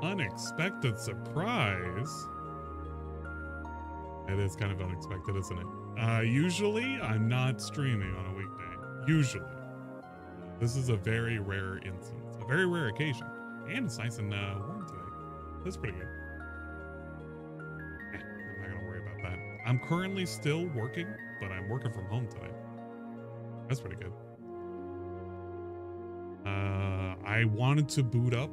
Unexpected surprise. It is kind of unexpected, isn't it? Usually I'm not streaming on a weekday. Usually. This is a very rare instance, a very rare occasion. And it's nice and warm today. That's pretty good. I'm not gonna worry about that. I'm currently still working, but I'm working from home today. That's pretty good. I wanted to boot up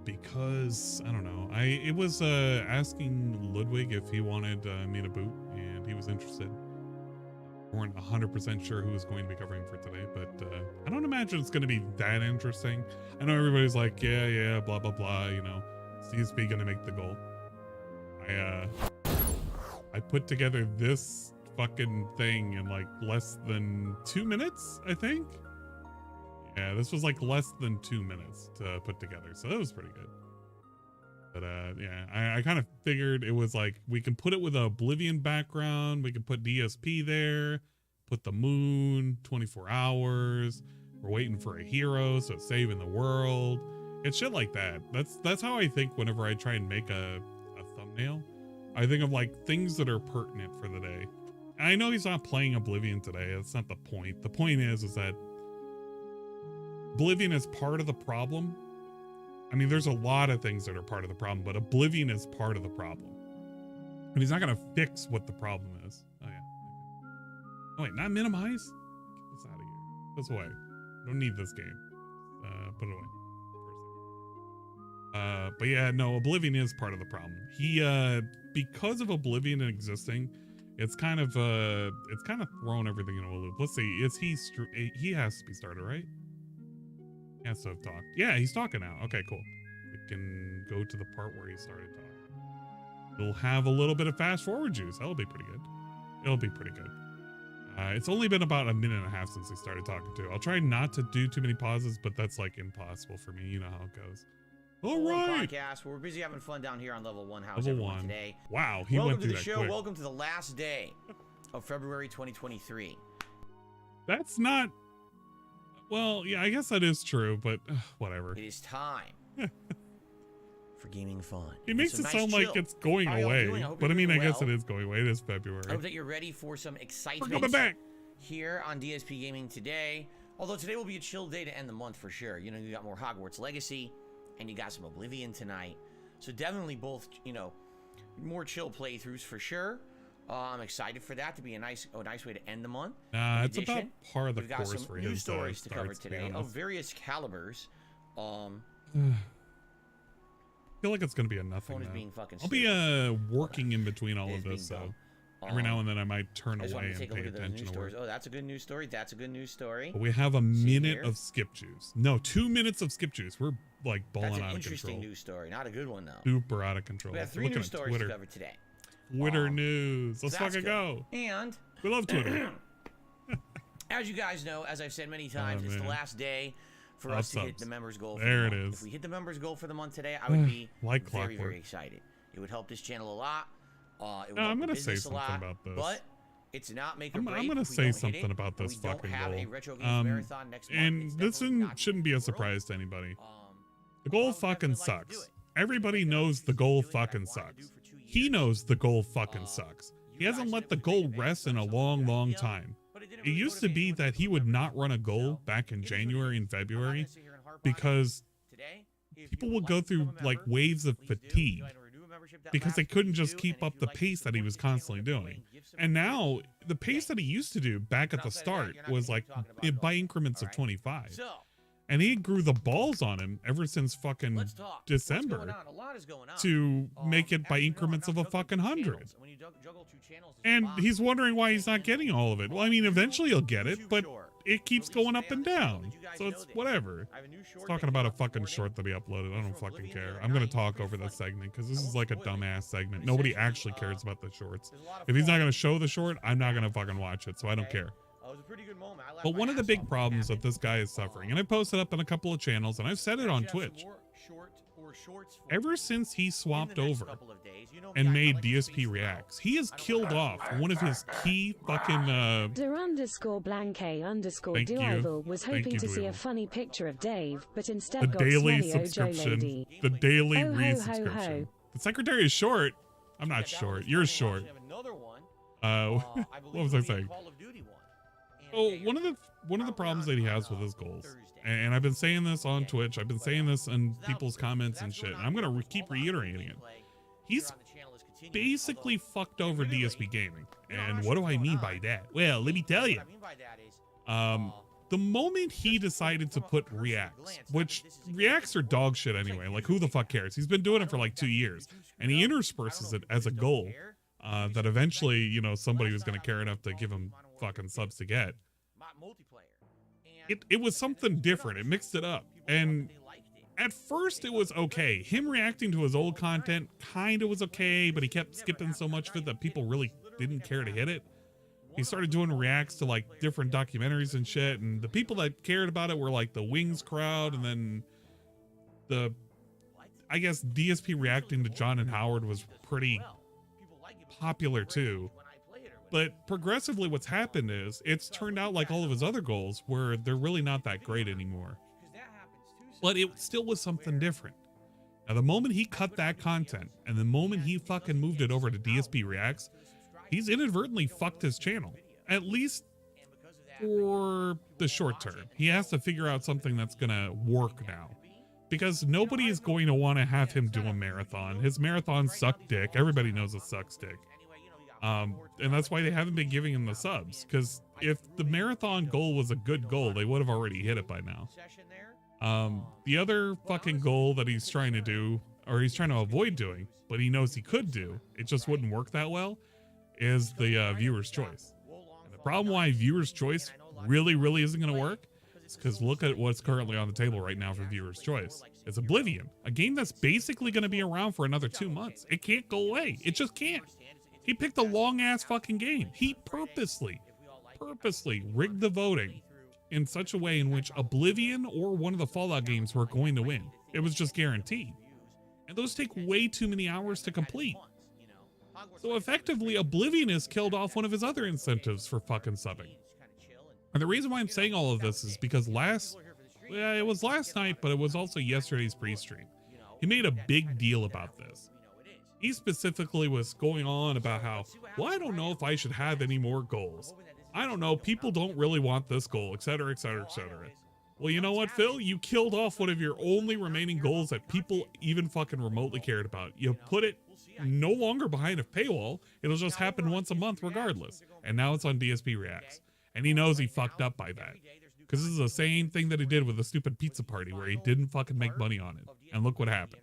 because I don't know. It was asking Ludwig if he wanted me to boot, and he was interested. We weren't 100% sure who was going to be covering for today, but I don't imagine it's going to be that interesting. I know everybody's like, yeah, blah blah blah. You know, is DSP going to make the goal? I put together this fucking thing in like less than 2 minutes, I think. Yeah, this was like less than 2 minutes to put together, so that was pretty good. But yeah, I kind of figured it was like, we can put it with an Oblivion background, we can put DSP there, put the moon, 24 hours, we're waiting for a hero, so it's saving the world. It's shit like that. That's how I think whenever I try and make a thumbnail. I think of like things that are pertinent for the day. And I know he's not playing Oblivion today, that's not the point. The point is that Oblivion is part of the problem. I mean, there's a lot of things that are part of the problem, but Oblivion is part of the problem. And he's not going to fix what the problem is. Oh, yeah. Oh, wait, not minimize? Get this out of here. This away. Don't need this game. Put it away for a second. But yeah, no, Oblivion is part of the problem. He, because of Oblivion existing, it's kind of thrown everything into a loop. Let's see, he has to be started, right? He has to have talked. Yeah, he's talking now. Okay, cool. We can go to the part where he started talking. We'll have a little bit of fast forward juice. That'll be pretty good. It'll be pretty good. It's only been about a minute and a half since he started talking too. I'll try not to do too many pauses, but that's like impossible for me. You know how it goes. All right. Podcast. We're busy having fun down here on level 1. How's Level everyone 1 today? Wow, he went through that quick. Welcome to the show. Welcome to the last day of February 2023. That's not. Well, yeah, I guess that is true, but whatever. It is time for gaming fun. It makes it sound like it's going away, but I mean, I guess it is going away this February. I hope that you're ready for some excitement. We're coming back here on DSP Gaming today. Although today will be a chill day to end the month for sure. You know, you got more Hogwarts Legacy, and you got some Oblivion tonight. So definitely both, you know, more chill playthroughs for sure. I'm excited for that to be a nice way to end the month. It's about par of the course for his We've got some new stories to cover today of various calibers. I feel like it's gonna be a nothing. I'll be working in between all of this, so every now and then I might turn away and pay attention to work. Oh, that's a good news story. That's a good news story. But we have a minute of skip juice. No, 2 minutes of skip juice. We're like balling out of control. That's an interesting news story. Not a good one though. Super out of control. We have 3 news stories to cover today. Twitter news. Let's fucking go. And we love Twitter. As you guys know, as I've said many times, it's the last day for us to hit the members goal. There it is. If we hit the members goal for the month today, I would be like very, very excited. It would help this channel a lot. It would I'm gonna say something about this. But it's not make or break. I'm gonna say something about this fucking goal. And this shouldn't be a surprise to anybody. The goal fucking sucks. Everybody knows the goal fucking sucks. He knows the goal fucking sucks. He hasn't let the goal rest in a long, long time. It used to be that he would not run a goal back in January and February because people would go through like waves of fatigue because they couldn't just keep up the pace that he was constantly doing. And now the pace that he used to do back at the start was like by increments of 25. And he grew the balls on him ever since fucking December to make it by increments of a fucking 100. And he's wondering why he's not getting all of it. Well, I mean, eventually he'll get it, but it keeps going up and down. So it's whatever. He's talking about a fucking short that he uploaded. I don't fucking care. I'm going to talk over that segment because this is like a dumbass segment. Nobody actually cares about the shorts. If he's not going to show the short, I'm not going to fucking watch it. So I don't care. But one of the big problems that this guy is suffering, and I posted up on a couple of channels, and I've said it on Twitch, ever since he swapped over and made DSP Reacts, he has killed off one of his key fucking _blank_A_Doival was hoping to see a funny picture of Dave, but instead the got daily smelly subscription. lady. The daily Ho, ho, ho, resubscription. ho. The secretary is short. I'm not short. You're short. What was I saying? Oh, one of the problems that he has with his goals, and I've been saying this on Twitch, I've been saying this in people's comments and shit, and I'm gonna keep reiterating it. He's basically fucked over DSP gaming, and what do I mean by that? Well, let me tell you. The moment he decided to put reacts, which reacts are dog shit anyway, like who the fuck cares? He's been doing it for like 2 years, and he intersperses it as a goal that eventually, you know, somebody was going to care enough to give him fucking subs to get. It was something different. It mixed it up, and at first it was okay. Him reacting to his old content kind of was okay, but he kept skipping so much of it that people really didn't care to hit it. He started doing reacts to like different documentaries and shit, and the people that cared about it were like the Wings crowd, and then I guess DSP reacting to John and Howard was pretty popular too. But progressively what's happened is it's turned out like all of his other goals where they're really not that great anymore. But it still was something different. Now the moment he cut that content and the moment he fucking moved it over to DSP Reacts, he's inadvertently fucked his channel, at least for the short term. He has to figure out something that's gonna work now, because nobody is going to want to have him do a marathon. His marathons suck dick. Everybody knows it sucks dick. And that's why they haven't been giving him the subs, because if the marathon goal was a good goal, they would have already hit it by now. The other fucking goal that he's trying to do, or he's trying to avoid doing, but he knows he could do, it just wouldn't work that well, is the viewer's choice. And the problem why viewer's choice really isn't going to work is because look at what's currently on the table right now for viewer's choice. It's Oblivion, a game that's basically going to be around for another 2 months. It can't go away. It just can't. He picked a long ass fucking game. He purposely rigged the voting in such a way in which Oblivion or one of the Fallout games were going to win. It was just guaranteed. And those take way too many hours to complete. So effectively, Oblivion has killed off one of his other incentives for fucking subbing. And the reason why I'm saying all of this is because it was last night, but it was also yesterday's pre-stream. He made a big deal about this. He specifically was going on about how, well, I don't know if I should have any more goals. I don't know, people don't really want this goal, etc., etc., etc. Well, you know what, Phil? You killed off one of your only remaining goals that people even fucking remotely cared about. You put it no longer behind a paywall. It'll just happen once a month regardless. And now it's on DSP Reacts. And he knows he fucked up by that. Because this is the same thing that he did with the stupid pizza party where he didn't fucking make money on it. And look what happened.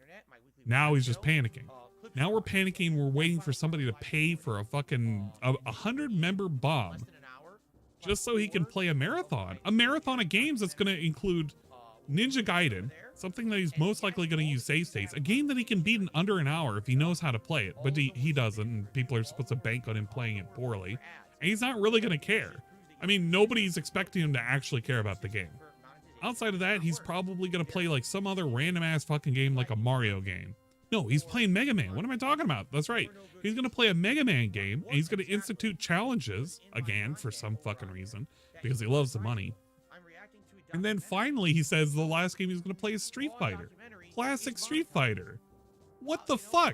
Now he's just panicking. Now we're panicking. We're waiting for somebody to pay for a fucking 100-member bomb just so he can play a marathon of games that's going to include Ninja Gaiden, something that he's most likely going to use save states, a game that he can beat in under an hour if he knows how to play it, but he doesn't, and people are supposed to bank on him playing it poorly, and he's not really going to care. I mean, nobody's expecting him to actually care about the game. Outside of that, he's probably going to play like some other random ass fucking game like a Mario game. No, he's playing Mega Man. What am I talking about? That's right. He's going to play a Mega Man game, and he's going to institute challenges, again, for some fucking reason, because he loves the money. And then finally, he says the last game he's going to play is Street Fighter. Classic Street Fighter. What the fuck?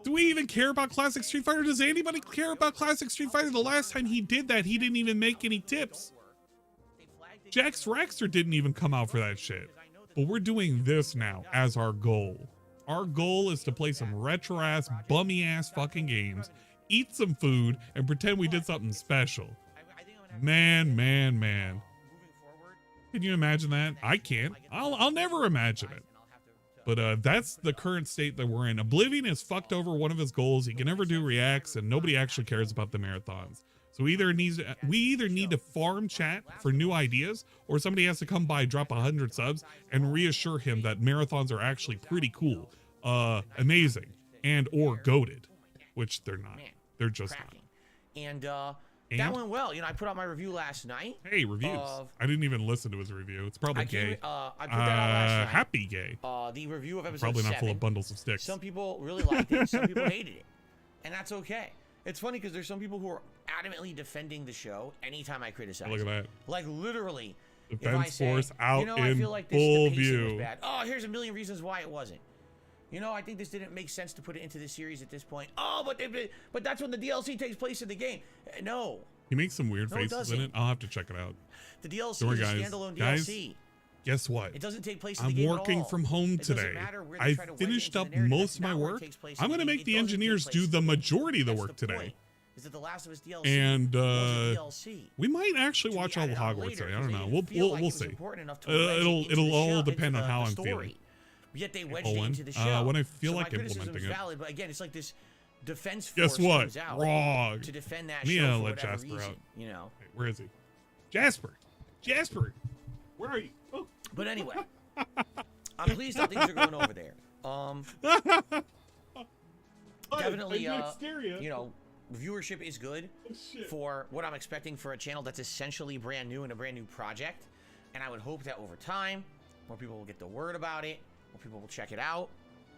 Do we even care about Classic Street Fighter? Does anybody care about Classic Street Fighter? The last time he did that, he didn't even make any tips. Jax Raxter didn't even come out for that shit. But we're doing this now as our goal. Our goal is to play some retro-ass, bummy-ass fucking games, eat some food, and pretend we did something special. Man. Can you imagine that? I can't. I'll never imagine it. But that's the current state that we're in. Oblivion has fucked over one of his goals. He can never do reacts, and nobody actually cares about the marathons. So we either need to farm chat for new ideas, or somebody has to come by, drop 100 subs, and reassure him that marathons are actually pretty cool, amazing, and or goated, which they're not. They're just not. And And? That went well. You know, I put out my review last night. Hey, reviews. I didn't even listen to his review. It's probably gay. I put that out last night. Happy gay. The review of episode probably not 7. full of bundles of sticks. Some people really liked it. Some people hated it. And that's okay. It's funny because there's some people who are adamantly defending the show anytime I criticize. Look at that. Like literally. Defense Force out in I feel like full the view. Was bad. Oh, here's a million reasons why it wasn't. You know, I think this didn't make sense to put it into the series at this point. Oh, but that's when the DLC takes place in the game. No. He makes some weird faces in it. I'll have to check it out. The DLC is a standalone DLC. Guess what? It doesn't take place in the game at all. I'm working from home today. I finished up most of my work. I'm going to make the engineers do the majority of the work today. Is it the Last of Us DLC? And we might actually watch all the Hogwarts today. I don't know. We'll see. It'll all depend on how I'm feeling. Yet they wedged it into the show. When I feel like implementing it. Valid, but again, it's like this defense force guess what? comes out Wrong. to defend that Mia, show for let whatever Jasper reason, out. you know. Hey, where is he? Jasper, where are you? Oh. But anyway, I'm pleased that things are going over there. Definitely, you know, viewership is good for what I'm expecting for a channel that's essentially brand new and a brand new project. And I would hope that over time, more people will get the word about it, more people will check it out.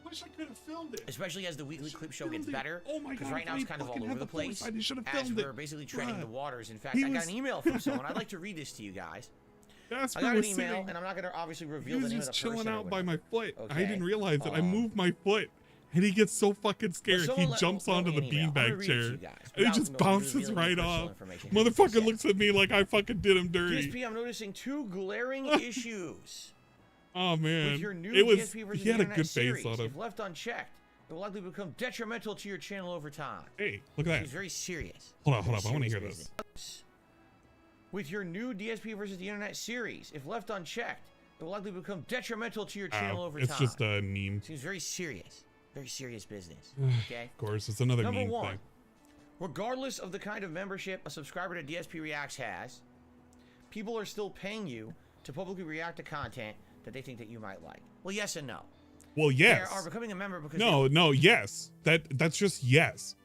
Wish I could have filmed it. Especially as the weekly clip show gets better. Oh my God! Because right now it's kind of all over the place. I should have as filmed we're basically treading the waters. In fact, I got an email from someone. I'd like to read this to you guys. Jasper I got an email, and I'm not going to obviously reveal the name of the person. He was just chilling out by my foot. Okay. I didn't realize it. I moved my foot. And he gets so fucking scared. He jumps onto the beanbag chair. And he just bounces right off. Motherfucker looks at me like I fucking did him dirty. DSP, I'm noticing 2 glaring issues. Oh man. With your new DSP versus he had a Internet good series. face on him. If left unchecked, it will likely become detrimental to your channel over time. Hey, look at that. He's very serious. Hold up. I want to hear this. With your new DSP versus the Internet series, if left unchecked, it will likely become detrimental to your channel over time. It's just a meme. Seems very serious. Very serious business. Okay? Of course, it's another Number meme 1, thing. regardless of the kind of membership a subscriber to DSP Reacts has, people are still paying you to publicly react to content that they think that you might like. Well, yes and no. Well, yes. They are becoming a member because yes. That's just yes.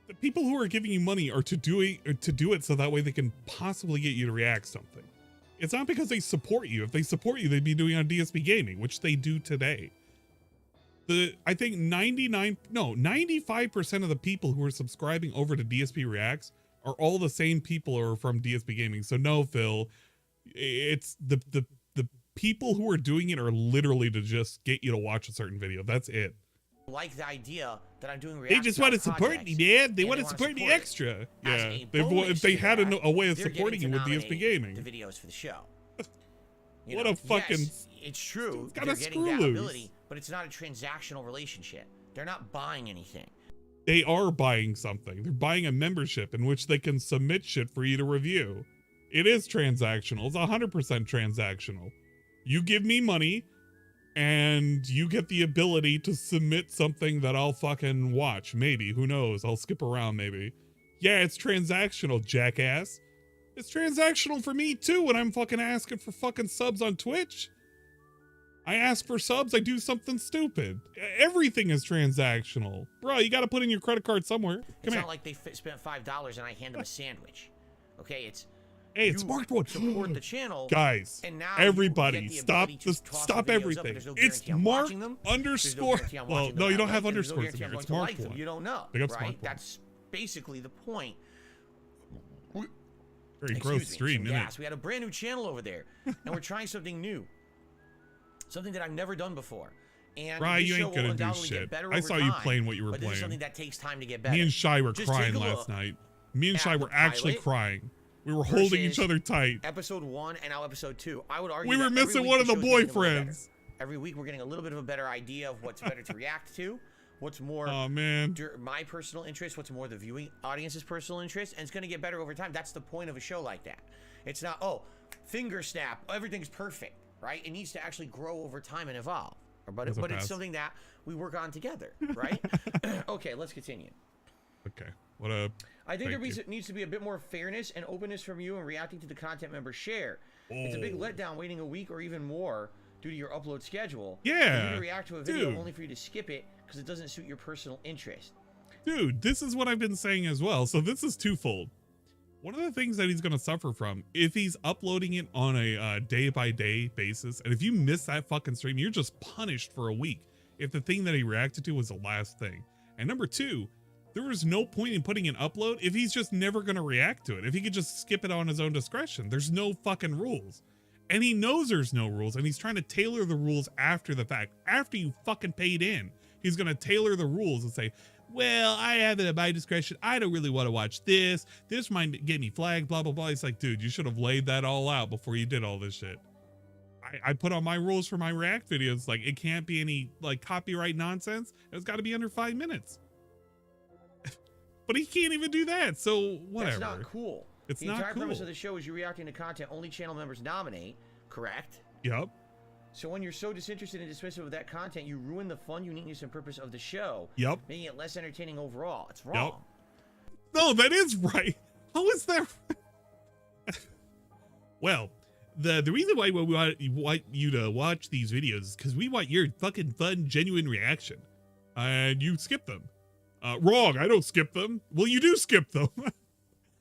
The people who are giving you money are to do it so that way they can possibly get you to react something. It's not because they support you. If they support you, they'd be doing it on DSP Gaming, which they do today. I think 95% of the people who are subscribing over to DSP Reacts are all the same people who are from DSP Gaming. So no, Phil, it's the people who are doing it are literally to just get you to watch a certain video. That's it. Like the idea that I'm doing They just want to support me, man. They want to support me extra. Yeah, if they had a way of supporting you with DSP Gaming. The videos for the show. What a fucking... Yes, it's true. It's got they're a getting screw that loose. ability, but it's not a transactional relationship. They're not buying anything. They are buying something. They're buying a membership in which they can submit shit for you to review. It is transactional. It's 100% transactional. You give me money, and you get the ability to submit something that I'll fucking watch. Maybe. Who knows? I'll skip around, maybe. Yeah, it's transactional, jackass. It's transactional for me, too, when I'm fucking asking for fucking subs on Twitch. I ask for subs, I do something stupid. Everything is transactional. Bro, you gotta put in your credit card somewhere. It's not like they spent $5 and I hand them a sandwich. Okay, it's... Hey, it's marked one. Support the channel. Guys, and now everybody, stop everything. No it's marked underscore. Well, no, you don't have underscores in here. It's marked one. You don't know, right? That's basically the point. Very gross stream, isn't it? We had a brand new channel over there, and we're trying something new. Something that I've never done before. And Right, you ain't gonna do shit. I saw you playing what you were playing. playing. Something that takes time to get better. Me and Shy were crying last night. Me and Shy were actually crying. We were holding each other tight. Episode 1 and now episode 2. I would argue we were missing one of the boyfriends. Every week we're getting a little bit of a better idea of what's better to react to, what's more my personal interest, what's more the viewing audience's personal interest, and it's going to get better over time. That's the point of a show like that. It's not, oh, finger snap, everything's perfect, right? It needs to actually grow over time and evolve. But it's something that we work on together, right? Okay, let's continue. Okay. I think there needs to be a bit more fairness and openness from you in reacting to the content members share. It's a big letdown waiting a week or even more due to your upload schedule. Yeah. For you to react to a video only for you to skip it because it doesn't suit your personal interest. Dude, this is what I've been saying as well. So this is twofold. One of the things that he's going to suffer from, if he's uploading it on a day-by-day basis, and if you miss that fucking stream, you're just punished for a week if the thing that he reacted to was the last thing. And number two, there was no point in putting an upload if he's just never going to react to it. If he could just skip it on his own discretion. There's no fucking rules. And he knows there's no rules, and he's trying to tailor the rules after the fact. After you fucking paid in, he's going to tailor the rules and say, well, I have it at my discretion. I don't really want to watch this. This might get me flagged, blah, blah, blah. It's like, dude, you should have laid that all out before you did all this shit. I put on my rules for my React videos. Like, it can't be any, like, copyright nonsense. It's got to be under 5 minutes. But he can't even do that, so whatever. That's not cool. It's not cool. The entire premise of the show is you're reacting to content only channel members nominate, correct? Yep. So when you're so disinterested and dismissive of that content, you ruin the fun, uniqueness, and purpose of the show. Yep. Making it less entertaining overall. It's wrong. Yep. No, that is right. How is that? Well, the reason why we want you to watch these videos is because we want your fucking fun, genuine reaction. And you skip them. Wrong, I don't skip them. Well, you do skip them.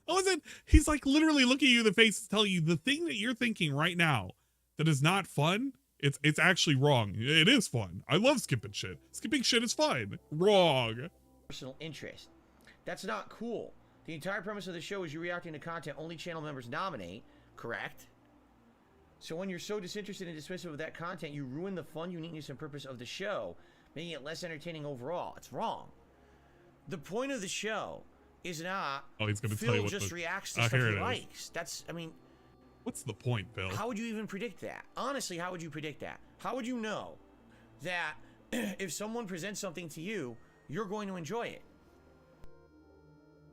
How is it? He's like literally looking you in the face to tell you the thing that you're thinking right now that is not fun. It's actually wrong. It is fun. I love skipping shit. Skipping shit is fun. Wrong. Personal interest. That's not cool. The entire premise of the show is you're reacting to content only channel members nominate, correct? So when you're so disinterested and dismissive of that content, you ruin the fun, uniqueness, and purpose of the show, making it less entertaining overall. It's wrong. The point of the show is not he's gonna Phil tell you what just reacts to stuff he likes. That's, I mean... What's the point, Bill? How would you even predict that? Honestly, how would you predict that? How would you know that if someone presents something to you, you're going to enjoy it?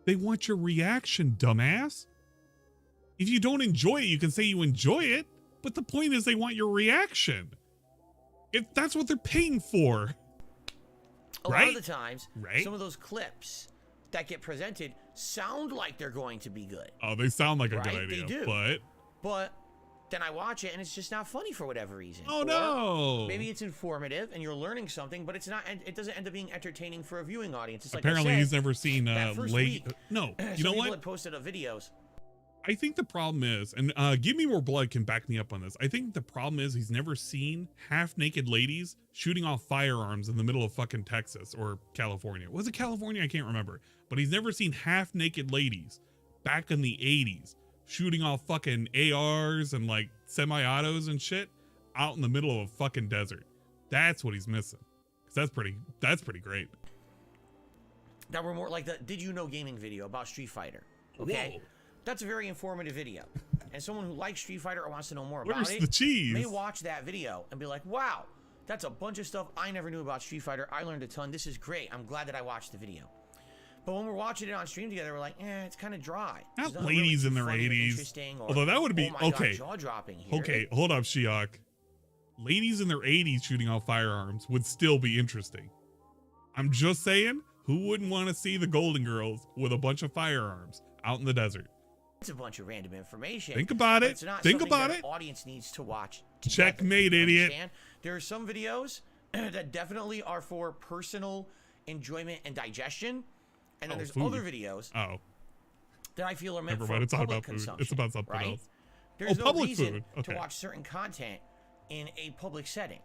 They want your reaction, dumbass. If you don't enjoy it, you can say you enjoy it, but the point is they want your reaction. If that's what they're paying for. A lot of the times, some of those clips that get presented sound like they're going to be good. Oh, they sound like a good idea. They do. But then I watch it and it's just not funny for whatever reason. Oh, no. Maybe it's informative and you're learning something, but it's not. It doesn't end up being entertaining for a viewing audience. It's like apparently I said, he's never seen week, no, you know what? People had posted up videos. I think the problem is, and Give Me More Blood can back me up on this. I think the problem is he's never seen half-naked ladies shooting off firearms in the middle of fucking Texas or California. Was it California? I can't remember. But he's never seen half-naked ladies back in the 80s shooting off fucking ARs and like semi-autos and shit out in the middle of a fucking desert. That's what he's missing. 'Cause that's pretty great. That were more like the Did You Know Gaming video about Street Fighter. Okay. Whoa. That's a very informative video. And someone who likes Street Fighter or wants to know more about Where's it the cheese? may watch that video and be like, wow, that's a bunch of stuff I never knew about Street Fighter. I learned a ton. This is great. I'm glad that I watched the video. But when we're watching it on stream together, we're like, it's kind of dry. Not ladies in their 80s. Although that would be, okay. Jaw-dropping here. Okay, hold up, Shiok. Ladies in their 80s shooting off firearms would still be interesting. I'm just saying, who wouldn't want to see the Golden Girls with a bunch of firearms out in the desert? It's a bunch of random information. Think about it. Think about it. The audience needs to watch. Checkmate, idiot. There are some videos that definitely are for personal enjoyment and digestion, and then there's other videos that I feel are meant for public consumption. It's about something else. There's no reason to watch certain content in a public setting,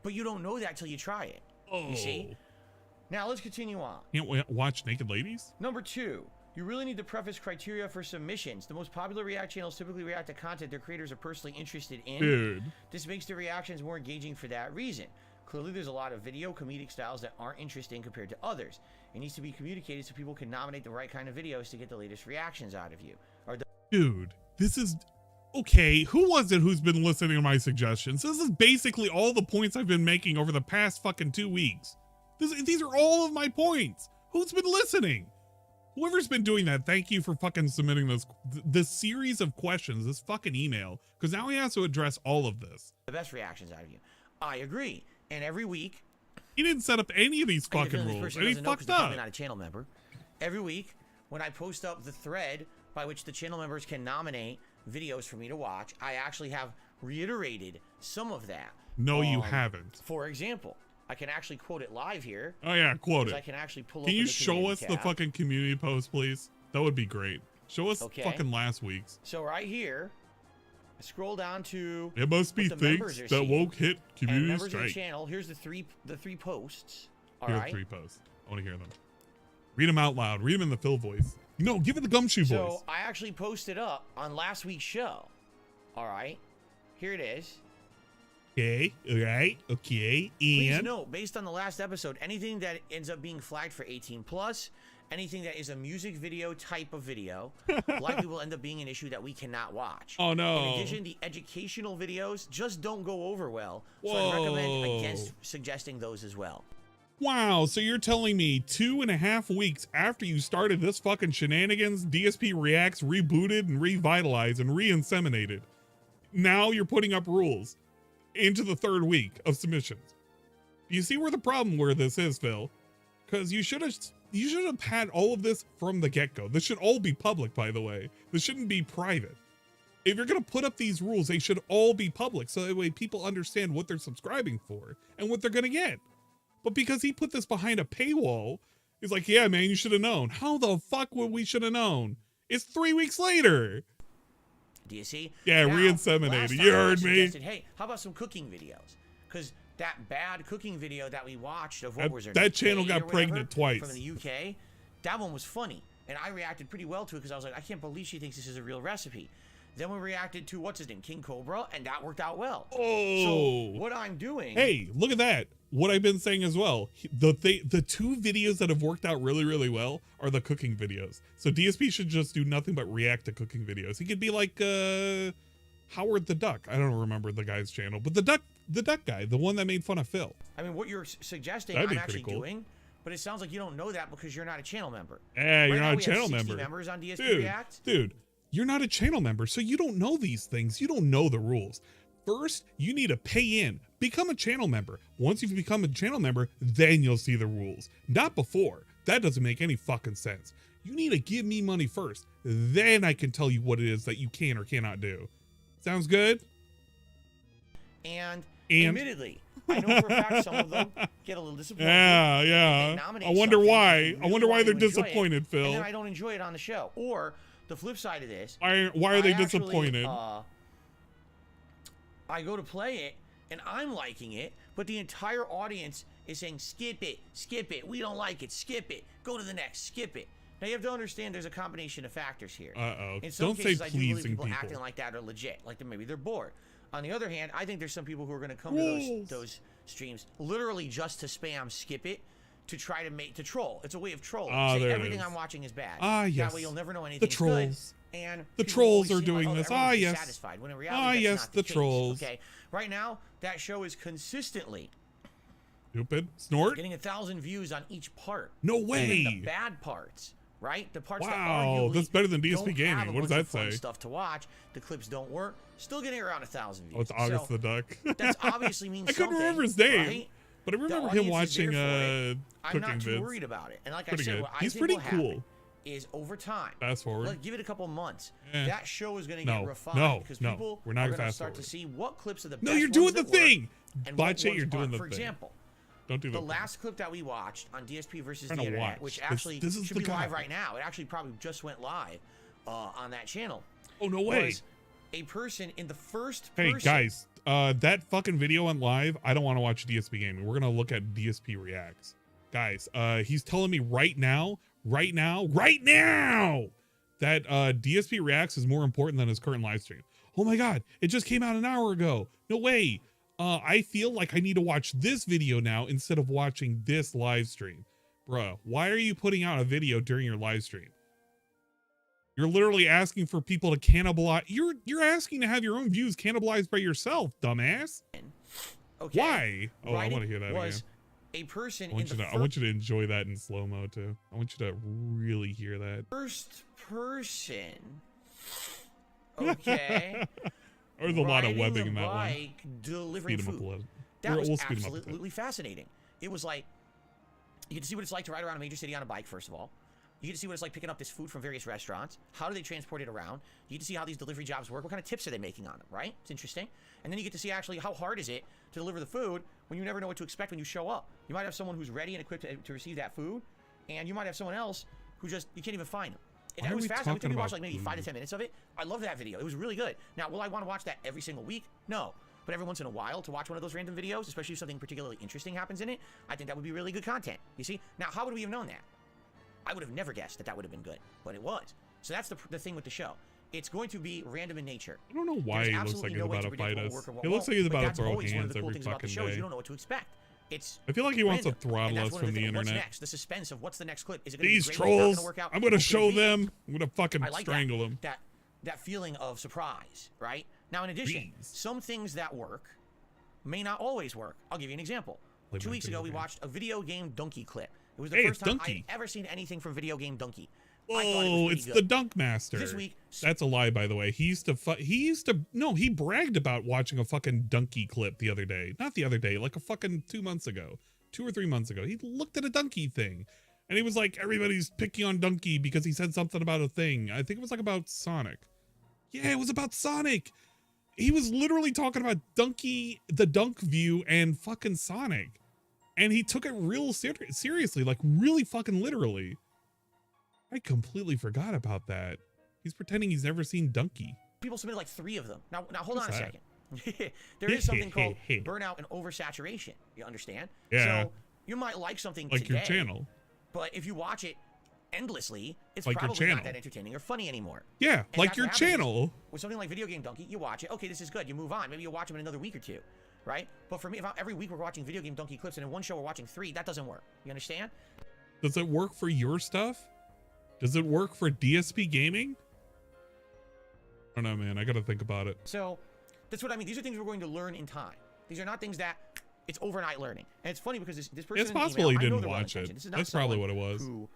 but you don't know that till you try it. You see? Now let's continue on. Can't watch naked ladies? Number 2. You really need to preface criteria for submissions. The most popular React channels typically react to content their creators are personally interested in. Dude. This makes the reactions more engaging for that reason. Clearly, there's a lot of video comedic styles that aren't interesting compared to others. It needs to be communicated so people can nominate the right kind of videos to get the latest reactions out of you. Dude, this is... Okay, who was it who's been listening to my suggestions? This is basically all the points I've been making over the past fucking 2 weeks. These are all of my points. Who's been listening? Whoever's been doing that, thank you for fucking submitting this series of questions, this fucking email, because now he has to address all of this. The best reactions out of you. I agree. And every week... He didn't set up any of these fucking rules, and he fucked up. I'm not a channel member. Every week, when I post up the thread by which the channel members can nominate videos for me to watch, I actually have reiterated some of that. No, you haven't. For example... I can actually quote it live here. Oh yeah, quote it. I can actually pull up. Can you show us the fucking community post, please? That would be great. Show us fucking last week's. So right here, I scroll down to. It must be things that won't hit community members strike. Of the channel. Here's the three posts. All Here right. are 3 posts. I want to hear them. Read them out loud. Read them in the Phil voice. No, give it the gumshoe voice. So I actually posted up on last week's show. All right. Here it is. Okay. All right. Okay. Please And note, based on the last episode, anything that ends up being flagged for 18 plus, anything that is a music video type of video, likely will end up being an issue that we cannot watch. Oh no. In addition, the educational videos just don't go over well. So I recommend against suggesting those as well. Wow, so you're telling me 2.5 weeks after you started this fucking shenanigans, DSP Reacts rebooted and revitalized and re-inseminated. Now you're putting up rules into the 3rd week of submissions. Do you see where the problem where this is, Phil? Because you should have had all of this from the get-go. This should all be public, by the way. This shouldn't be private. If you're going to put up these rules, they should all be public, so that way people understand what they're subscribing for and what they're going to get. But because he put this behind a paywall, he's like, yeah, man, you should have known. How the fuck would we should have known? It's 3 weeks later. Do you see? Yeah, re-inseminated. You heard me. Hey, how about some cooking videos? Because that bad cooking video that we watched of that channel got pregnant twice from the UK, that one was funny. And I reacted pretty well to it because I was like, I can't believe she thinks this is a real recipe. Then we reacted to, what's his name, King Cobra, and that worked out well. Oh. So what I'm doing... Hey, look at that. What I've been saying as well. The 2 videos that have worked out really, really well are the cooking videos. So DSP should just do nothing but react to cooking videos. He could be like Howard the Duck. I don't remember the guy's channel, but the duck guy, the one that made fun of Phil. I mean, what you're suggesting, That'd I'm be actually cool. doing, but it sounds like you don't know that because you're not a channel member. Yeah, you're right not a channel member. Members on DSP React. Dude, you're not a channel member, so you don't know these things. You don't know the rules. First, you need to pay in. Become a channel member. Once you've become a channel member, then you'll see the rules. Not before. That doesn't make any fucking sense. You need to give me money first. Then I can tell you what it is that you can or cannot do. Sounds good? And admittedly, I know for a fact some of them get a little disappointed. Yeah. I wonder why. Really I wonder why they're disappointed, Phil. And then I don't enjoy it on the show. Or the flip side of this. Why are they disappointed? I go to play it and I'm liking it, but the entire audience is saying, skip it, we don't like it, skip it, go to the next, skip it. Now you have to understand there's a combination of factors here. In some Don't cases, say I do believe pleasing people people. acting like that are legit, like maybe they're bored. On the other hand, I think there's some people who are going to come to those streams literally just to spam skip it, to try to troll. It's a way of trolling. Say everything I'm watching is bad. Yes. That way you'll never know anything. The trolls. Good. And the trolls are doing this. Yes. Satisfied, when in reality, that's not the case. trolls. Okay. Right now, that show is consistently stupid. Snort getting 1,000 views on each part. No way. Even the bad parts, right? The parts that arguably that's better than DSP don't Gaming. have a What does bunch that of fun say? Stuff to watch. The clips don't work. Still getting around 1,000 views. Oh, it's August the Duck. That's obviously means I couldn't something, remember his name, right? but I remember him watching I'm cooking not too vids. worried about it. And like Pretty I said, good. what He's I think pretty will cool. happen is over time. Fast forward. Like, give it a couple months. Eh. That show is going to get refined because people we're not are going to fast start forward. to see what clips are the best. No, you're doing the ones that thing. work and Botch what it, you're ones doing aren't. the For thing. example, Don't do the that. last clip that we watched on DSP versus I'm the trying to internet, watch. which actually This is should the be guy. live right now. It actually probably just went live on that channel. Oh, no way. Was a person in the first Hey, person. guys, that fucking video went live. I don't want to watch DSP Gaming. We're going to look at DSP Reacts. Guys, he's telling me right now, that DSP Reacts is more important than his current live stream. Oh my God, it just came out an hour ago. No way. I feel like I need to watch this video now instead of watching this live stream. Bruh, why are you putting out a video during your live stream? You're literally asking for people to cannibalize. You're asking to have your own views cannibalized by yourself, dumbass. Okay. Why? Oh, I want to hear that again. A person I want you to enjoy that in slow-mo too. I want you to really hear that. First person. Okay. There's a lot of webbing in that one. Delivering food. That was absolutely fascinating. It was like, you get to see what it's like to ride around a major city on a bike, first of all. You get to see what it's like picking up this food from various restaurants. How do they transport it around? You get to see how these delivery jobs work. What kind of tips are they making on them, right? It's interesting. And then you get to see actually how hard is it to deliver the food when you never know what to expect when you show up. You might have someone who's ready and equipped to receive that food, and you might have someone else who just, you can't even find them. It was fast. I watched like maybe 5 to 10 minutes of it. I loved that video. It was really good. Now, will I want to watch that every single week? No. But every once in a while, to watch one of those random videos, especially if something particularly interesting happens in it, I think that would be really good content. You see? Now, how would we have known that? I would have never guessed that that would have been good, but it was. So that's the thing with the show. It's going to be random in nature. I don't know why he looks like he's about to fight us. He looks like he's about to throw hands every fucking day. You don't know what to expect. I feel like he wants to throttle us from the internet. What's next? The suspense of what's the next clip. Is it gonna These be trolls, I'm going to show them. I'm going to fucking strangle them. That feeling of surprise, right? Now, in addition, some things that work may not always work. I'll give you an example. 2 weeks ago, we watched a video game donkey clip. It was the first time I'd ever seen anything from video game donkey. Oh, it's the Dunk Master. This week, that's a lie, by the way. He bragged about watching a fucking donkey clip the other day. Not the other day, like a fucking 2 months ago. 2 or 3 months ago. He looked at a donkey thing. And he was like, everybody's picking on Donkey because he said something about a thing. I think it was like about Sonic. Yeah, it was about Sonic. He was literally talking about Donkey, the Dunk View, and fucking Sonic. And he took it real seriously, like really fucking literally. I completely forgot about that. He's pretending he's never seen Donkey. People submitted like 3 of them. Now hold on a second. There is something called burnout and oversaturation. You understand? Yeah. So you might like something like today, your channel, but if you watch it endlessly, it's like probably not that entertaining or funny anymore. Yeah, and like your channel. With something like Video Game Donkey, you watch it. Okay, this is good. You move on. Maybe you'll watch them in another week or 2. Right? But for me, if every week we're watching Video Game Donkey clips and in one show we're watching 3, that doesn't work. You understand? Does it work for your stuff? Does it work for DSP Gaming? I don't know, man. I got to think about it. So that's what I mean. These are things we're going to learn in time. These are not things that it's overnight learning. And it's funny because this person, it's possible he didn't watch it. That's probably what it was. Who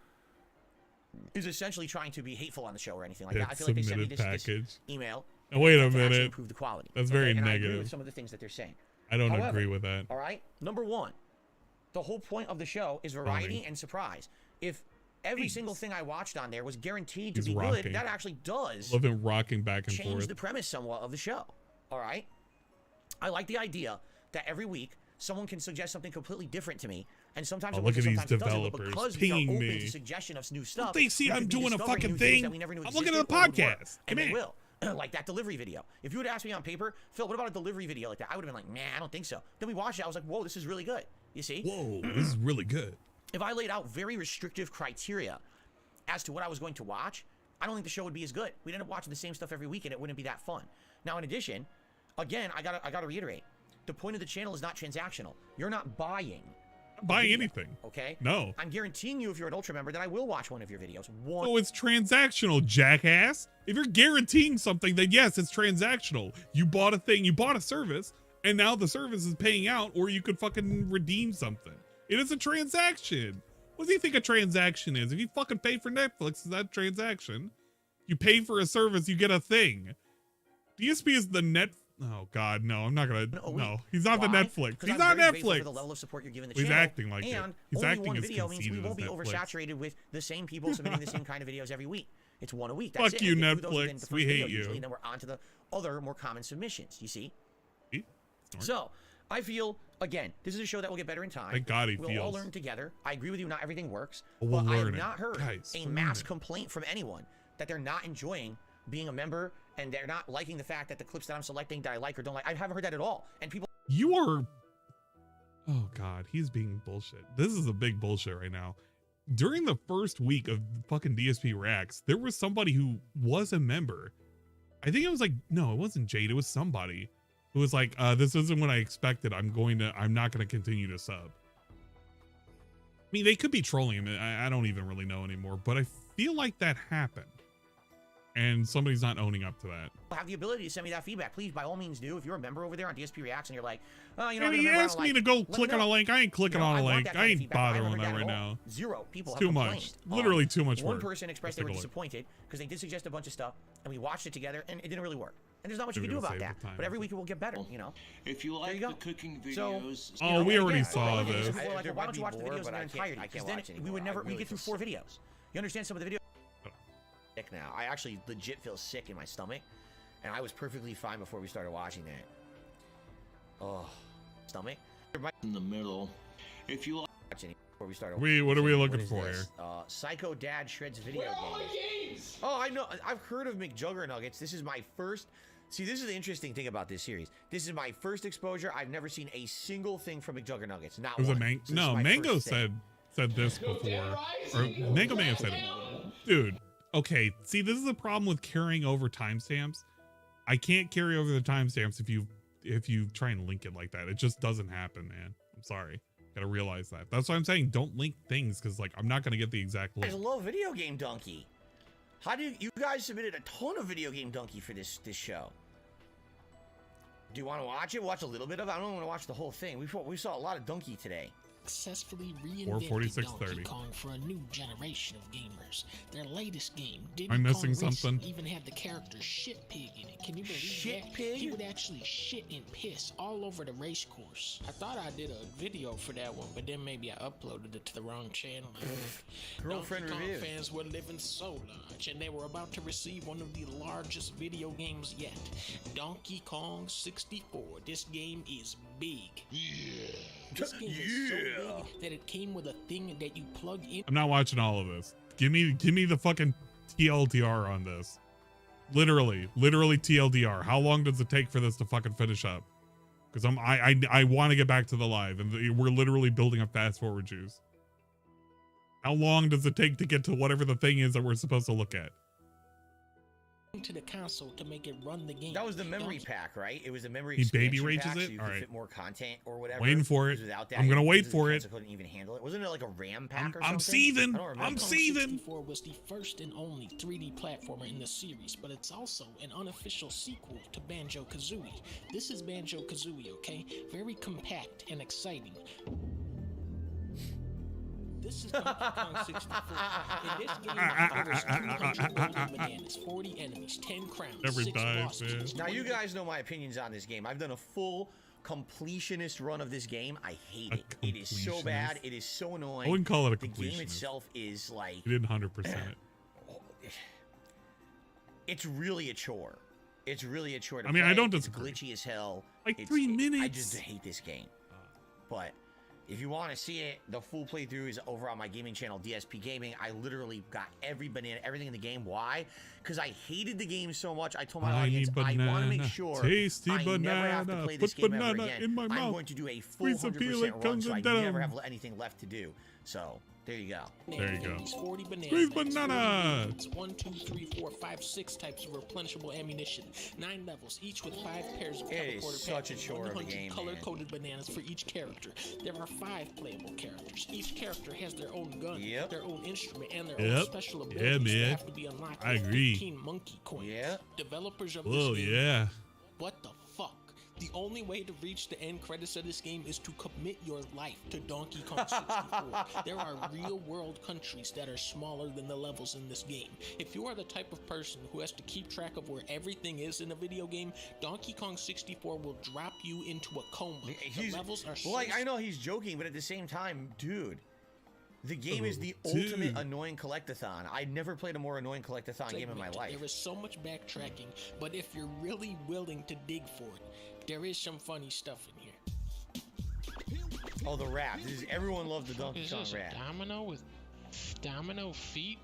is essentially trying to be hateful on the show or anything like that. I feel like they sent me this email. Oh, wait a minute. Improve the quality. That's very negative. I agree with some of the things that they're saying. I don't agree with that. All right. Number 1, the whole point of the show is variety and surprise. If every single thing I watched on there was guaranteed to be good, that actually does love him rocking back and change forth. the premise somewhat of the show. All right. I like the idea that every week someone can suggest something completely different to me, and sometimes look at these developers pinging open me. To suggestion of new stuff. They see I'm doing a fucking thing. I'm looking at the podcast. And they will. Like that delivery video. If you would ask me on paper, Phil, what about a delivery video like that? I would have been like, nah, I don't think so. Then we watched it. I was like, whoa, this is really good. You see? Whoa, this is really good. If I laid out very restrictive criteria as to what I was going to watch, I don't think the show would be as good. We'd end up watching the same stuff every week, and it wouldn't be that fun. Now, in addition, again, I gotta reiterate, the point of the channel is not transactional. You're not buying. Anything. Okay? No. I'm guaranteeing you, if you're an Ultra member, that I will watch one of your videos. Oh, it's transactional, jackass. If you're guaranteeing something, then yes, it's transactional. You bought a thing, you bought a service, and now the service is paying out, or you could fucking redeem something. It is a transaction. What do you think a transaction is? If you fucking pay for Netflix, is that a transaction? You pay for a service, you get a thing. DSP is the net. Oh God, no! I'm not gonna. No, he's not the Netflix. He's not Netflix. For the level of support you're giving the he's channel, acting like and it. He's only acting one as video means we won't be Netflix. oversaturated with the same people submitting the same kind of videos every week. It's one a week. That's Fuck it. you, Netflix. We hate you. And then we're on to the other, more common submissions. You see? Snort. So I feel, again, this is a show that will get better in time. Thank God we'll all learn together. I agree with you. Not everything works, we'll but I have not heard a mass complaint from anyone that they're not enjoying being a member, and they're not liking the fact that the clips that I'm selecting that I like or don't like. I haven't heard that at all. And people, you are. Oh God, he's being bullshit. This is a big bullshit right now. During the first week of fucking DSP Reacts, there was somebody who was a member. I think it was like, no, it wasn't Jade. It was somebody who was like, this isn't what I expected. I'm not going to continue to sub. I mean, they could be trolling him. I don't even really know anymore, but I feel like that happened. And somebody's not owning up to that. Have the ability to send me that feedback. Please, by all means, do. If you're a member over there on DSP Reacts and you're like, oh, you know, he asked me to go click on a link. I ain't clicking on a link. I ain't bothering on that right now. 0 people it's have too much. Literally too much work. One person expressed they were disappointed because they did suggest a bunch of stuff, and we watched it together, and it didn't really work. And there's not much you can do about that. But every week it will get better, you know. If you like the cooking videos, oh, we already saw this. Like, why don't you watch the videos in their entirety? Because then we would never. We get through 4 videos. You understand some of the videos? Now I actually legit feel sick in my stomach, and I was perfectly fine before we started watching that. Oh, stomach in the middle. If you like before we started. What are we looking for here? Psycho Dad shreds video games. Oh, I know. I've heard of McJuggernuggets. This is my first. See, this is the interesting thing about this series. This is my first exposure. I've never seen a single thing from McJuggernuggets. Not it was one. a no. Mango said this before, or Mango may have said it. Dude, okay. See, this is the problem with carrying over timestamps. I can't carry over the timestamps if you try and link it like that. It just doesn't happen, man. I'm sorry. Gotta realize that. That's why I'm saying don't link things, because like I'm not gonna get the exact link. I love Video Game Donkey. How do you guys submitted a ton of Video Game Donkey for this show? Do you want to watch it? Watch a little bit of it? I don't want to watch the whole thing. We saw a lot of Donkey today. Successfully reinvented Donkey Kong for a new generation of gamers. Their latest game, Diddy I'm missing Kong something. Racing, even had the character Shit Pig in it. Can you believe Shit that? Pig? He would actually shit and piss all over the race course. I thought I did a video for that one, but then maybe I uploaded it to the wrong channel. Girlfriend Donkey Kong review. fans were living so large, and they were about to receive one of the largest video games yet. Donkey Kong 64. This game is big. Yeah. This game is so big that it came with a thing that you plug in. I'm not watching all of this. Give me the fucking TLDR on this. Literally TLDR. How long does it take for this to fucking finish up? Because I want to get back to the live, and we're literally building a fast forward juice. How long does it take to get to whatever the thing is that we're supposed to look at? To the console to make it run the game. That was the memory pack, right? It was the memory. He baby expansion rages pack, it? so you All could right. fit more content or whatever. Waiting for it. Without that, I'm gonna wait for it. Couldn't even handle it. Wasn't it like a RAM pack or something? I'm seething. I don't remember. I'm seething. 64 was the first and only 3D platformer in the series, but it's also an unofficial sequel to Banjo-Kazooie. This is Banjo-Kazooie, okay? Very compact and exciting. This is Donkey Kong 64. In this game, there was 200 golden bananas, 40 enemies, 10 crowns, Never 6 dies, bosses. Now you guys know my opinions on this game. I've done a full completionist run of this game. I hate it. It is so bad. It is so annoying. I wouldn't call it a The completionist. game itself is like... You did 100% it. It's really a chore. It's really a chore to I mean, play. I don't It's disagree. glitchy as hell. Like 3 minutes. I just hate this game. But if you want to see it, the full playthrough is over on my gaming channel, DSP Gaming. I literally got every banana, everything in the game. Why? Because I hated the game so much. I told my audience, I want to make sure tasty I never have to banana, play this put game ever banana again. in my I'm mouth. going to do a full Squeeze the peel, 100% it run, comes so I down. never have anything left to do. So there you go. There you go. 40 bananas, Squeeze banana. 1, 2, 3, 4, 5, 6 types of replenishable ammunition. 9 levels, each with 5 pairs of It is teleporter such a packs, chore of a 100 game, color-coded bananas for each character. There are 5 playable characters. Each character has their own gun, their own instrument, and their own special abilities that have to be unlocked with 15 monkey coins. Developers of this game, what the fuck? The only way to reach the end credits of this game is to commit your life to Donkey Kong 64. There are real-world countries that are smaller than the levels in this game. If you are the type of person who has to keep track of where everything is in a video game, Donkey Kong 64 will drop you into a coma. The levels are so I know he's joking, but at the same time, dude, the game is the ultimate annoying collectathon. I've never played a more annoying collectathon game in my life. There is so much backtracking, but if you're really willing to dig for it, there is some funny stuff in here. Oh, the rap. Everyone loved the Donkey Kong rap. Domino with domino feet?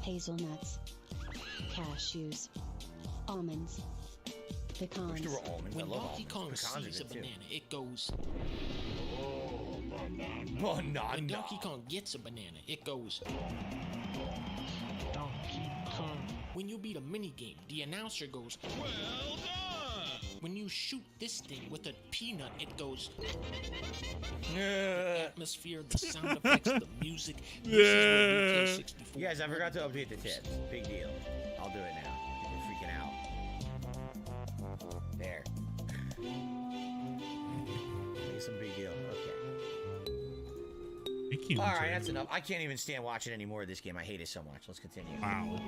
Hazelnuts, cashews, almonds, pecans. There were almonds. When I love Donkey Kong almonds. Pecans sees a are good, too. banana, it goes. Banana. When Donkey Kong gets a banana, it goes. Donkey Kong. When you beat a minigame, the announcer goes, well done! When you shoot this thing with a peanut, it goes. The atmosphere, the sound effects, the music. This is what BK64. You guys, I forgot to update the tips. Big deal. I'll do it now. People are freaking out. There. Make some big deal. Okay. All right, that's enough. I can't even stand watching any more of this game. I hate it so much. Let's continue. Wow.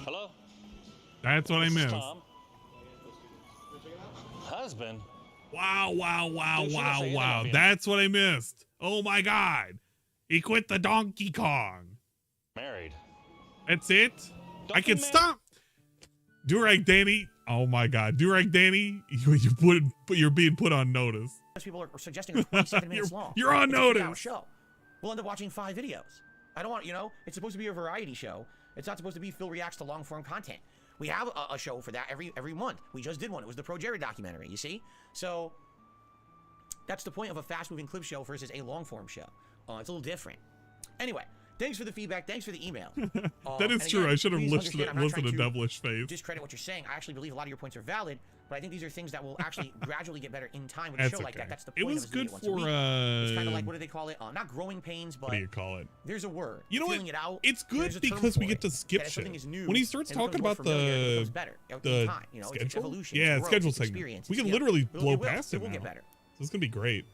Hello? That's what I missed. Tom. Husband? Wow. Dude, That's what I missed. Oh my God. He quit the Donkey Kong. Married. That's it? I can stop. Durag Danny. Oh my God. Durag Danny, you're being put on notice. People are suggesting it's 27 minutes long. You're on it's notice. A show. we'll end up watching 5 videos. I don't want, you know, it's supposed to be a variety show. It's not supposed to be Phil reacts to long form content. We have a show for that every month. We just did one. It was the Pro Jerry documentary, you see? So that's the point of a fast moving clip show versus a long form show. It's a little different. Anyway, thanks for the feedback. Thanks for the email. That is true. I should have listened to Devilish Face. Discredit what you're saying. I actually believe a lot of your points are valid, but I think these are things that will actually gradually get better in time with a show like that. That's the point. It was good for it's kind of like, what do they call it? Not growing pains, but what do you call it? There's a word. You know what? It out, it's good because we get to skip shit. When he starts talking about the schedule, yeah, schedule segment, we can literally blow past it now. So it's gonna be great.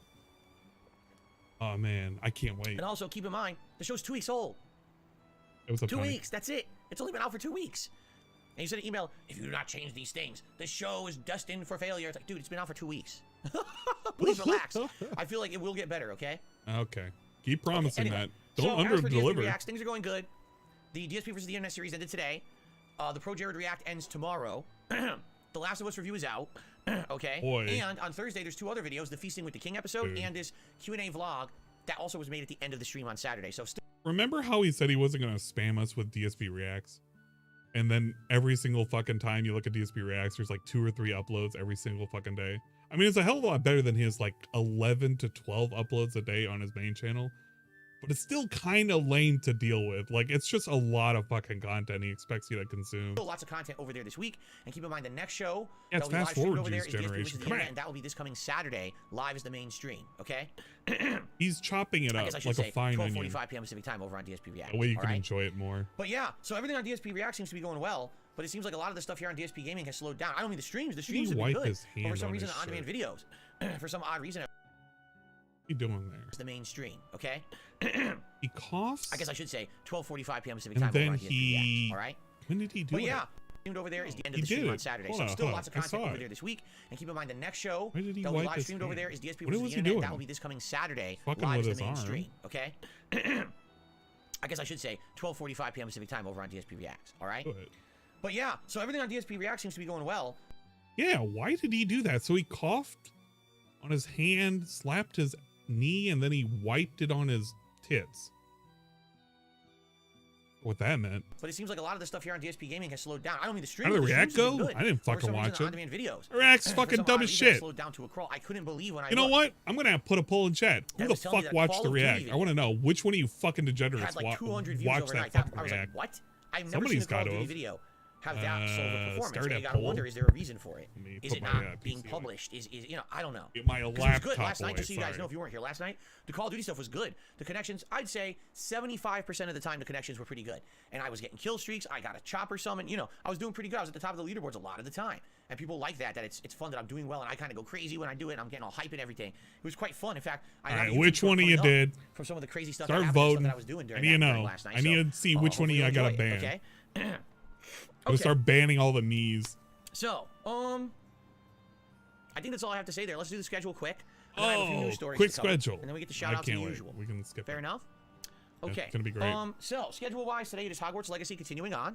Oh man, I can't wait. And also keep in mind, the show's 2 weeks old. It was 2 weeks. That's it. It's only been out for 2 weeks. And you sent an email, if you do not change these things, the show is destined for failure. It's like, dude, it's been out for 2 weeks. Please relax. I feel like it will get better, okay? Okay. Keep promising that. Don't so under-deliver. Things are going good. The DSP versus the Internet series ended today. The Pro Jared React ends tomorrow. The Last of Us review is out. Okay? Boy. And on Thursday, there's 2 other videos, the Feasting with the King episode and this Q&A vlog that also was made at the end of the stream on Saturday. So remember how he said he wasn't going to spam us with DSP Reacts? And then every single fucking time you look at DSP Reacts, there's like 2 or 3 uploads every single fucking day. I mean, it's a hell of a lot better than his like 11 to 12 uploads a day on his main channel. But it's still kind of lame to deal with. Like, it's just a lot of fucking content he expects you to consume. Lots of content over there this week. And keep in mind, the next show it's fast forward over there is generation. And that will be this coming Saturday, live as the main stream, okay? He's chopping it up like a fine onion. 12:45 p.m. Pacific time over on DSP React. That way you can enjoy it more. But yeah, so everything on DSP React seems to be going well. But it seems like a lot of the stuff here on DSP Gaming has slowed down. I don't mean the streams. The streams have been good. But for some reason, the on-demand videos. For some odd reason. What are you doing there? It's the main stream, okay? He coughs? I guess I should say 12:45 p.m. Pacific time over on DSP React, all right? When did he do it? Yeah. Streamed over there is the end of the stream on Saturday. So still lots of content over there this week. And keep in mind, the next show that will be live streamed over there is DSP versus the Internet. That will be this coming Saturday, live as the main stream, okay? I guess I should say 12:45 p.m. Pacific time over on DSP React, all right? But yeah, so everything on DSP React seems to be going well. Yeah, why did he do that? So he coughed on his hand, slapped his knee, and then he wiped it on his tits. What that meant. But it seems like a lot of the stuff here on DSP Gaming has slowed down. I don't mean the stream. How did the React go? I didn't fucking watch it. On-demand videos. React's fucking dumb as shit. Slowed down to a crawl. I couldn't believe when I You know what? I'm gonna put a poll in chat. Who the fuck watched the React? I want to know which one of you fucking degenerates watched that fucking React. What? I've never seen a Call of Duty video have that sort of performance. And you gotta wonder, is there a reason for it? Is it not being published? Is you know, I don't know. My laptop good last night, just so you guys know if you weren't here last night, the Call of Duty stuff was good. The connections, I'd say 75% of the time the connections were pretty good. And I was getting kill streaks, I got a chopper summon, you know, I was doing pretty good. I was at the top of the leaderboards a lot of the time. And people like that it's fun that I'm doing well and I kind of go crazy when I do it and I'm getting all hype and everything. It was quite fun. In fact, which one of you did? From some of the crazy stuff Start voting. that I was doing during last night. I need to see which one of you I got to ban. Okay. I'm gonna start banning all the knees. So, I think that's all I have to say there. Let's do the schedule quick. Quick schedule. And then we get the shout outs as usual. We can skip Fair enough? Okay. It's gonna be great. So, schedule-wise, today it is Hogwarts Legacy continuing on.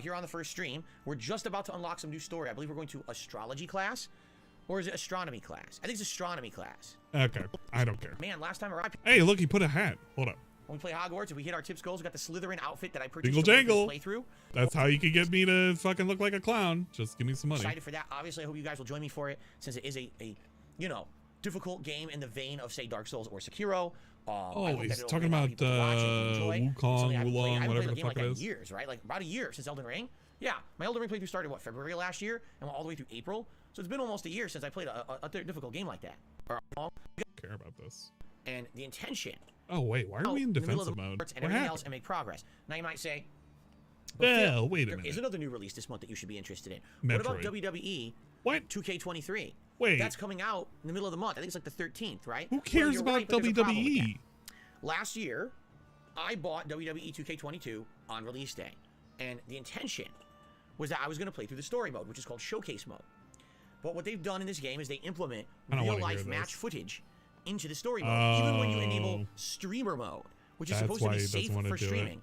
Here on the first stream, we're just about to unlock some new story. I believe we're going to astrology class. Or is it astronomy class? I think it's astronomy class. Okay. I don't care. Man, last time around... Hey, look, he put a hat. Hold up. When we play Hogwarts, if we hit our tips goals, we got the Slytherin outfit that I purchased Jingle jangle. Playthrough. That's how you can get me to fucking look like a clown. Just give me some money. Excited for that. Obviously, I hope you guys will join me for it, since it is a you know, difficult game in the vein of, say, Dark Souls or Sekiro. He's talking about Wukong, Wulong, whatever the fuck it is. Years, right? Like about a year since Elden Ring. Yeah, my Elden Ring playthrough started, February last year, and went all the way through April. So it's been almost a year since I played a difficult game like that. I don't care about this. And the intention... Oh, wait, why are we in defensive mode? And everything else and make progress. Now you might say... Well, wait a minute. There is another new release this month that you should be interested in. Metroid. What about WWE 2K23? Wait. That's coming out in the middle of the month. I think it's like the 13th, right? Who cares about WWE? Last year, I bought WWE 2K22 on release day. And the intention was that I was going to play through the story mode, which is called Showcase Mode. But what they've done in this game is they implement real-life match footage into the story mode, even when you enable streamer mode, which is supposed to be safe for streaming.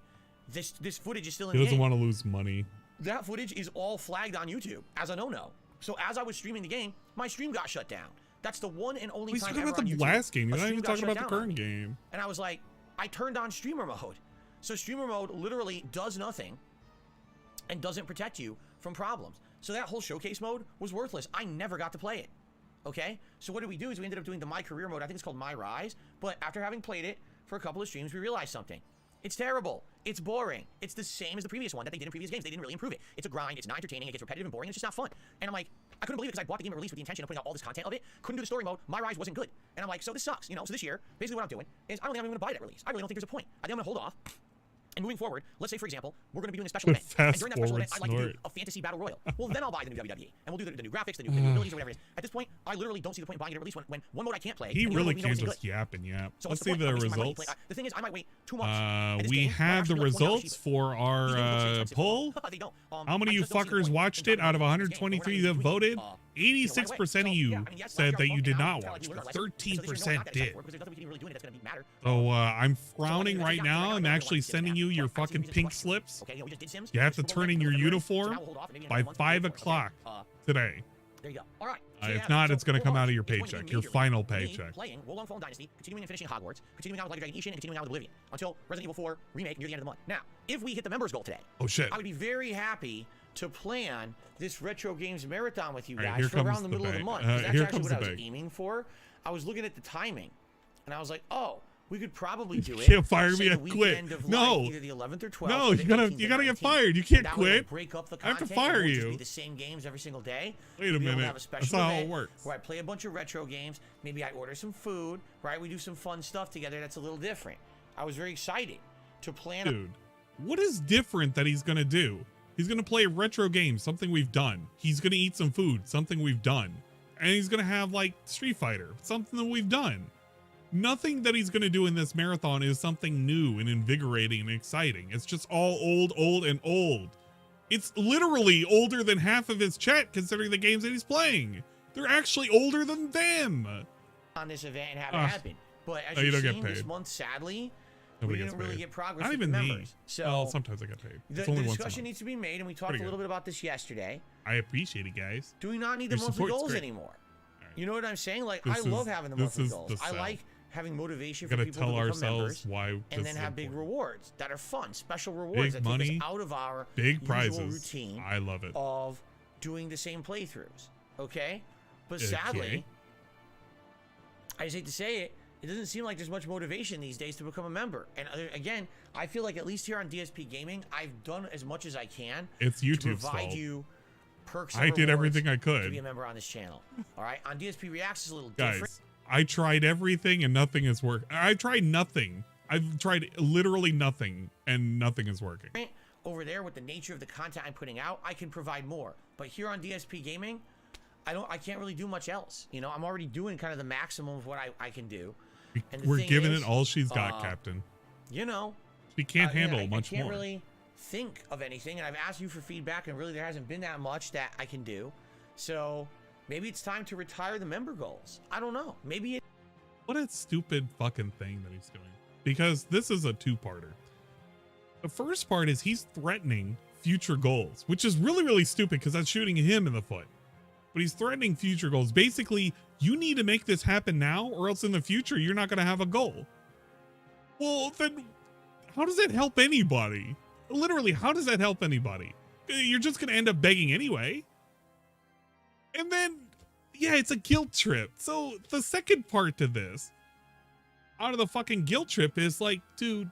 This footage is still in the game. He doesn't want to lose money. That footage is all flagged on YouTube as a no-no. So as I was streaming the game, my stream got shut down. That's the one and only time ever on YouTube. He's talking about the last game. You're not even talking about the current game. And I was like, I turned on streamer mode. So streamer mode literally does nothing and doesn't protect you from problems. So that whole showcase mode was worthless. I never got to play it. Okay? So what did we do is we ended up doing the My Career mode. I think it's called My Rise. But after having played it for a couple of streams, we realized something. It's terrible. It's boring. It's the same as the previous one that they did in previous games. They didn't really improve it. It's a grind. It's not entertaining. It gets repetitive and boring. It's just not fun. And I'm like, I couldn't believe it because I bought the game at release with the intention of putting out all this content of it. Couldn't do the story mode. My Rise wasn't good. And I'm like, so this sucks. You know, so this year, basically what I'm doing is I don't think I'm even going to buy it at release. I really don't think there's a point. I think I'm going to hold off. And moving forward, let's say, for example, we're going to be doing a special event. And during that special event, I'd like to do a fantasy battle royal. Well, then I'll buy the new WWE. And we'll do the new graphics, the new abilities, or whatever it is. At this point, I literally don't see the point in buying it at release when one mode I can't play. He really can't just yap and yap. So let's see the results. The thing is, I might wait 2 months. We have the results for our poll. How many of you fuckers watched it out of 123 that voted? 86% of you said that you did not watch, but 13% did. So I'm frowning right now. I'm actually sending you your fucking pink slips. You have to turn in your uniform by 5 o'clock today. There you go. All right. If not, it's going to come out of your paycheck, your final paycheck. Playing Wolong Fallen Dynasty, continuing and finishing Hogwarts, continuing on with Like a Dragon Ishin, and continuing on with Oblivion until Resident Evil 4 remake near the end of the month. Now, if we hit the members goal today, oh shit, I would be very happy to plan this retro games marathon with you guys for around the middle of the month. That's actually what I was aiming for. I was looking at the timing, and I was like, oh, we could probably do it. You can't fire me. I quit. No, either the 11th or 12th. No, you gotta get fired. You can't quit. Break up the I have to content. fire It you. Just be the same games every single day. Wait a minute. That's not how it works. Where I play a bunch of retro games. Maybe I order some food. Right, we do some fun stuff together. That's a little different. I was very excited to plan. Dude, what is different that he's gonna do? He's gonna play retro games, something we've done. He's gonna eat some food, something we've done, and he's gonna have like Street Fighter, something that we've done. Nothing that he's going to do in this marathon is something new and invigorating and exciting. It's just all old, and old. It's literally older than half of his chat, considering the games that he's playing. They're actually older than them. On this event and have it happen. But as you you've don't seen get paid. This month, sadly, nobody we didn't really get progress Not with even the me. members. So well, sometimes I get paid. The discussion needs to be made, and we talked a little bit about this yesterday. I appreciate it, guys. Do we not need the monthly goals anymore? Right. You know what I'm saying? Like, I love having the monthly goals. I like having motivation for people to become members, and then have big rewards that are fun, special rewards that take us out of our big prizes routine. I love it. Of doing the same playthroughs, okay? But sadly, I just hate to say it, it doesn't seem like there's much motivation these days to become a member. And again, I feel like at least here on DSP Gaming, I've done as much as I can. It's YouTube's to provide fault. You perks. I did everything I could to be a member on this channel. All right, on DSP Reacts is a little Guys, different. I tried everything and nothing is working. I tried nothing. I've tried literally nothing and nothing is working. Over there, with the nature of the content I'm putting out, I can provide more. But here on DSP Gaming, I can't really do much else. You know, I'm already doing kind of the maximum of what I can do. And we're giving it all she's got, Captain. You know, we can't handle much more. I can't more. really think of anything, and I've asked you for feedback, and really there hasn't been that much that I can do. So maybe it's time to retire the member goals. I don't know. Maybe it. What a stupid fucking thing that he's doing. Because this is a two-parter. The first part is he's threatening future goals, which is really, really stupid because that's shooting him in the foot. But he's threatening future goals. Basically, you need to make this happen now or else in the future you're not going to have a goal. Well, then how does that help anybody? Literally, how does that help anybody? You're just going to end up begging anyway. And then, yeah, it's a guilt trip. So the second part to this, out of the fucking guilt trip, is like, dude,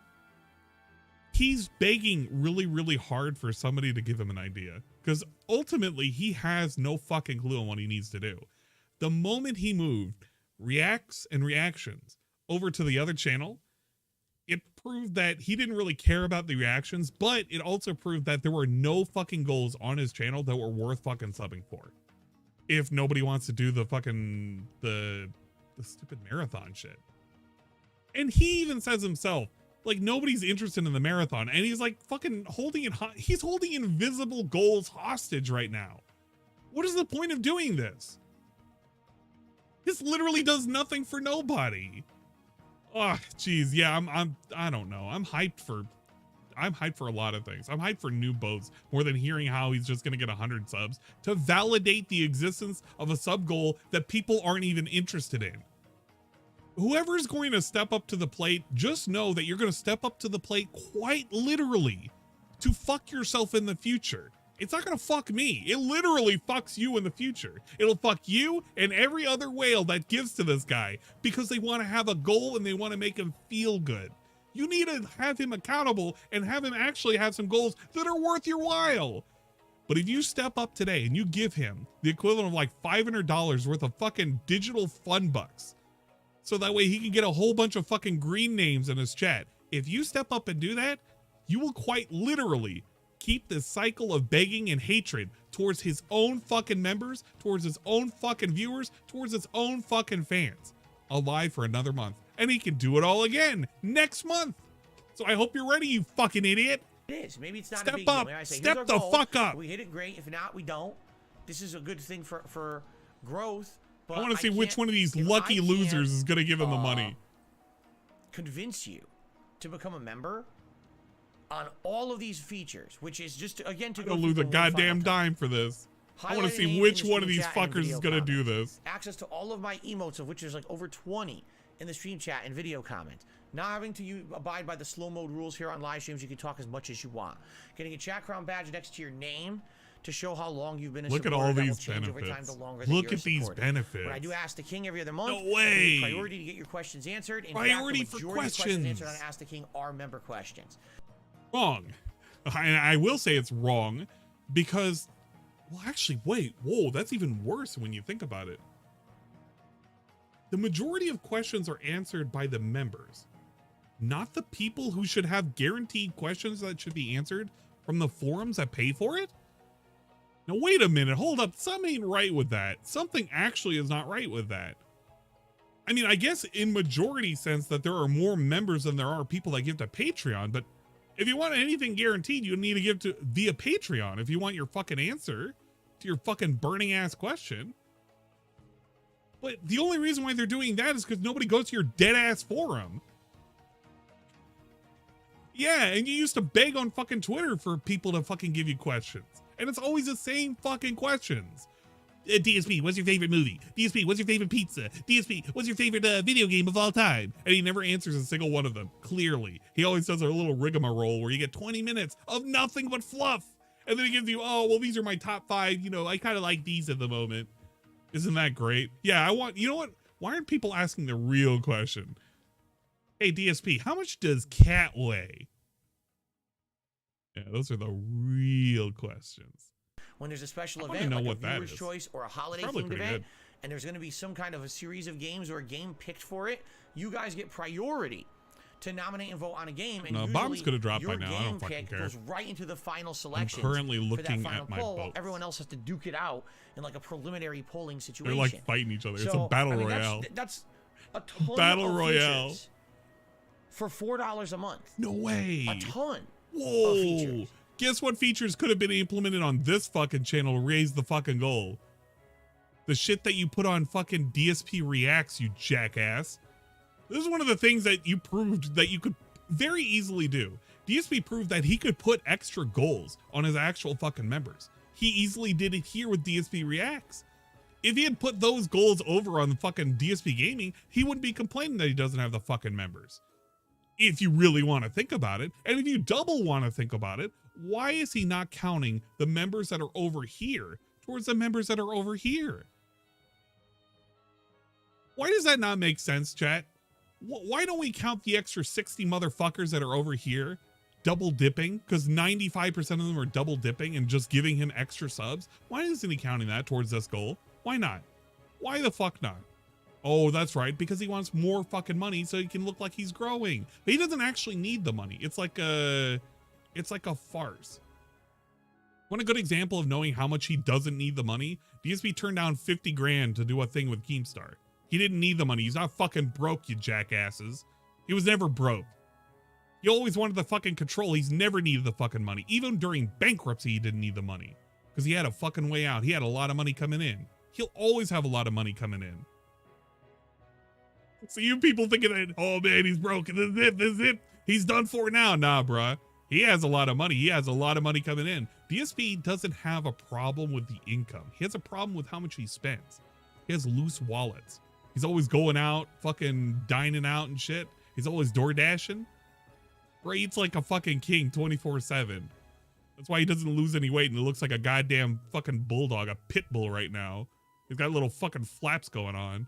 he's begging really, really hard for somebody to give him an idea. Because ultimately, he has no fucking clue on what he needs to do. The moment he moved reacts and reactions over to the other channel, it proved that he didn't really care about the reactions, but it also proved that there were no fucking goals on his channel that were worth fucking subbing for. If nobody wants to do the fucking, the stupid marathon shit. And he even says himself, like, nobody's interested in the marathon. And he's like fucking holding it. He's holding invisible goals hostage right now. What is the point of doing this? This literally does nothing for nobody. Oh, geez. Yeah, I don't know. I'm hyped for a lot of things. I'm hyped for new boats more than hearing how he's just going to get 100 subs to validate the existence of a sub goal that people aren't even interested in. whoever's going to step up to the plate, just know that you're going to step up to the plate quite literally to fuck yourself in the future. It's not going to fuck me. It literally fucks you in the future. It'll fuck you and every other whale that gives to this guy because they want to have a goal and they want to make him feel good. You need to have him accountable and have him actually have some goals that are worth your while. But if you step up today and you give him the equivalent of like $500 worth of fucking digital fun bucks, so that way he can get a whole bunch of fucking green names in his chat. If you step up and do that, you will quite literally keep this cycle of begging and hatred towards his own fucking members, towards his own fucking viewers, towards his own fucking fans alive for another month. And he can do it all again next month. So I hope you're ready, you fucking idiot. It is. Maybe it's not Step a big up. deal. I say, Step the fuck up. We hit it great. If not, we don't. This is a good thing for growth. But I want to see which one of these lucky losers is going to give him the money. Convince you to become a member on all of these features, which is just, again, to go lose a goddamn dime for this. I want to see which one of these fuckers is going to do this. Access to all of my emotes, of which there's like over 20 in the stream chat and video comments. Not having to abide by the slow mode rules here on live streams. You can talk as much as you want. Getting a chat crown badge next to your name to show how long you've been a supporter. Look at all that these will change over time benefits. the longer that Look you're at these benefits. When I do Ask the King every other month, no way. Priority to get your questions answered. In Priority fact, the for majority of questions questions. answered on Ask the King are member questions. Wrong. I will say it's wrong because, well, actually, wait, whoa, that's even worse when you think about it. The majority of questions are answered by the members, not the people who should have guaranteed questions that should be answered from the forums that pay for it. Now, wait a minute, hold up. Something ain't right with that. Something actually is not right with that. I mean, I guess in majority sense that there are more members than there are people that give to Patreon, but if you want anything guaranteed, you need to give to via Patreon if you want your fucking answer to your fucking burning ass question. But the only reason why they're doing that is because nobody goes to your dead ass forum. Yeah, and you used to beg on fucking Twitter for people to fucking give you questions. And it's always the same fucking questions. DSP, what's your favorite movie? DSP, what's your favorite pizza? DSP, what's your favorite video game of all time? And he never answers a single one of them, clearly. He always does a little rigmarole where you get 20 minutes of nothing but fluff. And then he gives you, oh, well, these are my top 5. You know, I kind of like these at the moment. Isn't that great? Yeah, you know what? Why aren't people asking the real question? Hey, DSP, how much does cat weigh? Yeah, those are the real questions. When there's a special event, like a viewer's choice or a holiday themed event, and there's going to be some kind of a series of games or a game picked for it, you guys get priority to nominate and vote on a game. And no, bombs could have dropped by now. I don't fucking care. Goes right into the final selection. I'm currently looking at my votes. Everyone else has to duke it out in like a preliminary polling situation. They're like fighting each other. So, it's a battle royale. That's a ton battle of royale for $4 a month. No way. A ton. Whoa. Of features. Guess what features could have been implemented on this fucking channel to raise the fucking goal? The shit that you put on fucking DSP Reacts, you jackass. This is one of the things that you proved that you could very easily do. DSP proved that he could put extra goals on his actual fucking members. He easily did it here with DSP Reacts. If he had put those goals over on the fucking DSP Gaming, he wouldn't be complaining that he doesn't have the fucking members. If you really want to think about it, and if you double want to think about it, why is he not counting the members that are over here towards the members that are over here? Why does that not make sense, chat? Why don't we count the extra 60 motherfuckers that are over here double dipping? Because 95% of them are double dipping and just giving him extra subs. Why isn't he counting that towards this goal? Why not? Why the fuck not? Oh, that's right, because he wants more fucking money so he can look like he's growing. But he doesn't actually need the money. It's like a farce. One good example of knowing how much he doesn't need the money, DSP turned down 50 grand to do a thing with Keemstar. He didn't need the money. He's not fucking broke, you jackasses. He was never broke. He always wanted the fucking control. He's never needed the fucking money. Even during bankruptcy, he didn't need the money because he had a fucking way out. He had a lot of money coming in. He'll always have a lot of money coming in. So you people thinking that, oh man, he's broken. This is it. He's done for now. Nah, bruh. He has a lot of money. He has a lot of money coming in. DSP doesn't have a problem with the income. He has a problem with how much he spends. He has loose wallets. He's always going out, fucking dining out and shit. He's always door dashing. Bro eats like a fucking king 24/7. That's why he doesn't lose any weight and he looks like a goddamn fucking bulldog, a pit bull right now. He's got little fucking flaps going on.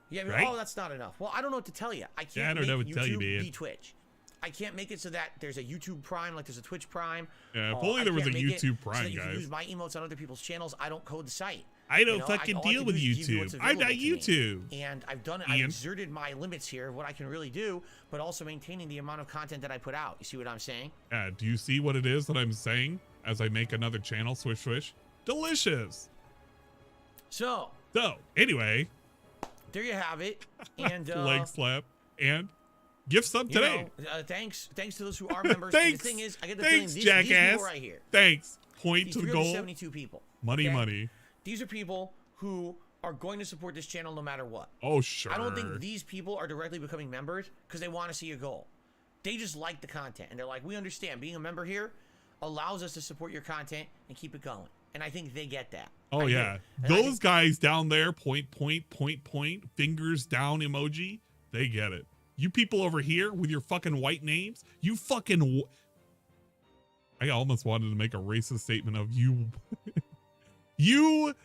Yeah, right? Oh, that's not enough. Well, I don't know what to tell you. I can't I don't know what to tell you, man. be Twitch. I can't make it so that there's a YouTube Prime like there's a Twitch Prime. Yeah, if only there was a YouTube Prime, so that you guys. can use my emotes on other people's channels. I don't code the site. I don't fucking deal with YouTube. I'm not YouTube. And I've done it. I've exerted my limits here of what I can really do, but also maintaining the amount of content that I put out. You see what I'm saying? Yeah, do you see what it is that I'm saying as I make another channel? Swish, swish. Delicious. So, anyway. There you have it. And leg slap. And gift sub today. Thanks to those who are members. Thanks. And the thing is, I get the Thanks, feeling jackass. these people right here. Thanks. Point to the goal. 372 people. Money, okay? money. These are people who are going to support this channel no matter what. Oh, sure. I don't think these people are directly becoming members because they want to see a goal. They just like the content. And they're like, we understand being a member here allows us to support your content and keep it going. And I think they get that. Oh, yeah. Those guys down there, point, fingers down emoji, they get it. You people over here with your fucking white names, you fucking... I almost wanted to make a racist statement of you... you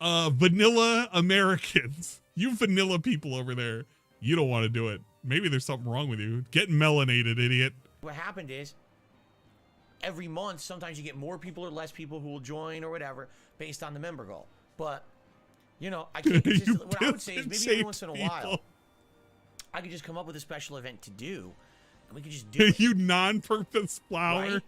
vanilla Americans. You vanilla people over there. You don't want to do it. Maybe there's something wrong with you. Get melanated, idiot. What happened is, every month, sometimes you get more people or less people who will join or whatever based on the member goal. But, you know, I can't consistently, what I would say is maybe every once in a while, I could just come up with a special event to do, and we could just do it. You non-purpose flower. Right?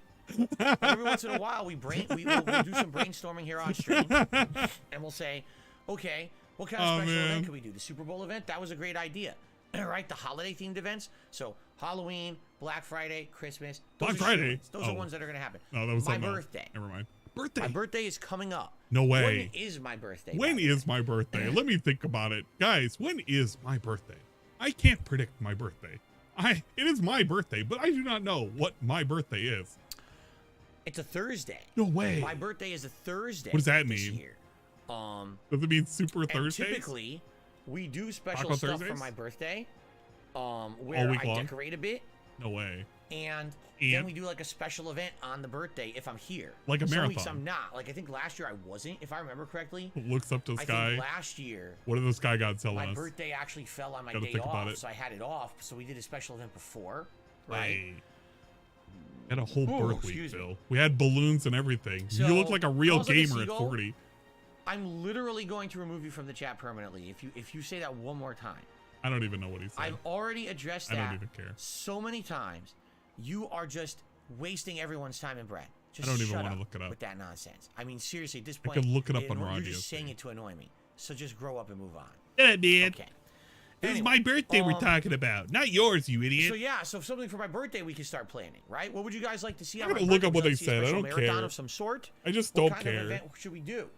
Every once in a while, we'll do some brainstorming here on stream, and we'll say, okay, what kind of special event can we do? The Super Bowl event? That was a great idea. Right? The holiday-themed events. So Halloween, Black Friday, Christmas. Black Friday? Those are ones that are going to happen. No, that was my birthday. Never mind. Birthday. My birthday is coming up. No way. When is my birthday? When is my birthday? Let me think about it. Guys, when is my birthday? I can't predict my birthday. It is my birthday, but I do not know what my birthday is. It's a Thursday. No way. My birthday is a Thursday. What does that mean? Year. Does it mean Super Thursday? Typically, we do special stuff for my birthday. Where I decorate a bit. No way. And then we do like a special event on the birthday if I'm here. Like a marathon. Some weeks I'm not. Like I think last year I wasn't, if I remember correctly. Looks up to the sky. I think last year. What did the sky god tell us? My birthday actually fell on my day off, so I had it off. So we did a special event before, right? We had a whole birth week, Phil. We had balloons and everything. So, you look like a real gamer at 40. I'm literally going to remove you from the chat permanently if you say that one more time. I don't even know what he said. I've already addressed that. I don't even care. So many times. You are just wasting everyone's time and breath. Just I don't even want to look it up with that nonsense. I mean, seriously, at this point, I could look it up on Raw. You're just saying it to annoy me. So just grow up and move on. Yeah, man. Okay. This is my birthday we're talking about, not yours, you idiot. So yeah, so something for my birthday we can start planning, right? What would you guys like to see? I'm gonna look up what they said. I don't marathon care. Of some sort. I just don't care. What kind of event should we do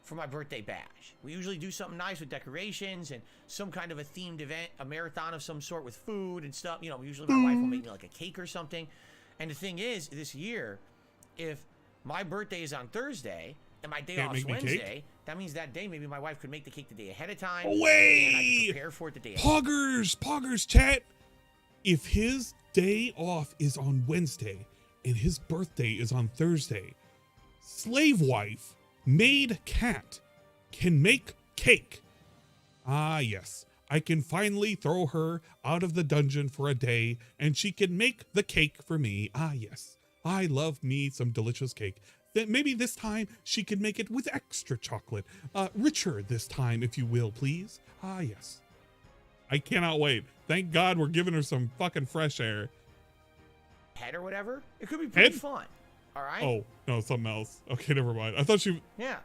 for my birthday bash? We usually do something nice with decorations and some kind of a themed event, a marathon of some sort with food and stuff. You know, usually my wife will make me like a cake or something. And the thing is, this year, if my birthday is on Thursday and my day off is Wednesday, that means that day maybe my wife could make the cake the day ahead of time. And I could prepare for it the day ahead. Poggers, chat. If his day off is on Wednesday and his birthday is on Thursday, slave wife, maid cat, can make cake. Ah, yes. I can finally throw her out of the dungeon for a day and she can make the cake for me. Ah, yes. I love me some delicious cake. Then maybe this time she can make it with extra chocolate. Richer this time, if you will, please. Ah, yes. I cannot wait. Thank God we're giving her some fucking fresh air. Head or whatever? It could be pretty fun. All right? Oh, no, something else. Okay, never mind. I thought she... Yeah.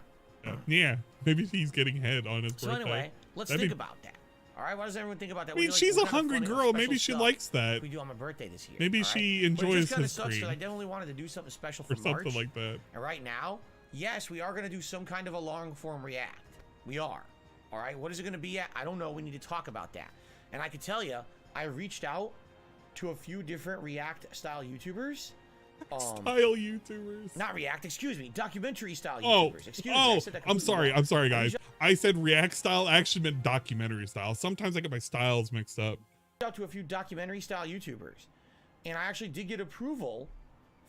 Maybe he's getting head on his birthday. So anyway, let's think about that. All right, why does everyone think about that? I mean, she's a hungry girl. Maybe she likes that. We do on my birthday this year. Maybe she enjoys his cream. Because I definitely wanted to do something special for or something March. like that. And right now, yes, we are going to do some kind of a long form react. We are. All right, what is it going to be at? I don't know. We need to talk about that. And I can tell you, I reached out to a few different react style YouTubers Style YouTubers. Not React, excuse me. Documentary style YouTubers. Excuse me. I'm sorry, guys. I said React style. I actually meant documentary style. Sometimes I get my styles mixed up. Out to a few documentary style YouTubers, and I actually did get approval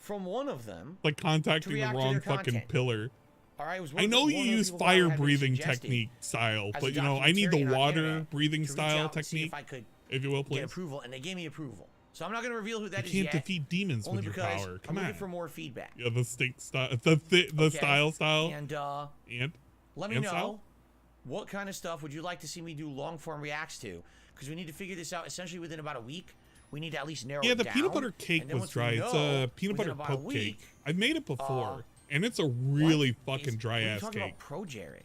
from one of them. Like contacting the wrong fucking pillar. All right, I know you use fire breathing technique style, but you know, I need the water breathing style technique. If you will, please. Get approval, and they gave me approval. So I'm not going to reveal who that is yet. You can't defeat demons with your power. Come on. I'm looking for more feedback. Yeah, the stink style, the style. And let me know what kind of stuff would you like to see me do long form reacts to, because we need to figure this out essentially within about a week. We need to at least narrow it down. Yeah, the peanut butter cake was dry. It's a peanut butter pup cake. I've made it before, and it's a really fucking dry ass cake. About Pro Jared.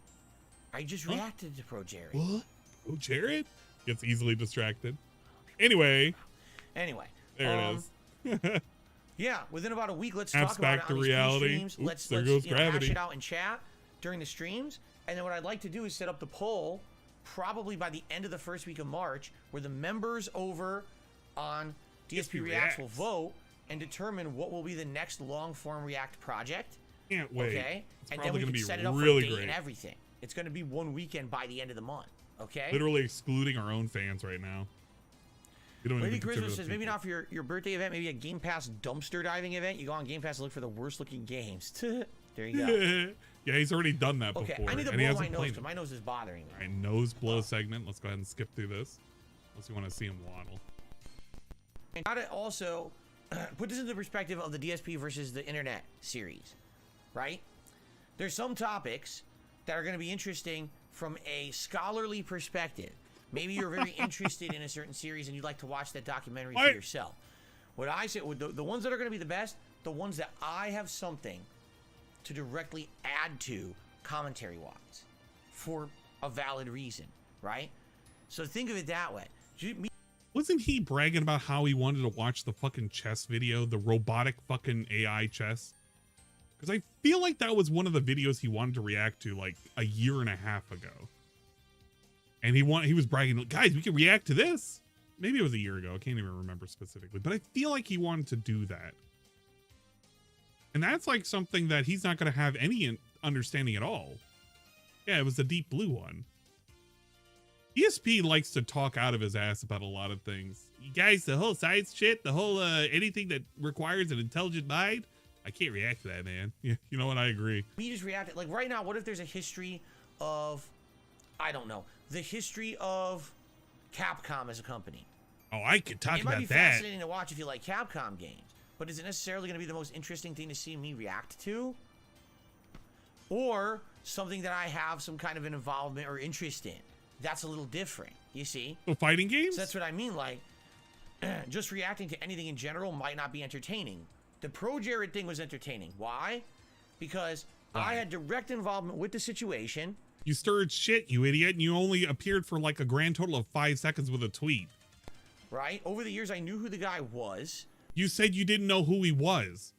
I just reacted to Pro Jared. What? Pro Jared gets easily distracted. Anyway. There it is. Yeah, within about a week, let's talk about it on these streams. Let's hash it out in chat during the streams. And then what I'd like to do is set up the poll probably by the end of the first week of March, where the members over on DSP Reacts will vote and determine what will be the next long form React project. Can't wait. Okay, it's and then we can set it up really for a date great. And everything. It's going to be one weekend by the end of the month. Okay. Literally excluding our own fans right now. Lady Christmas says maybe not for your birthday event, maybe a Game Pass dumpster diving event. You go on Game Pass and look for the worst looking games. There you go. Yeah, he's already done that before. Okay, I need to blow my nose because my nose is bothering me. All right, nose blow segment. Let's go ahead and skip through this. Unless you want to see him waddle. And got to also put this into the perspective of the DSP versus the internet series, right? There's some topics that are going to be interesting from a scholarly perspective. Maybe you're very interested in a certain series and you'd like to watch that documentary for yourself. What I say, the ones that are going to be the best, the ones that I have something to directly add to commentary-wise for a valid reason, right? So think of it that way. Wasn't he bragging about how he wanted to watch the fucking chess video, the robotic fucking AI chess? Because I feel like that was one of the videos he wanted to react to like a year and a half ago. And he was bragging, guys, we can react to this. Maybe it was a year ago. I can't even remember specifically, but I feel like he wanted to do that. And that's like something that he's not going to have any understanding at all. Yeah, it was the Deep Blue one. ESP likes to talk out of his ass about a lot of things. You guys, the whole science shit, the whole anything that requires an intelligent mind, I can't react to that, man. Yeah, you know what? I agree. We just reacted. Like right now, what if there's a history of, I don't know, the history of Capcom as a company? Oh, I could talk about that. It might be fascinating to watch if you like Capcom games, but is it necessarily going to be the most interesting thing to see me react to? Or something that I have some kind of an involvement or interest in? That's a little different, you see? So fighting games? So that's what I mean, like, just reacting to anything in general might not be entertaining. The Pro Jared thing was entertaining. Why? Because I had direct involvement with the situation. You stirred shit, you idiot, and you only appeared for like a grand total of 5 seconds with a tweet. Right? Over the years, I knew who the guy was. You said you didn't know who he was.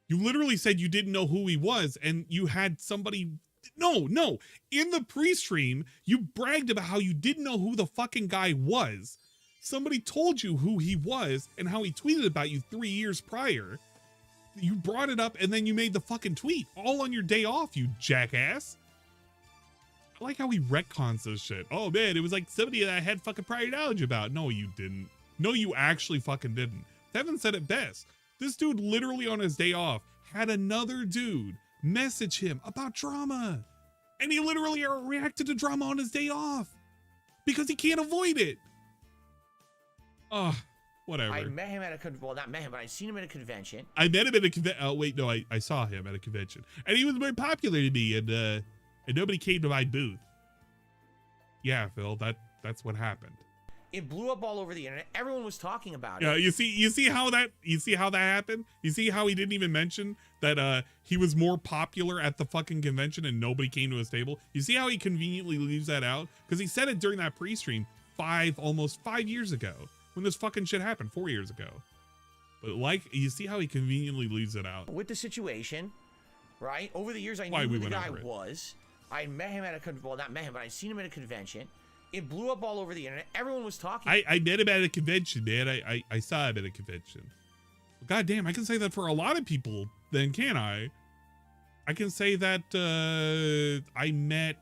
You literally said you didn't know who he was, and you had somebody... No. In the pre-stream, you bragged about how you didn't know who the fucking guy was. Somebody told you who he was and how he tweeted about you 3 years prior. You brought it up and then you made the fucking tweet all on your day off, you jackass. I like how he retcons this shit. Oh man, it was like somebody that I had fucking prior knowledge about. No, you didn't. No, you actually fucking didn't. Tevin said it best. This dude literally on his day off had another dude message him about drama. And he literally reacted to drama on his day off because he can't avoid it. Oh, whatever. I met him at a well, not met him, but I seen him at a convention. I met him at a convention. Oh wait, no, I saw him at a convention, and he was very popular to me, and nobody came to my booth. Yeah, Phil, that's what happened. It blew up all over the internet. Everyone was talking about it. Yeah, you see how that happened? You see how he didn't even mention that he was more popular at the fucking convention and nobody came to his table? You see how he conveniently leaves that out? Because he said it during that pre-stream almost 5 years ago when this fucking shit happened, 4 years ago. But like, you see how he conveniently leaves it out? With the situation, right? Over the years, I knew who the guy was. I met him at a well, not met him, but I seen him at a convention. It blew up all over the internet. Everyone was talking. I met him at a convention, man. I saw him at a convention. God damn, I can say that for a lot of people then, can't I? I can say that I met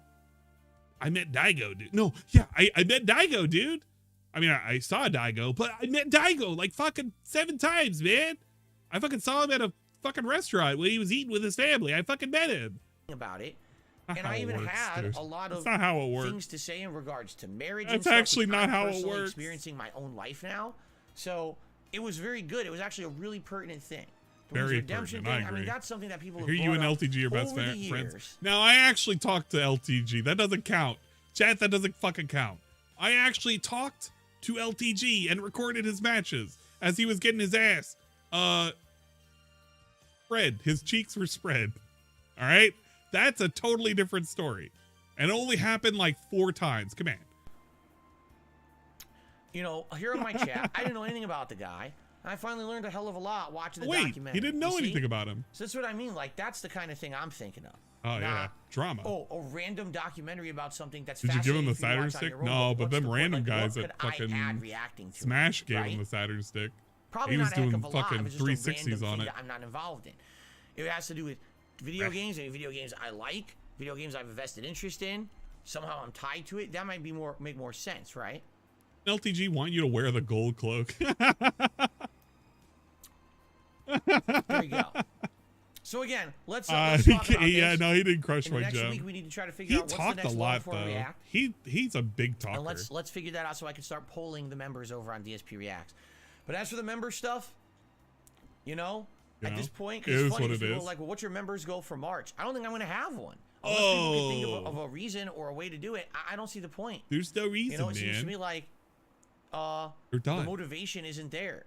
Daigo, dude. No, yeah, I met Daigo, dude. I mean, I saw Daigo, but I met Daigo like fucking 7 times, man. I fucking saw him at a fucking restaurant when he was eating with his family. I fucking met him. About it. And I even had a lot of things to say in regards to marriage. That's actually not how it works. Experiencing my own life now, so it was very good. It was actually a really pertinent thing. Very pertinent. I agree. I mean, that's something that people. Here, you and LTG are best friends. Now, I actually talked to LTG. That doesn't count. Chat, that doesn't fucking count. I actually talked to LTG and recorded his matches as he was getting his ass spread. His cheeks were spread. All right. That's a totally different story. And it only happened like 4 times. Come on. You know, here in my chat, I didn't know anything about the guy. I finally learned a hell of a lot watching the documentary. He didn't know anything about him. So that's what I mean. Like, that's the kind of thing I'm thinking of. Oh, yeah. Drama. Oh, a random documentary about something that's fascinating. Did you give him the Saturn stick? No, but them random guys at fucking Smash gave him the Saturn stick. Probably he was not a heck doing of a lot. fucking 360s on it. I'm not involved in. It has to do with video games and video games I like, video games I've invested interest in. Somehow I'm tied to it. That might be make more sense, right? LTG want you to wear the gold cloak. There you go. So again, let's talk about this. Yeah, no, he didn't crush my next gem. Week we need to try to figure out what's the next law before we react. He's a big talker. And let's figure that out so I can start polling the members over on DSP Reacts. But as for the member stuff, at this point, it's funny because people are like, well, what's your members goal for March? I don't think I'm going to have one. Unless people can think of a reason or a way to do it, I don't see the point. There's no reason, man. It seems to me like the motivation isn't there.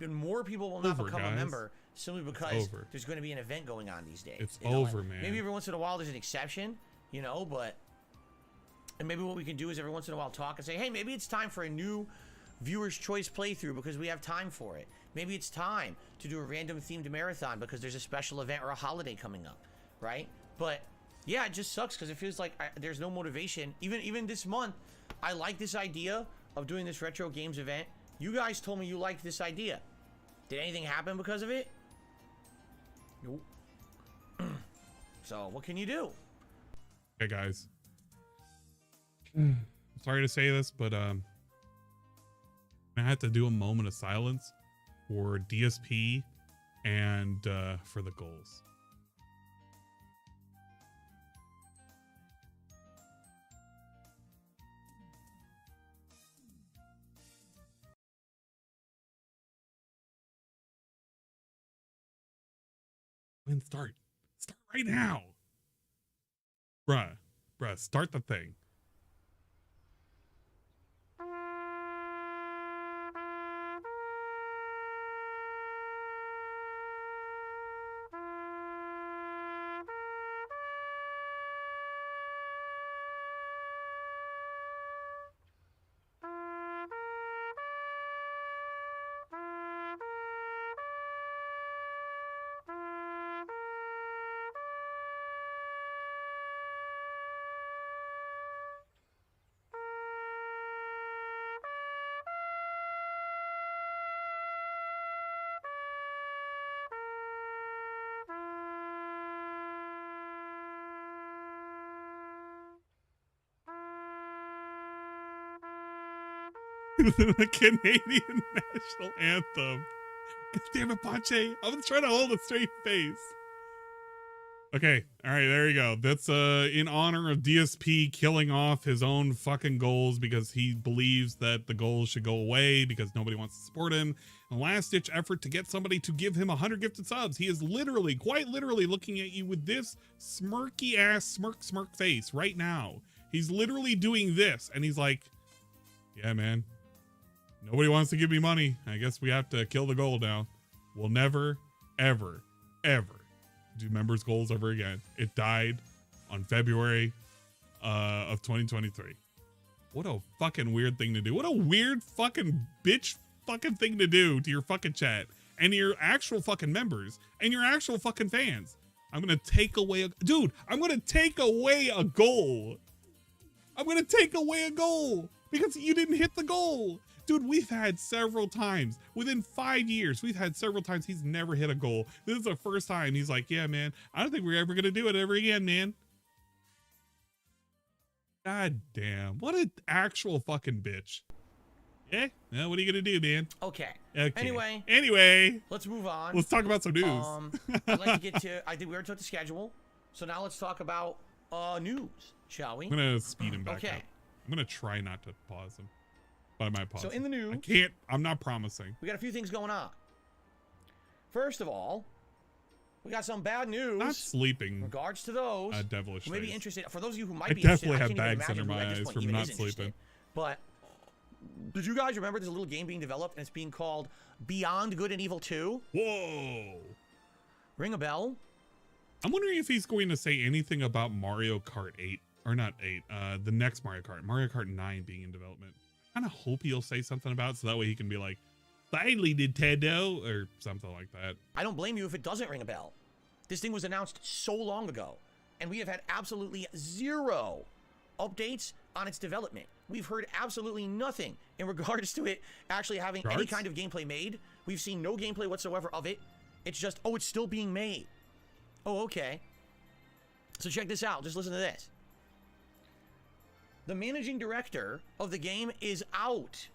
More people will not become a member simply because there's going to be an event going on these days. It's over, man. Maybe every once in a while there's an exception, but and maybe what we can do is every once in a while talk and say, hey, maybe it's time for a new viewer's choice playthrough because we have time for it. Maybe it's time to do a random themed marathon because there's a special event or a holiday coming up, right? But yeah, it just sucks because it feels like there's no motivation. Even this month, I like this idea of doing this retro games event. You guys told me you liked this idea. Did anything happen because of it? Nope. So what can you do? Hey guys, sorry to say this, but I had to do a moment of silence for DSP and for the goals. And start right now. Bruh, start the thing. The Canadian national anthem. God damn it, Pache. I was trying to hold a straight face. Okay, all right, there you go. That's in honor of DSP killing off his own fucking goals because he believes that the goals should go away because nobody wants to support him. A last-ditch effort to get somebody to give him 100 gifted subs. He is literally, quite literally looking at you with this smirky ass smirk face right now. He's literally doing this and he's like, yeah, man. Nobody wants to give me money. I guess we have to kill the goal now. We'll never, ever, ever do members goals ever again. It died on February of 2023. What a fucking weird thing to do. What a weird fucking bitch fucking thing to do to your fucking chat and your actual fucking members and your actual fucking fans. I'm going to take away dude, I'm going to take away a goal. I'm going to take away a goal because you didn't hit the goal. Dude, we've had several times within 5 years. We've had several times he's never hit a goal. This is the first time he's like, yeah, man, I don't think we're ever going to do it ever again, man. God damn. What an actual fucking bitch. Yeah? Well, what are you going to do, man? Okay. Anyway. Let's move on. Let's talk about some news. I'd like to get to, I think we already took the schedule. So now let's talk about news, shall we? I'm going to speed him back up. I'm going to try not to pause him. But I might pause. So in the news, I'm not promising. We got a few things going on. First of all, we got some bad news. Not sleeping. In regards to those. Devilish. Who may be interested. For those of you who might I be interested. I definitely have bags under my eyes from not sleeping. But did you guys remember there's a little game being developed and it's being called Beyond Good and Evil 2? Whoa. Ring a bell? I'm wondering if he's going to say anything about Mario Kart 8. Or not 8. The next Mario Kart 9 being in development. I kind of hope he'll say something about it so that way he can be like, finally, Nintendo, or something like that. I don't blame you if it doesn't ring a bell. This thing was announced so long ago, and we have had absolutely zero updates on its development. We've heard absolutely nothing in regards to it actually having any kind of gameplay made. We've seen no gameplay whatsoever of it. It's just, oh, it's still being made. Oh, okay. So check this out. Just listen to this. The managing director of the game is out.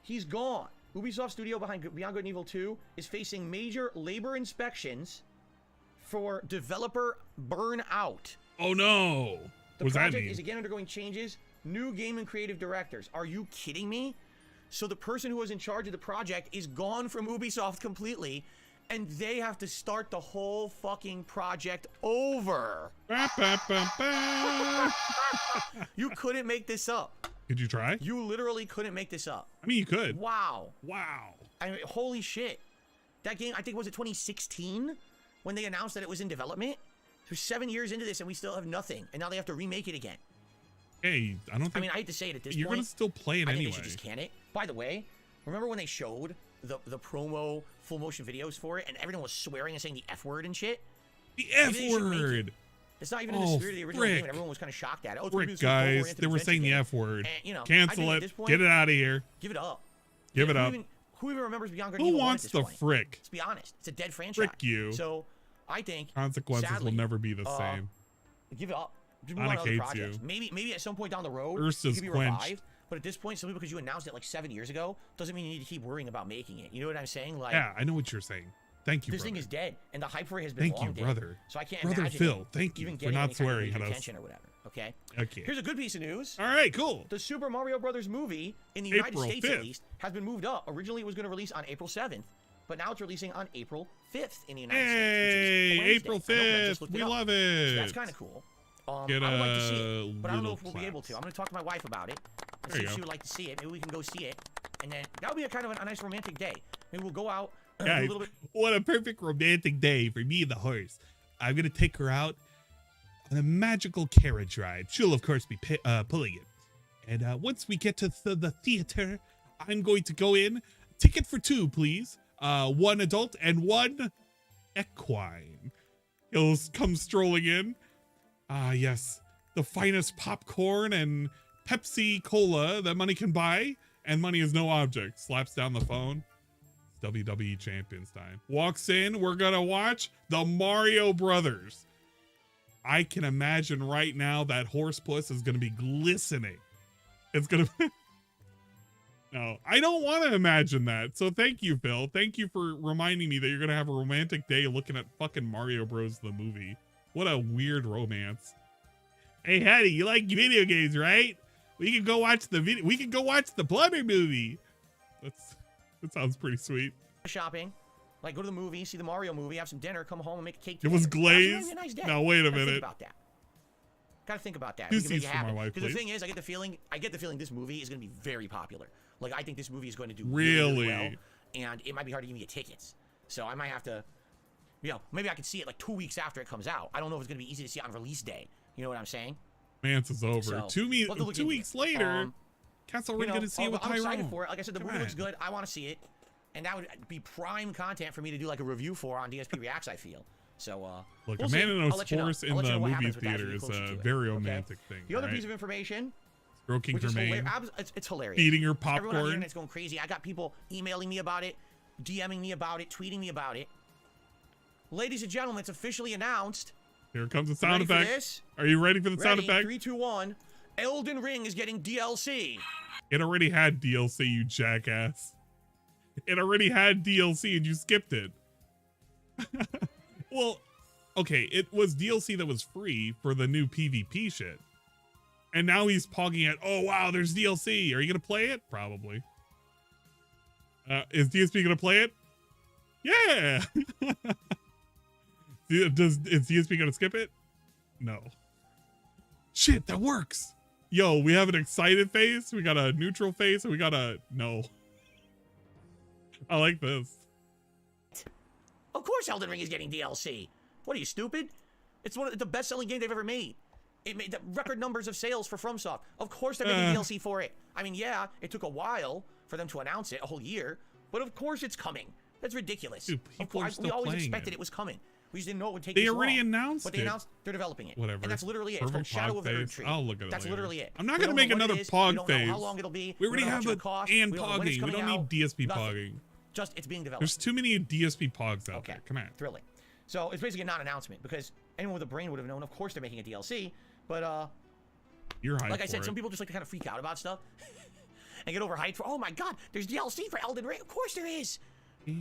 He's gone. Ubisoft studio behind Beyond Good and Evil 2 is facing major labor inspections for developer burnout. Oh no. The project is again undergoing changes. New game and creative directors. Are you kidding me? So the person who was in charge of the project is gone from Ubisoft completely, and they have to start the whole fucking project over. You couldn't make this up. Could you try? You literally couldn't make this up. I mean, you could. Wow. Wow. I mean, holy shit. That game, I think, was it 2016 when they announced that it was in development? So 7 years into this and we still have nothing. And now they have to remake it again. Hey, I don't think... I mean, I hate to say it at this point. You're going to still play it anyway. I think they should just can it. By the way, remember when they showed the promo full motion videos for it and everyone was swearing and saying the F word and shit? The F word! It's not even in the spirit of the original game, and everyone was kind of shocked at it. Oh, frick, guys, they were saying the F word. And, you know, cancel it. Get it out of here. Give it up. Give it up. Who even remembers Beyond Good and Evil 1 at this point? Who wants the frick? Let's be honest. It's a dead franchise. Frick you. So, I think consequences sadly, will never be the same. Give it up. Sonic hates you. Maybe at some point down the road, Ursa's it could be revived. But at this point, simply because you announced it like 7 years ago, doesn't mean you need to keep worrying about making it. You know what I'm saying? Like, yeah, I know what you're saying. Thank you, This brother. thing is dead, and the hype for it has been long dead. Brother. So I can't brother imagine Phil, thank you for not swearing at us. Attention or whatever. Okay. Okay. Here's a good piece of news. All right, cool. The Super Mario Brothers movie in the United States, at least, has been moved up. Originally, it was going to release on April 7th, but now it's releasing on April 5th in the United States. Hey, April 5th. We love it. So that's kind of cool. I would like to see it, but I don't know if we'll be able to. I'm going to talk to my wife about it and see if she would like to see it. Maybe we can go see it, and then that would be a kind of a nice romantic day. Maybe we'll go out. Guys, what a perfect romantic day for me and the horse. I'm going to take her out on a magical carriage ride. She'll, of course, be pulling it. And once we get to the theater, I'm going to go in. Ticket for 2, please. 1 adult and 1 equine. He'll come strolling in. Ah, yes. The finest popcorn and Pepsi Cola that money can buy. And money is no object. Slaps down the phone. WWE Champions time. Walks in. We're going to watch the Mario Brothers. I can imagine right now that horse puss is going to be glistening. It's going to... No, I don't want to imagine that. So thank you, Phil. Thank you for reminding me that you're going to have a romantic day looking at fucking Mario Bros. The movie. What a weird romance. Hey, Hattie, you like video games, right? We can go watch the video. We can go watch the Plumber movie. That sounds pretty sweet. Shopping, like go to the movie, see the Mario movie, have some dinner, come home and make a cake. It was Glaze. Nice now wait a minute. Think about that. Gotta think about that. 2 seats for my wife, because the thing is, I get the feeling this movie is going to be very popular. Like I think this movie is going to do really well, and it might be hard to give me tickets. So I might have to, maybe I can see it like 2 weeks after it comes out. I don't know if it's going to be easy to see on release day. You know what I'm saying? Mance is over. So, 2 weeks later, Cat's already going to see it with Tyrone. I'm excited for it. Like I said, the movie looks good. I want to see it. And that would be prime content for me to do like a review for on DSP Reacts, I feel. So, look, a man in a horse in the movie theater is a very romantic thing. The other piece of information Stroking her mane. It's hilarious. Eating her Everyone on the popcorn. internet's going crazy. I got people emailing me about it, DMing me about it, tweeting me about it. Ladies and gentlemen, it's officially announced. Here comes the sound Ready effect. for this? Are you ready for the sound effect? 3, 2, 1. Elden Ring is getting DLC. It already had DLC, you jackass. It already had DLC and you skipped it. Well, okay, it was DLC that was free for the new PvP shit. And now he's pogging at, oh wow, there's DLC. Are you gonna play it? Probably. Is DSP gonna play it? Yeah. Is DSP gonna skip it? No. Shit, that works. Yo, we have an excited face, we got a neutral face, and we got a no. I like this. Of course Elden Ring is getting DLC. What are you, stupid? It's one of the best-selling games they've ever made. It made the record numbers of sales for FromSoft. Of course they're making DLC for it. I mean, yeah, it took a while for them to announce it, a whole year, but of course it's coming. That's ridiculous. Dude, of course, we always expected it was coming. We just didn't know it would take this long. They already announced it. But they announced they're developing it. Whatever. And that's literally it. It's called Shadow of Erdtree. I'll look at it That's later. literally it. I'm not going to make another pog We don't phase. know how long it'll be. We already have it and pogging. We don't need DSP Nothing. pogging. Just, it's being developed. There's too many DSP pogs out there. Come on. Thrilling. So it's basically a non-announcement because anyone with a brain would have known. Of course they're making a DLC, but you're hyped like I said, for some it. people just like to kind of freak out about stuff and get overhyped for. Oh my God, there's DLC for Elden Ring. Of course there is.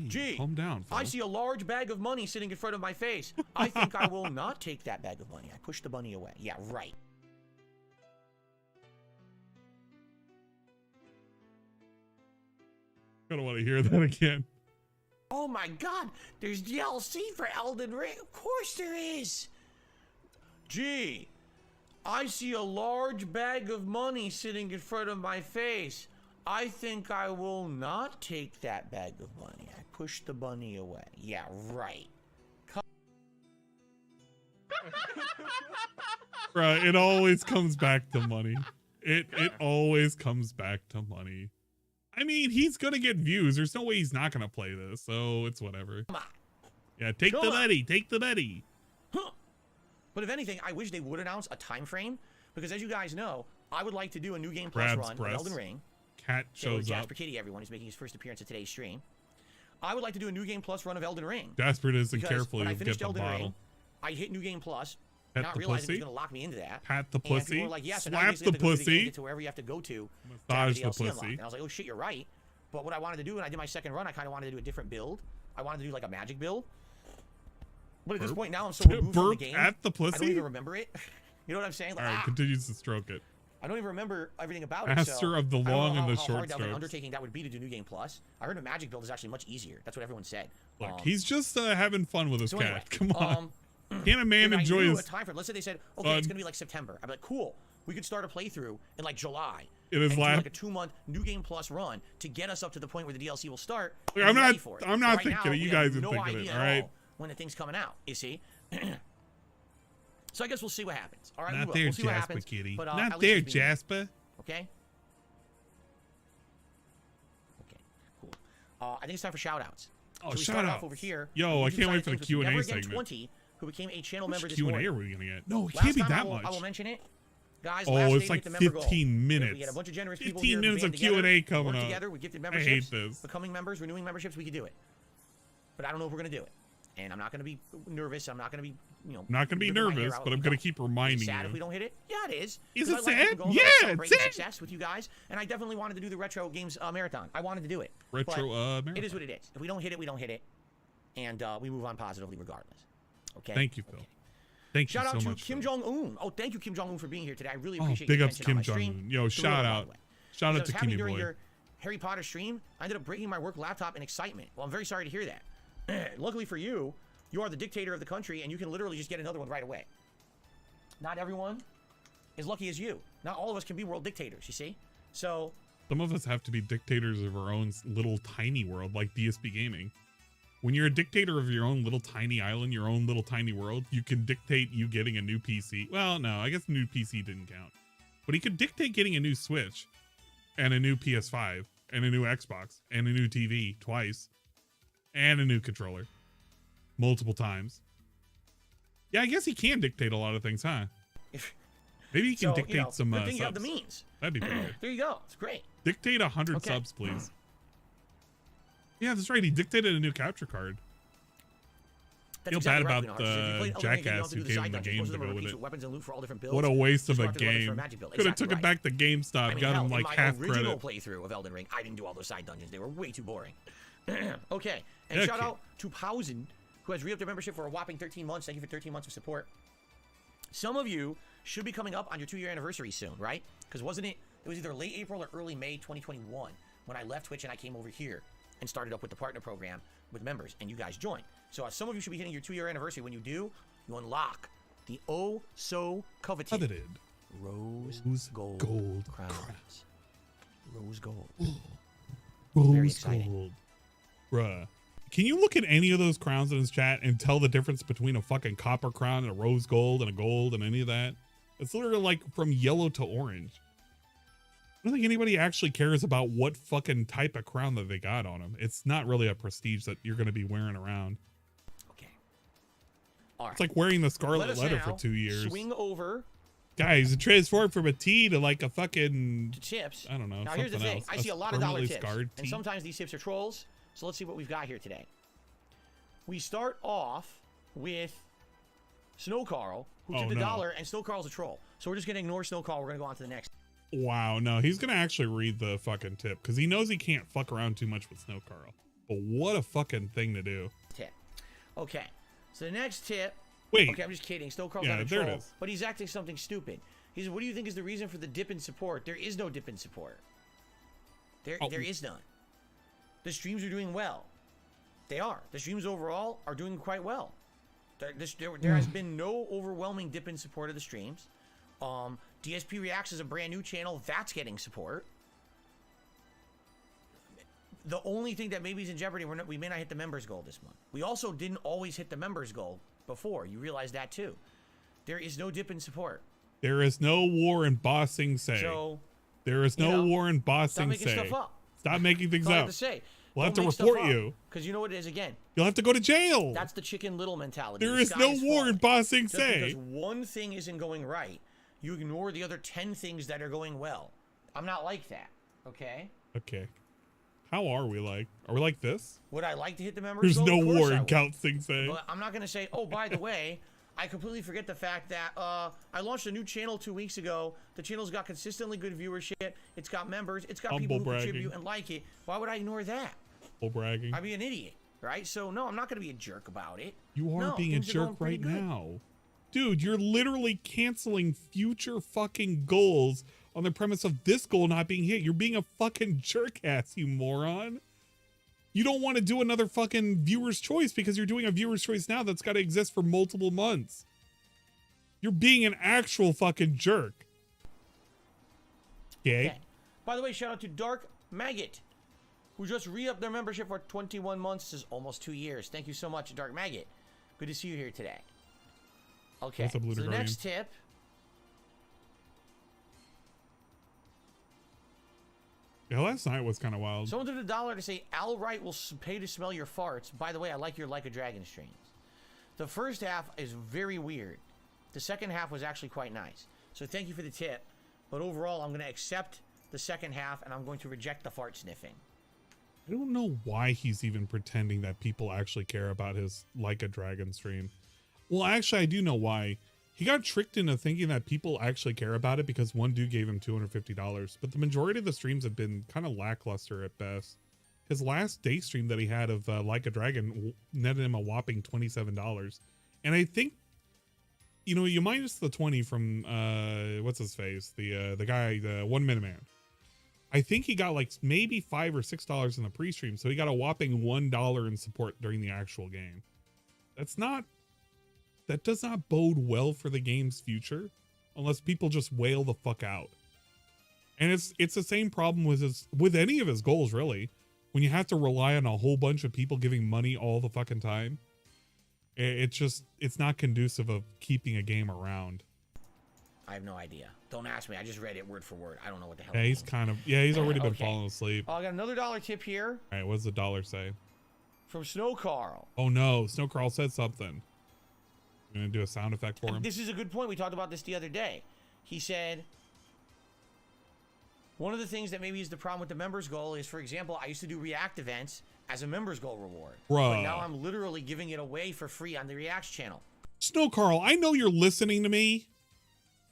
Gee, calm down. I see a large bag of money sitting in front of my face. I think I will not take that bag of money. I push the bunny away. Yeah, right. I don't want to hear that again. Oh my God, there's DLC for Elden Ring. Of course there is. Gee, I see a large bag of money sitting in front of my face. I think I will not take that bag of money. I push the bunny away. Yeah, right. Bruh, it always comes back to money. It always comes back to money. I mean, he's gonna get views. There's no way he's not gonna play this, so it's whatever. Come on. Yeah, take the money. Take the money. Huh. But if anything, I wish they would announce a time frame because, as you guys know, I would like to do a new game plus run of Elden Ring. Cat shows up. Jasper Kitty, everyone, who's making his first appearance at today's stream. I would like to do a new game plus run of Elden Ring. Jasper isn't careful. When I You'll get finished the Elden bottle. Ring, I hit new game plus. Pet not the realizing pussy. it was going to lock me into that. Pat the And people pussy. were like, yeah, so Slap the pussy. Get to wherever you have to go to. Massage to the DLC unlocked. pussy. And I was like, oh shit, you're right. But what I wanted to do when I did my second run, I kind of wanted to do a different build. I wanted to do like a magic build. But at this point now, I'm so removed from the game. At the pussy? I don't even remember it. You know what I'm saying? Like, All right, continues to stroke it. I don't even remember everything about it. Master of the long and the short how hard of an strokes. undertaking that would be to do New Game Plus. I heard a magic build is actually much easier. That's what everyone said. Look, he's just having fun with his cat. Anyway, Come on. Can't a man enjoy his a time frame? Let's say they said, okay, it's gonna be like September. I'd be like, cool. We could start a playthrough in like July. It is like a 2-month New Game Plus run to get us up to the point where the DLC will start. Look, I'm not thinking it. You guys are thinking it. All right. When the thing's coming out, you see. So I guess we'll see what happens. All right, not we'll there, see what Jasper happens. Kitty. But, not there, Jasper. Okay. Okay. Cool. I think it's time for shout-outs. Oh, so shout out over here. Yo, I can't wait for the Q&A segment. 20, who became a channel member this Q&A morning. are we gonna get? No, it can't be that much. I will mention it. Guys, oh, it's like 15 minutes. We had a bunch of generous 15 minutes of Q&A coming up. Together, we gifted memberships. I hate this. Becoming members, renewing memberships, we could do it. But I don't know if we're gonna do it. And I'm not gonna be nervous. I'm not gonna be, you know. I'm not gonna be nervous, but I'm gonna keep reminding you. Sad if we don't hit it. Yeah, it is. Is it sad? Yeah, it's sad. Success with you guys, and I definitely wanted to do the retro games marathon. I wanted to do it. Retro marathon. It is what it is. If we don't hit it, we don't hit it, and we move on positively regardless. Okay. Thank you, Phil. Thank you so much. Shout out to Kim Jong Un. Oh, thank you, Kim Jong Un, for being here today. I really appreciate. Big your ups Kim Jong Un. Yo, shout out. Shout out to Kimmy during boy. your Harry Potter stream, I ended up breaking my work laptop in excitement. Well, I'm very sorry to hear that. Luckily for you, you are the dictator of the country, and you can literally just get another one right away. Not everyone is lucky as you. Not all of us can be world dictators, you see? So... some of us have to be dictators of our own little tiny world, like DSP Gaming. When you're a dictator of your own little tiny island, your own little tiny world, you can dictate you getting a new PC. Well, no, I guess new PC didn't count. But he could dictate getting a new Switch, and a new PS5, and a new Xbox, and a new TV twice, and a new controller. Multiple times. Yeah, I guess he can dictate a lot of things, huh? Maybe you can dictate some good thing subs. you have the means. That'd be pretty good. There you go. It's great. Dictate 100 subs, please. Yeah, that's right. He dictated a new capture card. That's Feel exactly bad right, about the jackass who gave him the game to go with it. Weapons and loot for all different builds. What a waste of a Smart to go in for game. magic build. Could have Exactly took it back to GameStop, I mean, got him like half in my original credit. playthrough of Elden Ring, I didn't do all those side dungeons. They were way too boring. Okay, and shout out to Pausen, who has re-upped their membership for a whopping 13 months. Thank you for 13 months of support. Some of you should be coming up on your 2-year anniversary soon, right? Because wasn't it? It was either late April or early May 2021 when I left Twitch and I came over here and started up with the partner program with members, and you guys joined. So some of you should be hitting your 2-year anniversary. When you do, you unlock the coveted rose gold crowns. Rose gold. Very exciting. Bruh. Can you look at any of those crowns in his chat and tell the difference between a fucking copper crown and a rose gold and a gold and any of that? It's literally like from yellow to orange. I don't think anybody actually cares about what fucking type of crown that they got on them. It's not really a prestige that you're going to be wearing around. Okay. All right. It's like wearing the Scarlet Letter for 2 years. Swing over. Guys, it transformed from a T to like a fucking... tips. I don't know. Now, here's the thing. I see a lot of dollar tips. And T. sometimes these tips are trolls. So let's see what we've got here today. We start off with Snow Carl, who took the $1, and Snow Carl's a troll. So we're just going to ignore Snow Carl. We're going to go on to the next. Wow, no, he's going to actually read the fucking tip because he knows he can't fuck around too much with Snow Carl. But what a fucking thing to do. Tip. Okay, so the next tip. Wait. Okay, I'm just kidding. Snow Carl's not a troll, but he's acting something stupid. He says, what do you think is the reason for the dip in support? There is no dip in support. There is none. The streams are doing well. They are. The streams overall are doing quite well. There has been no overwhelming dip in support of the streams. DSP Reacts is a brand new channel that's getting support. The only thing that maybe is in jeopardy, we may not hit the members goal this month. We also didn't always hit the members goal before. You realize that too. There is no dip in support. There is no war in Bossing Say. So, there is no war in Bossing Say. Stop making stuff up. Stop making things up. I have to say. We'll have to report you. Because you know what it is again. You'll have to go to jail. That's the Chicken Little mentality. There is no war in Bossing Say. Because one thing isn't going right, you ignore the other 10 things that are going well. I'm not like that. Okay? Okay. How are we like? Are we like this? Would I like to hit the members? There's no war in Count Sing Say. But I'm not going to say, oh, by the way, I completely forget the fact that I launched a new channel 2 weeks ago. The channel's got consistently good viewership. It's got members. It's got people who contribute and like it. Why would I ignore that? Bragging. I'd be an idiot, right? So, no, I'm not going to be a jerk about it. You are being a jerk right now. Dude, you're literally canceling future fucking goals on the premise of this goal not being hit. You're being a fucking jerk ass, you moron. You don't want to do another fucking viewer's choice because you're doing a viewer's choice now that's got to exist for multiple months. You're being an actual fucking jerk. Okay. By the way, shout out to Dark Maggot, who just re-upped their membership for 21 months. This is almost 2 years. Thank you so much, Dark Maggot. Good to see you here today. Okay, so the next tip. Yeah, last night was kind of wild. Someone did $1 to say, Al Wright will pay to smell your farts. By the way, I like your Like a Dragon streams. The first half is very weird. The second half was actually quite nice. So thank you for the tip. But overall, I'm going to accept the second half, and I'm going to reject the fart sniffing. I don't know why he's even pretending that people actually care about his Like a Dragon stream. Well, actually, I do know why. He got tricked into thinking that people actually care about it because one dude gave him $250. But the majority of the streams have been kind of lackluster at best. His last day stream that he had of Like a Dragon netted him a whopping $27. And I think, you know, you minus the 20 from, what's his face? The guy, the 1 Minute Man. I think he got like maybe $5 or $6 in the pre-stream. So he got a whopping $1 in support during the actual game. That does not bode well for the game's future unless people just wail the fuck out. And it's the same problem with any of his goals, really. When you have to rely on a whole bunch of people giving money all the fucking time, it's not conducive of keeping a game around. I have no idea. Don't ask me. I just read it word for word. I don't know what the hell. Yeah, he's already been falling asleep. I got another $1 tip here. All right, what does the $1 say? From Snow Carl. Oh no, Snow Carl said something. I'm gonna do a sound effect for him. This is a good point. We talked about this the other day. He said, one of the things that maybe is the problem with the members goal is, for example, I used to do React events as a members goal reward. Bruh. But now I'm literally giving it away for free on the Reacts channel. Snow Carl, I know you're listening to me.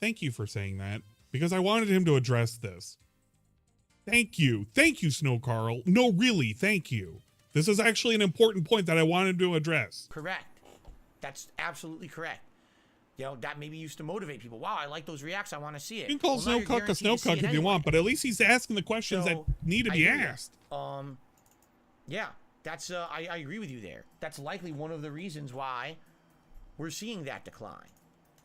Thank you for saying that, because I wanted him to address this. Thank you. Thank you, Snow Carl. No, really, thank you. This is actually an important point that I wanted to address. Correct. That's absolutely correct. You know, that maybe used to motivate people. Wow, I like those reacts. I want to see it. You can call Snow Cuck a Snow Cuck if you want, but at least he's asking the questions that need to be asked. Yeah, that's I agree with you there. That's likely one of the reasons why we're seeing that decline,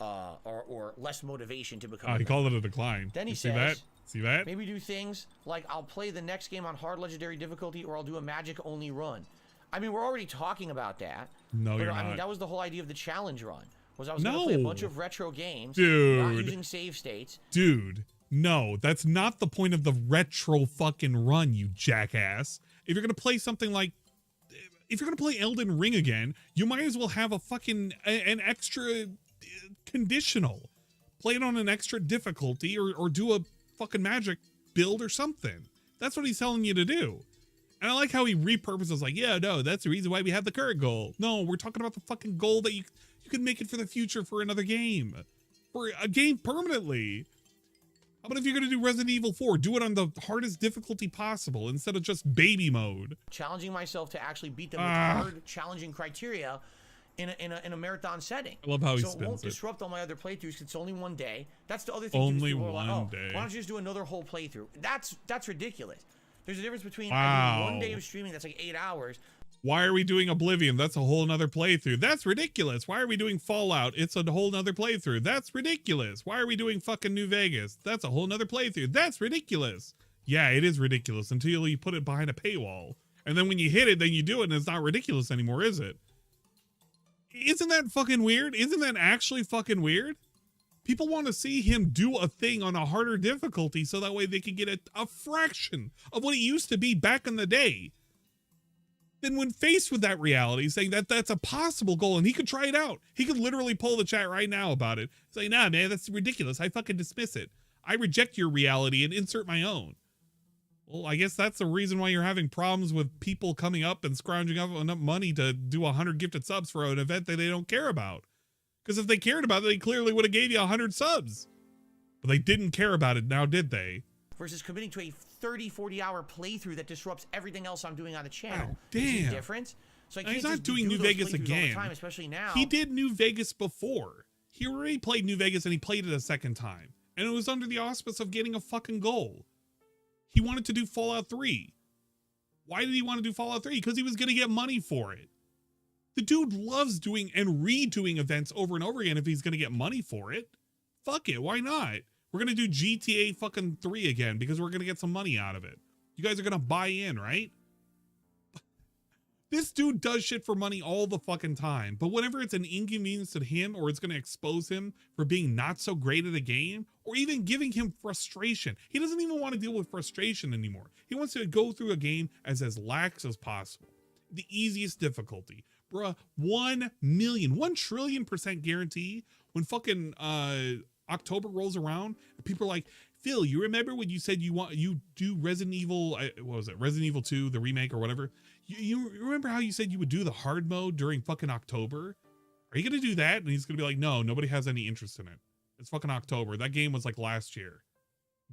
or less motivation to become. He called it a decline. Then he you says, see that? Maybe do things like I'll play the next game on hard legendary difficulty, or I'll do a magic only run. I mean, we're already talking about that. No, you're not. I mean, that was the whole idea of the challenge run. Was I was going to play a bunch of retro games, dude, not using save states. Dude, no, that's not the point of the retro fucking run, you jackass. If you're going to play something like, if you're going to play Elden Ring again, you might as well have a fucking, an extra conditional. Play it on an extra difficulty or do a fucking magic build or something. That's what he's telling you to do. And I like how he repurposes, like, yeah, no, that's the reason why we have the current goal. No, we're talking about the fucking goal that you can make it for the future for another game. For a game permanently. How about if you're going to do Resident Evil 4, do it on the hardest difficulty possible instead of just baby mode. Challenging myself to actually beat them with hard, challenging criteria in a marathon setting. I love how he spins it. So it won't disrupt all my other playthroughs because it's only one day. That's the other thing. Only one day. Why don't you just do another whole playthrough? That's ridiculous. There's a difference between I mean, one day of streaming that's like 8 hours. Why are we doing Oblivion? That's a whole nother playthrough. That's ridiculous. Why are we doing Fallout? It's a whole nother playthrough. That's ridiculous. Why are we doing fucking New Vegas? That's a whole nother playthrough. That's ridiculous. Yeah, it is ridiculous until you put it behind a paywall. And then when you hit it, then you do it and it's not ridiculous anymore, is it? Isn't that fucking weird? Isn't that actually fucking weird? People want to see him do a thing on a harder difficulty so that way they can get a fraction of what it used to be back in the day. Then when faced with that reality, saying that that's a possible goal and he could try it out, he could literally pull the chat right now about it. Say, nah, man, that's ridiculous. I fucking dismiss it. I reject your reality and insert my own. Well, I guess that's the reason why you're having problems with people coming up and scrounging up enough money to do 100 gifted subs for an event that they don't care about. Because if they cared about it, they clearly would have gave you 100 subs. But they didn't care about it now, did they? Versus committing to a 30, 40-hour playthrough that disrupts everything else I'm doing on the channel. Oh, damn. It's a difference. So he's not doing New Vegas again. Time, especially now. He did New Vegas before. He already played New Vegas and he played it a second time. And it was under the auspice of getting a fucking goal. He wanted to do Fallout 3. Why did he want to do Fallout 3? Because he was going to get money for it. The dude loves doing and redoing events over and over again if he's going to get money for it. Fuck it, why not? We're going to do GTA fucking 3 again because we're going to get some money out of it. You guys are going to buy in, right? This dude does shit for money all the fucking time. But whenever it's an inconvenience to him or it's going to expose him for being not so great at a game or even giving him frustration, he doesn't even want to deal with frustration anymore. He wants to go through a game as lax as possible. The easiest difficulty. Bruh, 1 trillion% guarantee when fucking October rolls around, people are like, Phil, you remember when you said you do Resident Evil, what was it, Resident Evil 2, the remake or whatever? You remember how you said you would do the hard mode during fucking October? Are you going to do that? And he's going to be like, no, nobody has any interest in it. It's fucking October. That game was like last year.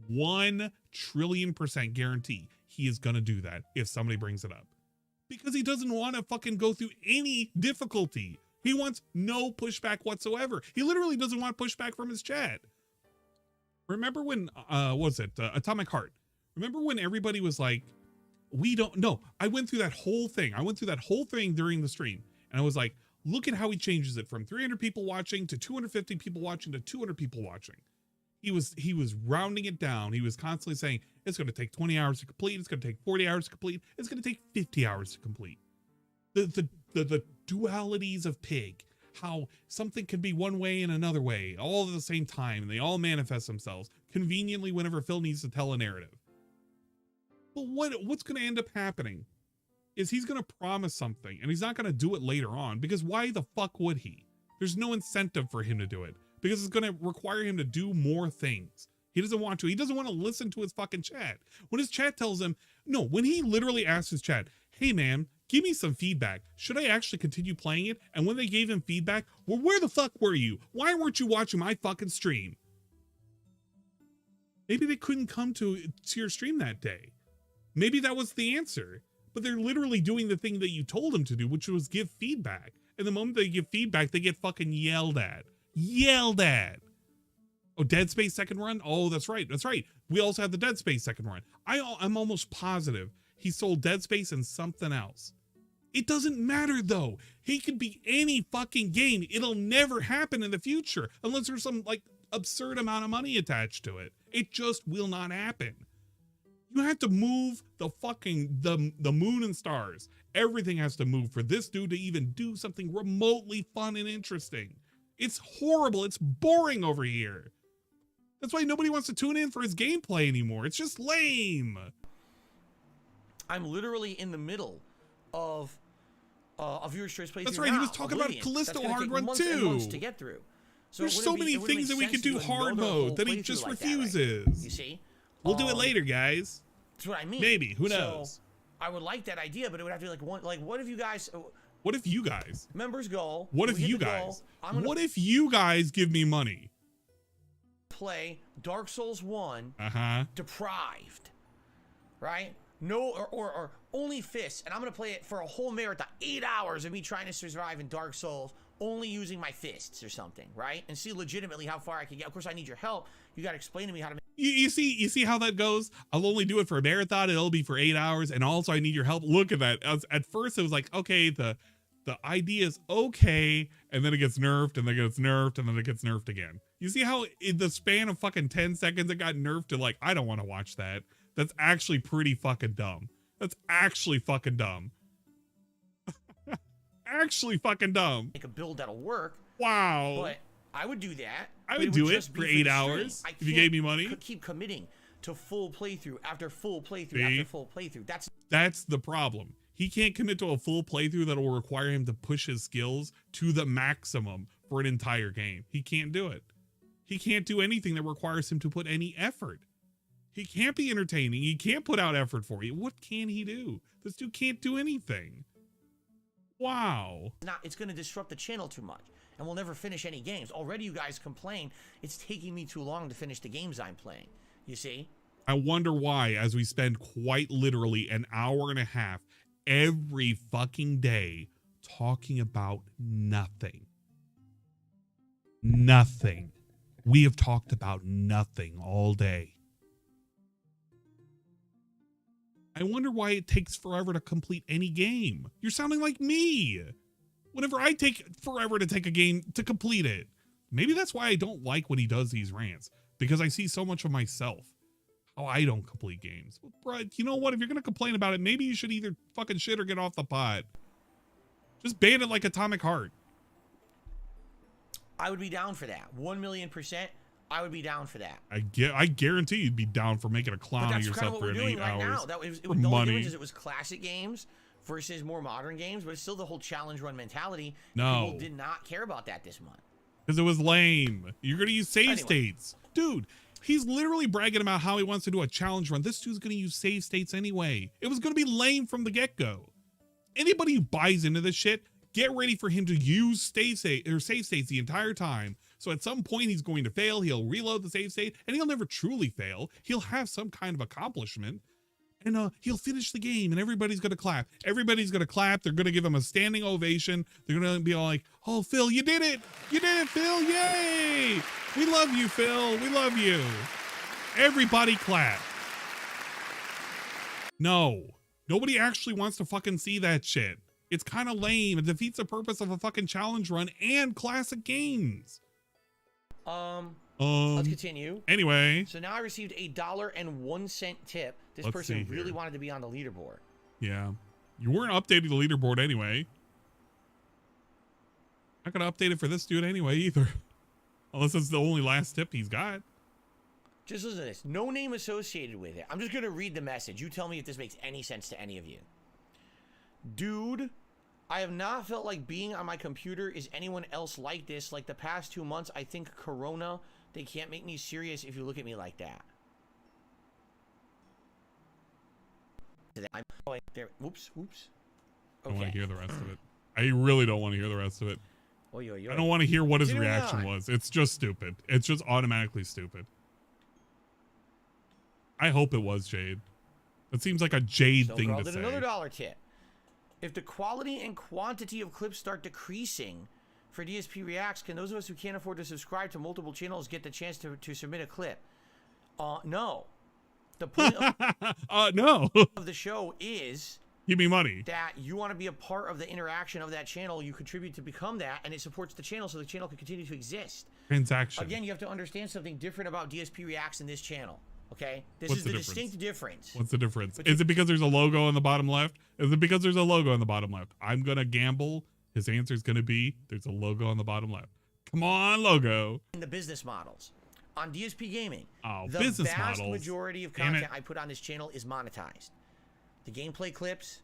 1 trillion% guarantee he is going to do that if somebody brings it up. Because he doesn't want to fucking go through any difficulty. He wants no pushback whatsoever. He literally doesn't want pushback from his chat. Remember when, Atomic Heart? Remember when everybody was like, we don't know. I went through that whole thing. I went through that whole thing during the stream. And I was like, look at how he changes it from 300 people watching to 250 people watching to 200 people watching. He was rounding it down. He was constantly saying, it's going to take 20 hours to complete. It's going to take 40 hours to complete. It's going to take 50 hours to complete. The dualities of Pig, how something can be one way and another way, all at the same time, and they all manifest themselves conveniently whenever Phil needs to tell a narrative. But what's going to end up happening is he's going to promise something, and he's not going to do it later on, because why the fuck would he? There's no incentive for him to do it. because it's going to require him to do more things. He doesn't want to. He doesn't want to listen to his fucking chat. When his chat tells him, no, when he literally asks his chat, hey man, give me some feedback. Should I actually continue playing it? And when they gave him feedback, well, where the fuck were you? Why weren't you watching my fucking stream? Maybe they couldn't come to your stream that day. Maybe that was the answer. But they're literally doing the thing that you told them to do, which was give feedback. And the moment they give feedback, they get fucking yelled at. Yelled at. Oh, Dead Space second run? Oh, that's right. That's right. We also have the Dead Space second run. I'm almost positive he sold Dead Space and something else. It doesn't matter though. He could be any fucking game. It'll never happen in the future unless there's some like absurd amount of money attached to it. It just will not happen. You have to move the fucking, the moon and stars. Everything has to move for this dude to even do something remotely fun and interesting. It's horrible. It's boring over here. That's why nobody wants to tune in for his gameplay anymore. It's just lame. I'm literally in the middle of Viewer's Choice playthrough. That's right. Now, he was talking about Callisto hard run too. To get through. So there's so many things that we could do hard mode that he just refuses. That, right? You see? We'll do it later, guys. That's what I mean. Maybe. Who knows? So, I would like that idea, but it would have to be like one. Like, what if you guys? What if you guys? Members goal. What if you guys? What if you guys give me money? Play Dark Souls 1 deprived, right? No, or only fists, and I'm gonna play it for a whole marathon, 8 hours of me trying to survive in Dark Souls, only using my fists or something, right? And see legitimately how far I can get. Of course, I need your help. You gotta explain to me how to make. You see how that goes? I'll only do it for a marathon. It'll be for 8 hours, and also I need your help. Look at that. At first, it was like, okay, the idea is okay, and then it gets nerfed, and then it gets nerfed, and then it gets nerfed again. You see how in the span of fucking 10 seconds it got nerfed to like, I don't want to watch that. That's actually pretty fucking dumb. That's actually fucking dumb. Actually fucking dumb. Make a build that'll work. Wow. But I would do that. I would do it for 8 hours if you gave me money. Keep committing to full playthrough after full playthrough after full playthrough. That's the problem. He can't commit to a full playthrough that will require him to push his skills to the maximum for an entire game. He can't do it. He can't do anything that requires him to put any effort. He can't be entertaining. He can't put out effort for you. What can he do? This dude can't do anything. Wow. It's going to disrupt the channel too much, and we'll never finish any games. Already you guys complain it's taking me too long to finish the games I'm playing. You see? I wonder why, as we spend quite literally an hour and a half every fucking day talking about nothing. Nothing. We have talked about nothing all day. I wonder why it takes forever to complete any game. You're sounding like me. Whenever I take forever to take a game to complete it. Maybe that's why I don't like when he does these rants, because I see so much of myself. How I don't complete games. Well, bro, you know what? If you're going to complain about it, maybe you should either fucking shit or get off the pot. Just ban it like Atomic Heart. I would be down for that. 1,000,000%. I would be down for that. I guarantee you'd be down for making a clown of yourself for 8 hours. The only difference is it was classic games versus more modern games, but it's still the whole challenge run mentality. No. People did not care about that this month. Because it was lame. You're going to use save states. Dude, he's literally bragging about how he wants to do a challenge run. This dude's going to use save states anyway. It was going to be lame from the get-go. Anybody who buys into this shit, get ready for him to use save states the entire time. So at some point he's going to fail. He'll reload the save state, and he'll never truly fail. He'll have some kind of accomplishment, and he'll finish the game, and everybody's going to clap. Everybody's going to clap. They're going to give him a standing ovation. They're going to be all like, oh, Phil, you did it. You did it, Phil. Yay. We love you, Phil. We love you. Everybody clap. No, nobody actually wants to fucking see that shit. It's kind of lame. It defeats the purpose of a fucking challenge run and classic games. Let's continue. Anyway. So now I received a $1.01 tip. This person really wanted to be on the leaderboard. Yeah. You weren't updating the leaderboard anyway. Not gonna update it for this dude anyway either. Unless it's the only last tip he's got. Just listen to this. No name associated with it. I'm just gonna read the message. You tell me if this makes any sense to any of you. Dude, I have not felt like being on my computer. Is anyone else like this? Like the past 2 months, I think Corona, they can't make me serious if you look at me like that. I'm going there. Whoops. Okay. I don't want to hear the rest of it. I really don't want to hear the rest of it. Oy. I don't want to hear what his reaction was. It's just stupid. It's just automatically stupid. I hope it was Jade. It seems like a Jade thing to say. Another dollar tip. If the quality and quantity of clips start decreasing for DSP Reacts, can those of us who can't afford to subscribe to multiple channels get the chance to submit a clip? No. The point no. of the show is give me money. That you want to be a part of the interaction of that channel. You contribute to become that, and it supports the channel so the channel can continue to exist. Transaction. Again, you have to understand something different about DSP Reacts in this channel. Okay, this is the distinct difference. What's the difference? Is it because there's a logo on the bottom left? Is it because there's a logo on the bottom left? I'm gonna gamble. His answer is gonna be there's a logo on the bottom left. Come on, logo. In the business models on DSP Gaming, the business vast models. majority of content I put on this channel is monetized. The gameplay clips,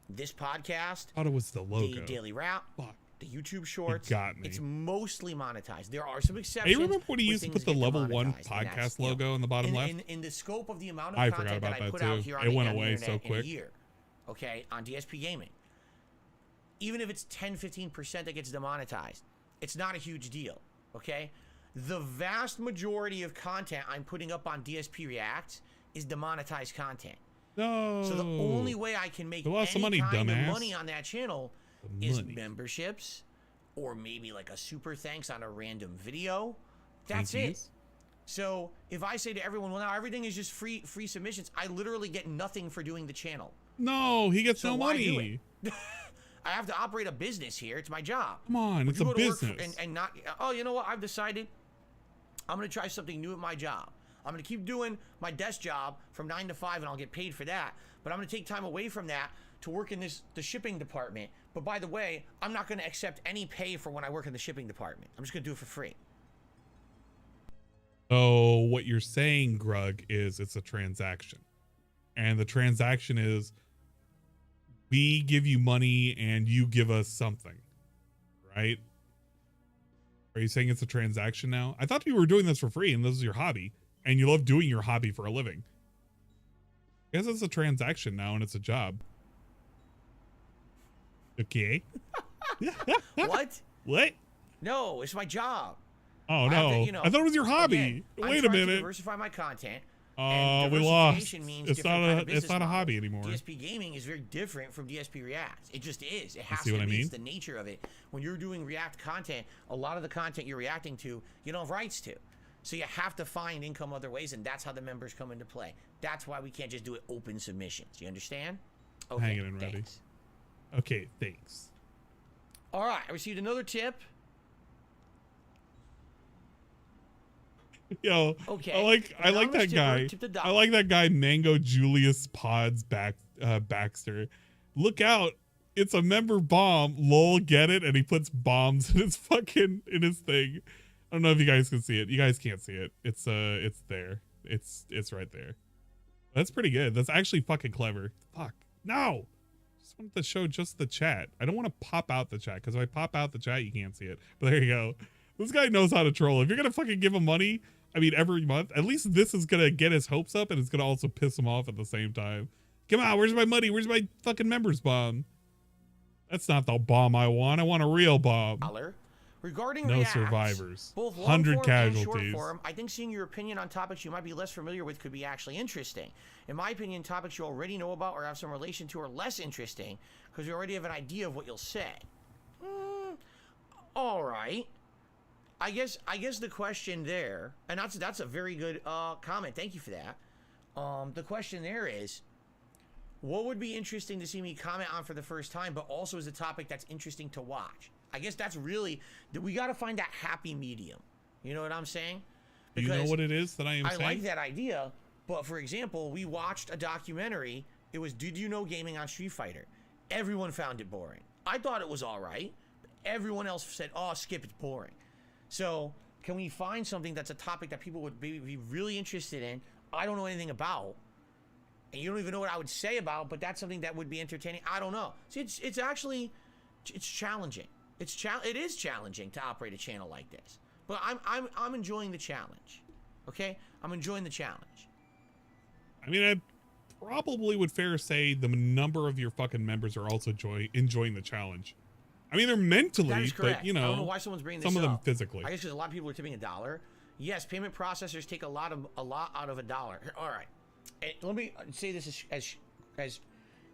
this podcast, I thought it was the logo. the daily wrap. Fuck. The YouTube shorts, got me. It's mostly monetized. There are some exceptions. Hey, remember when he used to put the level 1 podcast logo on the bottom left? In the scope of the amount of content that I put out here on it went the away internet so quick. in a year, okay, on DSP Gaming, even if it's 10-15% that gets demonetized, it's not a huge deal, okay? The vast majority of content I'm putting up on DSP Reacts is demonetized content. No. So the only way I can make any kind of money on that channel is memberships, or maybe like a super thanks on a random video. That's it. So if I say to everyone, well, now everything is just free submissions, I literally get nothing for doing the channel. No, he gets no money. I have to operate a business here. It's my job. Come on, it's a business. And not, oh, you know what? I've decided I'm going to try something new at my job. I'm going to keep doing my desk job from 9 to 5 and I'll get paid for that. But I'm going to take time away from that to work in the shipping department. But by the way, I'm not going to accept any pay for when I work in the shipping department. I'm just going to do it for free. So what you're saying, Grug, is it's a transaction. And the transaction is we give you money and you give us something, right? Are you saying it's a transaction now? I thought you were doing this for free and this is your hobby and you love doing your hobby for a living. I guess it's a transaction now and it's a job. Okay. What? What? No, it's my job. Oh, no. I thought it was your hobby. Again, Wait a minute. To diversify my content. We lost. It's not a hobby anymore. DSP Gaming is very different from DSP React. It just is. It has to be. It's the nature of it. When you're doing React content, a lot of the content you're reacting to, you don't have rights to. So you have to find income other ways, and that's how the members come into play. That's why we can't just do it open submissions. You understand? Okay, hanging in ready. Okay, thanks. All right, I received another tip. Yo, okay. I like that guy. I like that guy, Mango Julius Pods Baxter. Look out. It's a member bomb. Lol, get it? And he puts bombs in his thing. I don't know if you guys can see it. You guys can't see it. It's there. It's right there. That's pretty good. That's actually fucking clever. Fuck. No. Just wanted to show just the chat. I don't want to pop out the chat because if I pop out the chat, you can't see it. But there you go. This guy knows how to troll. If you're gonna fucking give him money, I mean, every month, at least this is gonna get his hopes up and it's gonna also piss him off at the same time. Come on, where's my money? Where's my fucking members bomb? That's not the bomb I want. I want a real bomb. Regarding no Reacts, survivors, both 100 casualties. And short form, I think seeing your opinion on topics you might be less familiar with could be actually interesting. In my opinion, topics you already know about or have some relation to are less interesting because you already have an idea of what you'll say. All right. I guess the question there, and that's a very good comment. Thank you for that. The question there is, what would be interesting to see me comment on for the first time, but also is a topic that's interesting to watch? I guess that's really, we got to find that happy medium. You know what I'm saying? Because you know what it is that I am saying? I like that idea, but for example, we watched a documentary. It was Did You Know Gaming on Street Fighter. Everyone found it boring. I thought it was all right. But everyone else said, oh, skip, it's boring. So can we find something that's a topic that people would be really interested in? I don't know anything about. And you don't even know what I would say about, but that's something that would be entertaining. I don't know. See, it's actually, It's challenging. It is challenging to operate a channel like this. But I'm enjoying the challenge. Okay? I'm enjoying the challenge. I mean, I probably would fair say the number of your fucking members are also enjoying the challenge. I mean, they're mentally, but you know, I don't know why someone's bringing this some of them up. physically. I guess because a lot of people are tipping $1. Yes, payment processors take a lot out of $1. All right, and let me say this as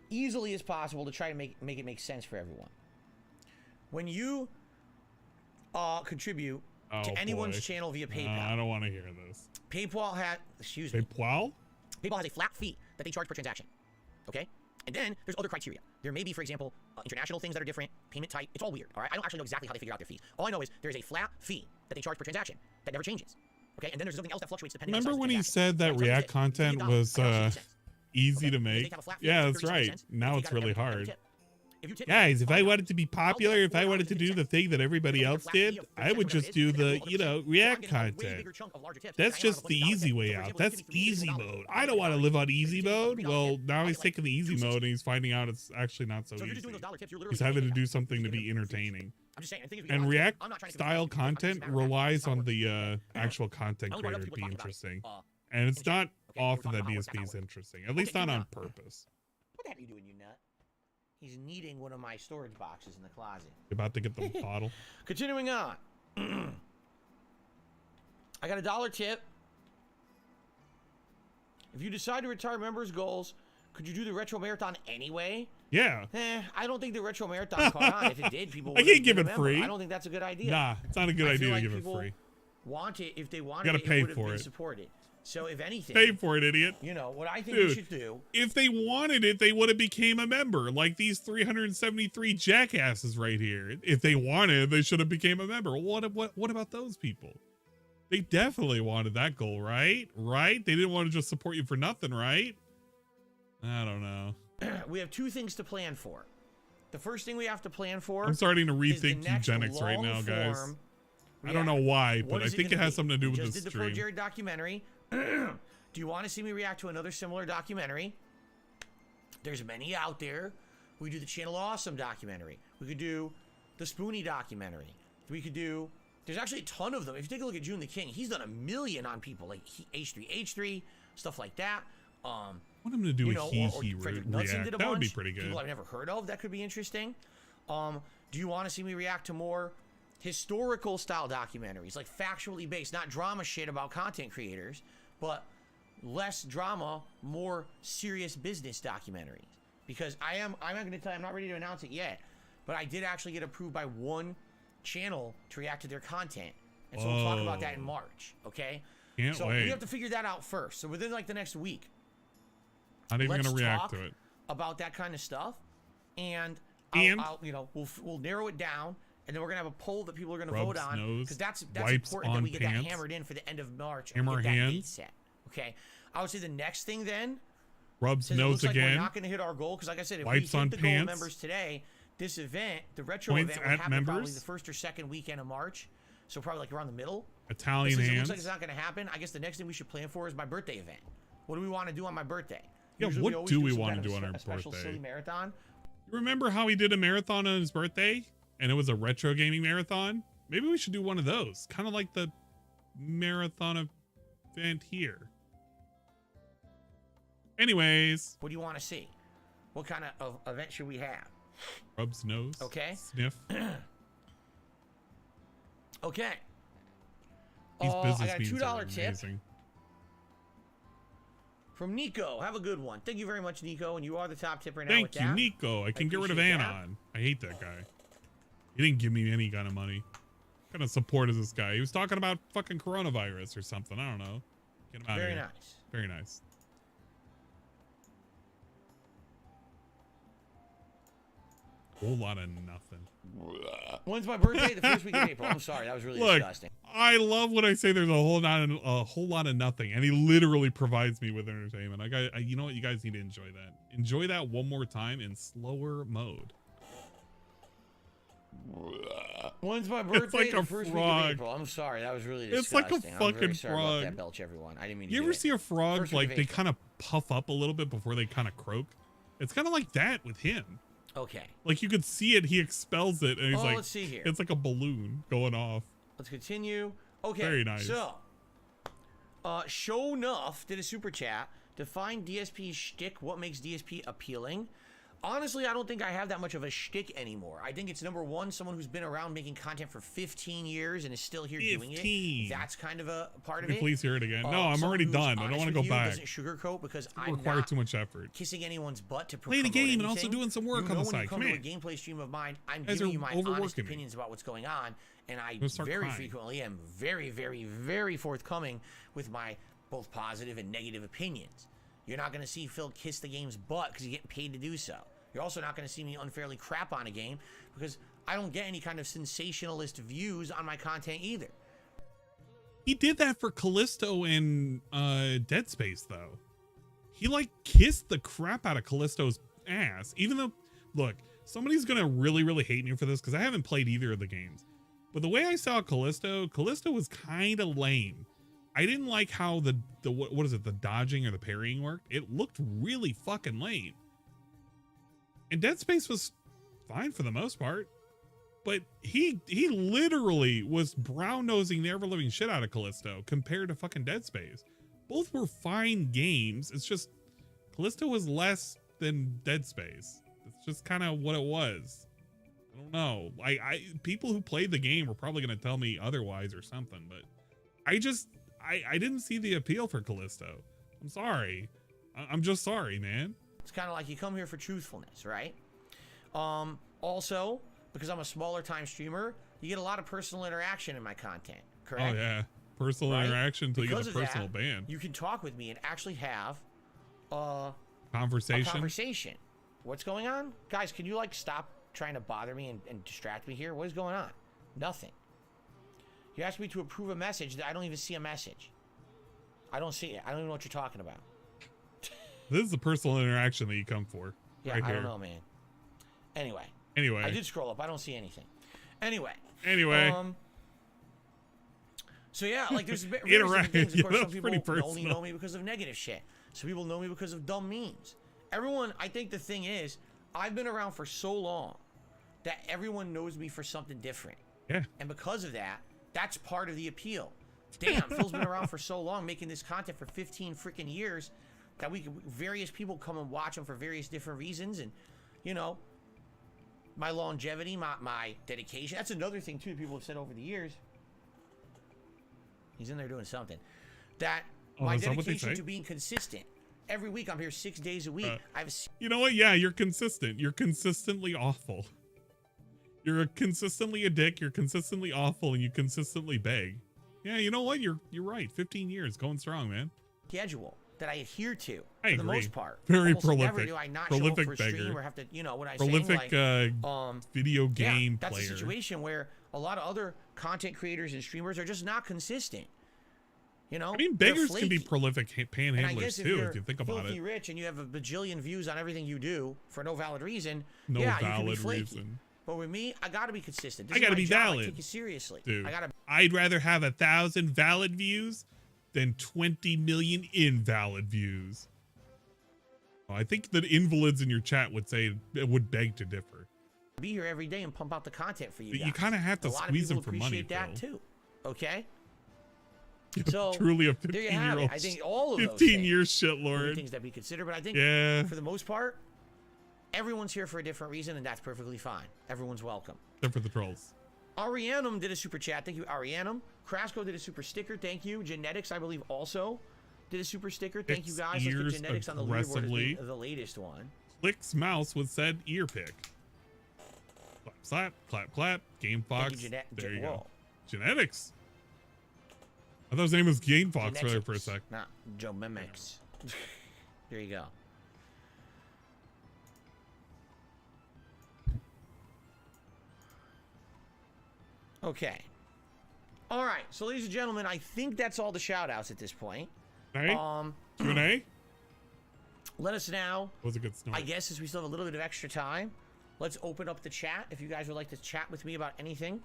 easily as possible to try to make it make sense for everyone. When you contribute to anyone's channel via PayPal, I don't want to hear this. PayPal has PayPal has a flat fee that they charge per transaction. Okay, and then there's other criteria. There may be, for example, international things that are different, payment type. It's all weird. All right, I don't actually know exactly how they figure out their fees. All I know is there's a flat fee that they charge per transaction that never changes. Okay, and then there's something else that fluctuates depending on the size of the when he said that React content was easy to make? Yeah, that's right. Now it's really hard. Guys, if I wanted to be popular, if I wanted to do the thing that everybody else did, I would just do the, you know, React content. That's just the easy way out. That's easy mode. I don't want to live on easy mode. Well, now he's taking the easy mode and he's finding out it's actually not so easy. He's having to do something to be entertaining. And React style content relies on the actual content creator to be interesting. And it's not often that DSP is interesting, at least not on purpose. What the heck are you doing, you nut? He's kneading one of my storage boxes in the closet. You're about to get the bottle. Continuing on. I got $1 tip. If you decide to retire members' goals, could you do the Retro Marathon anyway? Yeah. I don't think the Retro Marathon caught on. If it did, people would. I can't give it free. I don't think that's a good idea. Nah, it's not a good idea to give it free. Want it if they wanted you gotta it, pay it would have for been it. supported. So if anything, pay for it, idiot. You know what I think Dude, we should do. If they wanted it, they would have became a member, like these 373 jackasses right here. If they wanted it, they should have became a member. What about those people? They definitely wanted that goal, right? Right? They didn't want to just support you for nothing, right? I don't know. We have two things to plan for. The first thing we have to plan for. I'm starting to rethink eugenics right now, guys. I don't know why, but I think it has something to do with the stream. Just did the Pro Jared documentary. Do you want to see me react to another similar documentary? There's many out there. We do the Channel Awesome documentary. We could do the Spoony documentary. We could do. There's actually a ton of them. If you take a look at June the King, he's done 1 million on people like H3H3 stuff like that. I want him to do a he react. That would be pretty good. People I've never heard of. That could be interesting. Do you want to see me react to more historical style documentaries, like factually based, not drama shit about content creators, but less drama, more serious business documentaries? Because I'm not going to tell you, I'm not ready to announce it yet, but I did actually get approved by one channel to react to their content, and so we'll talk about that in March. Okay, can't wait. We have to figure that out first. So within like the next week, I'm even going to react to it about that kind of stuff, and I'll we'll narrow it down. And then we're gonna have a poll that people are gonna vote on, because that's important that we get that hammered in for the end of March. Hammer hands. Set. Okay. I would say the next thing then. Rubs nose again. We're not gonna hit our goal, because like I said, if wipes we hit on the pants. goal members today, this event, the retro Points event, will happen members. probably the first or second weekend of March. So probably like around the middle. Italian hands. It looks like it's not gonna happen. I guess the next thing we should plan for is my birthday event. What do we want to do on my birthday? Yeah, Usually what do we want to do on our special birthday? Silly marathon. You remember how he did a marathon on his birthday? And it was a retro gaming marathon? Maybe we should do one of those. Kind of like the marathon event here. Anyways. What do you want to see? What kind of event should we have? Rubs nose. Okay. Sniff. Okay. These business I got a $2 tip amazing. from Nico. Have a good one. Thank you very much, Nico. And you are the top tip right now. Thank you, Nico. I can get rid of Anon. I hate that guy. He didn't give me any kind of money. What kind of support is this guy? He was talking about fucking coronavirus or something. I don't know. Get him out of here. Very nice. Very nice. Whole lot of nothing. When's my birthday? The first week of April. I'm sorry, that was really disgusting. I love when I say there's a whole lot of nothing, and he literally provides me with entertainment. You know what? You guys need to enjoy that. Enjoy that one more time in slower mode. When's my birthday? It's like the a first frog. week of April. I'm sorry, that was really disgusting. It's like a fucking I'm very sorry frog. about that belch, everyone. I didn't mean to You do ever it. see a frog First like week they of April. kind of puff up a little bit before they kind of croak? It's kind of like that with him. Okay. Like you could see it, he expels it, and he's like, let's see here. It's like a balloon going off. Let's continue. Okay. Very nice. So, Show Nuff did a super chat. Define DSP's shtick. What makes DSP appealing? Honestly, I don't think I have that much of a shtick anymore. I think it's number one, someone who's been around making content for 15 years and is still here doing it. That's kind of a part of it. Please hear it again. No, I'm already done. I don't want to go back. Doesn't sugarcoat because I'm require too much effort. Kissing anyone's butt to play the game and also doing some work on the site. Come on. When you come to a gameplay stream of mine, I'm giving you my honest opinions about what's going on, and I very frequently am very, very, very forthcoming with my both positive and negative opinions. You're not going to see Phil kiss the game's butt because he's getting paid to do so. You're also not going to see me unfairly crap on a game because I don't get any kind of sensationalist views on my content either. He did that for Callisto and Dead Space, though. He, like, kissed the crap out of Callisto's ass. Even though, look, somebody's going to really, really hate me for this because I haven't played either of the games. But the way I saw Callisto was kind of lame. I didn't like how the what is it, the dodging or the parrying worked. It looked really fucking lame. And Dead Space was fine for the most part, but he literally was brown-nosing the ever-living shit out of Callisto compared to fucking Dead Space. Both were fine games. It's just Callisto was less than Dead Space. It's just kind of what it was. I don't know. People who played the game were probably going to tell me otherwise or something, but I didn't see the appeal for Callisto. I'm sorry. I'm just sorry, man. It's kind of like you come here for truthfulness, right? Also, because I'm a smaller time streamer, you get a lot of personal interaction in my content, correct? Oh, yeah. Personal interaction until you get a personal ban. You can talk with me and actually have a conversation. What's going on? Guys, can you, like, stop trying to bother me and distract me here? What is going on? Nothing. You asked me to approve a message that I don't even see a message. I don't see it. I don't even know what you're talking about. This is the personal interaction that you come for. Yeah, right I here. don't know, man. Anyway. I did scroll up. I don't see anything. Anyway. So yeah, like there's various different things. Of course, some people only know me because of negative shit. Some people know me because of dumb memes. Everyone, I think the thing is, I've been around for so long that everyone knows me for something different. Yeah. And because of that, that's part of the appeal. Damn, Phil's been around for so long, making this content for 15 freaking years, that various people come and watch him for various different reasons, and you know, my longevity, my dedication. That's another thing too people have said over the years. He's in there doing something. That my dedication to being consistent. Every week I'm here 6 days a week. You know what? Yeah, you're consistent. You're consistently awful. You're consistently a dick. You're consistently awful, and you consistently beg. Yeah, you know what? You're right. 15 years, going strong, man. Schedule that I adhere to for the most part. Very almost prolific. Never do I not prolific show up for a stream or have to, you know, what I prolific saying, like, video game that's player. A situation where a lot of other content creators and streamers are just not consistent. You know, I mean, beggars can be prolific panhandlers too, if you think about it. If you're rich and you have a bajillion views on everything you do for no valid reason, no valid you can be flaky. Reason. But with me, I gotta be consistent. I gotta be valid. I take you seriously. Dude, I'd rather have 1,000 valid views than 20 million invalid views. I think that invalids in your chat would beg to differ. Be here every day and pump out the content for you. But you kind of have to squeeze them for money. That too. Okay. You're so truly a 15-year-old. I think all of 15 years shit lord. Things that we consider, but I think for the most part, everyone's here for a different reason, and that's perfectly fine. Everyone's welcome. Except for the trolls. Arianum did a super chat. Thank you, Arianum. Crasco did a super sticker. Thank you. Genetics, I believe, also did a super sticker. Thank you, guys. Let's get Genetics on the leaderboard is the latest one. Clicks mouse with said ear pick. Clap, slap, clap, clap. Game Fox. There you go. Genetics. I thought his name was Game Fox there for a sec. Not Joe Mimics. There you go. Okay. All right. So, ladies and gentlemen, I think that's all the shout-outs at this point. Hey? Q&A? Let us now. Was a good snort. I guess since we still have a little bit of extra time, let's open up the chat. If you guys would like to chat with me about anything,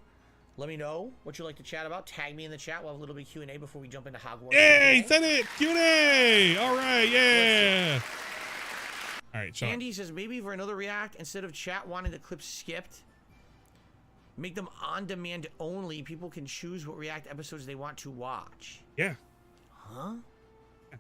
let me know what you'd like to chat about. Tag me in the chat. We'll have a little bit of Q&A before we jump into Hogwarts. Hey, said it! Q&A! All right, yeah! All right, Andy says maybe for another react, instead of chat wanting the clips skipped, make them on demand only. People can choose what react episodes they want to watch. Yeah. Huh? Yeah.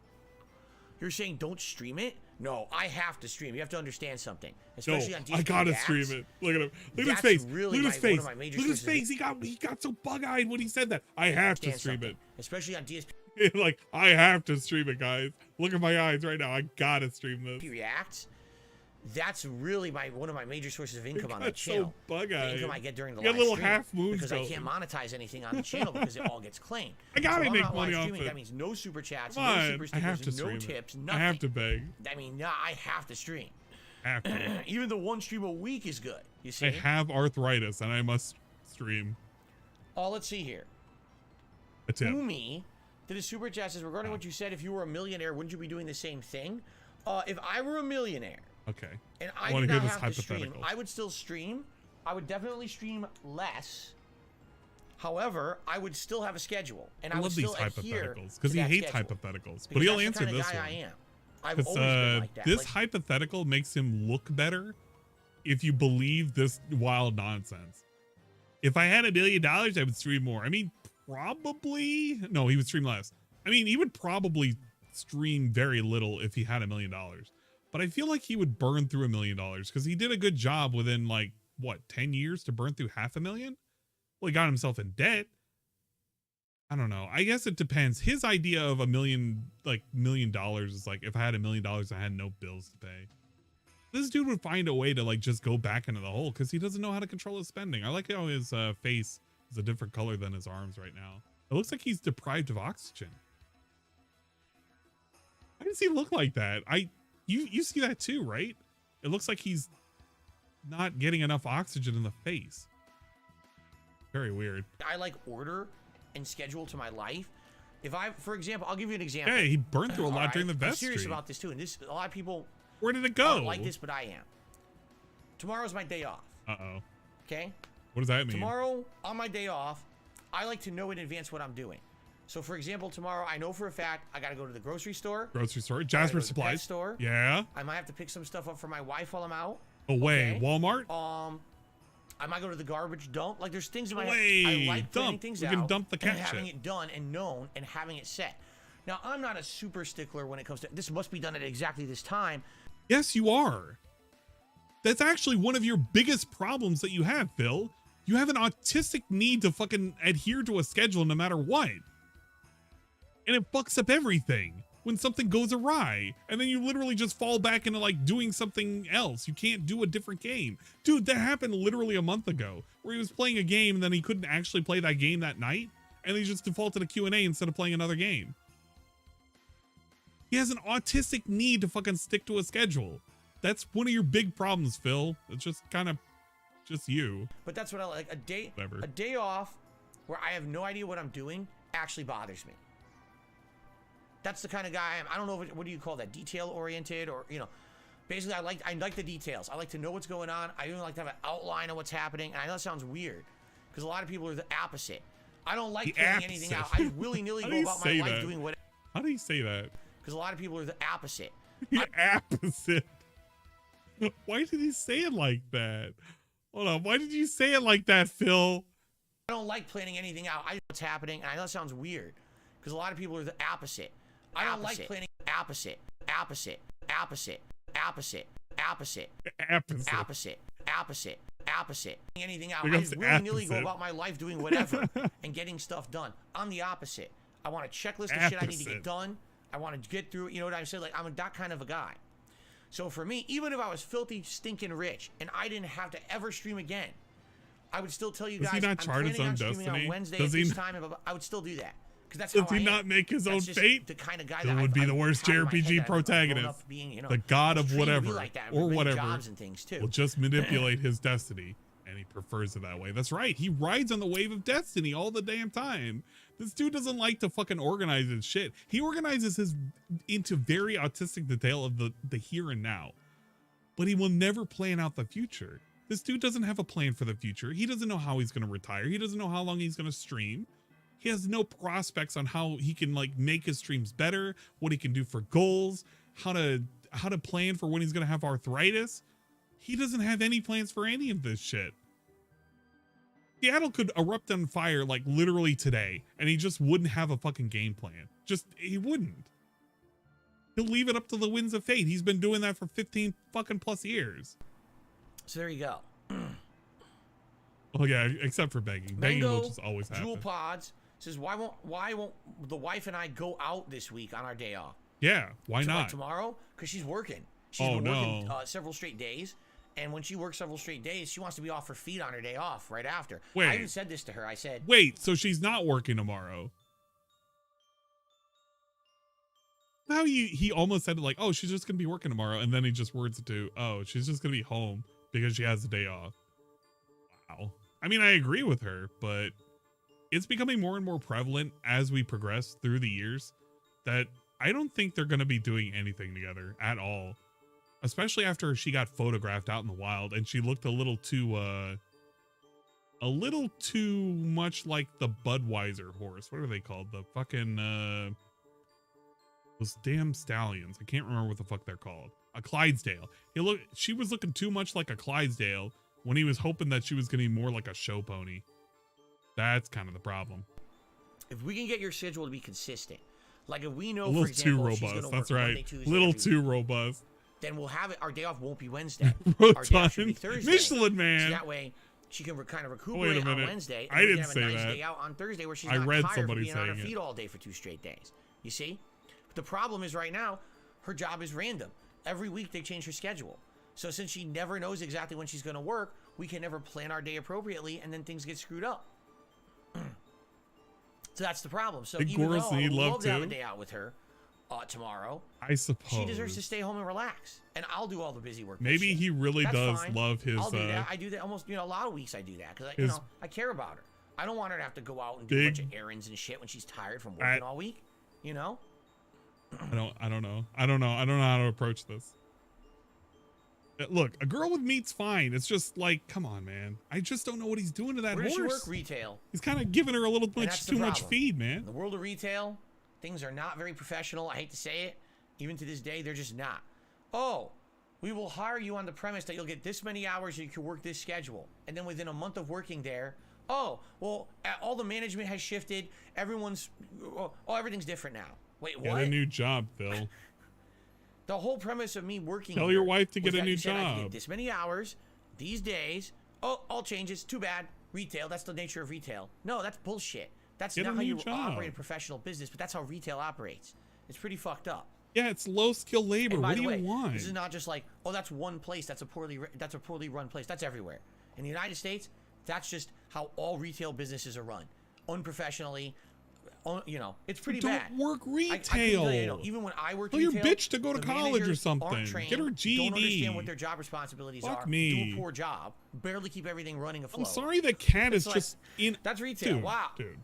You're saying don't stream it? No, I have to stream. You have to understand something. Especially on DSP I gotta reacts. stream it. Look at him. Look at his face. Really Look at his face. Look at his face. He got so bug-eyed when he said that. I have to stream it. Especially on DSP. Like, I have to stream it, guys. Look at my eyes right now. I gotta stream this. Reacts. That's really one of my major sources of income on the channel. So bug-eyed. The income I get during the live live little stream, half moons because I can't monetize anything on the channel because it all gets claimed. I gotta so make not money live off streaming, it. That means no super chats, Come no on. super I have stickers, to no stream tips, it. nothing. I have to beg. I mean, I have to stream. Have to. Even the one stream a week is good. You see? I have arthritis and I must stream. Let's see here. A tip. Umi did a super chat says, regarding what you said, if you were a millionaire, wouldn't you be doing the same thing? If I were a millionaire, okay, and I did not have to stream, I would still stream. I would definitely stream less. However, I would still have a schedule, and I would still adhere hypotheticals because he hates schedule. hypotheticals. But he'll answer this one. I am. I've always been like that. This hypothetical makes him look better if you believe this wild nonsense. If I had $1 million, I would stream more. I mean, probably. No, he would stream less. I mean, he would probably stream very little if he had $1 million. But I feel like he would burn through $1 million because he did a good job within like what 10 years to burn through $500,000. Well, he got himself in debt. I don't know. I guess it depends. His idea of $1 million is like, if I had $1 million, I had no bills to pay. This dude would find a way to like just go back into the hole because he doesn't know how to control his spending. I like how his face is a different color than his arms right now. It looks like he's deprived of oxygen. Why does he look like that? You see that too, right? It looks like he's not getting enough oxygen in the face. Very weird. I like order and schedule to my life. If I, for example, I'll give you an example. Hey, he burned through a lot during the vest. I'm serious stream. about this too, and this a lot of people. Where did it go? Aren't like this, but I am. Tomorrow's my day off. Uh-oh. Okay. What does that mean? Tomorrow, on my day off, I like to know in advance what I'm doing. So, for example, tomorrow I know for a fact I got to go to the grocery store. Jasper Supplies. Pet store. Yeah. I might have to pick some stuff up for my wife while I'm out. Away. Okay. Walmart. I might go to the garbage dump. Like there's things in my head. I like planning things out. You can dump the cat and having shit. it done and known and having it set. Now I'm not a super stickler when it comes to this. Must be done at exactly this time. Yes, you are. That's actually one of your biggest problems that you have, Phil. You have an autistic need to fucking adhere to a schedule no matter what. And it fucks up everything when something goes awry. And then you literally just fall back into like doing something else. You can't do a different game. Dude, that happened literally a month ago where he was playing a game and then he couldn't actually play that game that night. And he just defaulted to Q&A instead of playing another game. He has an autistic need to fucking stick to a schedule. That's one of your big problems, Phil. It's just kind of just you. But that's what I like. Whatever. A day off where I have no idea what I'm doing actually bothers me. That's the kind of guy I am. I don't know what do you call that? Detail oriented, or basically I like the details. I like to know what's going on. I even like to have an outline of what's happening. And I know that sounds weird because a lot of people are the opposite. I don't like planning anything out. I willy-nilly go about my life doing whatever. How do you say that? Because a lot of people are the opposite. The opposite. Why did he say it like that? Hold on. Why did you say it like that, Phil? I don't like planning anything out. I know what's happening. And I know that sounds weird because a lot of people are the opposite. I don't like planning opposite. Anything out. I just willy-nilly go about my life doing whatever and getting stuff done. I'm the opposite. I want a checklist of shit I need to get done. I want to get through it. You know what I'm saying? Like, I'm that kind of a guy. So for me, even if I was filthy, stinking rich and I didn't have to ever stream again, I would still tell you guys, I'm planning on streaming on Wednesday at this time. I would still do that. That's Does he not make his own fate? The kind of guy that would be the worst JRPG protagonist, the god of whatever, or whatever, will just manipulate his destiny, and he prefers it that way. That's right. He rides on the wave of destiny all the damn time. This dude doesn't like to fucking organize his shit. He organizes his into very autistic detail of the here and now, but he will never plan out the future. This dude doesn't have a plan for the future. He doesn't know how he's going to retire. He doesn't know how long he's going to stream. He has no prospects on how he can like make his streams better, what he can do for goals, how to how to plan for when he's going to have arthritis. He doesn't have any plans for any of this shit. Seattle could erupt on fire like literally today, and he just wouldn't have a fucking game plan. He wouldn't. He'll leave it up to the winds of fate. He's been doing that for 15 fucking plus years. So there you go. Oh yeah, except for begging. Begging will just always happen. Jewel Pods says, why won't the wife and I go out this week on our day off? Yeah, why not? Tomorrow? Because she's working. She's been working several straight days. And when she works several straight days, she wants to be off her feet on her day off right after. Wait. I even said this to her. I said, wait, so she's not working tomorrow? How he almost said it like, oh, she's just going to be working tomorrow. And then he just words it to, oh, she's just going to be home because she has the day off. Wow. I mean, I agree with her, but it's becoming more and more prevalent as we progress through the years that I don't think they're going to be doing anything together at all. Especially after she got photographed out in the wild and she looked a little too much like the Budweiser horse. What are they called? The fucking, those damn stallions. I can't remember what the fuck they're called. A Clydesdale. She was looking too much like a Clydesdale when he was hoping that she was going to be more like a show pony. That's kind of the problem. If we can get your schedule to be consistent, like if we know, a little for example, too robust. That's right. Monday, Tuesday, little too robust. Then we'll have it. Our day off won't be Wednesday. Our day off should be Thursday. Michelin Man. So that way she can kind of recuperate on Wednesday. And I didn't have say a nice that. Day out on Thursday where she's I not read tired somebody from being on her saying feet it. all day for 2 straight days. You see? But the problem is right now, her job is random. Every week they change her schedule. So since she never knows exactly when she's going to work, we can never plan our day appropriately, and then things get screwed up. So that's the problem. So even though I would love to have a day out with her tomorrow, I suppose she deserves to stay home and relax, and I'll do all the busy work. Maybe he really does love his. I'll do that. I do that almost, a lot of weeks I do that because I care about her. I don't want her to have to go out and do a bunch of errands and shit when she's tired from working all week. I don't know. I don't know how to approach this. Look, a girl with meat's fine. It's just like, come on, man. I just don't know what he's doing to that horse. Where does she work? Retail. He's kind of giving her a little too much feed, man. In the world of retail, things are not very professional. I hate to say it. Even to this day, they're just not. Oh, we will hire you on the premise that you'll get this many hours and you can work this schedule. And then within a month of working there, oh, well, all the management has shifted. Everything's different now. Wait, what? Get a new job, Phil. The whole premise of me working. Tell your wife to get a new job. I can get this many hours, these days. Oh, all changes. Too bad. Retail. That's the nature of retail. No, that's bullshit. That's not how you operate a professional business, but that's how retail operates. It's pretty fucked up. Yeah, it's low skill labor. What do you want? This is not just like, oh, that's one place. That's a poorly run place. That's everywhere. In the United States, that's just how all retail businesses are run, unprofessionally. It's pretty bad. Don't work retail. Even when I worked retail, your bitch to go to college or something. Get her GED. Don't understand what their job responsibilities are. Me. Do a poor job. Barely keep everything running afloat. I'm sorry the cat is just in. That's retail. Wow. Dude.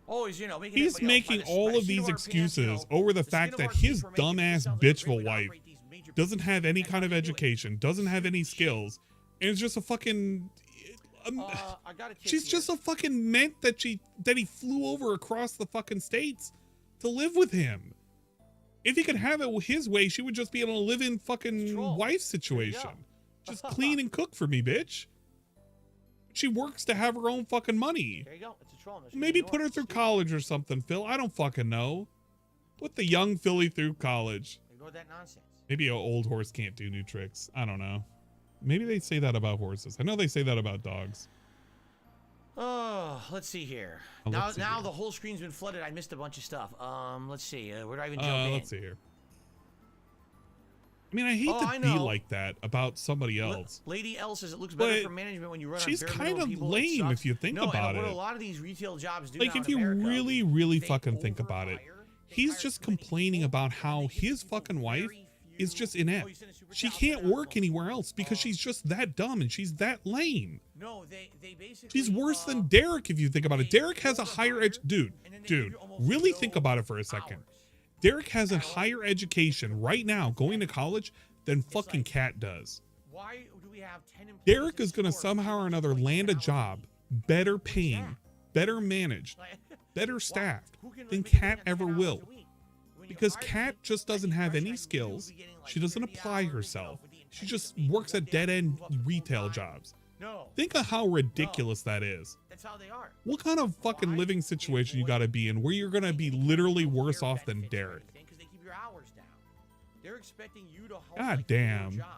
Always, he's making all of these excuses over the fact that his dumbass bitchful wife doesn't have any kind of education, doesn't have any skills, and is just a fucking. She's just a fucking meant that he flew over across the fucking states to live with him. If he could have it his way, she would just be in a live-in fucking wife situation. Just clean and cook for me, bitch. She works to have her own fucking money. There you go. It's a troll. Maybe put her through college or something, Phil. I don't fucking know. Put the young filly through college. Ignore that nonsense. Maybe an old horse can't do new tricks. I don't know. Maybe they say that about horses. I know they say that about dogs. Oh, let's see here. Now the whole screen's been flooded. I missed a bunch of stuff. Let's see. Where do I even jump in? Let's see here. I mean, I hate to be like that about somebody else. Lady L says it looks better for management when you run. She's kind of lame if you think about it. What a lot of these retail jobs do. Like if you really, really fucking think about it, he's just complaining about how his fucking wife is just inept. She can't work anywhere else because she's just that dumb and she's that lame. No, they basically. She's worse than Derek if you think about it. Derek has a higher dude, really think about it for a second. Derek has a higher education right now going to college than fucking Kat does. Why do we have 10 employees? Derek is going to somehow or another land a job better paying, better managed, better staffed than Kat ever will. because Kat just doesn't have any skills. She doesn't apply herself. She just works at dead-end retail jobs. Think of how ridiculous that is. That's how they are. What kind of fucking living situation you gotta be in where you're gonna be literally worse off than Derek? Because they keep your hours down. They're expecting you to hold God damn. jobs.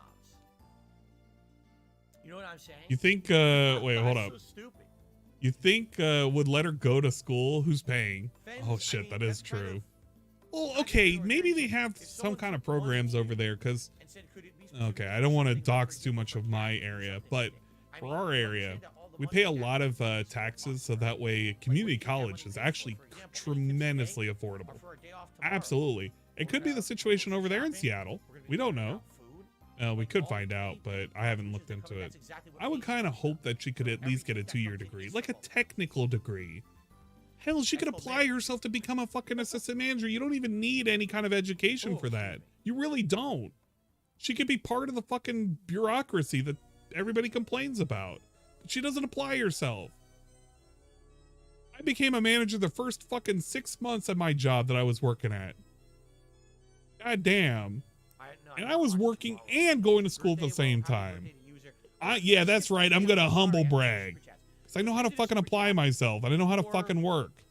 You know what I'm saying? You think, wait, hold up. So stupid. You think would let her go to school? Who's paying? Oh shit, that is true. Well, okay, maybe they have some kind of programs over there, because, okay, I don't want to dox too much of my area, but for our area, we pay a lot of taxes, so that way community college is actually tremendously affordable. Absolutely. It could be the situation over there in Seattle. We don't know. We could find out, but I haven't looked into it. I would kind of hope that she could at least get a 2-year degree, like a technical degree. Hell, she could apply herself to become a fucking assistant manager. You don't even need any kind of education for that. You really don't. She could be part of the fucking bureaucracy that everybody complains about. But she doesn't apply herself. I became a manager the first fucking 6 months at my job that I was working at. God damn. And I was working and going to school at the same time. Yeah, that's right. I'm gonna humble brag. Because I know how to fucking apply myself. I know how to fucking work.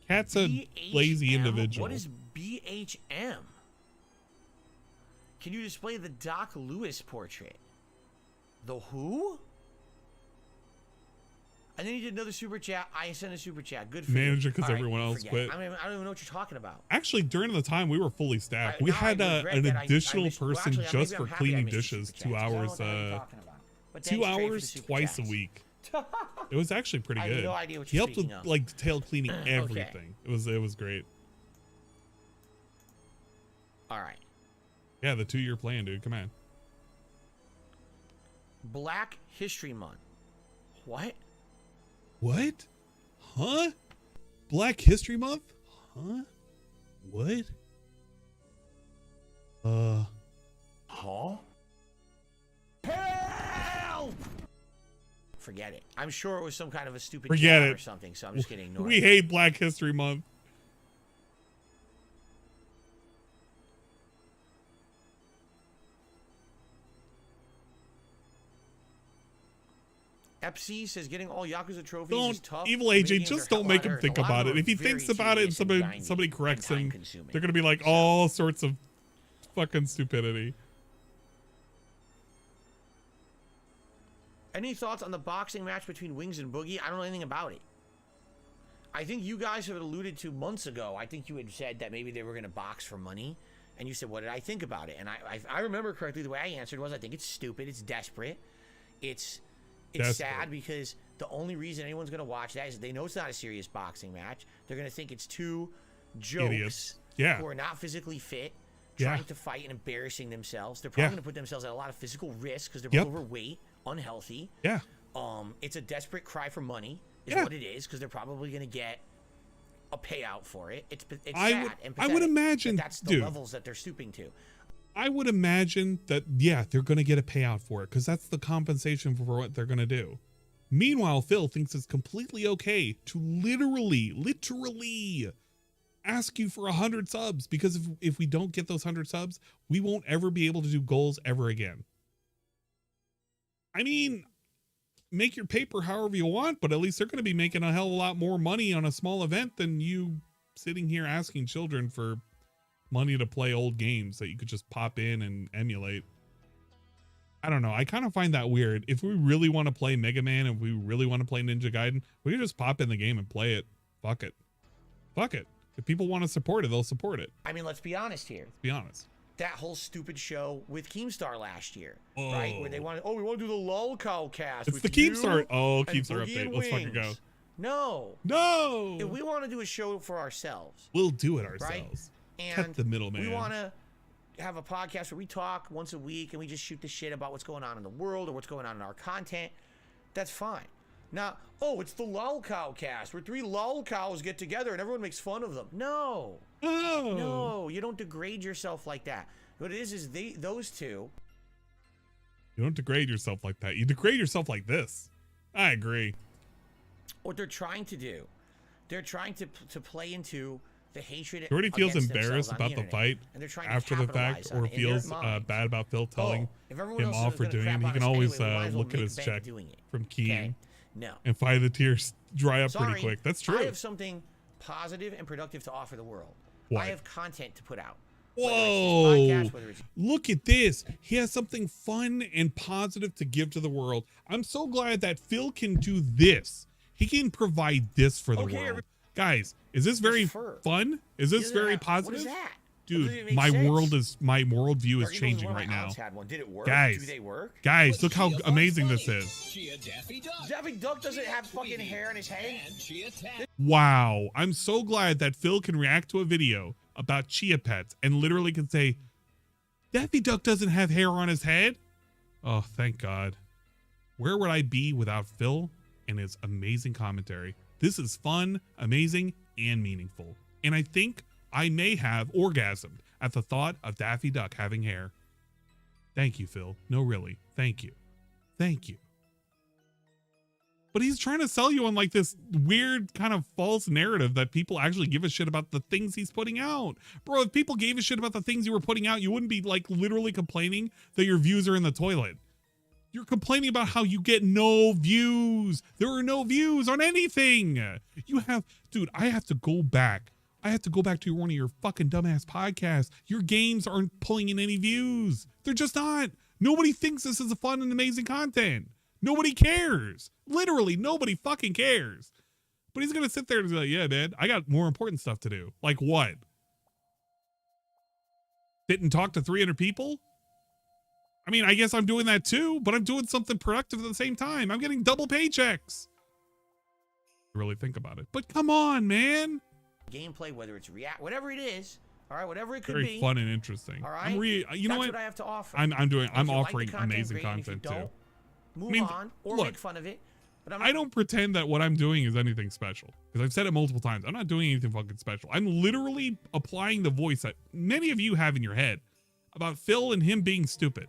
Kat's a lazy individual. What is BHM? Can you display the Doc Lewis portrait? The who? And then you did another super chat. I sent a super chat. Good for manager because right, everyone else quit. I don't even know what you're talking about. Actually, during the time we were fully staffed, we had an additional person just for cleaning dishes 2 hours. 2 hours twice a week. It was actually pretty good. No idea what he you're helped with like detail cleaning everything. Okay. It was great. All right. Yeah, the 2-year plan, dude. Come on. Black History Month. What? What? Huh? Black History Month? Huh? What? Huh? Help! Forget it. I'm sure it was some kind of a stupid Forget it or something, so I'm just gonna ignore it. We hate Black History Month. Epsi says getting all Yakuza trophies is tough. Evil AJ, just don't make him think about it. If he thinks about it and somebody corrects him, they're gonna be like all sorts of fucking stupidity. Any thoughts on the boxing match between Wings and Boogie? I don't know anything about it. I think you guys have alluded to months ago. I think you had said that maybe they were going to box for money. And you said, what did I think about it? And I remember correctly the way I answered was, I think it's stupid. It's desperate. It's sad because the only reason anyone's going to watch that is they know it's not a serious boxing match. They're going to think it's two jokes who are not physically fit, trying to fight and embarrassing themselves. They're probably going to put themselves at a lot of physical risk because they're both overweight, unhealthy. Yeah. It's a desperate cry for money is what it is because they're probably going to get a payout for it. It's sad and pathetic. I would imagine that's the levels that they're stooping to. I would imagine that, they're going to get a payout for it because that's the compensation for what they're going to do. Meanwhile, Phil thinks it's completely okay to literally ask you for 100 subs because if we don't get those 100 subs, we won't ever be able to do goals ever again. I mean, make your paper however you want, but at least they're going to be making a hell of a lot more money on a small event than you sitting here asking children for money to play old games that you could just pop in and emulate. I don't know. I kind of find that weird. If we really want to play Mega Man and we really want to play Ninja Gaiden, we can just pop in the game and play it. Fuck it. Fuck it. If people want to support it, they'll support it. I mean, let's be honest here. Let's be honest. That whole stupid show with Keemstar last year, right? Where they wanted, we want to do the Lolcow cast. It's the Keemstar. Keemstar update. Let's fucking go. No. No. If we want to do a show for ourselves, we'll do it ourselves. Right? And cut the middleman. We want to have a podcast where we talk once a week and we just shoot the shit about what's going on in the world or what's going on in our content. That's fine. Now, it's the Lolcow cast where 3 lolcows get together and everyone makes fun of them. No. No, you don't degrade yourself like that. What it is those two. You don't degrade yourself like that. You degrade yourself like this. I agree. What they're trying to do, they're trying to play into the hatred. Jordy feels against embarrassed themselves on about the internet, fight and they're trying after to the fact, capitalize on or it in their feels minds. bad about Phil telling if everyone him else off is for gonna doing it. crap He on can us always anyway, we might as well look at make his bank check doing it. from keying Okay? No. and find the tears dry up Sorry, pretty quick. That's true. I have something positive and productive to offer the world. What? I have content to put out. Whoa! Podcast, Look at this. He has something fun and positive to give to the world. I'm so glad that Phil can do this. He can provide this for the world. Guys, is this very fun? Is this very positive? What is that? Dude, my worldview is changing right now. Did it work? Guys, Do they work? Guys, look how amazing this is. Daffy Duck doesn't have fucking hair in his head. Wow. I'm so glad that Phil can react to a video about chia pets and literally can say, Daffy Duck doesn't have hair on his head. Oh, thank God. Where would I be without Phil and his amazing commentary? This is fun, amazing, and meaningful. And I think I may have orgasmed at the thought of Daffy Duck having hair. Thank you, Phil. No, really. Thank you. Thank you. But he's trying to sell you on like this weird kind of false narrative that people actually give a shit about the things he's putting out. Bro, if people gave a shit about the things you were putting out, you wouldn't be like literally complaining that your views are in the toilet. You're complaining about how you get no views. There are no views on anything. You have, dude, I have to go back. I have to go back to one of your fucking dumbass podcasts. Your games aren't pulling in any views. They're just not. Nobody thinks this is a fun and amazing content. Nobody cares. Literally, nobody fucking cares. But he's going to sit there and be like, yeah, man, I got more important stuff to do. Like what? Sit and talk to 300 people? I mean, I guess I'm doing that too, but I'm doing something productive at the same time. I'm getting double paychecks. Really think about it. But come on, man. Gameplay, whether it's react, whatever it is, all right, whatever it could Very be. fun and interesting. All right, you know what I have to offer. I'm offering like amazing great, content too. Move on or make fun of it. But I don't pretend that what I'm doing is anything special because I've said it multiple times. I'm not doing anything fucking special. I'm literally applying the voice that many of you have in your head about Phil and him being stupid.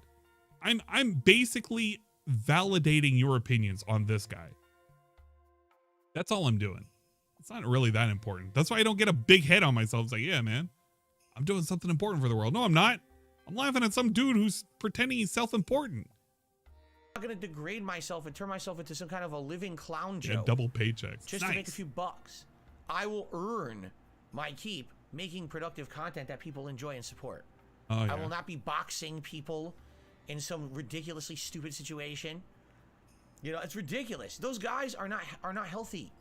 I'm basically validating your opinions on this guy. That's all I'm doing. It's not really that important. That's why I don't get a big head on myself. It's like, yeah, man, I'm doing something important for the world. No, I'm not. I'm laughing at some dude who's pretending he's self-important. I'm not going to degrade myself and turn myself into some kind of a living clown joke. Yeah, double paychecks. Just to make a few bucks. I will earn my keep making productive content that people enjoy and support. Oh, yeah. I will not be boxing people in some ridiculously stupid situation. You know, it's ridiculous. Those guys are not healthy.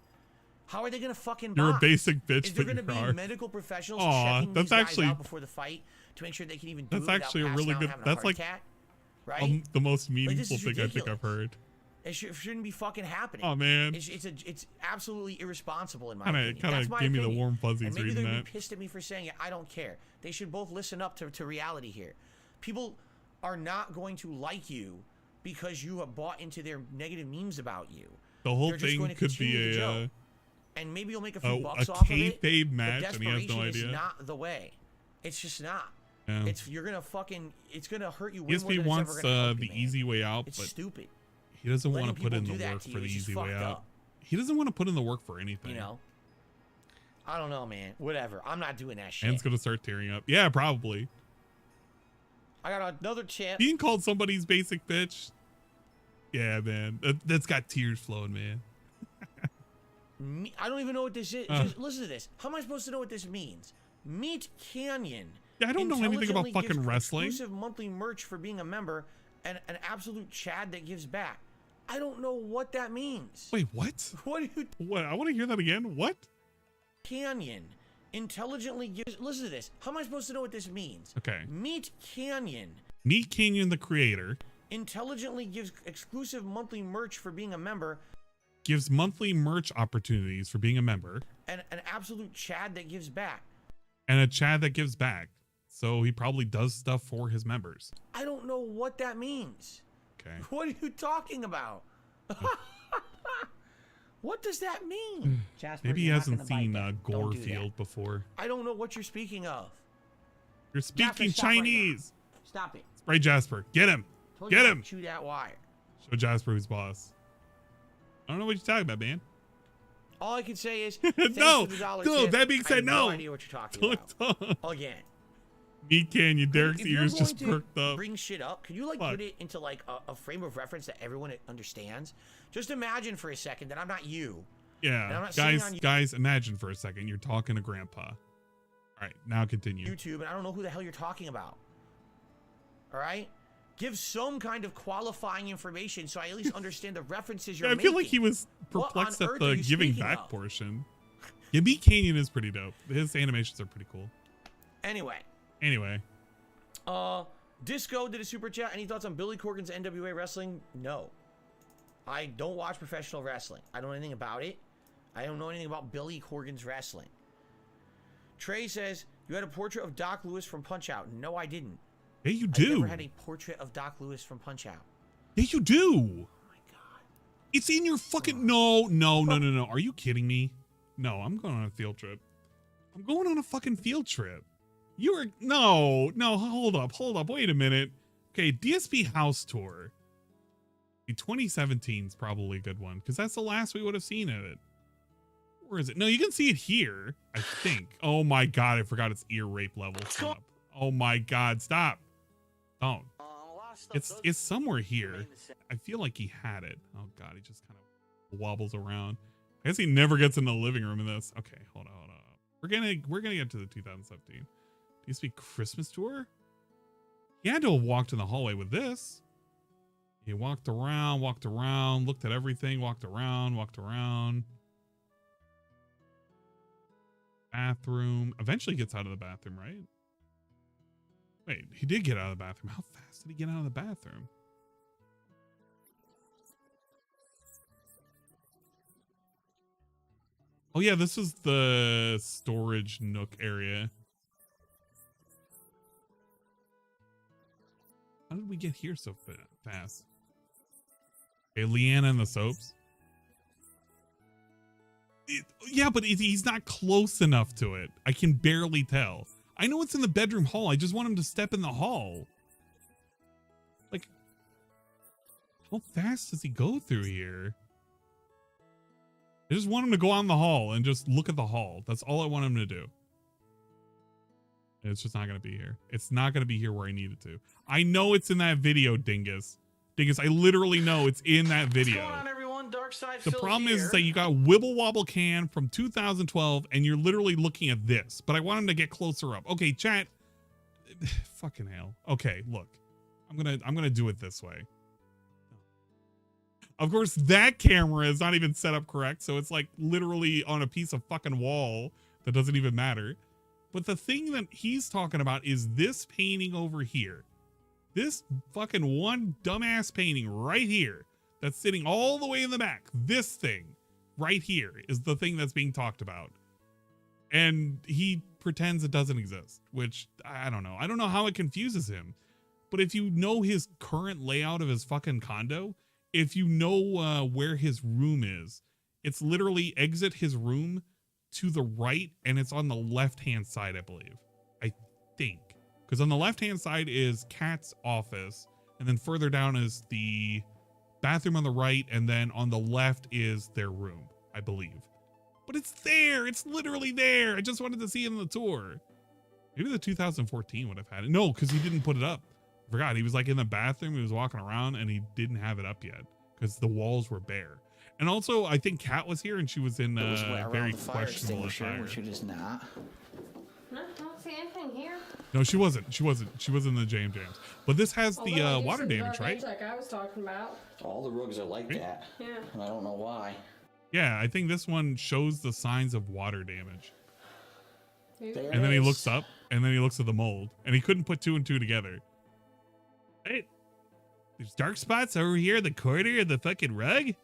How are they gonna fucking box? You're a basic bitch. Is there gonna be medical professionals checking that's these guys actually out before the fight to make sure they can even do it? That's actually a really good. That's like right? The most meaningful thing I think I've heard. It shouldn't be fucking happening. Oh man, it's absolutely irresponsible in my opinion. Kind of gave me the warm fuzzies and maybe reading they're that. Pissed at me for saying it. I don't care. They should both listen up to reality here. People are not going to like you because you have bought into their negative memes about you. The whole thing could be a and maybe you'll make a few bucks off of it. Kayfabe match, and he has no idea. Is not the way. It's just not. Yeah. It's gonna hurt you. ESP wants the easy way out, it's but stupid. He doesn't want to put in the work for the easy way out. He doesn't want to put in the work for anything. You know. I don't know, man. Whatever. I'm not doing that shit. Man's gonna start tearing up. Yeah, probably. I got another chip. Being called somebody's basic bitch. Yeah, man. That's got tears flowing, man. I don't even know what this is. Just listen to this. How am I supposed to know what this means? Meat Canyon. Yeah, I don't know anything about fucking wrestling. Exclusive monthly merch for being a member and an absolute Chad that gives back. I don't know what that means. Wait, what? What? I want to hear that again. What? Canyon intelligently gives. Listen to this. How am I supposed to know what this means? Okay. Meat Canyon. Meat Canyon, the creator, intelligently gives exclusive monthly merch for being a member. Gives monthly merch opportunities for being a member. And an absolute Chad that gives back. And a Chad that gives back. So he probably does stuff for his members. I don't know what that means. Okay. What are you talking about? What does that mean? Jasper, maybe he hasn't seen Gorefield before. I don't know what you're speaking of. You're speaking Jasper, Chinese. Right, stop it. Right, Jasper. Get him. Get him. Chew that wire. Show Jasper who's boss. I don't know what you're talking about, man. All I can say is no. That being said, no. No idea what you're talking about. Again. Meat Canyon, Derek's ears just perked up. Bring shit up. Can you like put it into like a frame of reference that everyone understands? Just imagine for a second that I'm not you. Yeah, guys, imagine for a second you're talking to Grandpa. All right, now continue. YouTube, and I don't know who the hell you're talking about. All right, give some kind of qualifying information so I at least understand the references you're making. I feel like he was perplexed at the giving back portion. Yeah, Meat Canyon is pretty dope. His animations are pretty cool. Anyway. Disco did a super chat. Any thoughts on Billy Corgan's NWA wrestling? No. I don't watch professional wrestling. I don't know anything about it. I don't know anything about Billy Corgan's wrestling. Trey says, you had a portrait of Doc Lewis from Punch-Out. No, I didn't. Yeah, you do. I never had a portrait of Doc Lewis from Punch-Out. Yeah, you do. Oh my God. It's in your fucking... No. Are you kidding me? No, I'm going on a field trip. I'm going on a fucking field trip. You were... No, hold up. Wait a minute. Okay, DSP House Tour. The 2017 is probably a good one, because that's the last we would have seen of it. Where is it? No, you can see it here, I think. Oh my God, I forgot its ear rape level. Stop. Oh my God, stop. Don't. It's somewhere here. I feel like he had it. Oh God, he just kind of wobbles around. I guess he never gets in the living room in this. Okay, hold on. We're gonna get to the 2017. DSP Christmas tour? He had to have walked in the hallway with this. He walked around, looked at everything, walked around. Bathroom. Eventually gets out of the bathroom, right? Wait, he did get out of the bathroom. How fast did he get out of the bathroom? Oh yeah, this is the storage nook area. How did we get here so fast? Okay, Leanna and the soaps. Yeah, but he's not close enough to it. I can barely tell. I know it's in the bedroom hall. I just want him to step in the hall. Like, how fast does he go through here? I just want him to go out in the hall and just look at the hall. That's all I want him to do. It's just not going to be here. It's not going to be here where I need it to. I know it's in that video, Dingus. I literally know it's in that video. What's going on, everyone? Dark Side The problem is that you got Wibble Wobble Can from 2012 and you're literally looking at this, but I want him to get closer up. Okay, chat. Fucking hell. Okay, look. I'm gonna do it this way. Of course, that camera is not even set up correct, so it's like literally on a piece of fucking wall that doesn't even matter. But the thing that he's talking about is this painting over here. This fucking one dumbass painting right here that's sitting all the way in the back. This thing right here is the thing that's being talked about. And he pretends it doesn't exist, which I don't know. I don't know how it confuses him. But if you know his current layout of his fucking condo, if you know where his room is, it's literally exit his room to the right, and it's on the left-hand side, I believe. I think. Because on the left-hand side is Kat's office, and then further down is the bathroom on the right, and then on the left is their room, I believe. But it's there. It's literally there. I just wanted to see it on the tour. Maybe the 2014 would have had it. No, because he didn't put it up. I forgot. He was like in the bathroom. He was walking around, and he didn't have it up yet because the walls were bare. And also, I think Kat was here, and she was in very questionable attire. Which it is not. No, I don't see anything here. No, she wasn't. She was in the Jams. But this has the water damage, right? Like I was talking about. All the rugs are like that. Yeah. And I don't know why. Yeah, I think this one shows the signs of water damage. There and then he looks up, and then he looks at the mold, and he couldn't put two and two together. Hey, there's dark spots over here in the corner of the fucking rug?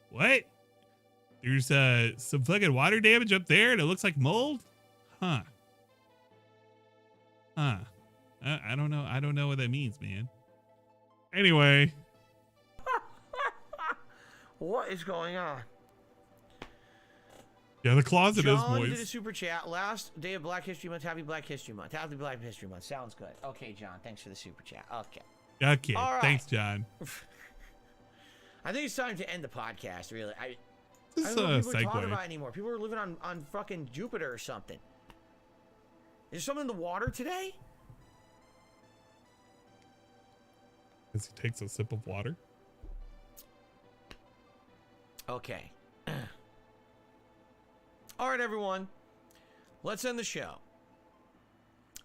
What? There's some fucking water damage up there, and it looks like mold? Huh. I don't know. I don't know what that means, man. Anyway. What is going on? Yeah, the closet John is moist. Did a super chat. Last day of Black History Month. Happy Black History Month. Happy Black History Month. Sounds good. Okay, John. Thanks for the super chat. Okay. Okay. All right. Thanks, John. I think it's time to end the podcast, really. This I don't know what people are talking segue. about anymore. People are living on fucking Jupiter or something. Is something in the water today? As he takes a sip of water. Okay. All right, everyone. Let's end the show.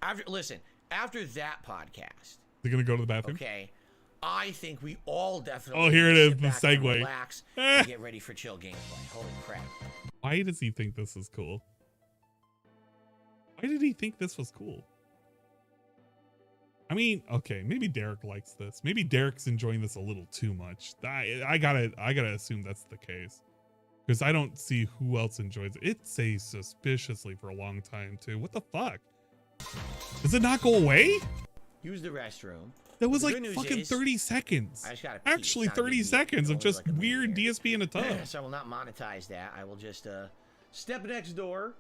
After that podcast. Is he gonna go to the bathroom? Okay. I think we all definitely. Oh, here it is, sit the back and segue. relax and get ready for chill gameplay. Holy crap! Why does he think this is cool? Why did he think this was cool? I mean, okay, maybe Derek likes this. Maybe Derek's enjoying this a little too much. I gotta assume that's the case, because I don't see who else enjoys it. It stays suspiciously for a long time too. What the fuck? Does it not go away? Use the restroom. That was The like good news fucking is, 30 seconds. I just gotta pee. Actually, It's not a 30 big deal. seconds of It's just like a weird minute. DSP in a tub. So I will not monetize that. I will just step next door.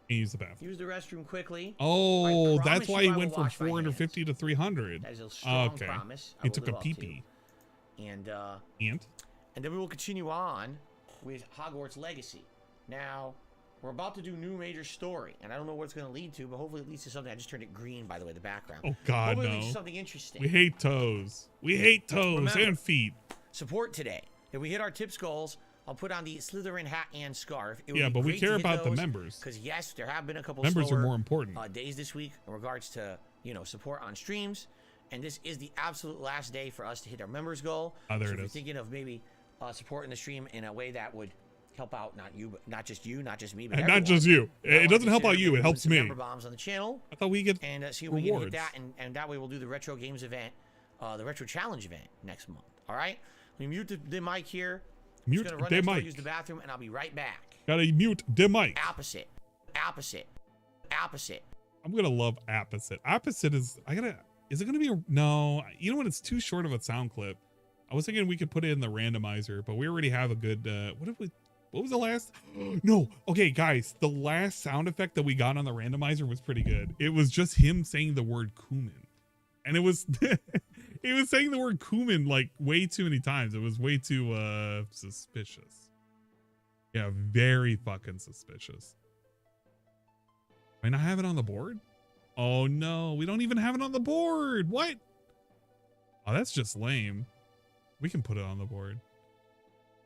And use the bathroom. Use the restroom quickly. Oh, I that's promise why you he I went will from wash my 450 to 300. That is a strong Okay. promise. I He will took live a up to. pee-pee. And And? and then we will continue on with Hogwarts Legacy. Now, we're about to do new major story, and I don't know what it's going to lead to, but hopefully it leads to something. I just turned it green, by the way, the background. Oh, God, hopefully it no. leads to something interesting. We hate toes. We hate toes Remember, and feet. Support today. If we hit our tips goals, I'll put on the Slytherin hat and scarf. It would Yeah, be but we great care to hit about the those, members. Because yes, there have been a couple Members are slower, more important. days this week in regards to support on streams, and this is the absolute last day for us to hit our members goal. Ah, there so it if you're is. thinking of maybe supporting the stream in a way that would help out not just you, not just me, but And everyone. not just you. I It want doesn't to help consider out you. It moving helps some me. member bombs on the channel. I thought we get And see if we can rewards. hit that, and that way we'll do the retro games event, the retro challenge event next month. All right, let me mute the mic here. Mute I'm just gonna run the next door, mic. use the bathroom, and I'll be right back. Gotta mute the mic. Opposite. I'm gonna love opposite. Opposite is is it gonna be no, you know what, it's too short of a sound clip. I was thinking we could put it in the randomizer, but we already have a good what was the last no, okay guys, the last sound effect that we got on the randomizer was pretty good. It was just him saying the word cumin. And it was he was saying the word cumin like way too many times. It was way too suspicious. Yeah, very fucking suspicious. Do I not have it on the board? Oh no, we don't even have it on the board. What? Oh, that's just lame. We can put it on the board.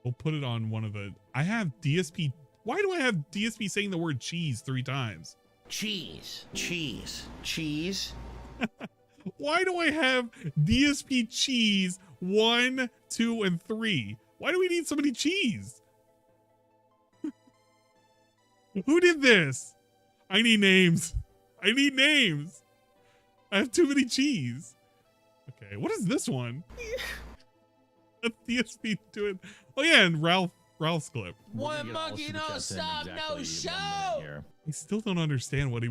We'll put it on one of the... I have DSP... Why do I have DSP saying the word cheese 3 times? Cheese. Why do I have DSP cheese 1, 2, and 3? Why do we need so many cheese? Who did this? I need names. I have too many cheese. Okay, what is this one? That's DSP doing... Oh yeah, and Ralph's clip. One monkey don't stop, no show. I still don't understand what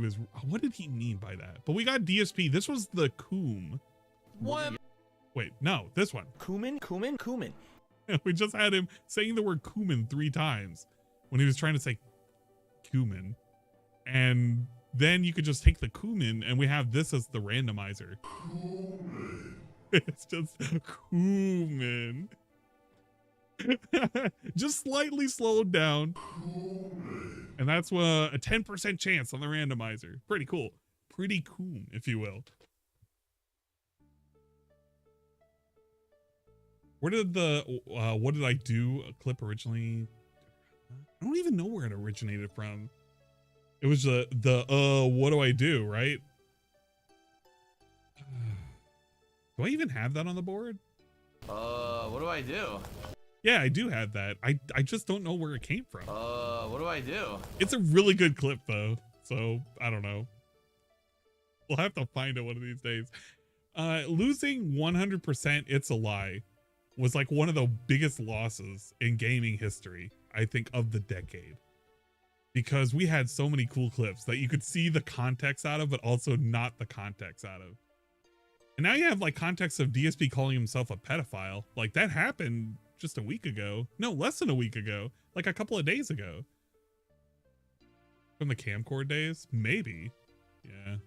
did he mean by that? But we got DSP. This was the Coom. Wait, no, this one. Cumin. We just had him saying the word cumin 3 times when he was trying to say cumin. And then you could just take the cumin and we have this as the randomizer. Cumin. It's just cumin. Just slightly slowed down. And that's a 10% chance on the randomizer. Pretty cool. Pretty cool, if you will. Where did the what did I do clip originally? I don't even know where it originated from. It was the what do I do, right? Do I even have that on the board? What do I do? Yeah, I do have that. I just don't know where it came from. What do I do? It's a really good clip though, so I don't know. We'll have to find it one of these days. Losing 100% It's a Lie was like one of the biggest losses in gaming history, I think, of the decade. Because we had so many cool clips that you could see the context out of, but also not the context out of. And now you have like context of DSP calling himself a pedophile. Like that happened just a week ago. No, less than a week ago. Like a couple of days ago. From the camcord days? Maybe. Yeah.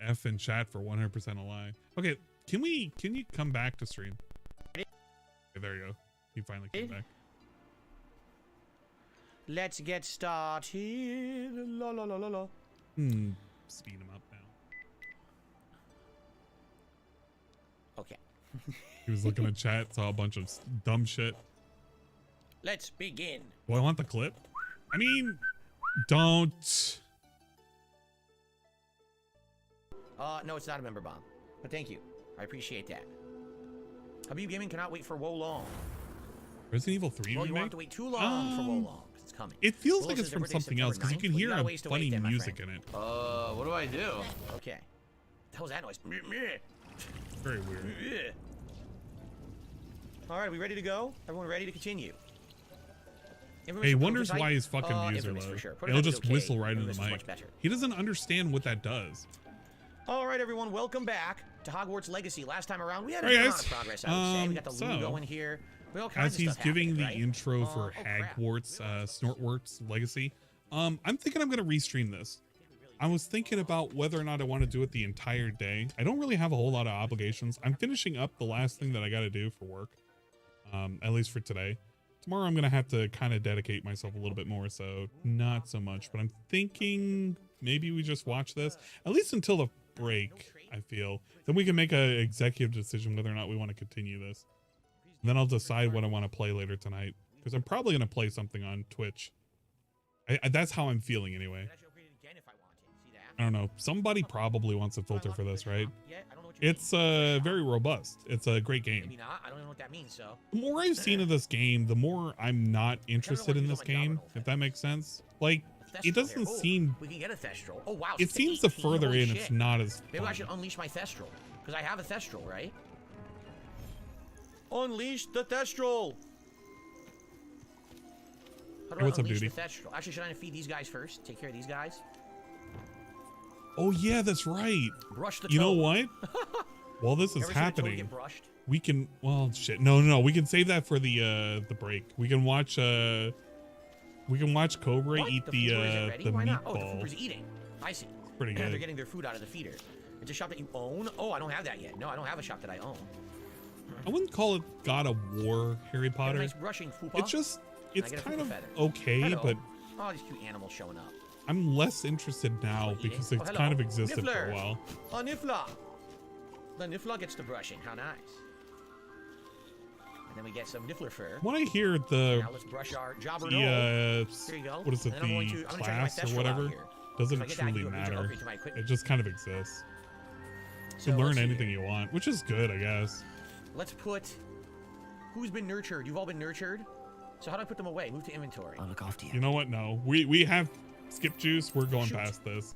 F in chat for 100% a lie. Okay, can you come back to stream? Okay, there you go. He finally came back. Let's get started. La la la la la. Speed him up now. Okay. He was looking at chat, saw a bunch of dumb shit. Let's begin. Do I want the clip? I mean, don't. No, it's not a member bomb. But thank you. I appreciate that. Habib Gaming cannot wait for Wo Long. Resident Evil 3 Well, you won't remake? have to wait too long for Wo Long. It's coming. It feels Well, like it's since from their birthday's something else because you September can 9th, hear got a ways to funny wait then, my music friend. in it. What do I do? Okay. What was that noise? Meh, meh. Very weird. Yeah. All right, we ready to go? Everyone ready to continue? Hey, wonders why his fucking views are Infamous low. for sure. He'll just okay. whistle right into Infamous the is mic. much better. He doesn't understand what that does. All right, everyone, welcome back to Hogwarts Legacy. Last time around, we had a Hey, good guys. amount of progress, I would say. We got the So, Leen'd going here. We all kinds As of he's stuff giving the happening, right? intro for crap. Hogwarts, Snortworks Legacy, I'm thinking I'm going to restream this. I was thinking about whether or not I want to do it the entire day. I don't really have a whole lot of obligations. I'm finishing up the last thing that I got to do for work, at least for today. Tomorrow I'm going to have to kind of dedicate myself a little bit more, so not so much. But I'm thinking maybe we just watch this, at least until the break, I feel. Then we can make an executive decision whether or not we want to continue this. And then I'll decide what I want to play later tonight, because I'm probably going to play something on Twitch. That's how I'm feeling anyway. I don't know. Somebody probably wants a filter for this, right? It's very robust. It's a great game. Maybe not. I don't know what that means, so. The more I've seen of this game, the more I'm not interested in this game, if that makes sense. Like, it doesn't seem... We can get a Thestral. Oh, wow. It seems the further in, it's not as Maybe I fun. should unleash my Thestral, because I have a Thestral, right? Unleash the Thestral! How do I What's up, unleash Doody? the Thestral? Actually, should I feed these guys first? Take care of these guys? Oh, yeah, that's right. Brush the You know toe. what? While this is Ever seen a toad happening, get brushed? we can... Well, shit. No. We can save that for the break. We can watch... We can watch Cobra What? eat The the feeder isn't ready? Why not? Oh, the meatball. Cooper's eating. I see. Pretty They're good. getting their food out of the feeder. It's a shop that you own? Oh, I don't have that yet. No, I don't have a shop that I own. I wouldn't call it God of War Harry Got a Potter. nice brushing, Fupa. It's just... It's get a kind Fupa of feather. okay, Hello. but Oh, these cute animals showing up. I'm less interested now Eating. because Oh, it's hello. kind of existed for Niffler. a while. Oh, Niffler. The Niffler gets the brushing. How nice. And then we get some Niffler fur. When I hear the Now let's brush our jobber the There you go. what is it, And then I'm going the to- I'm gonna check my class or Thestral out whatever, here. doesn't If I get that, I can truly do a major matter. upgrade to my equipment. It just kind of exists. You So can learn let's see anything here. you want, which is good, I guess. Let's put... Who's been nurtured? You've all been nurtured? So how do I put them away? Move to inventory. I'll look after you. You know what? No, we have skip juice. We're going past this.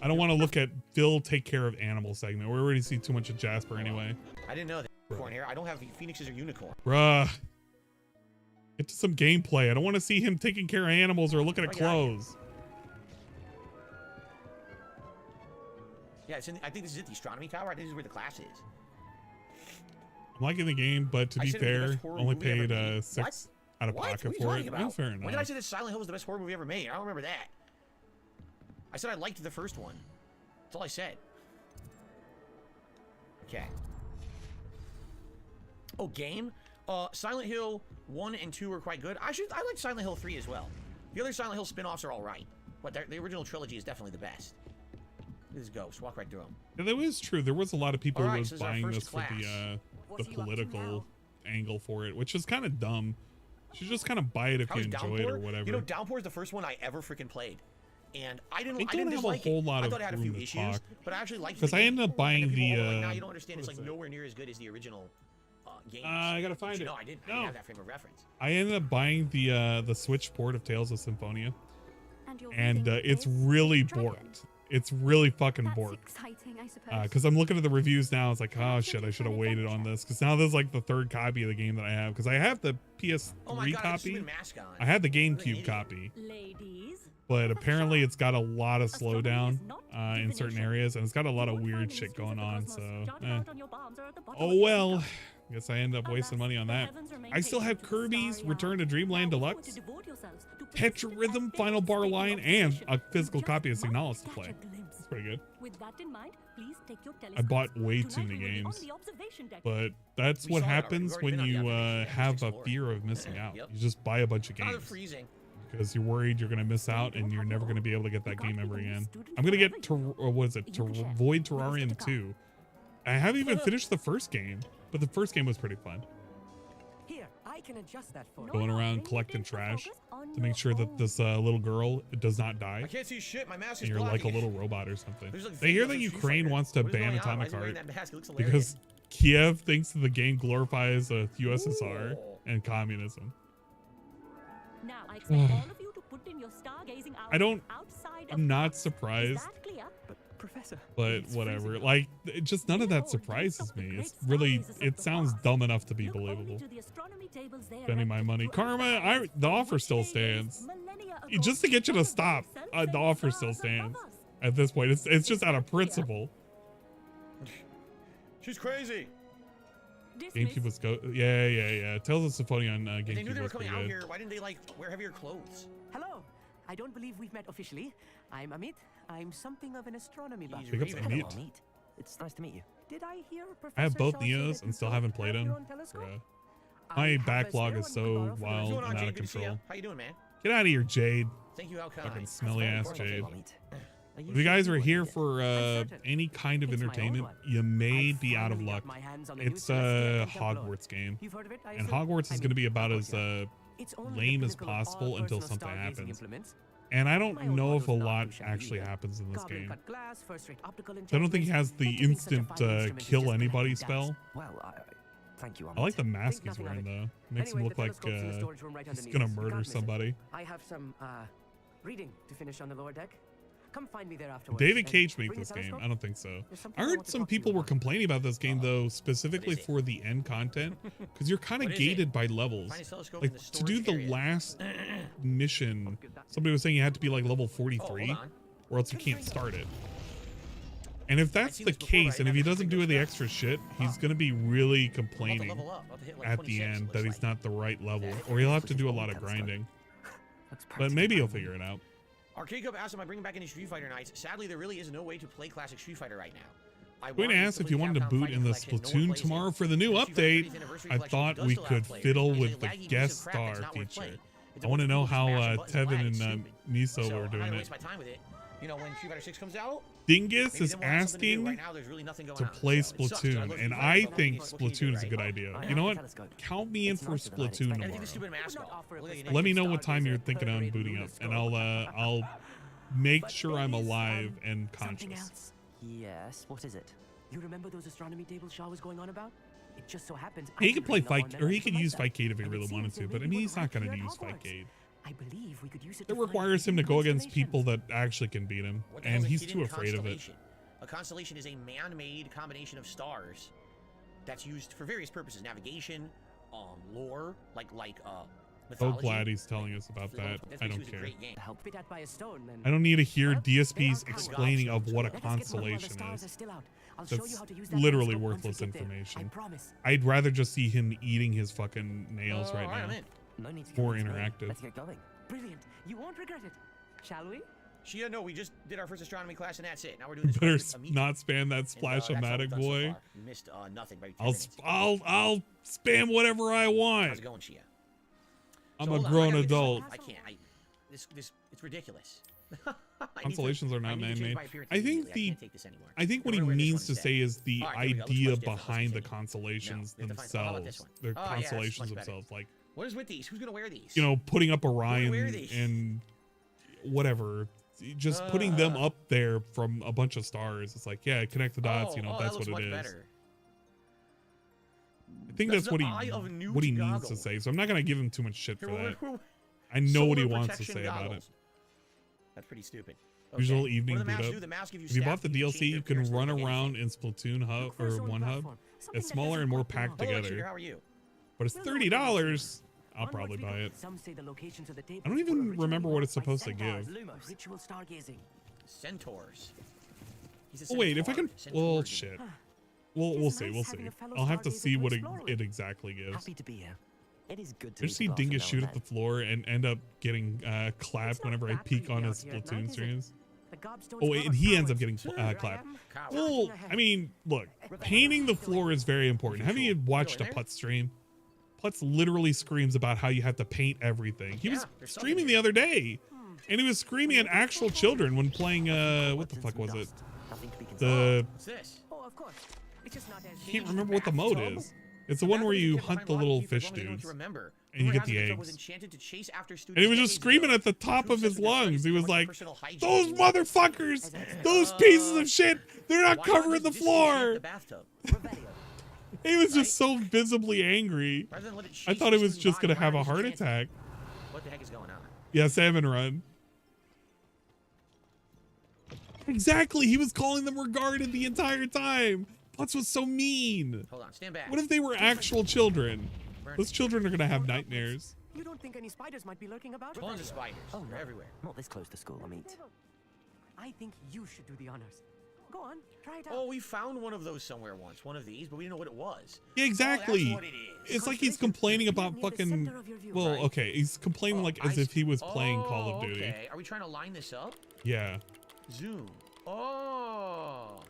I don't want to look at Phil take care of animal segment. We already see too much of Jasper anyway. I didn't know that. Unicorn here. I don't have phoenixes or unicorn. Bruh. Get to some gameplay. I don't want to see him taking care of animals or looking at What do I got here? clothes. Yeah, it's in, I think this is it. The astronomy tower. I think this is where the class is. I'm liking the game, but to I be said it was the fair, best horror only movie ever paid made. 6 out of What? pocket What are you for talking it. about? Well, fair When did I enough. say that Silent Hill was the best horror movie ever made? I don't remember that. I said I liked the first one. That's all I said. Okay. Oh, game? Silent Hill 1 and 2 are quite good. I like Silent Hill 3 as well. The other Silent Hill spin-offs are alright. But the original trilogy is definitely the best. Let's go. Just walk right through them. Yeah, that was true. There was a lot of people All who right, was so this is our buying first this for the What's he up to political angle for it, which is kind of dumb. You should just kind of buy it if you How's enjoy it Downpour? or whatever. You know, Downpour is the first one I ever freaking played. And I didn't They don't have a dislike whole it. lot I of thought it had a room few to issues, talk. but I actually liked it. Because I ended up buying the Now you don't understand. It's what like is it? nowhere near as good as the original game. I gotta find it. No, I didn't have that frame of reference. I ended up buying the Switch port of Tales of Symphonia, and it's really borked. It's really fucking borked. Because I'm looking at the reviews now, it's like, oh shit, I should have waited on this. Because now there's like the third copy of the game that I have. Because I have the PS3 Oh my God, copy. mask on. I had the What an GameCube idiot. copy. But apparently it's got a lot of slowdown in certain areas, and it's got a lot of weird shit going on. So, oh well. Guess I end up wasting money on that. I still have Kirby's Return to Dreamland Deluxe, Tetra Rhythm Final Bar Line, and a physical copy of Signalis to play. That's pretty good. I bought way too many games, but that's what happens when you have a fear of missing out. Yep. You just buy a bunch of Oh, they're games freezing. because you're worried you're gonna miss out and you're never gonna be able to get that game ever again. I'm gonna get Void Terrarium 2. I haven't even finished the first game, but the first game was pretty fun. Here, I can adjust that for Going around collecting trash to make sure that this little girl does not die. I can't see shit. My mask is And you're like a blocking little it. robot or something. Like They hear videos that of Ukraine Street wants to Fighter. What is ban going on? Why Atomic is he wearing Heart that mask? It looks because Kiev thinks that the game glorifies USSR and communism. Now, I expect all of you to put in your stargazing hours outside of I'm not class. surprised. Is that clear? Professor. But whatever. Like, just none of that surprises me. It's really, it sounds dumb enough to be believable. Spending my money. Karma, the offer still stands. Just to get you to stop, the offer still stands. At this point, it's just out of principle. She's crazy. GameCube was yeah. Tales of Symphonia on If they knew GameCube they were was coming pretty out good. here, why didn't they like wear heavier clothes? Hello. I don't believe we've met officially. I'm Amit. I'm something of an astronomy buff. Pick up some meat. It's nice to meet you. Did I hear Professor I have both Shaw say Neos that and you still both haven't played have your them. own telescope? My backlog is so wild What's going on, and out Jade? of Good to see ya. control. How you doing, man? Get out of here, Jade. Thank you, how kind. Fucking smelly ass Jade. Are If you guys sure are you here wanted it? for any kind of It's my own entertainment, one. you may I've be out of finally luck. got my hands on the It's new a Celestia Templar. Hogwarts game. You've heard of it, I And assume? Hogwarts I is mean, going to be about of as course, yeah. It's only the lame as pinnacle of all possible until personal something stargazing happens. implements. And I My don't own know if a model's not lot too shabby actually either. happens in this Goblin game. cut glass, first-rate optical I don't think he has the intelligence. Nothing instant such a fine instrument is kill just anybody connected dots. spell. Well, thank you, I like the Amit. mask Think he's nothing of wearing it. though. Makes him Anyway, look the like telescope's in the storage room right he's underneath gonna us. You murder can't miss it. somebody. I have some reading to finish on the lower deck. Come find me there afterwards. David and Cage made bring this the game. telescope. I don't think so. There's something I I heard want to some talk to you people were about. complaining about this game though, specifically for the end content, because you're kind of What is it? gated by levels. Find his telescope Like in the to do storage the area. last mission, somebody was saying you had to be like level 43, hold on. or else you can't start it. And if that's seen the this before, but case, I and if he never doesn't do figured the out. extra shit, he's gonna be really I'm about to complaining level up. I'm about to hit like at the 26, end it that looks he's like. not the right level, or he'll have to do a lot of grinding. But maybe he'll figure it out. Arcade Cup asked, am I bringing back any Street Fighter nights? Sadly, there really is no way to play classic Street Fighter right now. I'm going to ask if you wanted to boot in the Splatoon tomorrow for the new update. I thought we could fiddle with the guest star feature. I want to know how Tevin and Miso were doing it. You know, when Street Fighter 6 comes out, Dingus maybe is then we'll have something to do. asking Right now, there's really nothing going to on, play so it sucks, 'cause I Splatoon, love and Street I Fighter, but think what can you do, Splatoon is a right? good idea. You know what? Count me in for Splatoon I think tomorrow. it's stupid mascot. Let me know what time you're thinking on booting up, and I'll make sure I'm alive and conscious. Yes, what is it? You remember those astronomy tables Shaw was going on about? It just so happens. He could play Fight, or he could use Fightcade if he really wanted to, but I mean, he's not going to use Fightcade. I believe we could use it. It requires him to go against people that actually can beat him, What the hell and is a he's hidden too afraid of it. constellation? A constellation is a man-made combination of stars that's used for various purposes: navigation, lore, like So mythology. glad he's telling us about that. That's I what don't was a care. great game. Help fit that by a stone, then. I don't need to hear Huh? DSP's They are explaining of what a Let us get one while the constellation stars are is. still out. I'll show That's you how to use that literally telescope once we worthless get there. information. I promise. I'd rather just see him eating his fucking nails right alright, I'm now. in. No need to More convince me. interactive. Let's get going. Brilliant. You won't regret it. Shall we? Shia, no, we just did our first astronomy class and that's it. Now we're doing this. Better class with Amit. not spam that And, splash that's all o we've done so boy. far. We missed nothing. By 10 minutes. I'll spam whatever I How's want. it going, Shia? I'm So a hold on, I grown gotta get this adult. up. I can't. This it's ridiculous. Constellations are not man-made. I think can't take this anymore. I think what he We're gonna wear this means one to instead. say is the All right, here we go. Let's idea switch this. Let's behind the continue. constellations No, we have to find- how about this themselves. one? Their Oh, yeah, that's constellations much better. themselves, like, What is with these? Who's gonna wear these? you know, putting up wear Orion these? and whatever, just putting them up there from a bunch of stars. It's like, yeah, connect the dots. You know, that's that what looks it much is. better. I think That's that's what the Eye of he Newt means goggle. to say. So I'm not gonna give him too much shit for Here, that. we're- I know what he solar wants to protection say about it. goggles. That's pretty stupid. Usual Okay. evening What do the boot masks up. do? The mask give you If you stats, bought the you can DLC, change you their can appearance run to look around anything. in Splatoon hub or one hub. It's smaller and more packed Hello, together. Cheater, how are you? But it's $30. I'll probably buy it. Some say the locations of the I don't even remember what it's supposed to give. Ritual stargazing. Centaurs. He's a Oh wait, if I centaur. can. Well, Centaurs. shit. We'll see. We'll see. I'll have to see what it exactly gives. Happy to be here. It is good to I just see Dingus shoot at the floor and end up getting clapped whenever I peek on his Splatoon streams. Oh, wait, and he ends up getting clapped. Well, I mean, look, painting the floor is very important. Have you watched a putt stream? Putz literally screams about how you have to paint everything. He was streaming the other day, and he was screaming at actual children when playing, what the fuck was it? The... I can't remember what the mode is. It's the one where you hunt the little fish dudes, and you get the eggs. And he was just screaming at the top of his lungs. He was like, those motherfuckers, those pieces of shit, they're not covering the floor. He was just so visibly angry. I thought he was just going to have a heart attack. What the heck is going on? Yeah, Salmon Run. Exactly, he was calling them regarded the entire time. Putz was so mean. Hold on, stand back. What if they were actual children? Those children are gonna have nightmares. You don't think any spiders might be lurking about? Tons of spiders. Oh, they're everywhere. Not this close to school, I mean. I think you should do the honors. Go on, try it out. Oh, we found one of those somewhere once, one of these, but we didn't know what it was. Yeah, exactly. Oh, that's what it is. It's like he's complaining about fucking. Well, okay, he's complaining like as if he was playing Call of Duty. Okay, are we trying to line this up? Yeah. Zoom. Oh.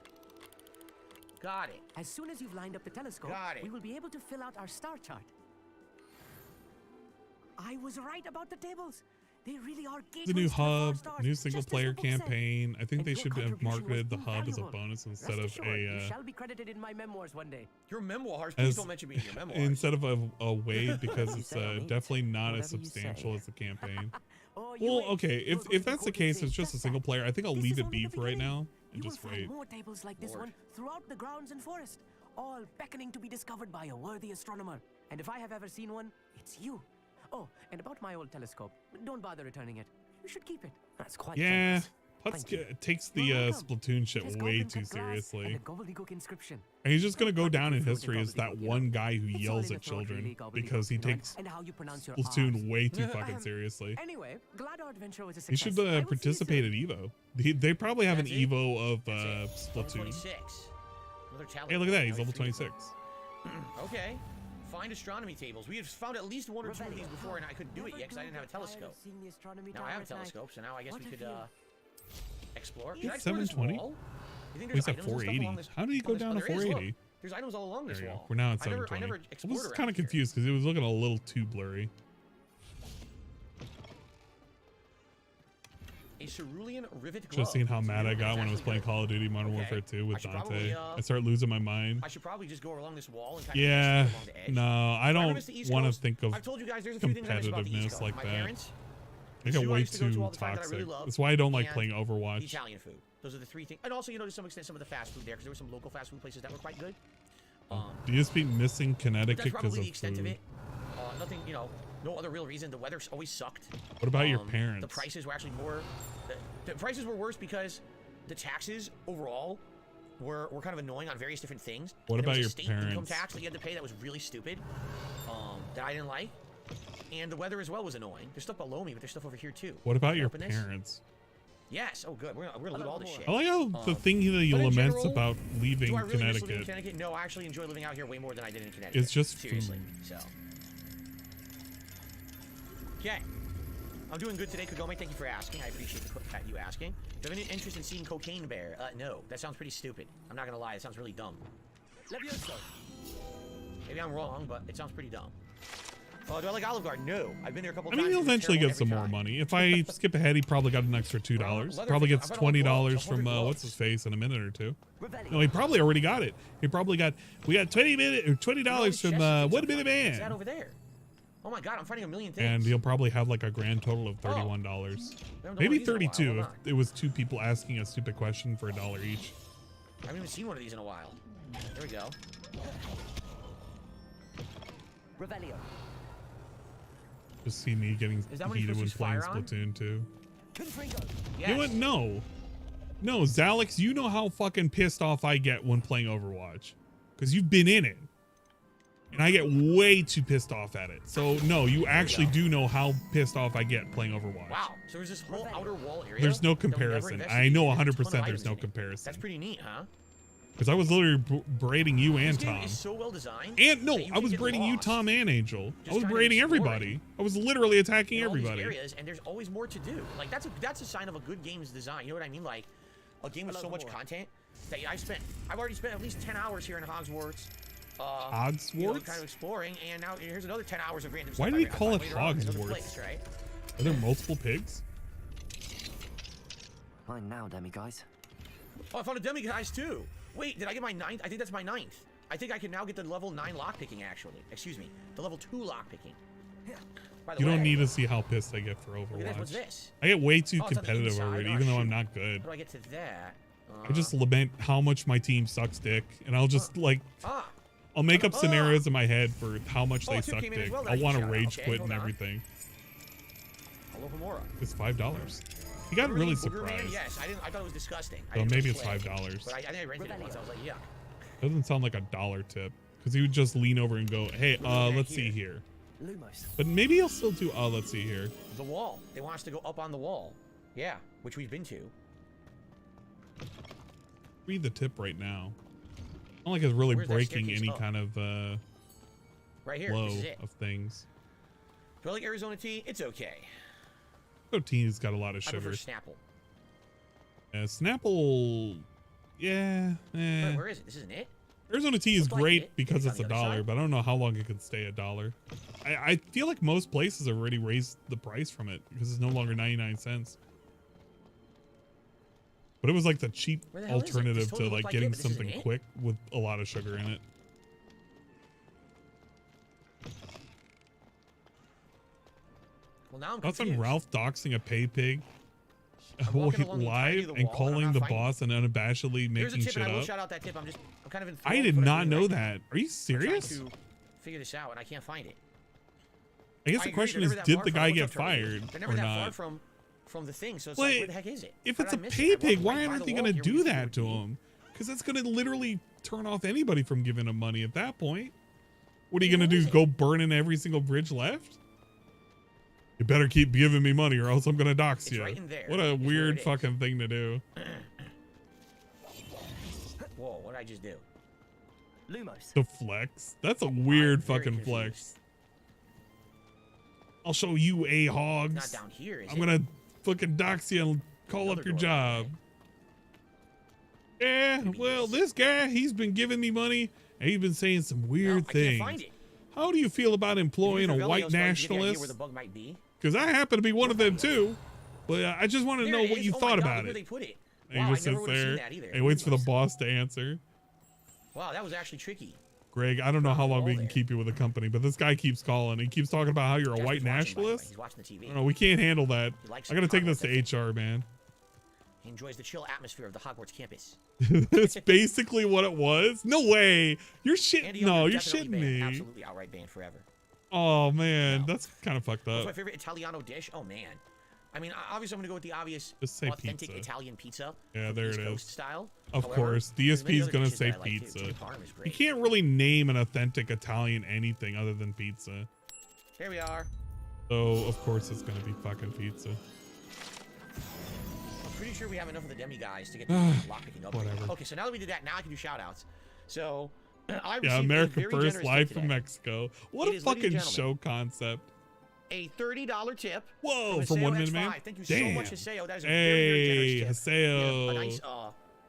Got it. As soon as you've lined up the telescope, we will be able to fill out our star chart. I was right about the tables. They really are The new hub, new single player campaign. I think they should have marketed the hub as a bonus instead of you shall be credited in my memoirs one day. Your memoirs? Please don't mention me in your memoirs. Instead of a wave, because it's definitely not as substantial as the campaign. Well, okay, if that's the case, it's just a single player. I think I'll leave it be for right now and just wait. More tables like this one throughout the grounds and forest, all beckoning to be discovered by a worthy astronomer. And if I have ever seen one, it's you. Oh, and about my old telescope, don't bother returning it. You should keep it. That's quite generous. Putz takes the Splatoon shit way too seriously. Inscription. And he's just gonna go down in history as that one guy who yells at children because he takes Splatoon way too fucking seriously. Anyway, glad our adventure was a he success. should participate at Evo. They probably have an Evo of Splatoon. Hey, look at that, he's level 26. Okay. Find astronomy tables. We have found at least one or two of these before, and I couldn't do it yet because I didn't have a telescope. Now I have a telescope, so now I guess we could explore. He's 720. He's at 480. How did he go down to 480? There's items all along this wall. We're now at 720. I was kind of confused because it was looking a little too blurry. A cerulean rivet glove. Just seeing how mad I got when I was playing Call of Duty Modern Warfare 2 with Dante. I started losing my mind. I should probably just go along this wall and kind of along the edge. No, I don't want to think of competitiveness like that. They get way too toxic. That's why I don't like playing Overwatch. Italian food. Those are the three things. And also, you know, to some extent, some of the fast food there, because there were some local fast food places that were quite good. Do you just be missing Connecticut because of extent food? Of it. Nothing, you know, no other real reason. The weather always sucked. What about your parents? The prices were actually more. The prices were worse because the taxes overall were kind of annoying on various different things. What about your state parents? Income tax that you had to pay that was really stupid. That I didn't like. And the weather as well was annoying. There's stuff below me, but there's stuff over here too. What about your parents? Yes. Oh, good. We're gonna loot all this shit. I like how the thing that you lament about leaving do I really Connecticut. Miss living in Connecticut? No, I actually enjoy living out here way more than I did in Connecticut. It's just seriously. food. So. Okay. I'm doing good today, Kagome. Thank you for asking. I appreciate you asking. Do you have any interest in seeing Cocaine Bear? No. That sounds pretty stupid. I'm not gonna lie. It sounds really dumb. Maybe I'm wrong, but it sounds pretty dumb. Do I like Olive Garden? No. I've been there a couple times. I mean, he'll eventually get some more money. If I skip ahead, he probably got an extra $2. Probably gets $20 from what's his face in a minute or two. No, he probably already got it. He probably got. We got $20 from What a Minute Man. What's that over there? Oh my God, I'm finding a million things. And he'll probably have like a grand total of $31. Maybe 32 if it was two people asking a stupid question for $1 each. I haven't even seen one of these in a while. There we go. Revelio. Just see me getting heated when playing Splatoon 2. Yes. You know what? No, Zalix, you know how fucking pissed off I get when playing Overwatch, because you've been in it, and I get way too pissed off at it. So no, you actually do know how pissed off I get playing Overwatch. Wow. So there's this whole outer wall area. There's no comparison. I know 100% there's no comparison. That's pretty neat, huh? Because I was literally braiding you and Tom. Is so well designed. And no, I was braiding you, Tom, and Angel. I was braiding everybody. I was literally attacking everybody. Areas, and there's always more to do. Like that's a sign of a good game's design. You know what I mean? Like a game with so much content that I've already spent at least 10 hours here in Hogwarts. Hogsworth? Kind of exploring, and now here's another 10 hours of random Why stuff. do they call it Hogsworth? Right? Are there multiple pigs? Mine now, demi-guys. Oh, I found a demi-guys too. Wait, did I get my 9th? I think that's my 9th. I think I can now get the level 9 lockpicking, actually. Excuse me, the level 2 lockpicking. By the You way, don't need to see how pissed I get for Overwatch. What's this? I get way too Oh, it's on the competitive inside. already, Oh, even though shoot. I'm not good. How do I get to that? I just lament how much my team sucks dick, and I'll just I'll make up scenarios in my head for how much they suck dick. well. I want to Shout out. rage Okay, quit hold and on. everything. Alohomora. It's $5. He got really surprised. Yes, I thought it was disgusting. So maybe it's $5. But I think I rented it once. I was like, yeah. Doesn't sound like a dollar tip, because he would just lean over and go, "Hey, let's see here." But maybe he'll still do. Let's see here. The wall. They want us to go up on the wall. Yeah, which we've been to. Read the tip right now. Not like it's really Where's that breaking staircase? any Oh. kind of Right here. flow This is it. of things. Do I like Arizona tea? It's okay. So tea's got a lot of I prefer sugar. Snapple. Snapple, yeah. Wait, where is it? This isn't it? Arizona tea is Looks like great it. because Maybe it's on the other $1, side? but I don't know how long it can stay $1. I feel like most places have already raised the price from it because it's no longer 99 cents. But it was like the cheap Where the hell is it? This alternative totally to looks like like getting it, but this isn't something it? quick with a lot of sugar in it. Well, now I'm That's confused. on Ralph doxing a pay pig I'm walking along the entirety live of the and wall, calling and the I'm not finding boss and unabashedly Here's a making tip, shit and I will up. shout out that tip. I'm kind of I enthralled did with what not I'm doing know right now. that. Are you serious? I'm trying to figure this out, and I can't find it. I guess I the agree, question they're is, never that did far the from- guy what's get up, Tervine? fired They're never or that far not? from the thing, so it's Wait, like, where the heck is it? If How it's did a I miss pay it? I pig, walked why right by aren't the they wall going to here do where that to him? Because that's going to literally turn off anybody from giving him money at that point. What are you going to do? Go burning every single bridge left? You better keep giving me money or else I'm going to dox you. right in there. What a It's where weird it is. fucking thing to do. Whoa, what did I just do? Lumos. The flex. That's a weird very fucking confused. flex. I'll show you a hogs. Not down here, is I'm it? gonna fucking dox you and call Another up your door, job. Yeah, well, this guy, he's been giving me money and he's been saying some weird I things. can't find it. How do you feel about employing a Maybe white Ravelio started to get the idea nationalist? where the bug might be. Because I happen to be one of them too. But I just want to There know it what is. you Oh my thought God, about look where it. they put it. And Wow, he just I sits never would've seen there that either. and waits for the boss to answer. Wow, that was actually tricky. Greg, I don't know how long we all can there. keep you with the company, but this guy keeps calling. He keeps talking about how you're a Jasper's white watching, by the way. nationalist. He's watching the TV. I don't know, we can't handle that. He likes I gotta take this Hogwarts, to HR, man. He enjoys the chill atmosphere of the Hogwarts campus. That's basically what it was. No way. You're shitting. Andy No, Elder you're definitely shitting banned. me. Absolutely outright banned forever. Oh man, No. that's kind of fucked What's up. my favorite Italiano dish? Oh man. I mean, obviously I'm gonna go with the obvious Just say authentic pizza. Italian pizza. Yeah, from there East it Coast is. Style. Of However, course, there's many DSP is other gonna dishes say that I like, too. pizza. Chili parm is You great. can't really name an authentic Italian anything other than pizza. Here we are. So of course it's gonna be fucking pizza. I'm pretty sure we have enough of the demi guys to get the lockpicking up. Whatever. Okay, so now that we did that, now I can do shout outs. So I received Yeah, a America very First, generous live tip from today. Mexico. What It a is, ladies and fucking gentlemen, show concept. A $30 tip. Whoa, from from Haseo One Minute X5. Man. Thank you Damn. so much, Haseo. That is a very Hey, generous tip. Haseo. Yeah, a nice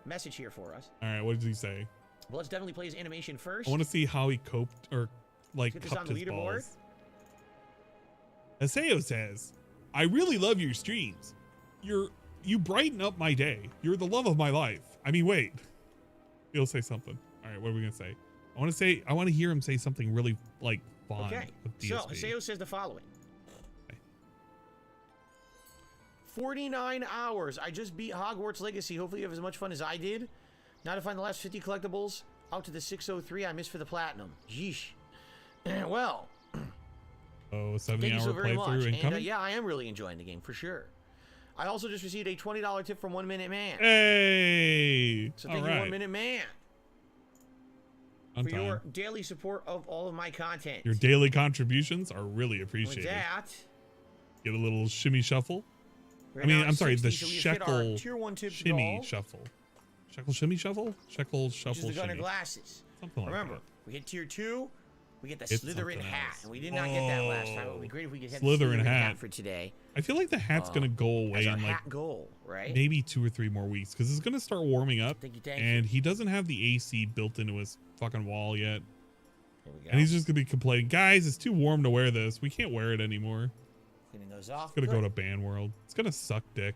message here for us. All right, what did he say? Well, let's definitely play his animation first. I want to see how he coped or like Get this cupped on the his leaderboard. balls. Haseo says, "I really love your streams. You brighten up my day. You're the love of my life." I mean, wait. He'll say something. All right, what are we gonna say? I want to hear him say something really like fun. Okay, with so DSP. Haseo says the following. 49 hours. I just beat Hogwarts Legacy. Hopefully you have as much fun as I did. Now to find the last 50 collectibles. Out to the 603 I missed for the platinum. Yeesh. Well, Oh, thank you 70-hour so very much. playthrough And incoming. yeah, I am really enjoying the game for sure. I also just received a $20 tip from 1 Minute Man. Hey, So all thank you, right. 1 Minute Man, On for time. your daily support of all of my content. Your daily contributions are really With appreciated. that, Get a little shimmy shuffle. we're I mean, now at I'm sorry, the 60, so we have hit our shekel tier 1 tip shimmy goal, shuffle. Shekel shimmy shuffle? Shekel which shuffle is the gunner shimmy. glasses. Something like Remember, that. we hit tier 2. We get the It's Slytherin something hat, else. and we did not get that last time. It would be great if we could have Slytherin the Slytherin hat. for today. I feel like the hat's gonna go away As our in like hat goal, right? maybe 2 or 3 more weeks because it's gonna start warming up, Thank you, and he doesn't have the AC built into his fucking wall yet. Here we go. And he's just gonna be complaining, guys, it's too warm to wear this. We can't wear it anymore. Cleaning those off. It's gonna go to ban world. It's gonna suck dick.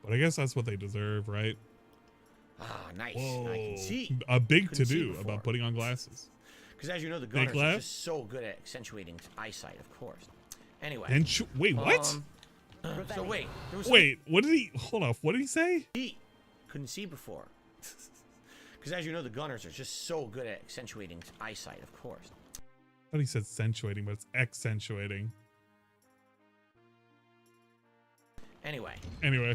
But I guess that's what they deserve, right? Ah, nice. Whoa. I can see. A big Couldn't see to-do before. about putting on glasses. Because as you know, the gunners are just so good at accentuating eyesight, of course. Anyway. And wait, what? So wait. There was Wait, what did he? Hold off. What did he say? He couldn't see before. Because as you know, the gunners are just so good at accentuating eyesight, of course. I thought he said accentuating, but it's accentuating. Anyway. Anyway.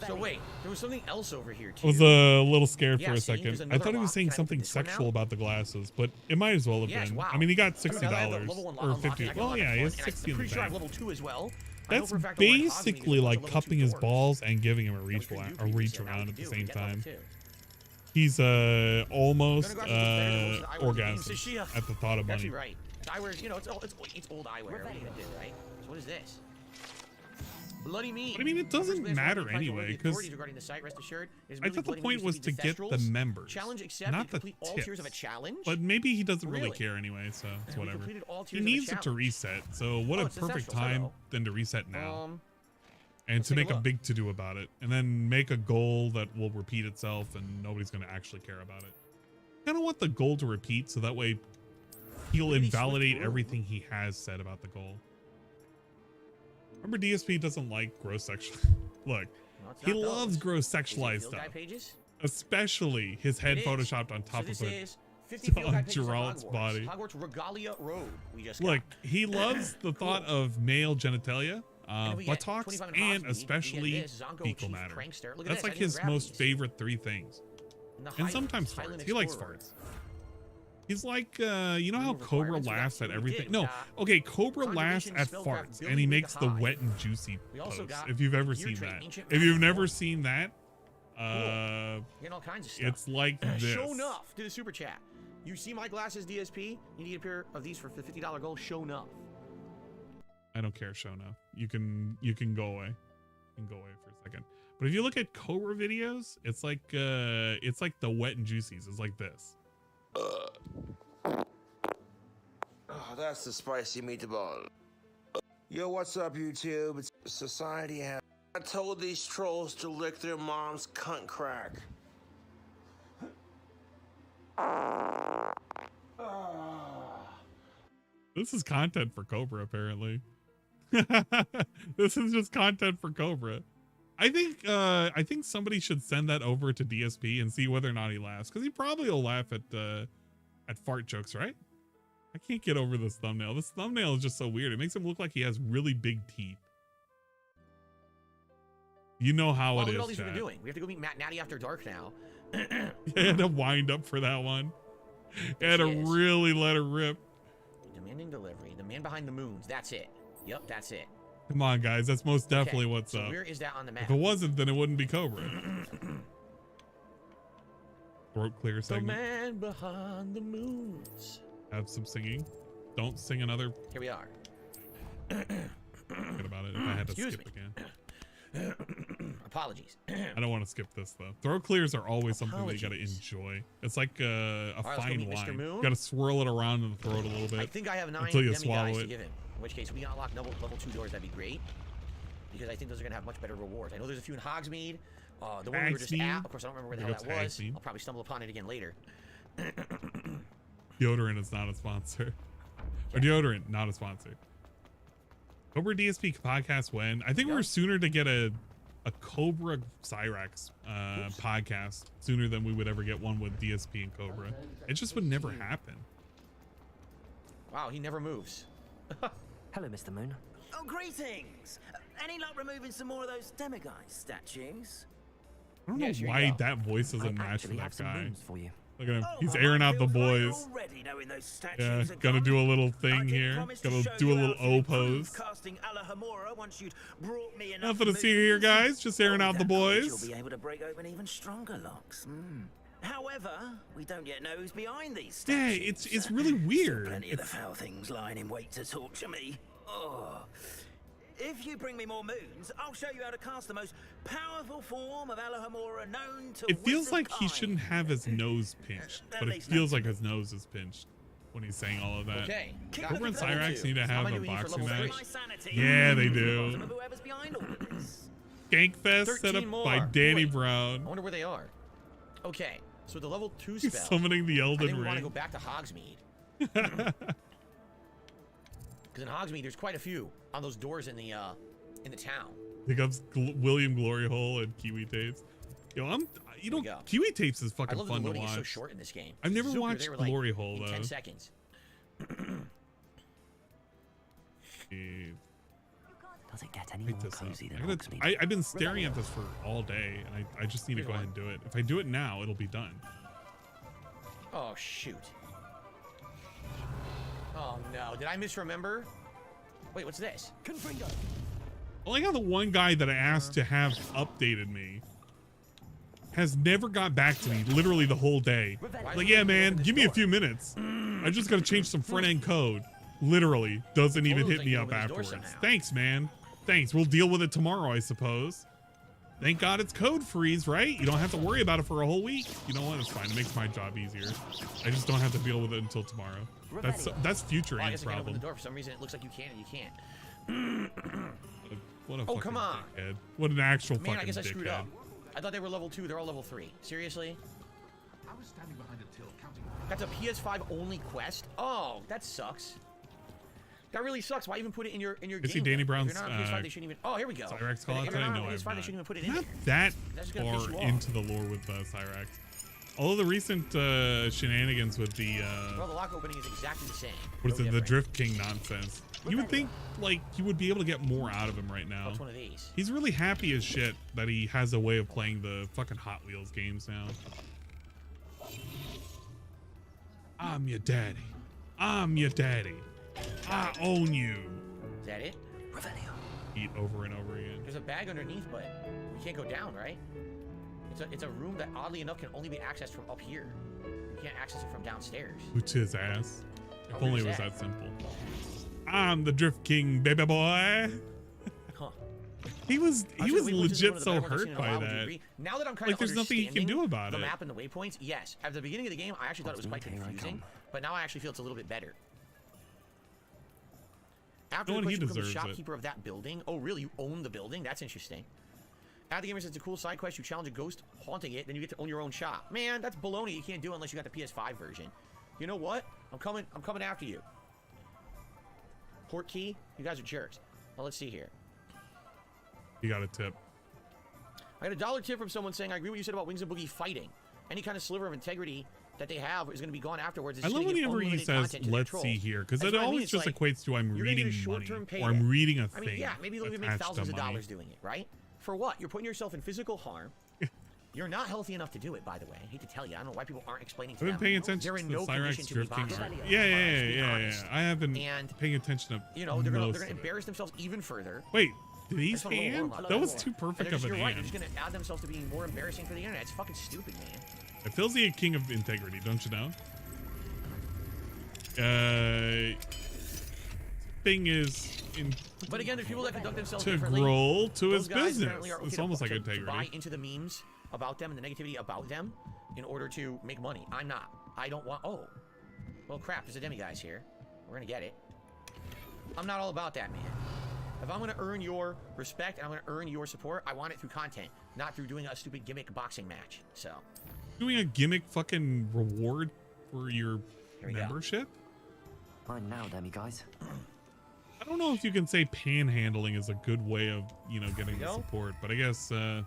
So wait, there was something else over here too. I was a little scared Yeah, for a see, there's second. I another thought he was lock. saying Can I something open this one sexual now? about the glasses, but it might as well have Yes, been. wow. I mean, he got Dude, now that I have the $60 level one or unlocked, 50. I can Well, unlock yeah, that he has one, and 60 in I'm the pretty sure I have bank. level 2 as well. I know That's for a fact the one Cosme basically was like level cupping 2 his doors. balls and giving him a That we reach couldn't do a previously, reach and now we around can at the do. same We get level time. 2. He's almost Gonna go after the better goes to orgasm Iwer. at the thought of You're actually money. right. Eyewear, you know, it's old eyewear. What are you gonna do, right? So what is this? Bloody me. But I mean, it doesn't matter anyway, because regarding the site, rest assured, I thought the point was to get the members, challenge accepted, not the complete all tiers of a tips. challenge. But maybe he doesn't really Really? care anyway, so it's We whatever. completed all He tiers of a needs it to challenge. reset, so what Oh, a it's perfect ancestral, time so- than to reset now. And let's to take make a a look. big to-do about it, and then make a goal that will repeat itself and nobody's going to actually care about it. I don't want the goal to repeat, so that way he'll Really invalidate switch through. everything he has said about the goal. Remember, DSP doesn't like gross sexual. Look, No, it's he not those. loves gross Is it sexualized field guide stuff, pages? especially his head It is. photoshopped on So top this of it. is 50 field on guide pages of Geralt's Hogwarts. body. Hogwarts Regalia Road. We just Look, got. he loves the thought of male genitalia, And we get buttocks, 25 and Hogsmeade, we especially get this, Zonko fecal Chief matter. Prankster. Look at That's this, I like didn't his grab most these. favorite 3 things. And the And Highland- sometimes Highland farts. He likes Explorer. farts. He's like, you know how New Cobra requirements, laughs at we everything? did. No, We got okay, Cobra laughs conservation at spellcraft farts, building and he with makes the hive. wet and juicy We also pose. got If you've ever gear seen trait, that. ancient If you've magic never form. seen that, Getting all kinds of stuff. it's like this. Show enough. Did a super chat. You see my glasses, DSP? You need a pair of these for the $50 goal. Show enough. I don't care, Shona. You can go away. You can go away for a second. But if you look at Cobra videos, it's like the wet and juicies. It's like this. Oh, that's the spicy meatball. Yo, what's up, YouTube? It's Society has. I told these trolls to lick their mom's cunt crack. This is content for Cobra, apparently. This is just content for Cobra. I think somebody should send that over to DSP and see whether or not he laughs, because he probably will laugh at fart jokes, right? I can't get over this thumbnail. This thumbnail is just so weird. It makes him look like he has really big teeth. You know how Oh, it look is, at all these chat. we're doing. We have to go meet Matt Natty after dark now. I had to wind up for that one. I had to is. really let her rip. Demanding delivery. The man behind the moons. That's it. Yep, that's it. Come on, guys. That's most definitely Okay, what's so up. where is that on the map? If it wasn't, then it wouldn't be Cobra. Throat clear The segment. man behind the moons. Have some singing. Don't sing another. Here we are. Forget about it. If I had to Excuse skip me. again. Apologies. I don't want to skip this though. Throat clears are always something that you got to Apologies. enjoy. It's like a let's go fine meet Mr. wine. Moon. You got to swirl it around in the throat a little bit. I think I have 9 until you demi swallow guys it. to give him. In which case, we can unlock level 2 doors. That'd be great. Because I think those are going to have much better rewards. I know there's a few in Hogsmeade. The one we were just Hogsmeade? at. Of course, I don't remember where the hell Big that up was. Hogsmeade. I'll probably stumble upon it again later. Deodorant is not a sponsor. Or deodorant, not a sponsor. Cobra DSP podcast when? I think we're sooner to get a Cobra Cyrax podcast sooner than we would ever get one with DSP and Cobra. It just would never happen. Wow, he never moves. Hello, Mr. Moon. Oh, greetings! Any luck removing some more of those demiguise statues? I don't know why that voice doesn't match for actually that have some guy. moons for you. Look at him. Oh, He's well, airing I out the feel fine boys. already knowing those statues Yeah, are gonna gone. do a little I thing did here. promise to Gonna show do a you little how to O improve pose. casting Alahomora once you'd brought me enough Nothing to see here, moons. guys. Just airing out the With that knowledge, boys. You'll be able to break open even stronger locks. However, we don't yet know who's behind these Yeah, statues. it's really weird. Plenty of the foul things lying in wait to torture me. Oh. If you bring me more moons, I'll show you how to cast the most powerful form of Alohomora known to It feels like he Eye. shouldn't have his nose pinched, but it feels like his nose is pinched when he's saying all of that. Okay. Remember when Cyrax need to have a boxing match? Sanity. Yeah, they do. Whoever's behind all of this. Gankfest set up by Danny Boy, Brown. I wonder where they are. Okay, so the level 2 He's spell. summoning the Elden I think we want to Ring. go back to Hogsmeade. Because in Hogsmeade, there's quite a few on those doors in the town. Here comes William Glory Hole and Kiwi Tapes. Yo, Kiwi Tapes is fucking I love fun the to loading is watch. so short in this game. I've never Zucker, watched they were like Glory Hole in though. 10 seconds. Does it get any more cozy than Hogsmeade? I've been staring at this for all day, and I just need to go ahead and do it. If I do it now, it'll be done. Oh, shoot. Oh, no. Did I misremember? Wait, what's this? I like how the one guy that I asked to have updated me has never got back to me literally the whole day. Like, yeah, man, give me a few minutes. I just got to change some front end code. Literally doesn't even hit me up afterwards. Thanks, man. Thanks. We'll deal with it tomorrow, I suppose. Thank God it's code freeze, right? You don't have to worry about it for a whole week. You know what? It's fine. It makes my job easier. I just don't have to deal with it until tomorrow. That's future Well, I Aim's guess I can't open problem. the door. For some reason, it looks like you can and you can't. What a Oh, fucking come on. dickhead. What an actual Man, I fucking guess I screwed dickhead. up. I thought they were level 2. They're all level 3. Seriously? I was standing behind a till counting. That's a PS5 only quest? Oh, that sucks. That really sucks. Why even put it in your game? I see Danny then? Brown's If you're not on PS5, they shouldn't even. Oh, here we go. Cyrax call out If you're today? not No, on I'm PS5, not. they shouldn't even put it in Not there. that That's just gonna piss far you off. into the lore with Cyrax. Although the recent shenanigans with the Well, the lock opening is exactly the same. what is No it, the different. Drift King nonsense. You would think like you would be able to get more out of him right now. What's one of these? He's really happy as shit that he has a way of playing the fucking Hot Wheels games now. I'm your daddy. I'm your daddy. I own you. Is that it? Eat over and over again. There's a bag underneath, but we can't go down, right? It's a room that oddly enough can only be accessed from up here. You can't access it from downstairs. Boots his ass. If Oh, only it where's was that? that simple. I'm the Drift King, baby boy. Huh. He was I was gonna waypoints is one legit of the so better ones I've hurt seen in a by while. Would you that. agree? Now that I'm kind Like, of there's nothing you can do about the it. map and the waypoints, yes. At the beginning of the game, I actually thought it was quite confusing, but now I actually feel it's a little bit better. After No the one, he quest, you become the deserves it. shopkeeper of that building. Oh, really? You own the building? That's interesting. At the game, it's a cool side quest. You challenge a ghost haunting it, then you get to own your own shop. Man, that's baloney. You can't do it unless you got the PS5 version. You know what? I'm coming after you. Port key? You guys are jerks. Well, let's see here. You got a tip. I got a $1 tip from someone saying, I agree with what you said about Wings and Boogie fighting. Any kind of sliver of integrity that they have is going to be gone afterwards. It's I love gonna give whenever he unlimited says, content to their let's see trolls. here, because That's it what I mean. always It's just like, equates to I'm you're gonna get reading a money, short-term or payday. I'm reading a I thing. mean, yeah, maybe they'll even make attached to thousands of money. dollars doing it, right? For what? You're putting yourself in physical harm. You're not healthy enough to do it, by the way. I hate to tell you. I don't know why people aren't explaining to I've them. been paying attention They're to in the no condition Cyrax to be drifting. boxing. Yeah. I have been And, paying attention to You know, they're gonna most of it. embarrass themselves even further. Wait, did he That's what I'm gonna hand? warn them. That was too perfect And of an you're right. They're hand. just gonna add themselves to being more embarrassing for the internet. It's fucking stupid, man. It feels like a king of integrity, don't you know? Thing is in But again, there's people that conduct themselves to differently. grow to Those his guys business. apparently are okay It's to- almost like to integrity. buy into the memes about them and the negativity about them in order to make money. I'm not. I don't want. Oh, well, crap. There's a demiguise here. We're gonna get it. I'm not all about that, man. If I'm gonna earn your respect and I'm gonna earn your support, I want it through content, not through doing a stupid gimmick boxing match. So. Doing a gimmick fucking reward for your Here we go. membership? Mine now, guys. I don't know if you can say panhandling is a good way of, you know, getting the go. support, but I guess to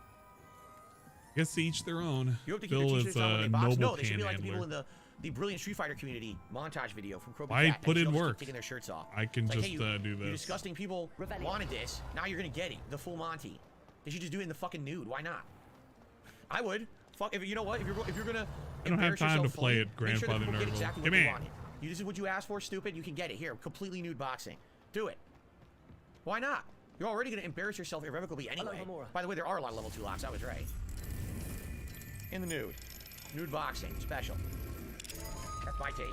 each their own. You have to keep Bill your is t-shirts on when a they box. noble No, they should be like the people in panhandler. the Brilliant Street Fighter community montage video from Crow I Cat. put They in should just keep work. taking their shirts off. I can It's like, just hey, do You this. disgusting people wanted this. Now you're gonna get it. The full Monty. They should just do it in the fucking nude. Why not? I would. Fuck. If you know what? If you're gonna. I don't have embarrass time to yourself play fully, it, make sure that Grandfather people get Nerdle. exactly Come what they here. wanted. This is what you asked for, stupid. You can get it here. Completely nude boxing. Do it. Why not? You're already gonna embarrass yourself irrevocably anyway. By the way, there are a lot of level 2 locks. I was right. In the nude. Nude boxing. Special. That's my take.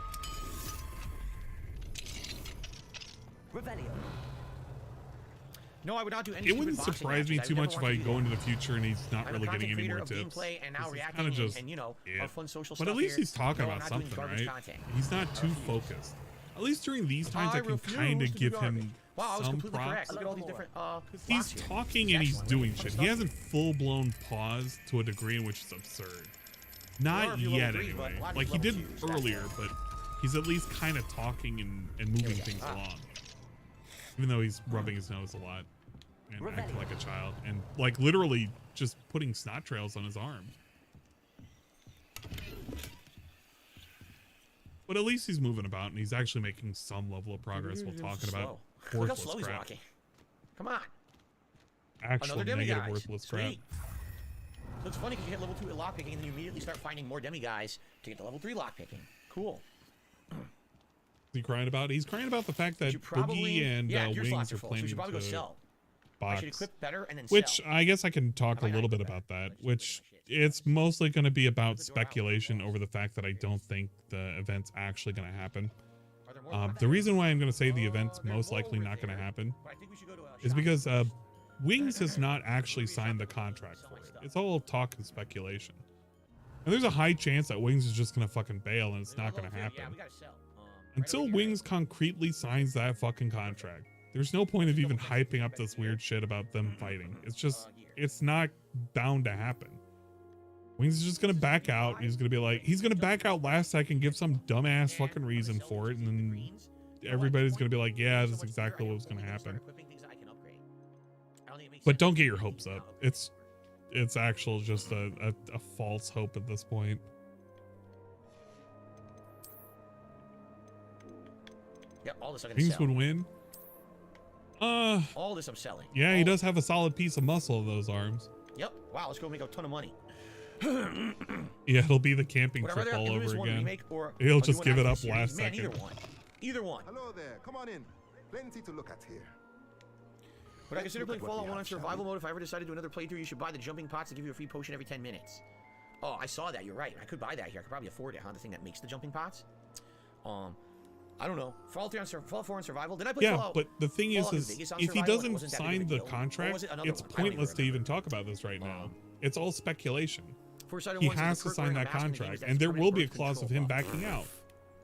No, I would not do any. It wouldn't surprise me too much if I go into the future and he's not really getting any more tips. And now Kind of just, and, you know, our fun social but stuff at least here. he's talking No, I'm about not doing something, garbage right? content. He's not too focused. At least during these times, I can refuse kind to of do give garbage. him Wow, I was some completely props. correct. Look at all these different He's talking and he's doing shit. He hasn't full-blown paused to a degree in which it's absurd. Not yet, anyway. Like he did earlier, but he's at least kind of talking and moving things along. Even though he's rubbing his nose a lot and acting like a child and like literally just putting snot trails on his arm. But at least he's moving about and he's actually making some level of progress while talking about Look how slow worthless he's crap. walking. Come on. Actual Another negative demiguise. worthless crap. Sweet. So it's funny because you hit level 2 at lockpicking and then you immediately start finding more demiguise to get to level 3 lockpicking. Cool. Is he crying about? He's crying about the fact that Boogie and Wings are planning so go to sell. box. I should equip better and then Which sell. I guess I can talk a little bit about that, which it's mostly going to be about speculation over the fact that I don't think the event's actually going to happen. The reason why I'm going to say the event's most likely not going to happen is because Wings has not actually signed the contract for it. It's all talk and speculation. And there's a high chance that Wings is just going to fucking bail and it's not going to happen. Until Wings concretely signs that fucking contract, there's no point of even hyping up this weird shit about them fighting. It's just, it's not bound to happen. Wings is just gonna back out. He's gonna be like, he's gonna back out last second, give some dumbass fucking reason for it, and then everybody's gonna be like, yeah, that's exactly what was gonna happen. But don't get your hopes up. It's actual just a false hope at this point. Yeah, all this I'm gonna Wings sell. would win. All this I'm selling. Yeah, he does have a solid piece of muscle of those arms. Yep. Wow, let's go make a ton of money. Yeah, it'll be the camping Whatever trip they're all doing over is one again. remake or He'll I'll just do an give it actual up series. last Man, second. Either one. Either one. Hello there. Come on in. Plenty to look at here. Would I consider playing look at what Fallout we 1 on have, shall survival we? mode if I ever decided to do another playthrough? You should buy the jumping pots to give you a free potion every 10 minutes. Oh, I saw that. You're right. I could buy that here. I could probably afford it, huh? The thing that makes the jumping pots. I don't know. Fallout 4 on survival. Did I play Fallout? Yeah, but the thing is if he doesn't sign the Or contract, was it another it's one? I don't even pointless to even talk about this right now. It's all speculation. First item He one's has the to perk sign wearing a that mask in the game contract, is that and it's there will be a permanent clause of birth him control. backing out.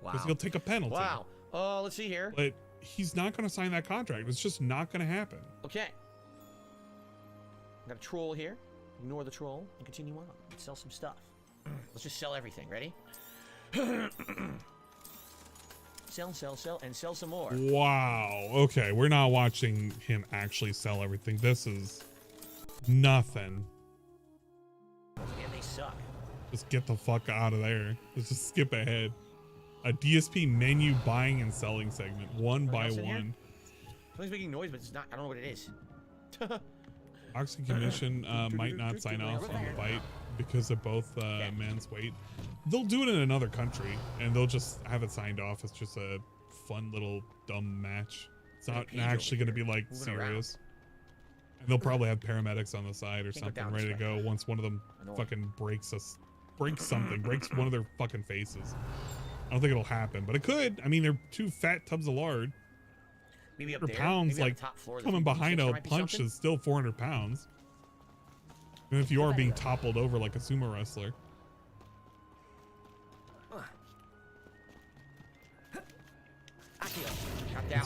Because Wow. he'll take a penalty. Wow. Let's see here. But he's not going to sign that contract. It's just not going to happen. Okay. Got a troll here. Ignore the troll and continue on. Let's sell some stuff. Let's just sell everything. Ready? Sell, and sell some more. Wow. Okay, we're not watching him actually sell everything. This is nothing. And they suck. Just get the fuck out of there. Let's just skip ahead. A DSP menu buying and selling segment, one by else in here? one. Something's making noise, but it's not. I don't know what it is. Oxy Commission might not sign off on the bite because of both man's weight. They'll do it in another country and they'll just have it signed off. It's just a fun little dumb match. It's not actually going to be like serious. And they'll probably have paramedics on the side or something ready to go once one of them fucking breaks something, breaks one of their fucking faces. I don't think it'll happen, but it could. I mean, they're two fat tubs of lard. Maybe up 400 there. pounds, Maybe on like the top floor, the coming behind there a might be punch something. is still 400 pounds. And if you are being toppled over like a sumo wrestler.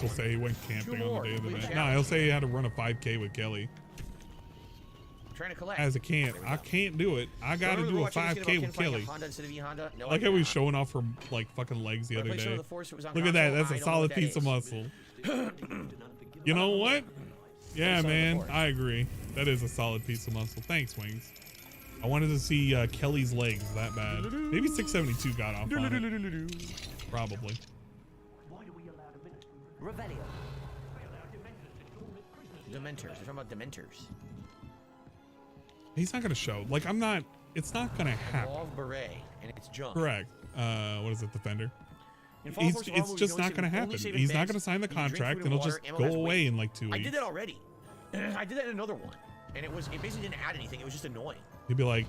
He'll say he went camping on the day of the event. No, he'll say he had to run a 5K with Kelly. Trying to collect. As a can't. I can't do it. I gotta do a 5K with Kelly. No, I like how he's showing off her like fucking legs the other day. Look at that. That's a solid piece of muscle. You know what? Yeah, man. I agree. That is a solid piece of muscle. Thanks, Wings. I wanted to see Kelly's legs that bad. Maybe 672 got off on it. Probably. Revelio. Dementors. They're talking about Dementors. He's not gonna show. Like, I'm not. It's not gonna happen. Mauve beret, and it's junk. Correct. What is it? Defender. It's just not gonna happen. He's not gonna sign the contract, and it'll just go away in like 2 weeks. I did that already. I did that in another one, and it basically didn't add anything. It was just annoying. He'd be like,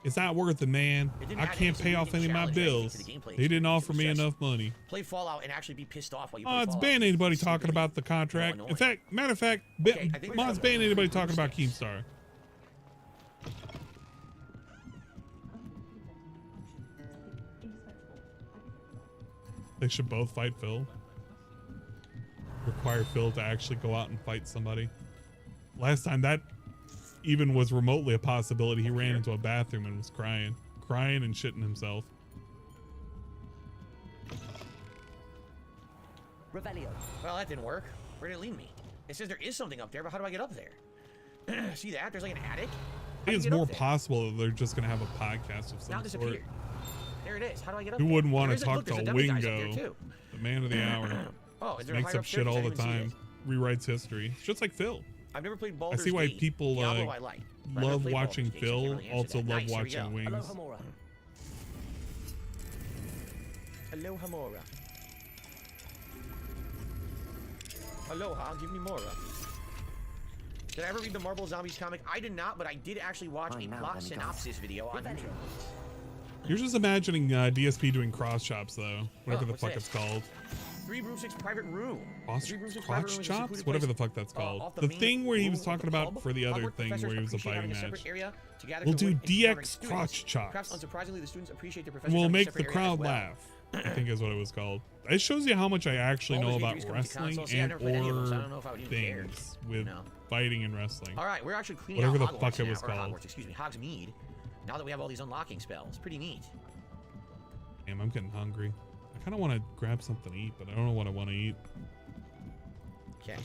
It's not worth it, man. I can't pay off any of my bills. They didn't offer me enough money. Play Fallout and actually be pissed off while you Oh, play it's Fallout. banned anybody talking about the contract. In fact, matter of fact, Mod's banned anybody talking about Keemstar. They should both fight Phil. Require Phil to actually go out and fight somebody. Last time that even was remotely a possibility, he ran into a bathroom and was crying and shitting himself. Revelio. Well, that didn't work. Where did it lead me? It says there is something up there, but how do I get up there? See that? There's like an attic. I think it's more possible that they're just going to have a podcast of some sort. There it is. How do I get up Who there? wouldn't want to Look, talk there's to a dummy guy's up there, Wingo, too. the man of the hour? Oh, is there Makes higher up shit upstairs? all I the didn't see time. Rewrites history. Just like Phil. I've never played I Baldur's see why Gate. people Diablo I like, but I've never love played watching Baldur's Gate, so I can't Phil, really answer also that. love Nice, here we watching go. Wings. Aloha Mora. Aloha, give me Mora. Did I ever read the Marvel Zombies comic? I did not, but I did actually watch a plot synopsis video on YouTube. You're just imagining DSP doing cross chops, though. Whatever the fuck it's called. 3 broomsticks private room. Crotch chops? Whatever the fuck that's called. The thing where he was talking about for the other thing where he was a fighting match. We'll do DX crotch chops. Unsurprisingly, the students appreciate their professors. We'll make the crowd laugh, I think is what it was called. It shows you how much I actually know about wrestling and or things with fighting and wrestling. All right, we're actually cleaning whatever out the Hogwarts fuck it now, was or called. Hogwarts, excuse me, Hogsmeade. Now that we have all these unlocking spells, pretty neat. Damn, I'm getting hungry. I kind of want to grab something to eat, but I don't know what I want to eat. Okay.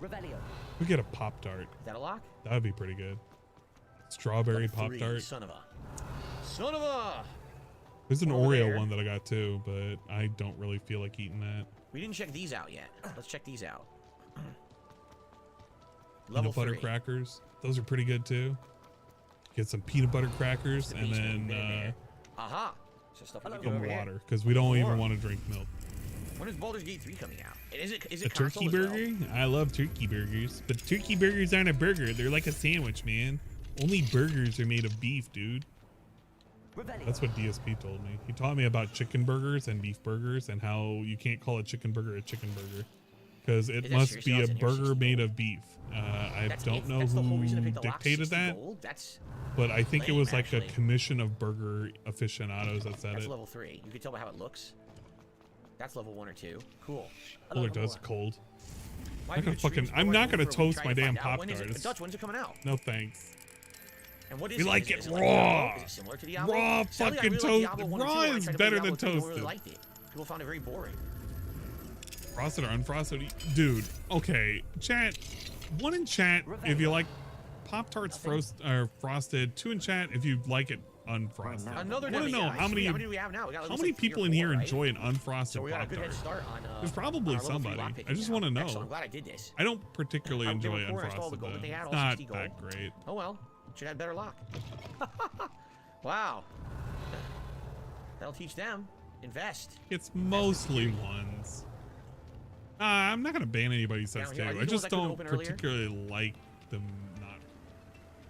Revelio. We get a Pop-Tart. Is that a lock? That would be pretty good. Strawberry Pop-Tart. Son of a. There's an Over Oreo there. one that I got too, but I don't really feel like eating that. We didn't check these out yet. Let's check these out. Peanut butter crackers. Those are pretty good too. Get some peanut butter crackers and then Aha. So stuff we can do some over here. water because we don't even want to drink milk. When is Baldur's Gate 3 coming out? Is it A turkey burger? I love turkey burgers, but turkey burgers aren't a burger. They're like a sandwich, man. Only burgers are made of beef, dude. That's what DSP told me. He taught me about chicken burgers and beef burgers and how you can't call a chicken burger burger because it must be a burger made of beef. I don't know who dictated that, but I think it was like a commission of burger aficionados that said it. That's level 3. You can tell by how it looks. That's level 1 or 2. Cool. Cooler does cold. I'm not gonna toast my damn Pop-Tarts. Dutch, when's it coming out? No thanks. And what is We it? like Is it like raw. Diablo? Is it similar to Diablo? Raw Sadly, I fucking really like toast. Diablo 1 and 2. Raw I is tried to better play than Diablo 2, no one really toasted. liked it. People found it very boring. Frosted or unfrosted? Dude, okay. Chat. 1 in chat if you like Pop-Tarts frosted. 2 in chat if you like it unfrosted. Another I want to know how many do we have now? We got how many people in here enjoy an unfrosted So we got a good head Pop-Tart? start on There's probably our level 3 somebody. lockpicking I just now. want to know. Excellent. I'm glad I did this. I don't particularly enjoy Before I installed the unfrosted gold though. that they had, It's all not 60 gold. that great. Oh well, should have better luck. Wow. That'll teach them. Invest. It's mostly ones. I'm not gonna ban anybody who says Down here. Are two. these I the just ones I couldn't don't open earlier? particularly like them. Not.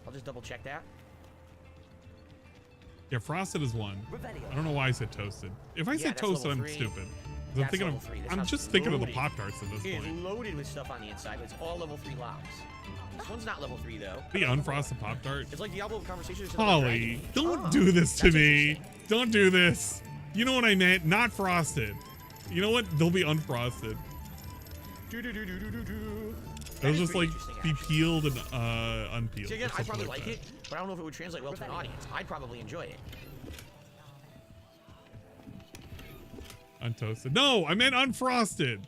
I'll just double check that. Yeah, frosted is one. I don't know why I said toasted. If I Yeah, said that's toasted, level I'm 3. stupid. 'Cause I'm That's thinking level of. 3. This I'm house just is thinking of the loaded. Pop-Tarts at this It is point. loaded with stuff on the inside, but it's all level 3 locks. This one's not level 3 though. The unfrosted Pop-Tart. It's like Diablo Conversations. Holly, don't do this to me. Don't do this. You know what I meant? Not frosted. You know what? They'll be unfrosted. They'll just like be peeled and unpeeled. See, again, or I something probably like like it, but I don't know if it would translate well to an audience. I'd probably enjoy it. Untoasted. No, I meant unfrosted.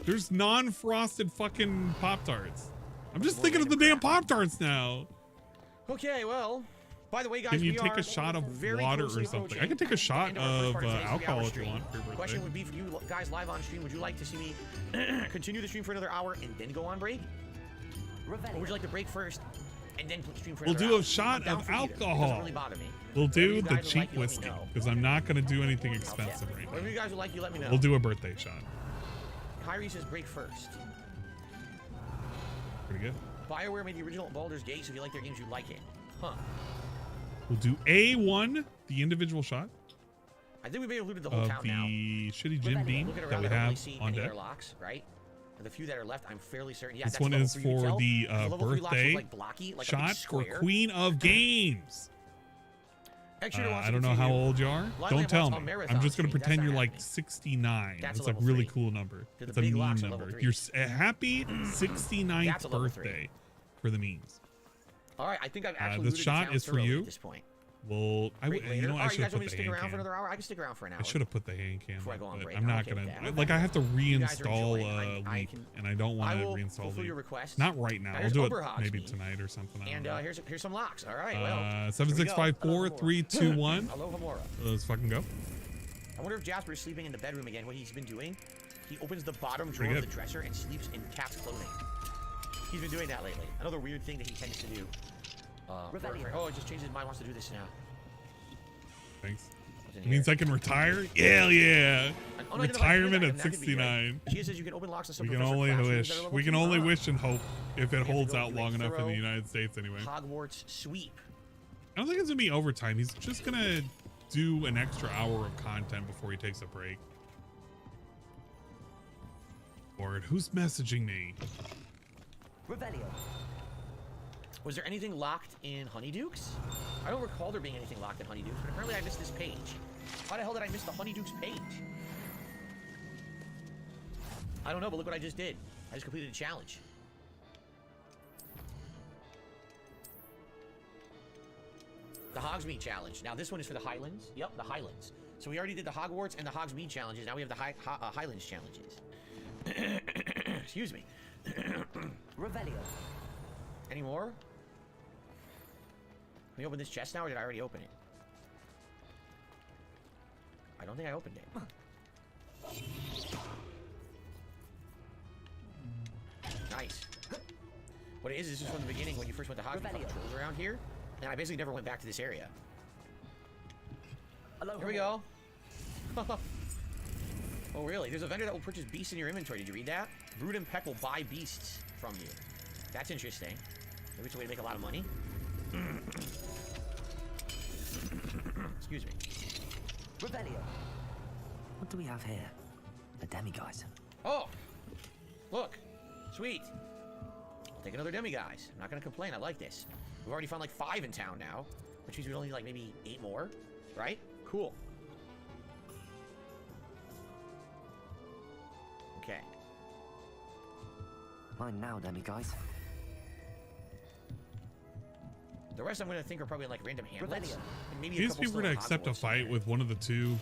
There's non-frosted fucking Pop-Tarts. I'm just thinking of the damn Pop-Tarts now. Okay, well, by the way, guys, Can you we take are a shot of very water or closely something? approaching I can take a shot the end our of first part today's alcohol 3-hour if you stream. want for your birthday. Question would be for you guys live on stream, would you like to see me continue the stream for another hour and then go on break? Or would you like to break first and then stream for We'll another do hour? a shot I'm down of for either. It alcohol. doesn't really bother me. We'll Whatever do you the guys would cheap like, you let me whiskey know. because I'm not going to do anything expensive right now. Whatever you guys would like, you let me know. We'll do a birthday shot. Kyrie says break first. Pretty good. BioWare made the original Baldur's Gate, so if you like their games, you like it. Huh. We'll do A1, the individual shot. I think we may have looted the whole town now. The shitty gym beam that we have on deck. Locks, right? And the few that are left, I'm fairly certain. Yeah, this one is for the birthday shot for Queen of Games. I don't know how old you are. Don't tell me. I'm just going to pretend you're like 69. That's a really cool number. It's a meme number. Your happy 69th birthday for the memes. All right, I think I've actually this shot is for you. At this point. Well, you know, I should have put the hand around for cam. another hour? I can stick around for an hour. I should have put the hand cam. Before I go on break. I'm not gonna. Like, I have to reinstall Leap, and I don't want to reinstall Leap. Not right now. I'll do it maybe tonight or something. And here's some locks. All right. Well. 7654 321. Let's fucking go. I wonder if Jasper is sleeping in the bedroom again. What he's been doing? He opens the bottom drawer of the dresser and sleeps in cat's clothing. He's been doing that lately. Another weird thing that he tends to do. Oh, it just changed his mind. Wants to do this now. Thanks. It means I can retire? Hell yeah! Retirement at 69. She says you can open locks and we can only wish. We can only wish and hope if it holds out long enough in the United States anyway. Hogwarts sweep. I don't think it's gonna be overtime. He's just gonna do an extra hour of content before he takes a break. Lord, who's messaging me? Revelio. Was there anything locked in Honeydukes? I don't recall there being anything locked in Honeydukes, but apparently I missed this page. How the hell did I miss the Honeydukes page? I don't know, but look what I just did. I just completed a challenge. The Hogsmeade challenge. Now this one is for the Highlands. Yep, the Highlands. So we already did the Hogwarts and the Hogsmeade challenges. Now we have the Highlands challenges. Excuse me. Revelio. Any more? Can we open this chest now, or did I already open it? I don't think I opened it. Nice. What it is this is from the beginning when you first went to Hogsmeade. Controls around here, and I basically never went back to this area. Here we go. Oh, really? There's a vendor that will purchase beasts in your inventory. Did you read that? Brood and Peck will buy beasts from you. That's interesting. Maybe it's a way to make a lot of money. Excuse me. Revelio. What do we have here? A demiguise. Oh! Look! Sweet! I'll take another demiguise. I'm not gonna complain, I like this. We've already found like 5 in town now, which means we only need like maybe 8 more, right? Cool. Okay. Mine now, demiguise. The rest I'm going to think are probably like random hamlets. If we were to accept a fight with one of the two,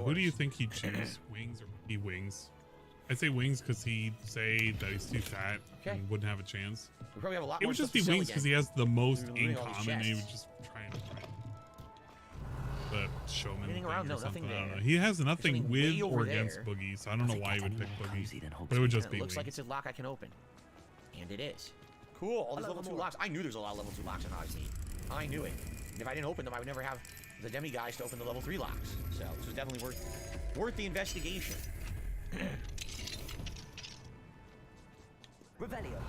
who do you think he'd choose? Wings or Wings? I'd say Wings because he'd say that he's too fat and wouldn't have a chance. We probably have a lot it would just be Wings because he has the most in common and he would just try and fight. The showman thing or something. I don't know. He has nothing with or against Boogie, so I don't know why he would pick Boogie. But it would just be Wings. Looks like it's a lock I can open. And it is. Cool, all these level 2 locks. I knew there's a lot of level 2 locks in Hogsmeade. I knew it. And if I didn't open them, I would never have the demiguise to open the level 3 locks. So this was definitely worth the investigation. Revelio.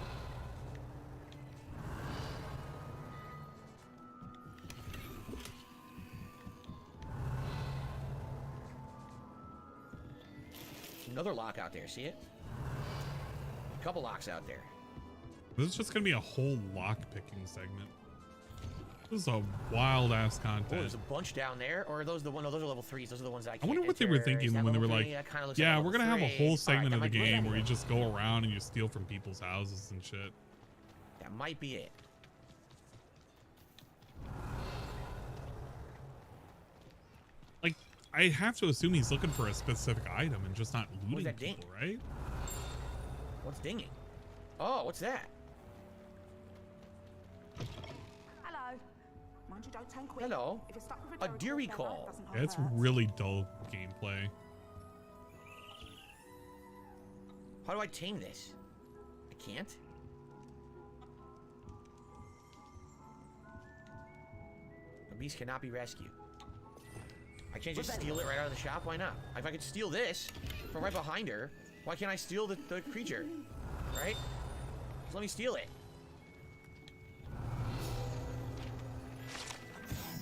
Another lock out there, see it? A couple locks out there. This is just gonna be a whole lock picking segment. This is a wild ass content. Oh, there's a bunch down there, or are those the one? No, those are level 3s. Those are the ones that I can't. I wonder what they were thinking when they were like, "Yeah, we're gonna have a whole segment of the game where you just go around and you steal from people's houses and shit." That might be it. Like, I have to assume he's looking for a specific item and just not looting people, right? What's dinging? Oh, what's that? Hello. Mind you don't turn quick. Hello. If you're stuck with a Deary call. Yeah, it's really dull gameplay. How do I tame this? I can't. A beast cannot be rescued. I can't just steal it right out of the shop. Why not? If I could steal this from right behind her, why can't I steal the creature? Right? Just let me steal it.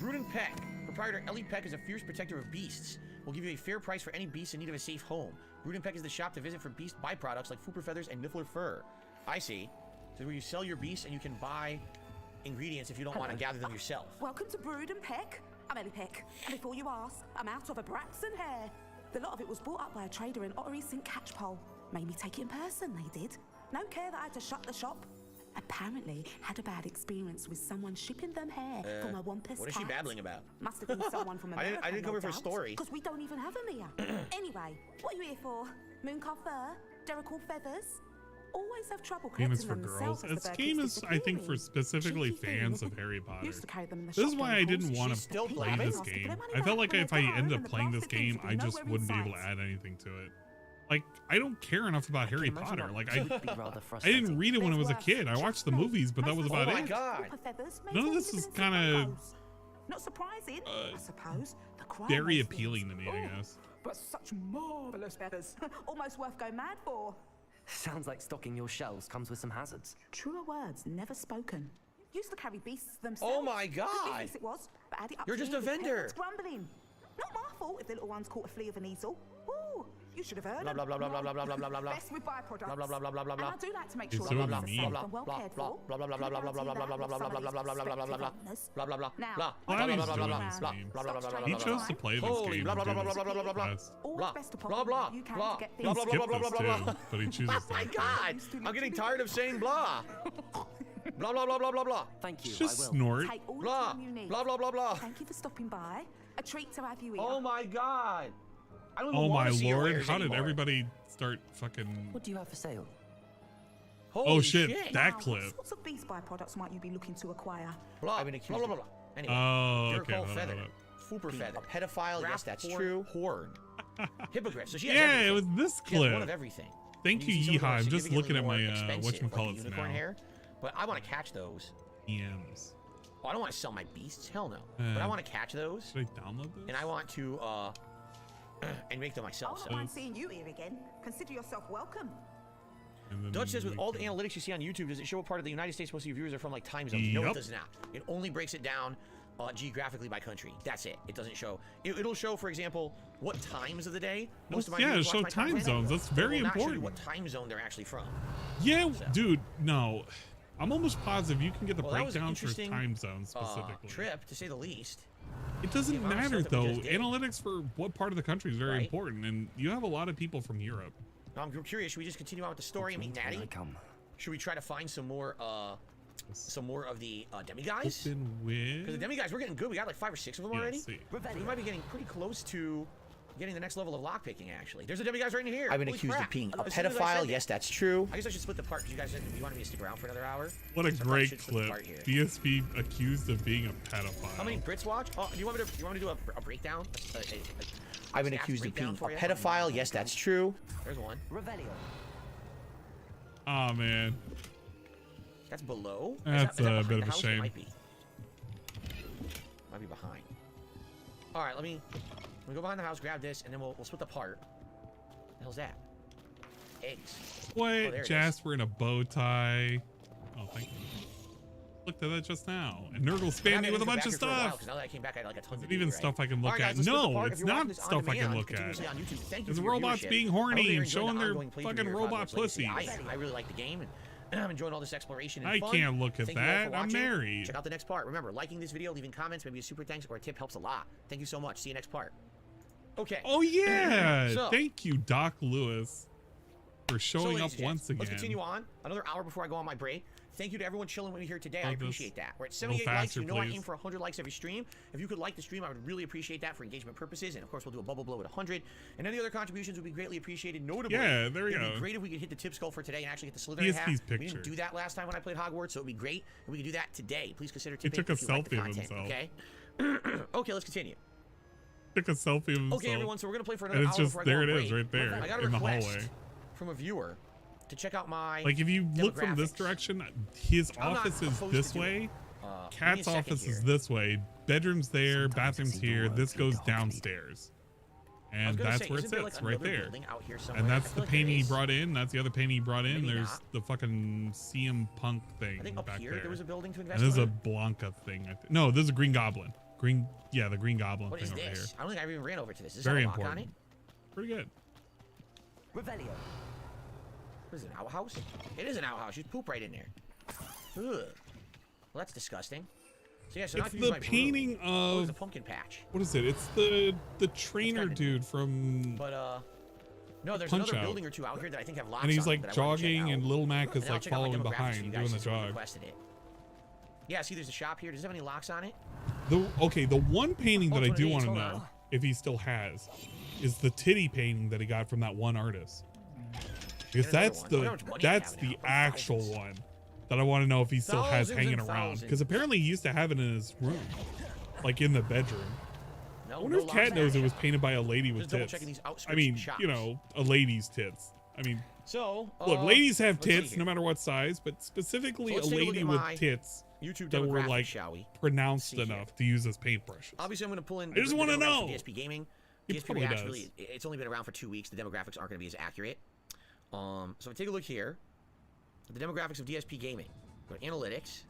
Brood and Peck. Proprietor Ellie Peck is a fierce protector of beasts. We'll give you a fair price for any beast in need of a safe home. Brood and Peck is the shop to visit for beast byproducts like Fooper feathers and Niffler fur. I see. So where you sell your beasts and you can buy ingredients if you don't want to gather them yourself. Welcome to Brood and Peck. I'm Ellie Peck. And before you ask, I'm out of a Braxton hair. The lot of it was bought up by a trader in Ottery St. Catchpole. Made me take it in person, they did. No care that I had to shut the shop. Apparently had a bad experience with someone shipping them hair from a Wampus What is she babbling about? Must have been someone from America. I didn't come here for a story. Because we don't even have them here. Anyway, what are you here for? Mooncarved fur? Derrickle feathers? Always have trouble Game is collecting for them girls. themselves. This game is, I think, for specifically fans of Harry Potter. This is why I didn't want to play this game. I felt like if I ended up playing this game, I just wouldn't be able to add anything to it. Like, I don't care enough about Harry Potter. Like, I didn't read it when I was a kid. I watched the movies, but that was about it. Oh my god. None of this is kind of Not surprising, I suppose. The crime very rates appealing to things. me, I guess. But such marvelous feathers. Almost worth going mad for. Sounds like stocking your shelves comes with some hazards. Truer words never spoken. Used to carry beasts themselves. Oh my god. Good business it was, but add it up You're to just me a with vendor. parents grumbling. Not my fault if the little ones caught a flea of an easel. Ooh, you should have heard Blah, blah, blah, blah, blah, blah, blah, blah, blah, blah. Best with byproducts. Blah, blah, blah, blah, blah, blah, And I do like to make It's sure so the beasts are mean. safe and well cared for. Blah, blah, blah, blah, blah, blah, blah, blah, blah, blah, blah, blah, blah, blah, blah, blah, blah, blah, blah, Now, blah, Why blah, is blah, doing blah, this blah, game? blah, blah, blah, blah, He blah, chose to play this Holy game blah, blah, and blah, do blah, this. blah, blah, blah, blah. Yes. Blah, best to pop blah, blah, you can blah, to get blah, things. blah, blah, blah, blah, Skip blah, this blah. too, but he chooses Oh my to. god. I'm getting tired of saying blah. Blah, blah, blah, blah, blah, blah. Thank you. It's just Snort. Take all the Blah, time you need. blah, blah, blah, blah. Thank you for stopping by. A treat to have you here. Oh my god. I don't even Oh my want to see your lord, wares how did anymore. everybody start fucking... What do you have for sale? Holy Oh shit, that Now, clip. What sorts of beast byproducts might you be looking to acquire? Blah, blah, blah, blah, blah. Anyway, Oh, Deer okay. Call hold on, feather, hold on. Fooper feather, pedophile, yes, that's Horn. true. Horn. Hippogriff. So she has Yeah, everything. it was this She has one clip. of everything. Thank And you, see some of them Yeehaw. are I'm just looking at my, significantly more expensive, whatchamacallits like the unicorn now. hair. But I want to catch those. EMs. Oh, I don't want to sell my beasts. Hell no. But I want to catch those. Should I download this? And I want to, and make them I myself. wouldn't So. mind seeing you here again. Consider yourself welcome. And then Dutch says, with we all the can- analytics you see on YouTube, does it show what part of the United States most of your viewers are from, like time zones? No, Yup. it does not. It only breaks it down geographically by country. That's it. It doesn't show. It'll show, for example, what times of the day most of my Yeah, viewers it'll watch show my time content, zones. That's but it very will not show you important. what time zone they're actually from. Yeah, So. dude, no. I'm almost positive you can get the Well, that was an breakdown for interesting, time zones specifically. Trip, to say the least. It doesn't the amount of matter stuff that we though. just did. Analytics for what part of the country is very Right. important, and you have a lot of people from Europe. Now, I'm curious. Should we just continue on with the story and meet Natty? Should we try to find some more of the demiguys? Open with. Because the demiguys, we're getting good. We got like 5 or 6 of them Yeah, already. see. We might be getting pretty close to getting the next level of lockpicking, actually. There's a demiguys right in here. I've been Holy accused crap. of being a As soon as I pedophile. said Yes, that- that's true. I guess I should split the part because you guys, you wanted me to stick around for another hour. What a So I probably great should split the clip. part here. DSP accused of being a pedophile. How many Brits watch? Oh, do you want me to do a breakdown? I've been stats accused of being breakdown a for you? pedophile. Yes, that's true. There's one. Revelio. Oh man. That's below? That's is that a behind bit the of a house? It shame. Might be. Might be behind. All right, let me go behind the house, grab this, and then we'll split the part. What the hell's that? Eggs. What? Oh, there it is. Jasper in a bow tie. Oh, thank you. Looked at that just now. And Nurgle I spammed me haven't with a been bunch of back here for a while, stuff. 'cause now that I came back, I had like a ton Is to it do, even right? stuff I can All look right, at? guys, let's split the No, part. If it's you're watching not this on stuff I can demand, look continuously at. on YouTube, thank you There's for your robots viewership. being I hope horny you're and enjoying showing the their ongoing playthrough fucking here of robot Hogwarts Legacy. pussies. I really like the game, and I'm enjoying all this exploration and I fun. can't look at Thank you all for that. I'm watching. married. Check out the next part. Remember, liking this video, leaving comments, maybe a super thanks or a tip helps a lot. Thank you so much. See you next part. Okay. Oh yeah. So- Thank you, Doc Lewis, for showing ladies up and gents, once again. Let's continue on. Another hour before I go on my break. Thank you to everyone chilling with me here today. I Love this. appreciate that. We're at A 78 little likes. faster, You know I please. aim for 100 likes every stream. If you could like the stream, I would really appreciate that for engagement purposes. And of course, we'll do a bubble blow at 100. And any other contributions would be greatly appreciated. Notably, Yeah, there we it'd go. be great if we could hit the tip skull for today and actually get the Slytherin hat. PSP's We picture. didn't do that last time when I played Hogwarts, so it'd be great if we could do that today. Please consider He tipping took a if you like the selfie of content. himself. Okay. Okay, let's continue. Took a selfie of himself. Okay, everyone. So we're gonna play for another And hour it's just before I there. go It on is break. right there I got a in the request hallway. from a viewer to check out my Like if you look from this demographics. direction, his I'm not office is opposed this to doing way. it. Give me a Cat's second office here. is this way. Bedroom's there. Bathroom's here. This goes downstairs. I was And gonna that's say, where it isn't there, sits, like, right another there. building out here somewhere? And I that's feel the like painting there he is. brought in. That's the other painting he brought in. Maybe There's not. the fucking CM Punk thing I think up back here there. there was a building to And invest there's a in. Blanca thing. No, this is a Green Goblin. Green, yeah, the green goblin What thing is over this? here. I don't think I even ran over to this. Is Very there a lock important. on it? Pretty good. Revelio. What is it, an outhouse? It is an outhouse. You poop right in there. Ugh. Well, that's disgusting. So yeah, so now I It's can use the my painting broom. Oh, of the pumpkin patch. what is it? It's the trainer dude from. But no, there's Punch another Out. building or two out here that I think have locks And he's on like that I wanna check jogging, out. and Little Mac is And I'll like check out my following demographics for you behind, guys doing the since you jog. requested it. Yeah, see, there's a shop here. Does it have any locks on it? The one painting Oh, that I it's do one want of to these. Hold know on. if he still has is the titty painting that he got from that one artist. Because There's another that's one. I wonder how much money the I that's have the now. actual one that I want to know if he still has Thousands hanging and around. thousands. Because apparently he used to have it in his room, like in the bedroom. No, I wonder no if locks Cat on knows it. it was painted by a lady with Just double tits. checking these I outskirts mean, shops. you know, a lady's tits. I mean, So look, ladies have let's see tits here. no matter what size, but specifically So let's a take a look lady at with my tits YouTube that were demographics, like shall we? pronounced See here. enough to use as paintbrushes. Obviously, I'm going to pull in. I just wanna know. DSP Gaming. He DSP probably Reacts does. really, it's only been around for 2 weeks. The demographics aren't going to be as accurate. So if I take a look here, the demographics of DSP Gaming. Go to Analytics,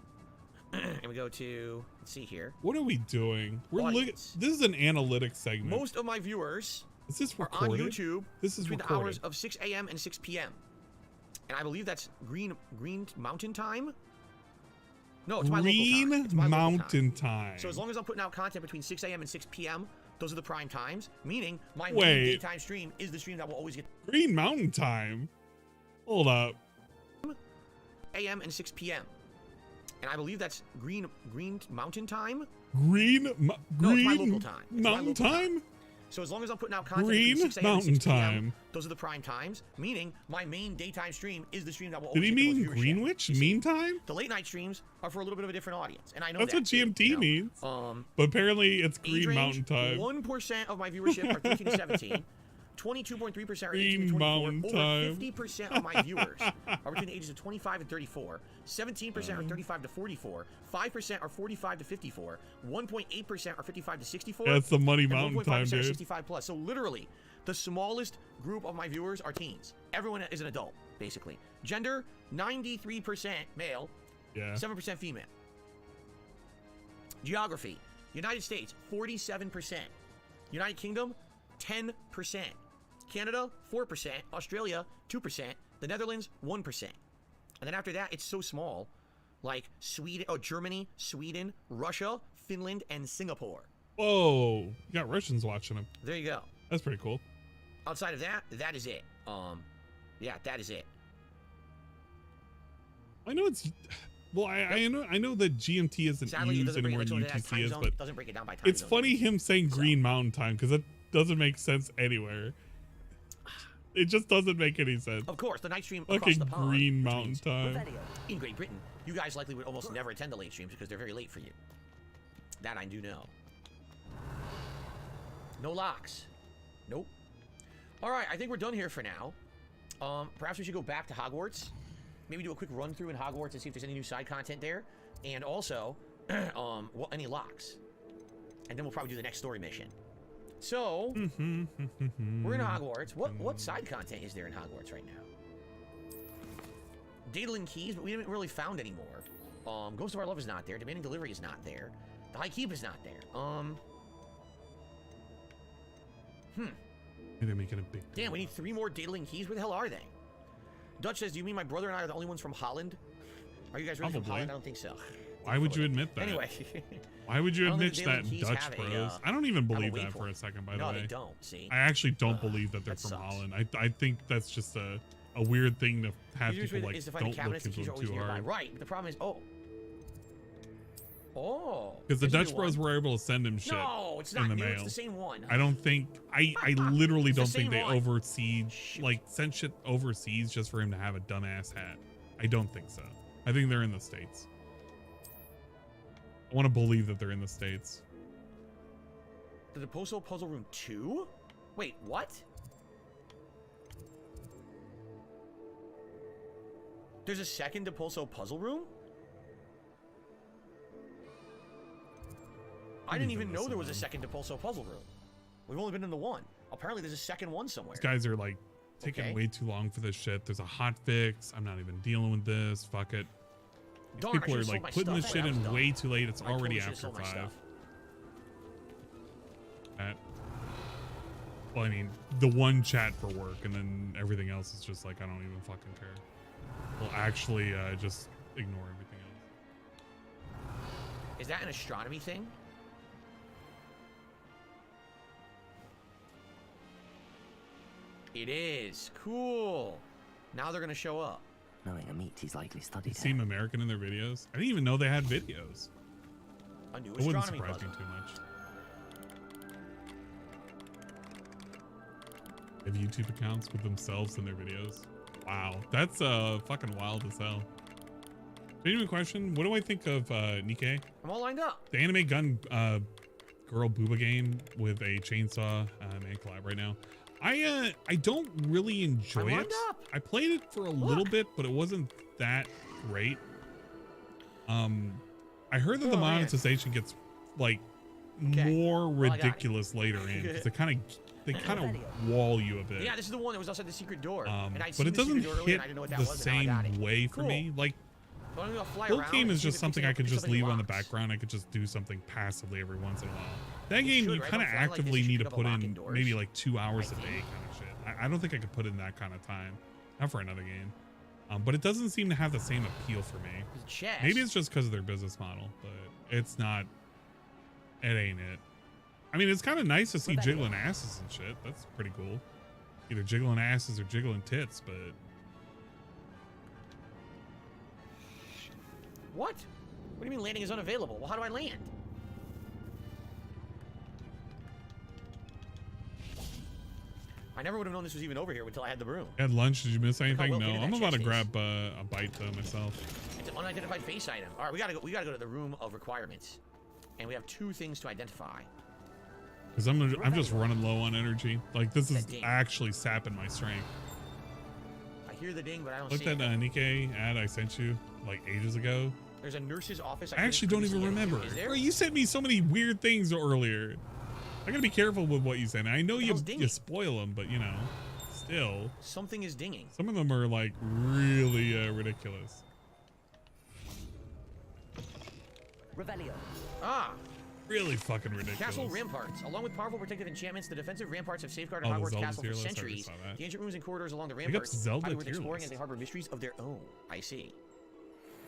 and we go to, let's see here. What are we doing? We're looking. Audience. This is an analytics segment. Most of my viewers Is this are on recorded? YouTube This is between recorded. the hours of 6 a.m. and 6 p.m. And I believe that's Green Mountain Time. No, it's my local Green time. It's my local Mountain time. So as long as I'm putting out content between 6 a.m. and 6 p.m., those are the prime times, meaning my Wait. main daytime stream is the stream that will always get Green Mountain time. Hold up. a.m. and 6 p.m. And I believe that's Green Mountain Time. Green No, it's my Green local time. It's my Mountain local time. So as long as I'm putting out content Green between 6 a.m. and Mountain 6 p.m., time. those are the prime times, meaning my main daytime stream is the stream that will Did always he get the mean most viewership. Greenwich? You see, Meantime? the late night streams are for a little bit of a different audience, and I know That's that what GMT too, you know? means. But apparently it's Age Green range, Mountain time. 1% of my viewership are 13 to 17. 22.3% are 18 to Green 24. Mountain Over time. 50% of my viewers are between the ages of 25 and 34. 17% are 35 to 44. 5% are 45 to 54. 1.8% are 55 to 64. That's the money and mountain 1.5% time, are dude. 65 plus. So literally, the smallest group of my viewers are teens. Everyone is an adult, basically. Gender, 93% male. Yeah. 7% female. Geography, United States, 47%. United Kingdom, 10%. Canada, 4%. Australia, 2%. The Netherlands, 1%. And then after that, it's so small, like Sweden, Germany, Sweden, Russia, Finland, and Singapore. Whoa. You got Russians watching him. There you go. That's pretty cool. Outside of that, that is it. Yeah, that is it. I know it's. Well, I know that GMT isn't Sadly, it used doesn't break anymore it than down to UTC time is, zone. but It doesn't break it down by time it's zone. funny him saying Green Mountain time because that doesn't make sense anywhere. It just doesn't make any sense. Of course, the night stream across Fucking the pond. Green Mountain time. In Great Britain, you guys likely would almost never attend the late streams because they're very late for you. That I do know. No locks. Nope. All right, I think we're done here for now. Perhaps we should go back to Hogwarts. Maybe do a quick run through in Hogwarts and see if there's any new side content there. And also, any locks. And then we'll probably do the next story mission. So, we're in Hogwarts. What side content is there in Hogwarts right now? Daedalus Keys, but we haven't really found any more. Ghost of Our Love is not there. Demanding Delivery is not there. The High Keep is not there. They're making a big. Damn, we need 3 more Daedalus Keys. Where the hell are they? Dutch says, do you mean my brother and I are the only ones from Holland? Are you guys really from Probably. Holland? I don't think so. Why would you admit that? Anyway. Why would you I don't admit think that, Daedalus Keys Dutch have a, bros? I don't even have a believe that for waypoint. a second, by the No, way. they don't, see? I actually don't believe that they're that from sucks. Holland. I think that's just a weird thing to have Usually people like is to find the don't look cabinets, the into keys are them always too nearby. hard. Right, but the problem is, Because the there's a Dutch new bros one. were able to send him shit No, it's in not the new, mail. it's the same one. I don't think I literally It's the don't think same they one. overseas like sent shit overseas just for him to have a dumbass hat. I don't think so. I think they're in the States. I want to believe that they're in the States. The Deposo Puzzle Room 2? Wait, what? There's a second Deposo Puzzle Room? I didn't even know there was a second Deposo Puzzle Room. We've only been in the one. Apparently there's a second one somewhere. These guys are like taking way too long for this shit. There's a hot fix. I'm not even dealing with this. Fuck it. These Darn, I people are should've sold like my putting stuff this shit when I was in done. way too late. It's I totally already should've after sold my 5. stuff. Well, I mean, the one chat for work, and then everything else is just like, I don't even fucking care. We'll actually just ignore everything else. Is that an astronomy thing? It is. Cool. Now they're going to show up. Knowing a meat, he's likely studied. Seem American in their videos. I didn't even know they had videos. A new It wouldn't astronomy surprise puzzle. me too much. They have YouTube accounts with themselves in their videos. Wow, that's fucking wild as hell. Genuine question: what do I think of Nikkei? I'm all lined up. The anime gun girl booba game with a chainsaw man collab right now. I don't really enjoy it. I played it for a little bit, but it wasn't that great. I heard that the monetization gets like more ridiculous later in because they kind of wall you a bit. Yeah, this is the one that was outside the secret door. But it doesn't hit the same way for me. Like, Build Game is just something I could just leave on the background. I could just do something passively every once in a while. That game, you kind of actively need to put in maybe like 2 hours a day kind of shit. I don't think I could put in that kind of time. Not for another game. But it doesn't seem to have the same appeal for me. Maybe it's just because of their business model, but it's not. It ain't it. I mean, it's kind of nice to see jiggling asses and shit. That's pretty cool. Either jiggling asses or jiggling tits, but... What? What do you mean landing is unavailable? Well, how do I land? I never would have known this was even over here until I had the room. Had lunch? Did you miss anything? No, I'm about to grab a bite myself. It's an unidentified face item. All right, we gotta go to the room of requirements, and we have 2 things to identify. Because I'm just running low on energy. Like, this is actually sapping my strength. I hear the ding, but I don't Look see at it. Nikkei ad I sent you like ages ago. There's a nurse's office. I actually don't even remember. Bro, you sent me so many weird things earlier. I gotta be careful with what you send. I know you spoil them, but you know, still. Something is dinging. Some of them are like really ridiculous. Revelio. Ah. Really fucking ridiculous. Castle ramparts. Along with powerful protective enchantments, the defensive ramparts have safeguarded Oh, the Hogwarts Zelda's Castle tier for list, I already centuries. saw that. The ancient rooms and corridors along the Big ups ramparts to Zelda are worth tier exploring list. as they harbor mysteries of their own. I see.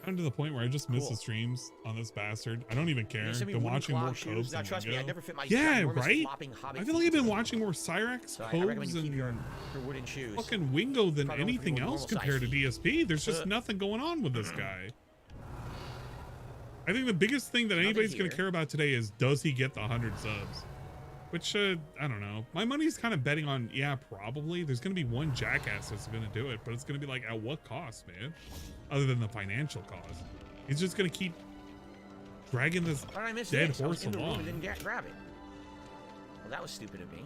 I'm to the point where I just miss the streams on this bastard. I don't even care. Been watching more Cobes than trust me, I never fit my yeah, ginormous right? flopping hobbit I feel like I've been watching more Cyrax, So I recommend Cobes, you keep and your wooden shoes. fucking Wingo than Probably only anything for else normal compared to size DSP. There's just nothing going on with this guy. I think the biggest thing that anybody's going to care about today is, does he get the 100 subs? Which, I don't know. My money's kind of betting on, yeah, probably. There's going to be one jackass that's going to do it, but it's going to be like, at what cost, man? Other than the financial cost. He's just going to keep dragging this How did I miss dead this? I was horse in the room along. and didn't grab it. Well, that was stupid of me.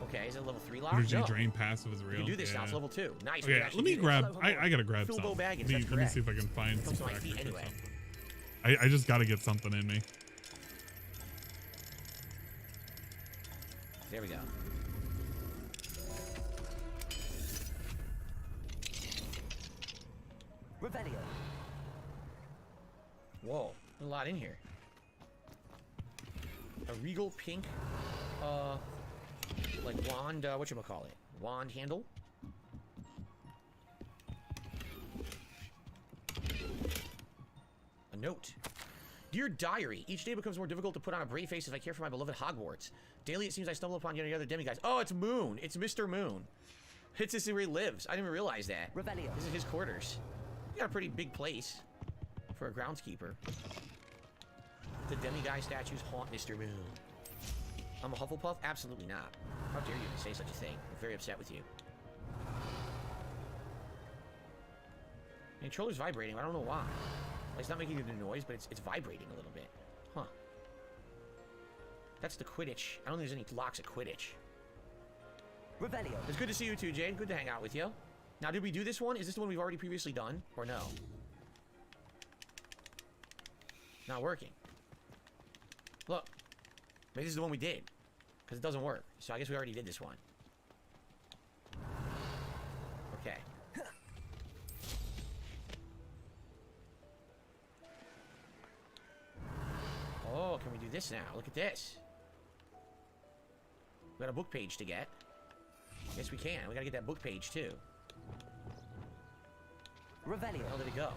Okay, is it level 3 lock? Energy No. drain passive is real. You can do this now. Yeah. It's level 2. Nice. Okay, let me grab. I gotta grab Filbo something. baggage, Let me that's see if I can find It comes some to my feet crackers or anyway. something. I just gotta get something in me. There we go. Revelio. Whoa, there's a lot in here. A regal pink, like wand, whatchamacallit? Wand handle? A note. Dear Diary, each day becomes more difficult to put on a brave face if I care for my beloved Hogwarts. Daily it seems I stumble upon yet another demiguise. Oh, it's Moon. It's Mr. Moon. It's this is where he lives. I didn't even realize that. Revelio. This is his quarters. He got a pretty big place for a groundskeeper. The demiguise statues haunt Mr. Moon. I'm a Hufflepuff? Absolutely not. How dare you say such a thing? I'm very upset with you. The controller's vibrating. I don't know why. Like, it's not making a noise, but it's vibrating a little bit. Huh. That's the Quidditch. I don't think there's any locks at Quidditch. Revelio. It's good to see you too, Jade. Good to hang out with you. Now, did we do this one? Is this the one we've already previously done? Or no? Not working. Look. Maybe this is the one we did. Because it doesn't work. So I guess we already did this one. Okay. Oh, can we do this now? Look at this. We got a book page to get. Yes, we can. We gotta get that book page too. Revelio. Where did it go?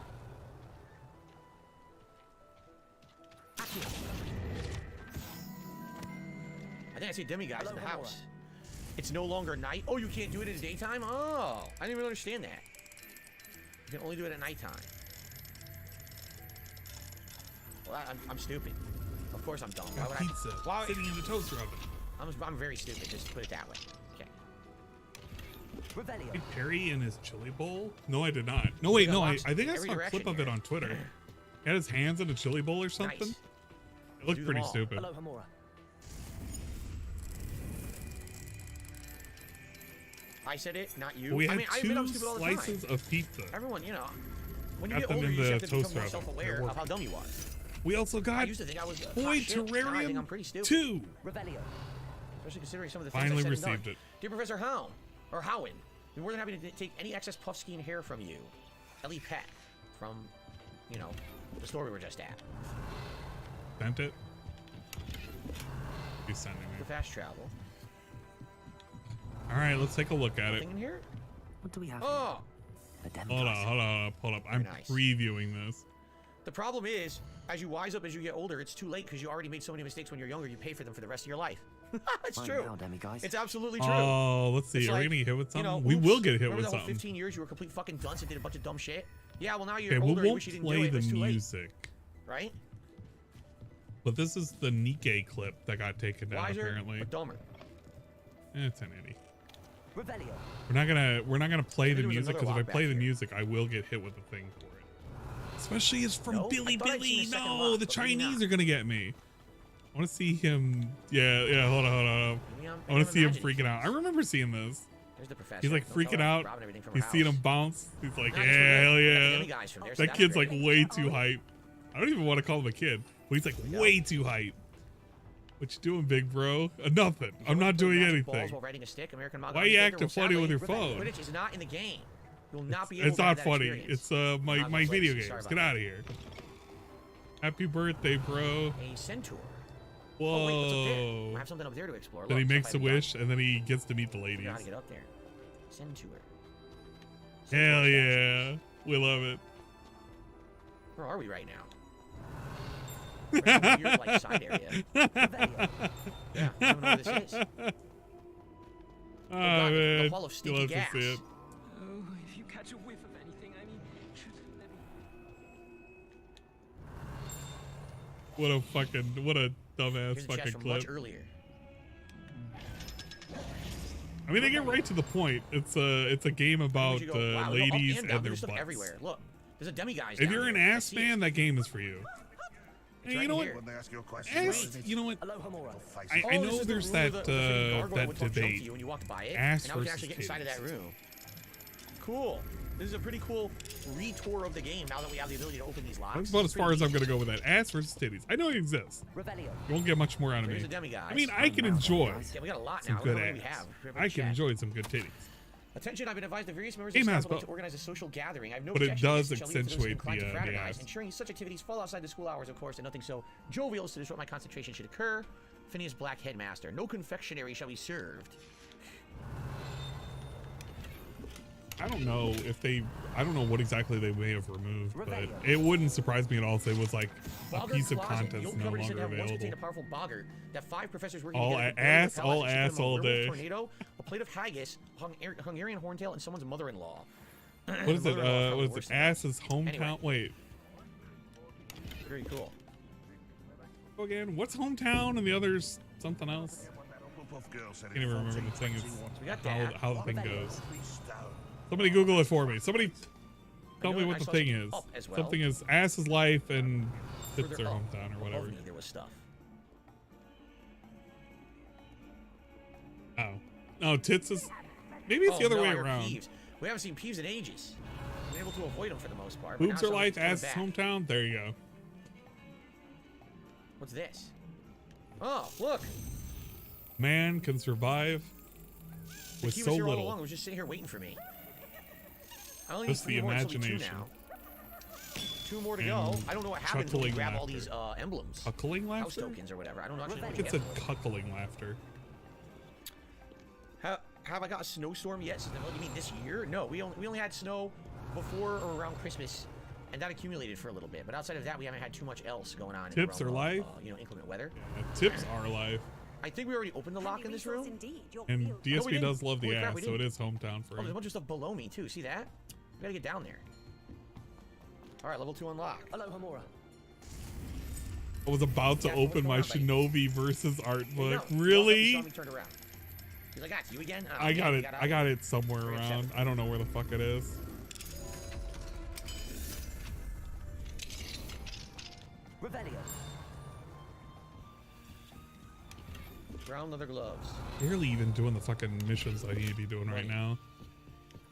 I think I see demigods in the house. It's no longer night. Oh, you can't do it in the daytime? Oh, I didn't even understand that. You can only do it at nighttime. Well, I'm stupid. Of course I'm dumb. Why would pizza sitting in the toaster oven. I'm very stupid, just to put it that way. Okay. Did Perry in his chili bowl? No, I did not. No, wait, no, I think I saw a clip of it on Twitter. He had his hands in a chili bowl or something. Nice. It looked pretty stupid. Hello, Hamura. I said it, not you. We had I admit I'm two stupid all the time. slices of pizza. Everyone, you know, when you Got get them older, in you just the have to become toaster more oven. self-aware They're of how dumb you are. We also got I used to think I was Boy Terrarium I'm pretty stupid. 2. Revelio. Especially considering some of the things Finally I said and received done. it. Dear Professor Howen, or Howen, we're more than happy to take any excess puff-skein hair from you. Ellie Pet, from, you know, the store we were just at. Sent it? He's sending me. For fast travel. Alright, let's take a look at it. Nothing in here? What do we have? Oh! Hold up. I'm nice. previewing this. The problem is, as you wise up as you get older, it's too late because you already made so many mistakes when you're younger, you pay for them for the rest of your life. It's true. It's absolutely true. Oh, let's see. It's Are like, we gonna get hit with something? You know, We will get hit remember with the whole something. 15 years you were a complete fucking dunce and did a bunch of dumb shit? Yeah, well now you're Okay, we older and you won't wish you didn't play do it, the but it's too late. music. Right? But this is the Nikkei clip that got taken down Wiser, apparently. but dumber. It's an itty. Revelio. We're not gonna play the There was music another because if I lock play back the here. music, I will get hit with the thing for it. Especially it's from No? Billy I thought I'd Billy. seen a second No, lock, the but maybe Chinese not. are gonna get me. I want to see him. Yeah. Hold on. Maybe I want to see him imagining freaking out. I remember seeing this. There's the professor. He's like Don't tell freaking her out. robbing everything from He's her seeing house. him bounce. He's like, Nice, we're hell good. We got the yeah. demigods from there, so That that's kid's great. like way too hype. I don't even want to call him a kid, but he's like way too hype. What you doing, big bro? Nothing. I'm not doing anything. While riding a stick, American Why you acting funny with your phone? Quidditch is not in the game. You'll not be able It's to not have that funny. experience. It's my Not video legacy, sorry games. about Get that. out of here. Happy birthday, bro. A centaur. Whoa. Oh, wait, what's up there? I have something up there to explore. Then he Look, makes a stuff I haven't wish, and then he gets to meet the done. ladies. Figure out how to get up there. Centaur. Hell yeah. We love it. Where are we right now? We're in a weird, like, side area. Yeah, I don't know where this is. Oh, God, the man. wall of You'll stinky have to gas. see it. Oh, if you catch a whiff of anything, I mean, What a dumbass Here's a chest fucking from clip. much earlier. I mean, they get right to the point. It's a game about Where'd you go? Wow, ladies up and down. and their There's stuff butts. everywhere. Look, there's a demiguise. If you're an ass fan, that game is for you. Hey, you know what? Ass, you know what? I know there's that that debate. When you walked by it, Ass and now we can versus actually get inside of titties. that room. Cool. This is a pretty cool retour of the game now that we have the ability to open these locks. That's about as far as I'm gonna go with that. Ass versus titties. I know it exists. Revelio. You won't get much more out of There's me. a demiguise. I mean, I can enjoy Yeah, we got a lot some now. good What do we ass. have? We have a I can chat. enjoy some good titties. Attention, I've been advised that various members Hey, of man, staff would like but- to organize a social gathering. I have no but it objection does to this, shall leave it to those accentuate inclined to the fraternize, ass. ensuring such activities fall outside the school hours, of course, and nothing so jovial as to disrupt my concentration should occur. Phineas Black, Headmaster. No confectionery shall be served. I don't know what exactly they may have removed, but it wouldn't surprise me at all if it was like a Boggart piece of Closet. content The no old cupboard is said to longer have once available. contained a powerful boggart that 5 professors working All together could ass, bury all the palace and ass, shoot them a all werewolf day. tornado, a plate of haggis, Hungarian horntail, and someone's mother-in-law. What is it? Mother-in-law What probably is worse it? than Ass's hometown? Anyway. Wait. Very cool. Go again. What's hometown and the other's something else? Can't even remember the thing. It's we got that. how the thing goes. Somebody Google it for me. Somebody tell me know what I the saw thing something is. up as well. Something is ass's life and it's Further their up, hometown or above whatever. me, there was stuff. Oh. No, tits is maybe it's the other no, way I heard around. Peeves. We haven't seen Peeves in ages. We've been able to avoid them for the most part. but Boobs now are life, something's ass's coming back. hometown. There you go. What's this? Oh, look! Man can survive The with key so was here all along. little. It was just sitting here waiting for me. I only Just need the 3 more, so it'll be 2 imagination. now. 2 2 more to go. I don't know what happens when we grab all these emblems. Cuckling laughter? House tokens or whatever. I don't know actually. I think it's a cuckling laughter. Have I got a snowstorm yet? You mean this year? No, we only had snow before or around Christmas, and that accumulated for a little bit. But outside of that, we haven't had too much else going on. Tips in the are realm live. Of, inclement weather. Yeah, tips are live. I think we already opened the lock in this room. And DSP does love the ass, so it is hometown for Oh, there's a him. bunch of stuff below me too. See that? We gotta get down there. All right, level 2 unlocked. Hello, Hamura. I was about to open my Shinobi versus art book. Really? Turned around. He's like, that's you again? I got it. I got it somewhere around. I don't know where the fuck it is. Revelio. Brown leather gloves. Barely even doing the fucking missions I need to be doing right now.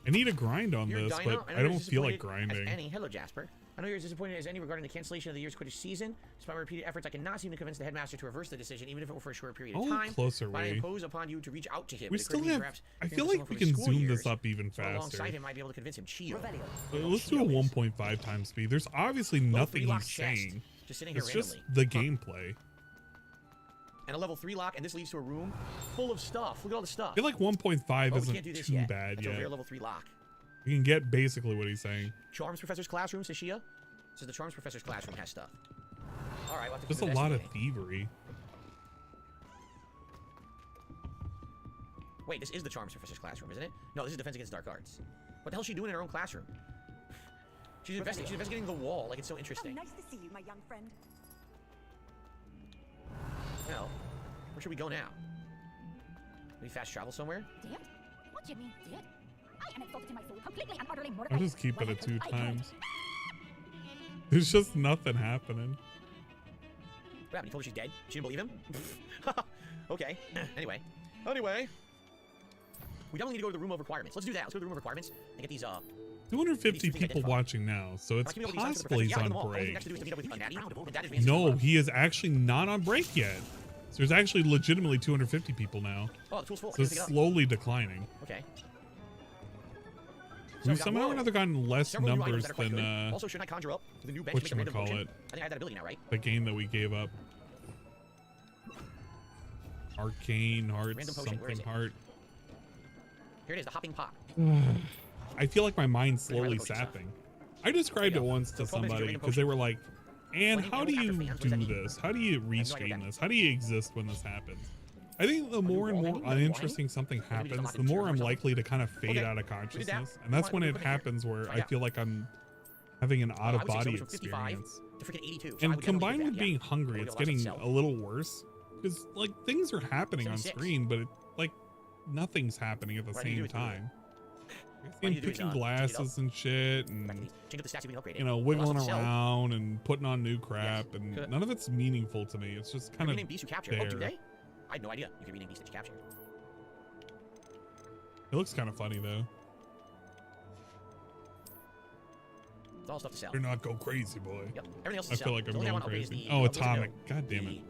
I need to grind on this, but I don't feel like grinding. Any. Hello, Jasper. I know you're as disappointed as any regarding the cancellation of the year's Quidditch season. Despite my repeated efforts, I cannot seem to convince the headmaster to reverse the decision, even if it were for a short period of time. Closer but I way. impose upon you to reach out to him. We still have. I feel like we can zoom this up even faster. Alongside him, might be able to convince him. Chio. Let's do a 1.5 times speed. There's obviously nothing he's saying. Just sitting here It's just randomly. the gameplay. And a level 3 lock, and this leads to a room full of stuff. Look at all the stuff. I feel like 1.5 isn't can't do this too yet. bad That's yet. a rare level 3 lock. You can get basically what he's saying. Charms Professor's Classroom, says Shia. So the Charms Professor's Classroom has stuff. All right, we'll have to Just keep a lot of investigating. thievery. Wait, this is the Charms Professor's Classroom, isn't it? No, this is Defense Against Dark Arts. What the hell is she doing in her own classroom? She's investigating the wall, like it's so interesting. Nice to see you, my young friend. Well, where should we go now? We fast travel somewhere? Dad? What do you mean, Dad? I am insulted to my soul, completely and utterly I'll mortified. just keep it at 2 I times. There's just nothing happening. What happened? You told her she's dead? She didn't believe him? Okay. Anyway. We definitely need to go to the room of requirements. Let's do that. Let's go to the room of requirements and get these 250 people watching now, so it's possible he's on break. No, he is actually not on break yet. So there's actually legitimately 250 people now. Oh, the tool's full. So it's slowly declining. Okay. We've somehow or another gotten less numbers than also, should I conjure up the new bench? whatchamacallit, I think I have that ability now, right? the game that we gave up. Arcane Heart, Random potion. Where is something it? heart. Here it is, the hopping pot. I feel like my mind's slowly sapping. I described it once to somebody because they were like, "And how do you do this? How do you restream this? How do you exist when this happens?" I think the more and more uninteresting something happens, the more I'm likely to kind of fade out of consciousness, and that's when it happens where I feel like I'm having an out-of-body experience. And combined with being hungry, it's getting a little worse because like things are happening on screen, but like nothing's happening at the same time. I'm picking glasses and shit, and you know, wiggling around and putting on new crap, and none of it's meaningful to me. It's just kind of there. I had no idea you could rename beast that you captured. It looks kind of funny though. It's all stuff to sell. Do not go crazy, boy. Yep. Everything else is I to feel sell. like I'm The only going one I'll pay is crazy. the- Oh, Atomic. God damn it.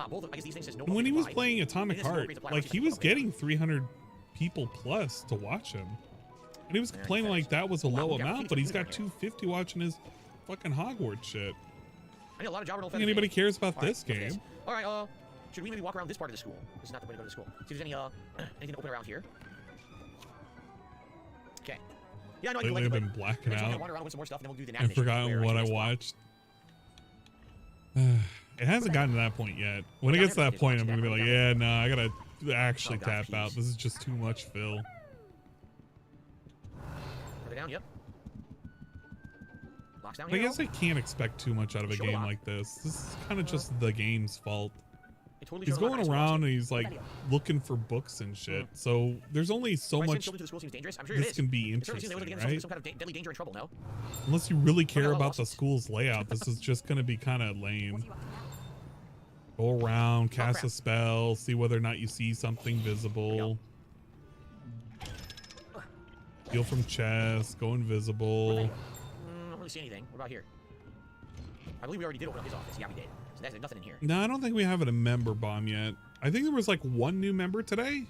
Both. I guess these things says no. And when he was upgrades playing applied. Atomic It is no Heart, upgrades applied, like which he is was okay. getting 300 people plus to watch him. And he was complaining like that was a low amount, but he's got 250 watching his fucking Hogwarts shit. I need a lot of job. I don't think anybody cares about this game. All right. Should we maybe walk around this part of the school? This is not the way to go to the school. See if there's any anything open around here. Okay. Yeah, I know. Lately I've been blacking out. Wander around with some more stuff, and then we'll do the I've forgotten what I watched. It hasn't gotten to that point yet. When it gets to that point, I'm gonna be like, yeah, no, I gotta actually tap out. This is just too much fill. Are they down? Yep. Locks down I here. guess I can't expect too much out of a game like this. This is kind of just the game's fault. He's going around and he's like looking for books and shit. So there's only so much this can be interesting, right? Some kind of deadly danger and trouble, no? Unless you really care about the school's layout, this is just going to be kind of lame. Go around, cast a spell, see whether or not you see something visible. Steal from chest, go invisible. I don't really see anything. What about here? I believe we already did open up his office. Yeah, we did. So there's nothing in here. No, I don't think we have a member bomb yet. I think there was like one new member today.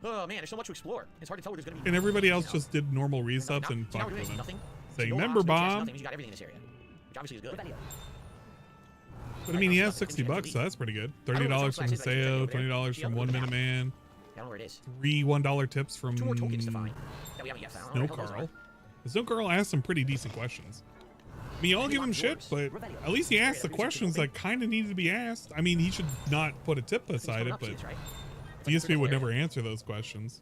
Oh man, there's so much to explore. It's hard to tell where there's gonna be. And everybody else just did normal resubs and fucked with them. Saying member bomb. You got everything in this area. which obviously is good. But I mean, he has $60, so that's pretty good. $30 from Haseo, $20 from 1 Minute Man. I don't know where it is. 3 $1 tips from 2 more tokens to find that we haven't yet found. Snow Carl. Snow Carl asked some pretty decent questions. I mean, I'll give him shit, but at least he asked the questions that kind of needed to be asked. I mean, he should not put a tip beside it, but DSP would never answer those questions.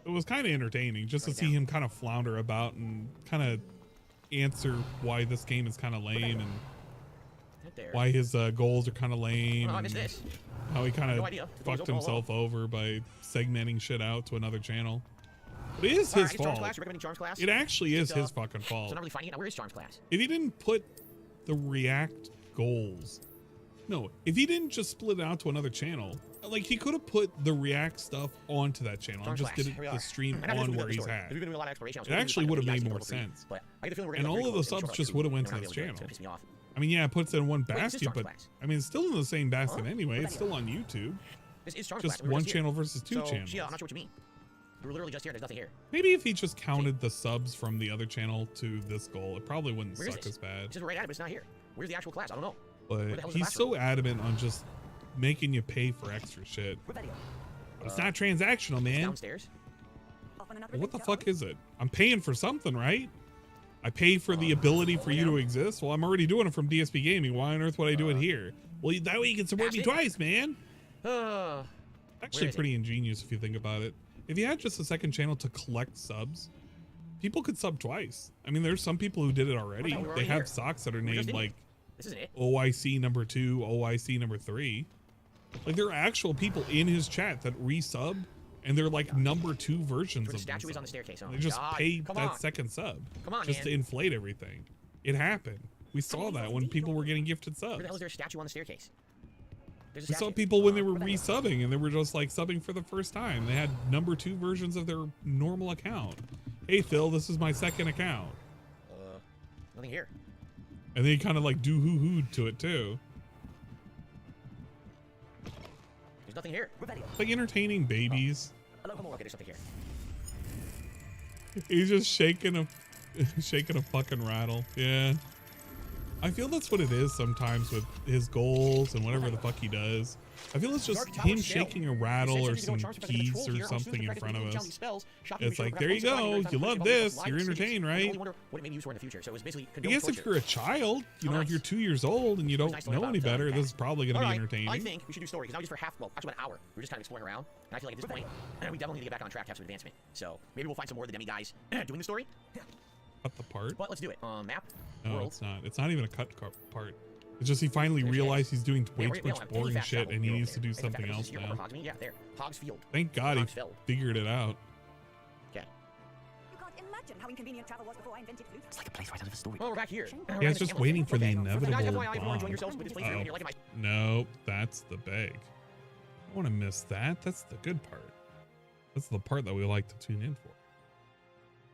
It was kind of entertaining just to see him kind of flounder about and kind of answer why this game is kind of lame and why his goals are kind of lame. And how he kind of fucked himself over by segmenting shit out to another channel. But it is his fault. It actually is his fucking fault. So not really finding out where is Charms class. If he didn't put the React goals, no, if he didn't just split it out to another channel, like he could have put the React stuff onto that channel and just did the stream on where he's at. It actually would have made more sense. And all of the subs just would have went to this channel. I mean, yeah, it puts it in one basket, but I mean, it's still in the same basket anyway. It's still on YouTube. Just one channel versus 2 channels. Yeah, I'm not sure what you mean. We're literally just here. There's nothing here. Maybe if he just counted the subs from the other channel to this goal, it probably wouldn't suck as bad. It's just right at it, but it's not here. Where's the actual class? I don't know. But he's so adamant on just making you pay for extra shit. But it's not transactional, man. Downstairs. Well, what the fuck is it? I'm paying for something, right? I pay for the ability for you to exist. Well, I'm already doing it from DSP Gaming. Why on earth would I do it here? Well, that way you can support me twice, man. Actually, pretty ingenious if you think about it. If you had just a second channel to collect subs, people could sub twice. I mean, there's some people who did it already. They have socks that are named like OIC number 2, OIC number 3. Like there are actual people in his chat that resub, and they're like number 2 versions of them. On the staircase. They just pay that second sub just to inflate everything. It happened. We saw that when people were getting gifted subs. Where the hell is there a statue on the staircase? We saw people when they were resubbing and they were just like subbing for the first time. They had number 2 versions of their normal account. Hey Phil, this is my second account. Nothing here. And they kind of like do hoo-hooed to it too. There's nothing here. It's like entertaining babies. Okay, there's something here. He's just shaking a fucking rattle. Yeah. I feel that's what it is sometimes with his goals and whatever the fuck he does. I feel it's just him shaking a rattle or some keys or something in front of us. It's like, there you go. You love this. You're entertained, right? I guess if you're a child, you know, if you're 2 years old and you don't know any better, this is probably going to be entertaining. I think we should do story because now just for half, well, actually about an hour. We're just kind of exploring around. And I feel like at this point, we definitely need to get back on track to have some advancement. So maybe we'll find some more of the demi guys doing the story. Cut the part. But let's do it. Map. No, world. it's not. It's not even a cut part. It's just he finally realized he's doing way too much boring shit and he needs to do something else now. Yeah, there. Hogs Field. Thank God he figured it out. Okay. You can't imagine how inconvenient travel was before I invented flute. It's like a place right out of a story. Oh, we're back here. Yeah, it's just waiting for the inevitable bomb. No, that's the beg. I want to miss that. That's the good part. That's the part that we like to tune in for.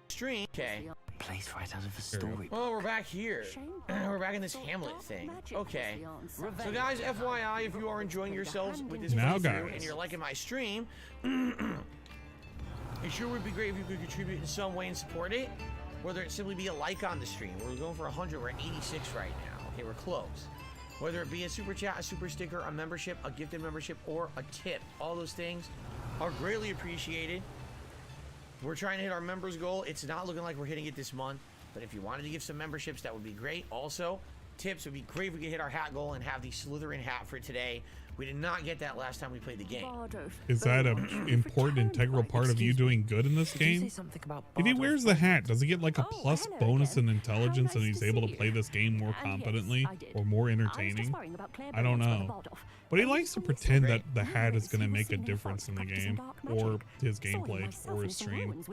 Stream. Okay. Place right out of a story. Oh, we're back here. We're back in this Hamlet thing. Okay. So guys, FYI, if you are enjoying yourselves with this playthrough and you're liking my stream, it sure would be great if you could contribute in some way and support it. Whether it simply be a like on the stream. We're going for 100. We're at 86 right now. Okay, we're close. Whether it be a super chat, a super sticker, a membership, a gifted membership, or a tip. All those things are greatly appreciated. We're trying to hit our members goal. It's not looking like we're hitting it this month, but if you wanted to give some memberships, that would be great. Also, tips would be great if we could hit our hat goal and have the Slytherin hat for today. We did not get that last time we played the game. Is that an important, integral part of you doing good in this game? If he wears the hat, does he get like a plus bonus in intelligence and he's able to play this game more competently or more entertaining? I don't know. But he likes to pretend that the hat is going to make a difference in the game or his gameplay or his stream.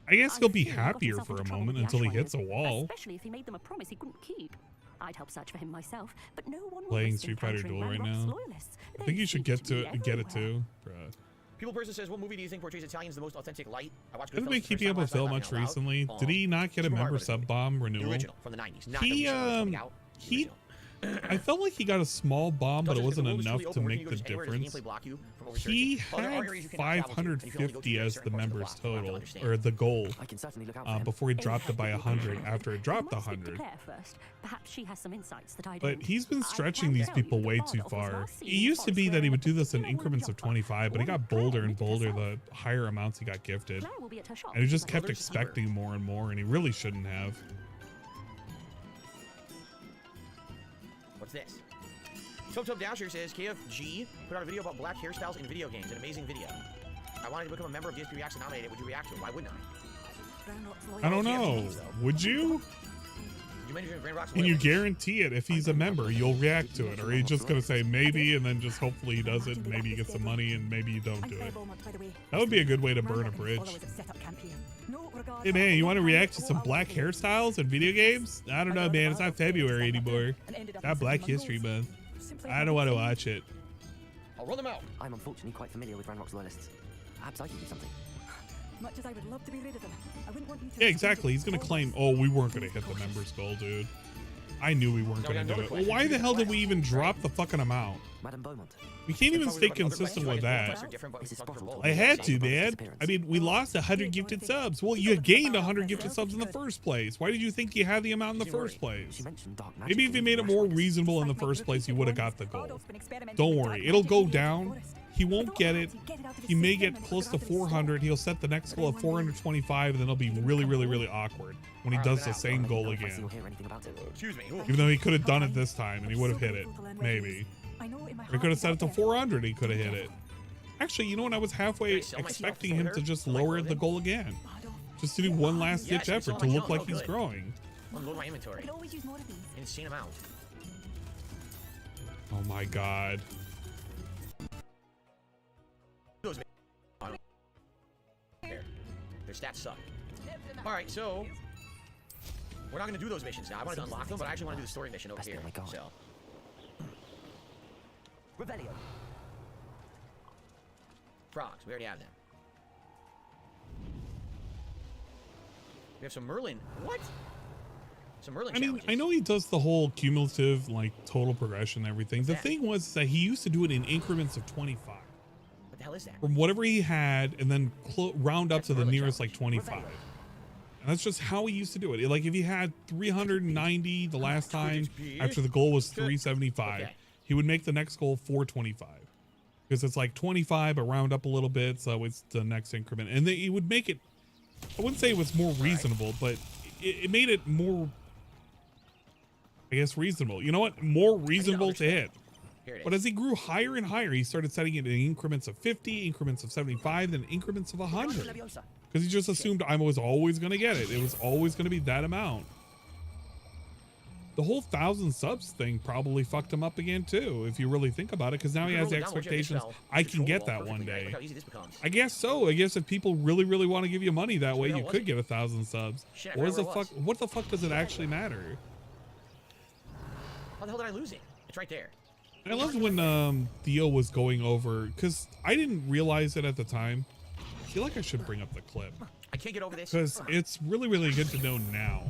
I guess he'll be happier for a moment until he hits a wall. Especially if he made them a promise he couldn't keep. I'd help search for him myself, but no one playing Street Fighter Duel right now. I think you should get it too. Bruh. People person says, what movie do you think portrays Italians the most authentic light? I watched Haven't been keeping up with Phil much recently. Did he not get a member sub bomb renewal? The original from the 90s. I felt like he got a small bomb, but it wasn't enough to make the difference. He had 550 as the members total, or the goal, before he dropped it by 100 after it dropped 100. But he's been stretching these people way too far. It used to be that he would do this in increments of 25, but he got bolder and bolder the higher amounts he got gifted. And he just kept expecting more and more, and he really shouldn't have. What's this? Top Dasher says KFG put out a video about black hairstyles in video games. An amazing video. I wanted to become a member of DSP Reacts and nominate it. Would you react to it? Why wouldn't I? I don't know. Would you? Can you guarantee it? If he's a member, you'll react to it, or are you just gonna say maybe and then just hopefully he does it, and maybe you get some money, and maybe you don't do it? That would be a good way to burn a bridge. Hey man, you want to react to some black hairstyles in video games? I don't know, man. It's not February anymore. Not Black History Month. I don't want to watch it. I'll run them out. I'm unfortunately quite familiar with Ranrock's loyalists. Perhaps I can do something. Much as I would love to be rid of them, I wouldn't want you to. Yeah, exactly. He's gonna claim, oh, we weren't gonna hit the members goal, dude. I knew we weren't gonna do it. Well, why the hell did we even drop the fucking amount? We can't even stay consistent with that. I had to, man. I mean, we lost 100 gifted subs. Well, you gained 100 gifted subs in the first place. Why did you think you had the amount in the first place? Maybe if you made it more reasonable in the first place, you would have got the goal. Don't worry, it'll go down. He won't get it. He may get close to 400. He'll set the next goal at 425, and then it'll be really, really, really awkward when he does the same goal again. Even though he could have done it this time, and he would have hit it. Maybe. He could have set it to 400. He could have hit it. Actually, you know what? I was halfway expecting him to just lower the goal again. Just to do one last ditch effort to look like he's growing. Unload my inventory. Insane amount. Oh my god. Their stats suck. Alright, so we're not gonna do those missions now. I wanted to unlock them, but I actually want to do the story mission over here. So Rebellion. Frogs, we already have them. We have some Merlin. What? Some Merlin challenges. I know he does the whole cumulative, like, total progression and everything. The thing was that he used to do it in increments of 25. What the hell is that? From whatever he had, and then round up to the nearest, like, 25. And that's just how he used to do it. Like, if he had 390 the last time, after the goal was 375, he would make the next goal 425. Because it's like 25, but round up a little bit, so it's the next increment. And he would make it, I wouldn't say it was more reasonable, but it made it more, I guess, reasonable. You know what? More reasonable to hit. But as he grew higher and higher, he started setting it in increments of 50, increments of 75, then increments of 100. Because he just assumed I was always going to get it. It was always going to be that amount. The whole 1,000 subs thing probably fucked him up again too, if you really think about it, because now he has the expectations, I can get that one day. I guess so. I guess if people really, really want to give you money that way, you could get 1,000 subs. What the fuck does it actually matter? How the hell did I lose it? It's right there. I love when Theo was going over, because I didn't realize it at the time. I feel like I should bring up the clip. I can't get over this. Because it's really, really good to know now.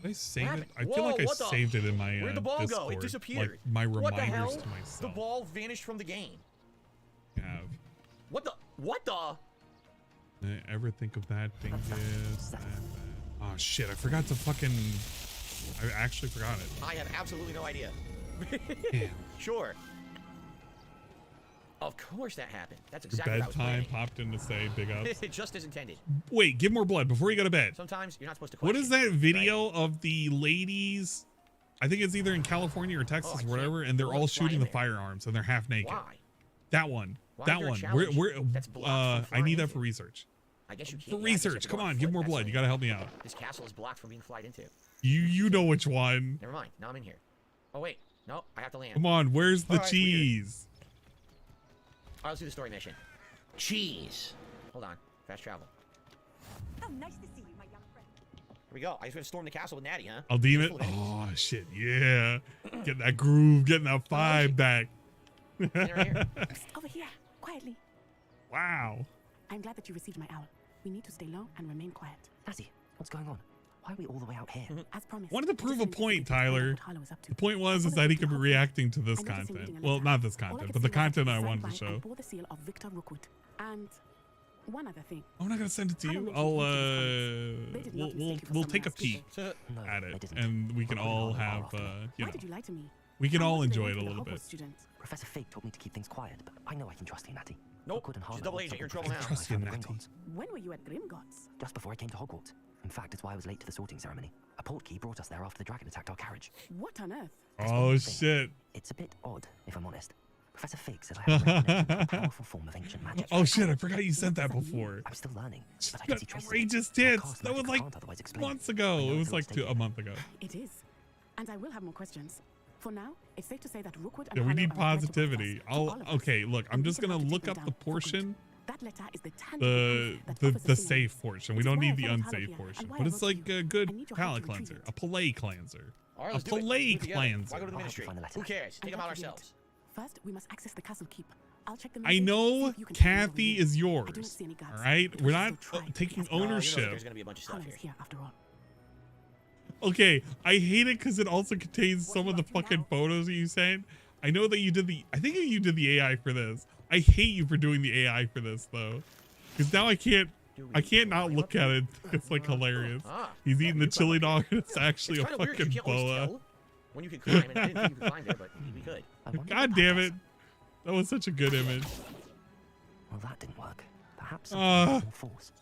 Did I save it? I feel like I saved it in my Where'd the ball Discord, go? It disappeared. Like my What the reminders hell? to myself. The ball vanished from the game. Yeah. What the? Ever think of that thing is? Oh shit! I forgot to fucking. I actually forgot it. I have absolutely no idea. Damn. Sure. Of course that happened. That's Your exactly what I was bedtime planning. popped in to say big ups. Just as intended. Wait, give more blood before you go to bed. Sometimes you're not supposed to question. What is that video of the ladies? I think it's either in California or Texas or whatever, and they're all shooting the firearms and they're half naked. Why? That one. Why That is there a one. challenge that's blocked from I need flying that for research. I guess you can't. For yeah, I guess you research. have to Come go on, on give foot. more That's blood. it. You gotta help me out. This castle is blocked from being flied into. You know which one. Never mind. Now I'm in here. Oh wait. No, I have to land. Come on, where's the All right, cheese? All right, let's do the story mission. Cheese. Hold on. Fast travel. Oh, nice to see you, my young friend. Here we go. I just gotta storm the castle with Natty, huh? I'll deem it. Oh shit, yeah. Getting that groove, getting that vibe back. Over here, quietly. Wow. I'm glad that you received my owl. We need to stay low and remain quiet. Natty, what's going on? Why are we all the way out here? As promised. Wanted to prove a point, Tyler. The point was is that he could be reacting to this content. Well, not this content, but the content I wanted to show. The seal of Victor Rookwood. And one other thing. I'm not gonna send it to you. I'll we'll take a peek at it, and we can all have you know. Why did you lie to me? We can all enjoy it a little bit. Professor Fig told me to keep things quiet, but I know I can trust you, Natty. Nope, she's double agent. You're in trouble now. Trust you, Natty. When were you at Grimgott's? Just before I came to Hogwarts. In fact, it's why I was late to the sorting ceremony. A portkey brought us there after the dragon attacked our carriage. What on earth? Oh shit! It's a bit odd, if I'm honest. Professor Fig said I have a powerful form of ancient magic. Oh shit! I forgot you sent that before. I'm still learning, but I can see traces. Outrageous tits. That was like months ago. It was like a month ago. It is, and I will have more questions. For now, it's safe to say that Rookwood and Yeah, we Harlow need are threats to positivity. all of us. Okay. Look, I'm just gonna look up the portion. That letter is the tangible proof that The safe portion. We don't need the unsafe portion, but it's like a good palate cleanser, a palate cleanser, All right, a let's do it. palate Why cleanser. go to the ministry? Who cares? Take them out ourselves. First, we must access the castle keep. I'll check the I know Kathy is yours. All right, we're not taking ownership. There's gonna be a bunch of stuff here. After all. Okay, I hate it because it also contains some of the fucking photos that you sent. I know that you did I think you did the AI for this. I hate you for doing the AI for this though, because now I can't not look at it. It's like hilarious. He's eating the chili dog and it's actually a fucking boa. When you can climb, and I didn't think you could climb there, but we could. God damn it. That was such a good image. Well, that didn't work. Perhaps force.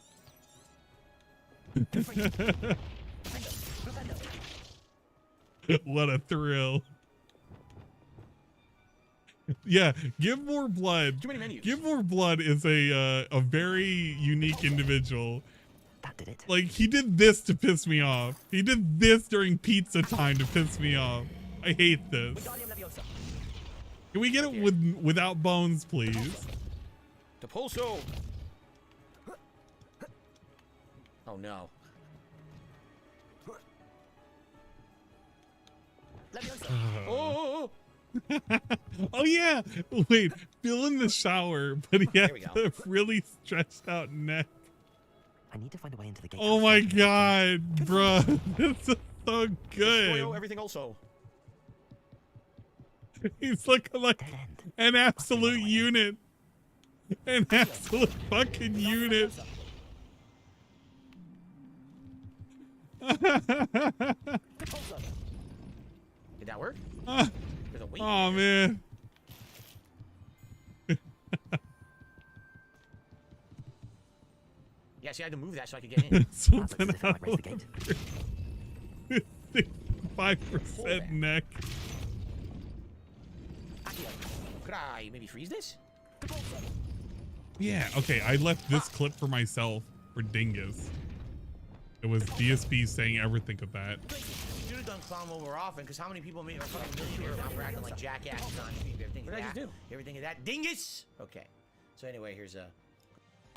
What a thrill. Yeah, Give More Blood. Too many menus. Give More Blood is a very unique individual. That did it. Like, he did this to piss me off. He did this during pizza time to piss me off. I hate this. Can we get it without bones, please? Depulso. Oh no. Oh. Oh yeah. Wait, Bill in the shower, but he has a really stretched out neck. I need to find a way into the gate. Oh my god, bruh. This is so good. Destroy everything also. He's looking like an absolute unit. An absolute fucking unit. Did that work? There's a weight. Oh man. Yeah, see, I had to move that so I could get in. Something out. 5% neck. Could I maybe freeze this? Yeah, okay, I left this clip for myself for Dingus. It was DSP saying everything of that. You should have done clown more often, because how many people made a fucking millionaires now for acting like jackasses on stream? Everything What did I just do? Everything of that. Dingus! Okay. So anyway, here's a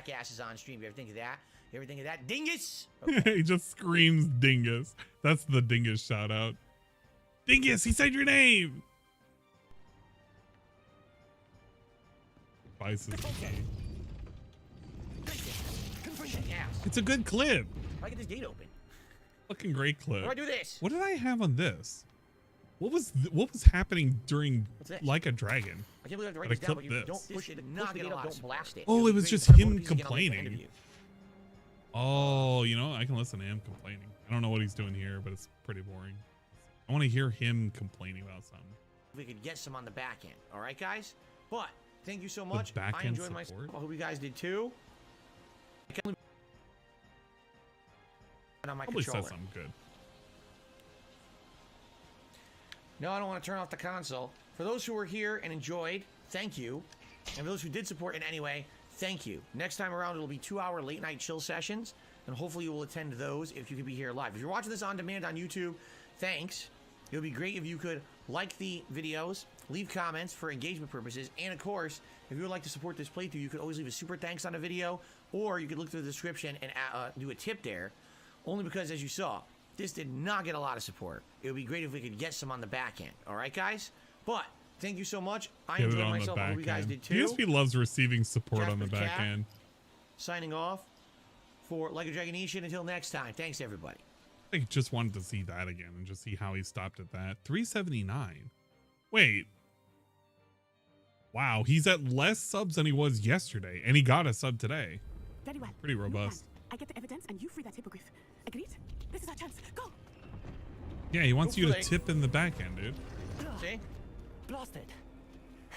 jackasses on stream. Everything of that. Everything of that. Dingus! Okay. He just screams Dingus. That's the Dingus shout out. Dingus, he said your name! Vice is the game. It's a good clip. Why get this gate open? Fucking great clip. How do I do this? What did I have on this? What was happening during Like a Dragon? I can't believe I have to write But this down, but you clipped don't push it, not get a lot. Don't blast it. Oh, it was just him complaining. Oh, you know, I can listen to him complaining. I don't know what he's doing here, but it's pretty boring. I want to hear him complaining about something. We could get some on the back end. All right, guys? But thank you so much. I back-end enjoyed myself. support? I hope you guys did too. On my Probably controller. said something good. No, I don't want to turn off the console. For those who were here and enjoyed, thank you. And for those who did support in any way, thank you. Next time around, it'll be 2-hour late night chill sessions, and hopefully you will attend those if you could be here live. If you're watching this on demand on YouTube, thanks. It would be great if you could like the videos, leave comments for engagement purposes, and of course, if you would like to support this playthrough, you could always leave a super thanks on a video, or you could look through the description and do a tip there. Only because, as you saw, this did not get a lot of support. It would be great if we could get some on the back end. All right, guys? But thank you so much. I Get it enjoyed on the myself. I back hope you guys end. did too. DSP loves receiving support on the Jasper back Cat. end. Signing off for Like a Dragon Nation. Until next time. Thanks, everybody. I just wanted to see that again and just see how he stopped at that. 379. Wait. Wow, he's at less subs than he was yesterday, and he got a sub today. Very well. Pretty robust. I get the evidence, and you free that hippogriff. Agreed? This is our chance. Go. Yeah, he wants you to tip in the back end, dude. See? Blasted.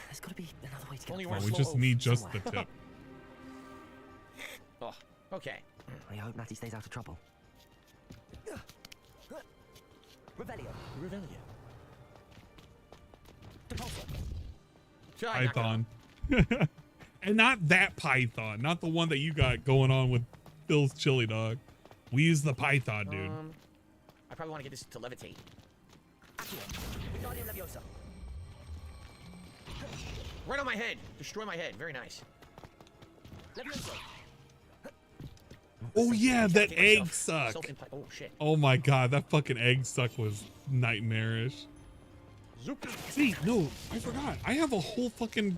There's got to be another way to get. Well, we just need just the tip. Oh, okay. I hope Natty stays out of trouble. Revelio. Python. And not that Python. Not the one that you got going on with Phil's chili dog. We use the Python, dude. I probably want to get this to levitate. Right on my head. Destroy my head. Very nice. Oh yeah, that egg suck. Oh shit. Oh my god, that fucking egg suck was nightmarish. See, no, I forgot. I have a whole fucking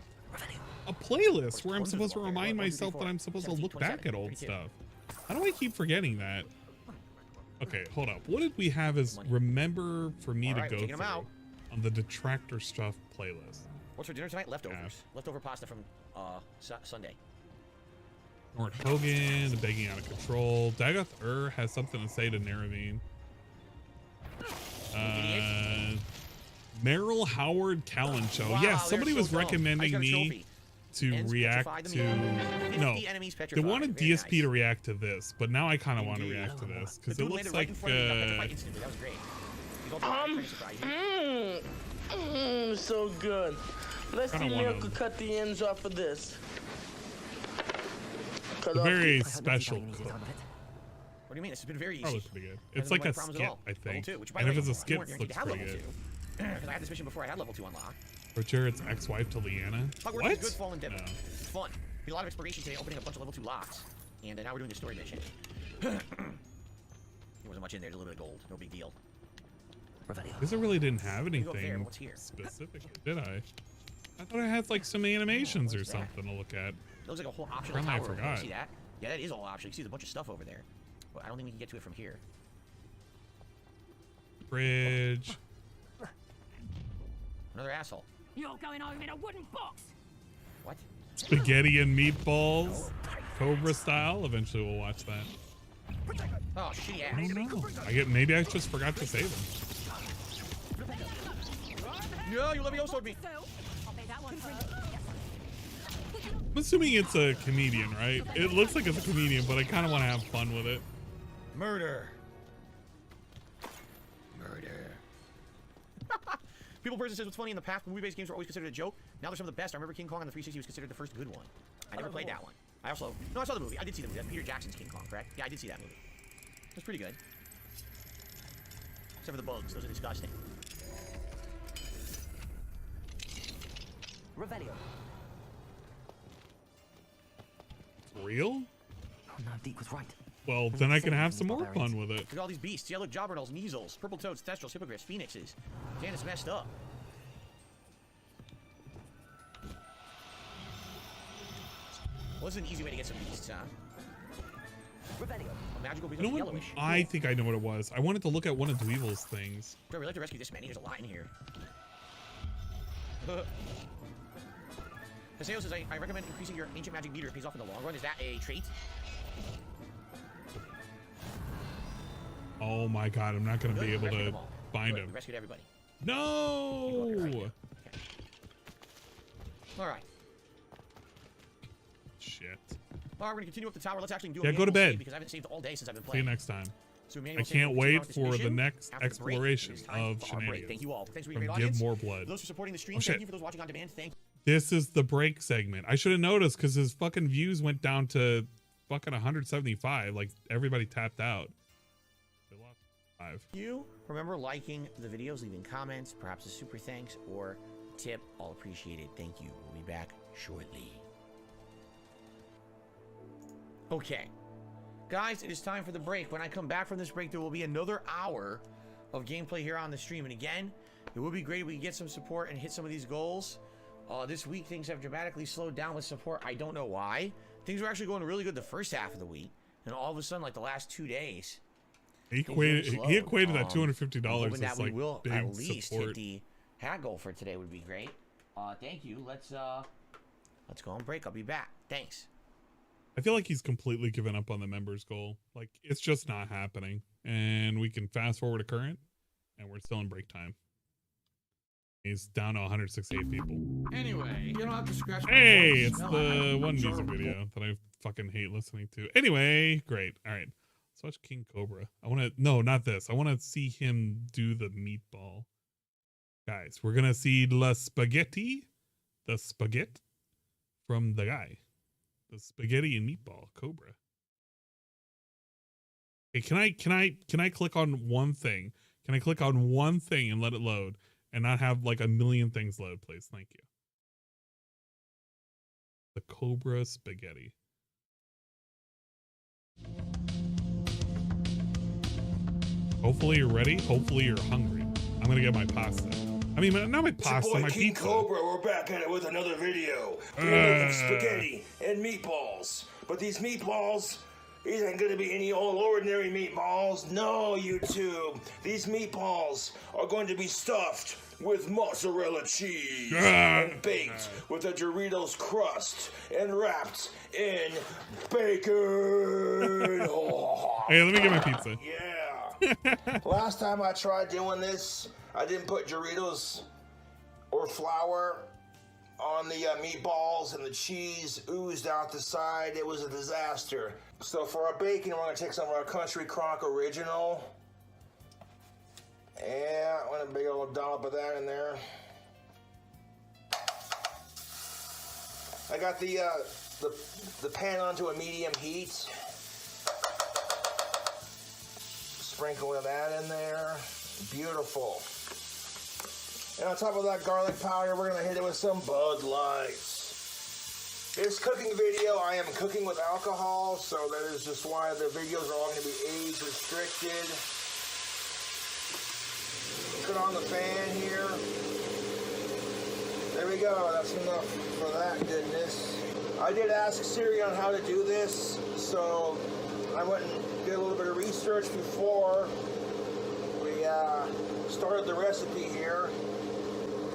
playlist where I'm supposed to remind myself that I'm supposed to look back at old stuff. How do I keep forgetting that? Okay, hold up. What did we have as remember for me to go through on the Detractor stuff playlist? What's for dinner tonight? Leftovers. Leftover pasta from Sunday. Snort Hogan, the begging out of control. Dagoth has something to say to Neravine. Meryl Howard Callan show. Wow, yes, somebody was recommending me to react to. No, they wanted DSP to react to this, but now I kind of want to react to this because it looks like. So good. Let's see Miracle cut the ends off of this. Very special. What do you mean? This has been very easy. Probably pretty good. It's like a skit, I think. And if it's a skit, it looks pretty good. Because I had this mission before I had level 2 unlocked. For Jared's ex-wife to Leanna. What? Good Fallen Devil. No. It's fun. We had a lot of exploration today, opening a bunch of level 2 locks. And now we're doing the story mission. There wasn't much in there, just a little bit of gold. No big deal. Because it really didn't have anything specific, did I? I thought it had like some animations or something to look at. It looks like a whole option. I forgot. See that? Yeah, that is all option. You can see there's a bunch of stuff over there. But I don't think we can get to it from here. Bridge. Another asshole. You're going home in a wooden box. What? Spaghetti and meatballs, Cobra style. Eventually, we'll watch that. Oh, shitty ass. I don't know. Maybe I just forgot to save them. No, you let me O-sword me. I'm assuming it's a comedian, right? It looks like it's a comedian, but I kind of want to have fun with it. Murder. People person says what's funny in the past, movie-based games were always considered a joke. Now they're some of the best. I remember King Kong on the 360 was considered the first good one. I never played that one. I saw the movie. I did see the movie. That's Peter Jackson's King Kong, correct? Yeah, I did see that movie. It was pretty good. Except for the bugs. Those are disgusting. Revelio. Real? Oh no, Deke was right. Well, then I can have some more fun with it. Look at all these beasts. Yellow jobberknolls, measles, purple toads, thestrals, hippogriffs, phoenixes. Dan is messed up. Well, this is an easy way to get some beasts, huh? A magical beast You know what? yellowish. I think I know what it was. I wanted to look at one of Dweevil's things. Do I really like to rescue this many? There's a lot in here. Haseo says, I recommend increasing your ancient magic meter. It pays off in the long run. Is that a trait? Oh my god, I'm not going to be able to find him. Rescued everybody. No! Okay. Alright. Shit. Alright, we're going to continue up the tower. Let's actually do a Yeah, go to bed. because I haven't saved all day since I've been See playing. you next time. So I can't wait for the next exploration of shenanigans. Thank you all. Thanks for From your great Give audience. More Blood. For those who are supporting the stream, Oh, shit. thank you. For those watching on demand, thank you. This is the break segment. I should have noticed because his fucking views went down to fucking 175. Like, everybody tapped out. They lost 5. You remember liking the videos, leaving comments, perhaps a super thanks or a tip. All appreciated. Thank you. We'll be back shortly. Okay. Guys, it is time for the break. When I come back from this break, there will be another hour of gameplay here on the stream. And again, it would be great if we could get some support and hit some of these goals. This week, things have dramatically slowed down with support. I don't know why. Things were actually going really good the first half of the week. And all of a sudden, like the last 2 days, He equated that $250 hoping as that we like will big at least support. hit the hat goal for today would be great. Thank you. Let's go on break. I'll be back. Thanks. I feel like he's completely given up on the members goal. Like it's just not happening. And we can fast forward to current, and we're still in break time. He's down to 168 people. Anyway, you don't have to scratch my Hey, voice. it's No, the I'm one music adorable. video that I fucking hate listening to. Anyway, great. All right. Let's watch King Cobra. I want to, no, not this. I want to see him do the meatball. Guys, we're going to see the spaghetti from the guy. The spaghetti and meatball Cobra. Hey, can I click on one thing? Can I click on one thing and let it load and not have like a million things load, please? Thank you. The Cobra spaghetti. Hopefully you're ready. Hopefully you're hungry. I'm gonna get my pasta. I mean, not my pasta, It's your boy my King pizza. Cobra. We're back at it with another video. We're making spaghetti and meatballs. But these meatballs, these ain't gonna be any old ordinary meatballs. No, YouTube. These meatballs are going to be stuffed with mozzarella cheese and baked with a Doritos crust and wrapped in bacon. Oh, Hey, let me get my pizza. yeah. Last time I tried doing this, I didn't put Doritos or flour on the meatballs, and the cheese oozed out the side. It was a disaster. So for our bacon, we're gonna take some of our Country Crock Original. Yeah, I want a big old dollop of that in there. I got the pan onto a medium heat. Sprinkle of that in there. Beautiful. And on top of that garlic powder, we're gonna hit it with some Bud Lights. This cooking video, I am cooking with alcohol, so that is just why the videos are all gonna be age restricted. Put on the fan here. There we go, that's enough for that goodness. I did ask Siri on how to do this, so I went and did a little bit of research before we started the recipe here.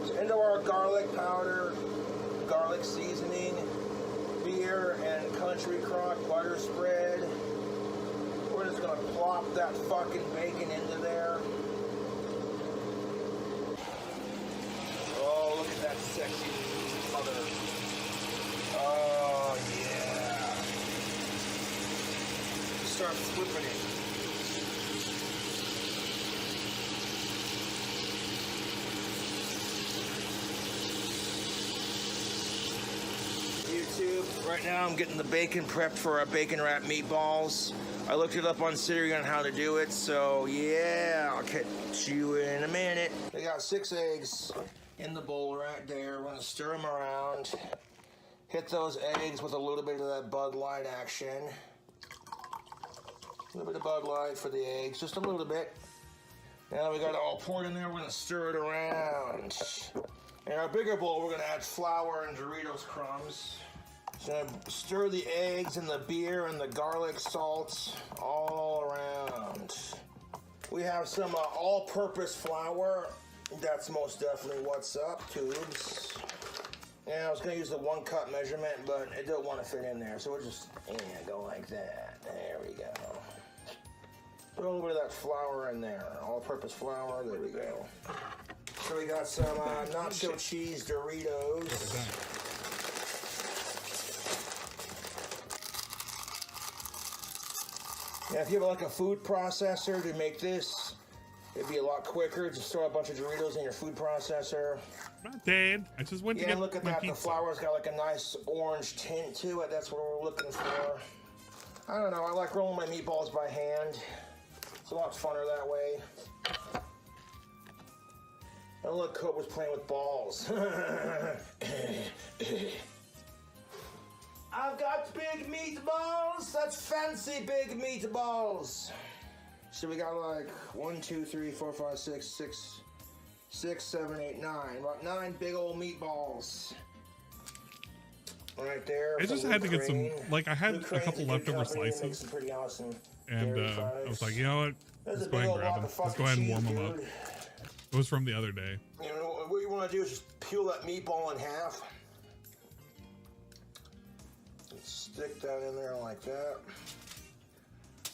So into our garlic powder, garlic seasoning, beer, and Country Crock butter spread. We're just gonna plop that fucking bacon into there. Oh, look at that sexy mother. Oh, yeah. Just start flipping it. YouTube, right now I'm getting the bacon prepped for our bacon wrapped meatballs. I looked it up on Siri on how to do it, so yeah, I'll catch you in a minute. I got 6 eggs in the bowl right there. We're gonna stir them around. Hit those eggs with a little bit of that Bud Light action. A little bit of Bud Light for the eggs, just a little bit. Now we got it all poured in there. We're gonna stir it around. In our bigger bowl, we're gonna add flour and Doritos crumbs. So I'm gonna stir the eggs and the beer and the garlic salt all around. We have some all-purpose flour. That's most definitely what's up, tubes. Yeah, I was gonna use the 1 cup measurement, but it don't want to fit in there, so we'll just go like that. There we go. Put a little bit of that flour in there, all-purpose flour. There we go. So we got some nacho cheese Doritos. Yeah, if you have like a food processor to make this, it'd be a lot quicker. Just throw a bunch of Doritos in your food processor. Not dead. I just went to get look at my that. pizza. The flour's got like a nice orange tint to it. That's what we're looking for. I don't know. I like rolling my meatballs by hand. It's a lot funner that way. Oh, look, Cobra's playing with balls. I've got big meatballs. That's fancy big meatballs. So we got like 1, 2, 3, 4, 5, 6, 7, 8, 9. About 9 big old meatballs. right there. I just had to get some, like, I had a couple leftover slices. Pretty awesome and I was like, you know what? Let's go ahead and grab them. Let's go ahead and warm them up. It was from the other day. You know, what you want to do is just peel that meatball in half. Stick that in there like that.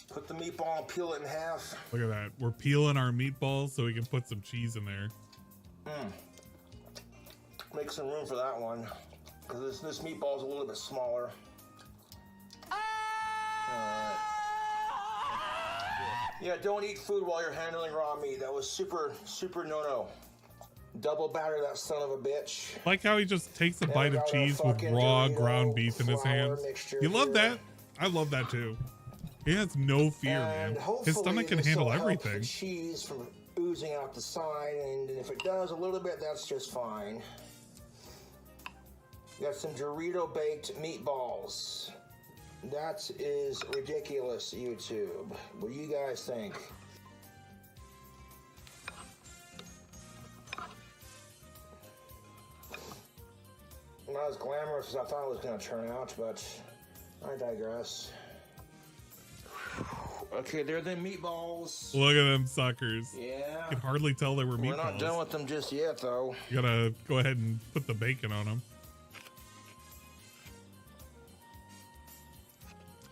Put the meatball and peel it in half. Look at that. We're peeling our meatballs so we can put some cheese in there. Make some room for that one. Because this meatball is a little bit smaller. Alright. Yeah, don't eat food while you're handling raw meat. That was super no-no. Double batter that son of a bitch. Like how he just takes a bite of cheese with raw ground beef in his hands. You love that? I love that too. He has no fear, man. His stomach can handle everything. The cheese from oozing out the side, and if it does a little bit, that's just fine. Got some Dorito baked meatballs. That is ridiculous, YouTube. What do you guys think? Not as glamorous as I thought it was going to turn out, but I digress. Okay, they're the meatballs. Look at them suckers. Yeah. You can hardly tell they were meatballs. We're not done with them just yet, though. You gotta go ahead and put the bacon on them.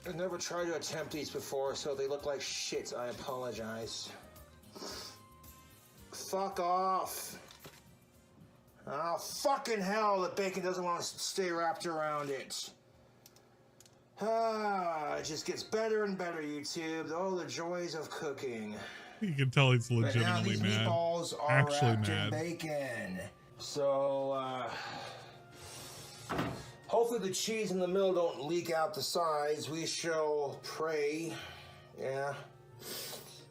I've never tried to attempt these before, so they look like shit. I apologize. Fuck off. Oh, fucking hell, the bacon doesn't want to stay wrapped around it. It just gets better and better, YouTube. Oh, the joys of cooking. You can tell he's legitimately these mad. Meatballs are actually wrapped mad. in bacon. So, hopefully the cheese in the middle don't leak out the sides. We shall pray. Yeah.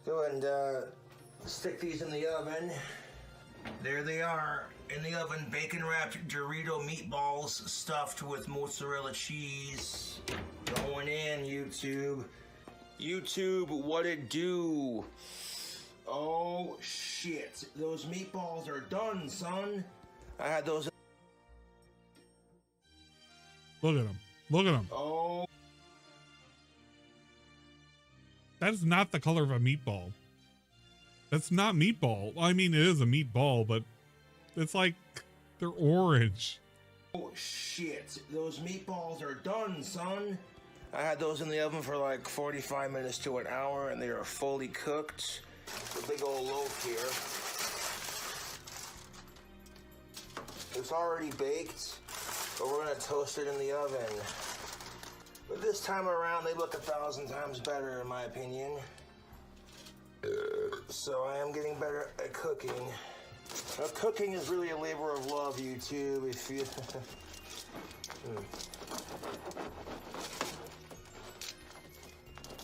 Go ahead and stick these in the oven. There they are. In the oven, bacon-wrapped Dorito meatballs stuffed with mozzarella cheese. Going in, YouTube. YouTube, what it do? Oh, shit. Those meatballs are done, son. I had those. Look at them. Look at them. Oh. That is not the color of a meatball. That's not meatball. I mean, it is a meatball, but it's like they're orange. Oh, shit. Those meatballs are done, son. I had those in the oven for like 45 minutes to an hour, and they are fully cooked. The big old loaf here. It's already baked, but we're going to toast it in the oven. But this time around, they look 1,000 times better, in my opinion. So I am getting better at cooking. Now, cooking is really a labor of love, YouTube. If you...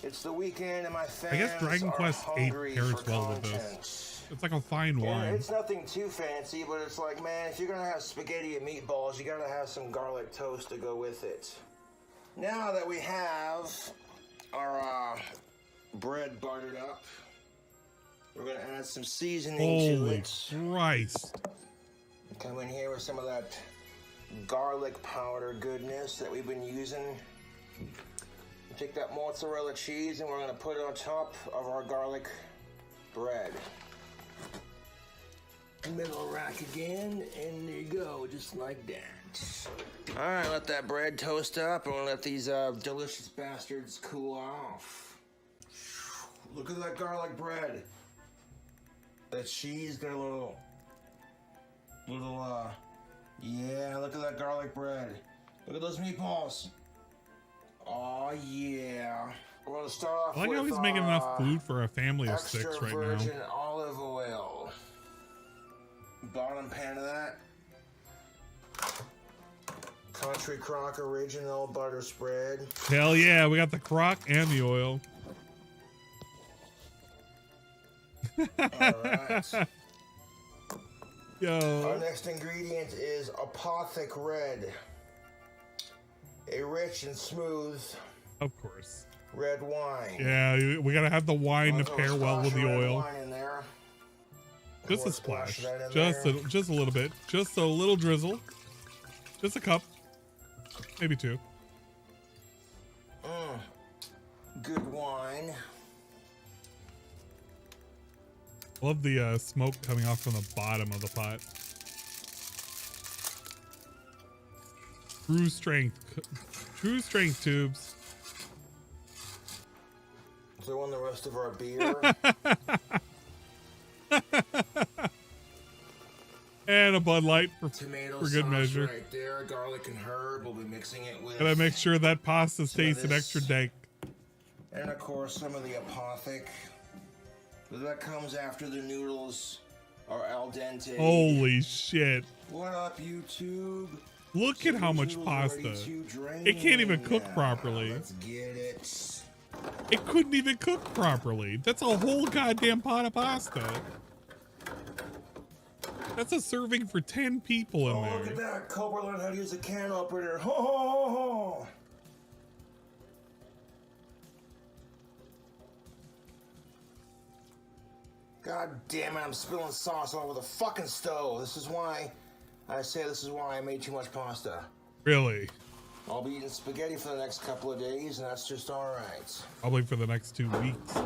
It's the weekend and my fans I guess Dragon Quest 8 pairs well with content. this. It's like a fine wine. It's nothing too fancy, but it's like, man, if you're gonna have spaghetti and meatballs, you gotta have some garlic toast to go with it. Now that we have our bread buttered up, we're gonna add some seasoning to it. Holy Christ. Come in here with some of that garlic powder goodness that we've been using. Take that mozzarella cheese and we're gonna put it on top of our garlic bread. Middle rack again, and there you go, just like that. All right, let that bread toast up, and we'll let these delicious bastards cool off. Look at that garlic bread. That cheese got a little, yeah, look at that garlic bread. Look at those meatballs. Oh yeah. We're gonna start off I like with how he's making enough food for a family of 6 right now. virgin olive oil. Bottom pan of that. Country Crock original butter spread. Hell yeah, we got the crock and the oil. Alright. Yo. Our next ingredient is Apothic Red. A rich and smooth, of course, red wine. Yeah, we gotta have the wine to pair well with the oil. Wine in there. Just a splash, just a little bit, just a little drizzle, just a cup, Maybe 2. Good wine. Love the smoke coming off from the bottom of the pot. True strength tubes. Throw in the rest of our beer. And a Bud Light for Tomato good sauce measure. right there. Garlic and herb. We'll be mixing it with. Gotta make sure that pasta tastes an extra dank. And of course, some of the apothic. But that comes after the noodles are al dente. Holy shit! What up, YouTube? Look at how much pasta. It can't even cook properly. Let's get it. It couldn't even cook properly. That's a whole goddamn pot of pasta. That's a serving for 10 people in there. Look at that. Cobra learned how to use a can opener. Ho, ho, ho, ho. God damn it, I'm spilling sauce all over the fucking stove. This is why I made too much pasta. Really? I'll be eating spaghetti for the next couple of days, and that's just alright. Probably for the next 2 weeks.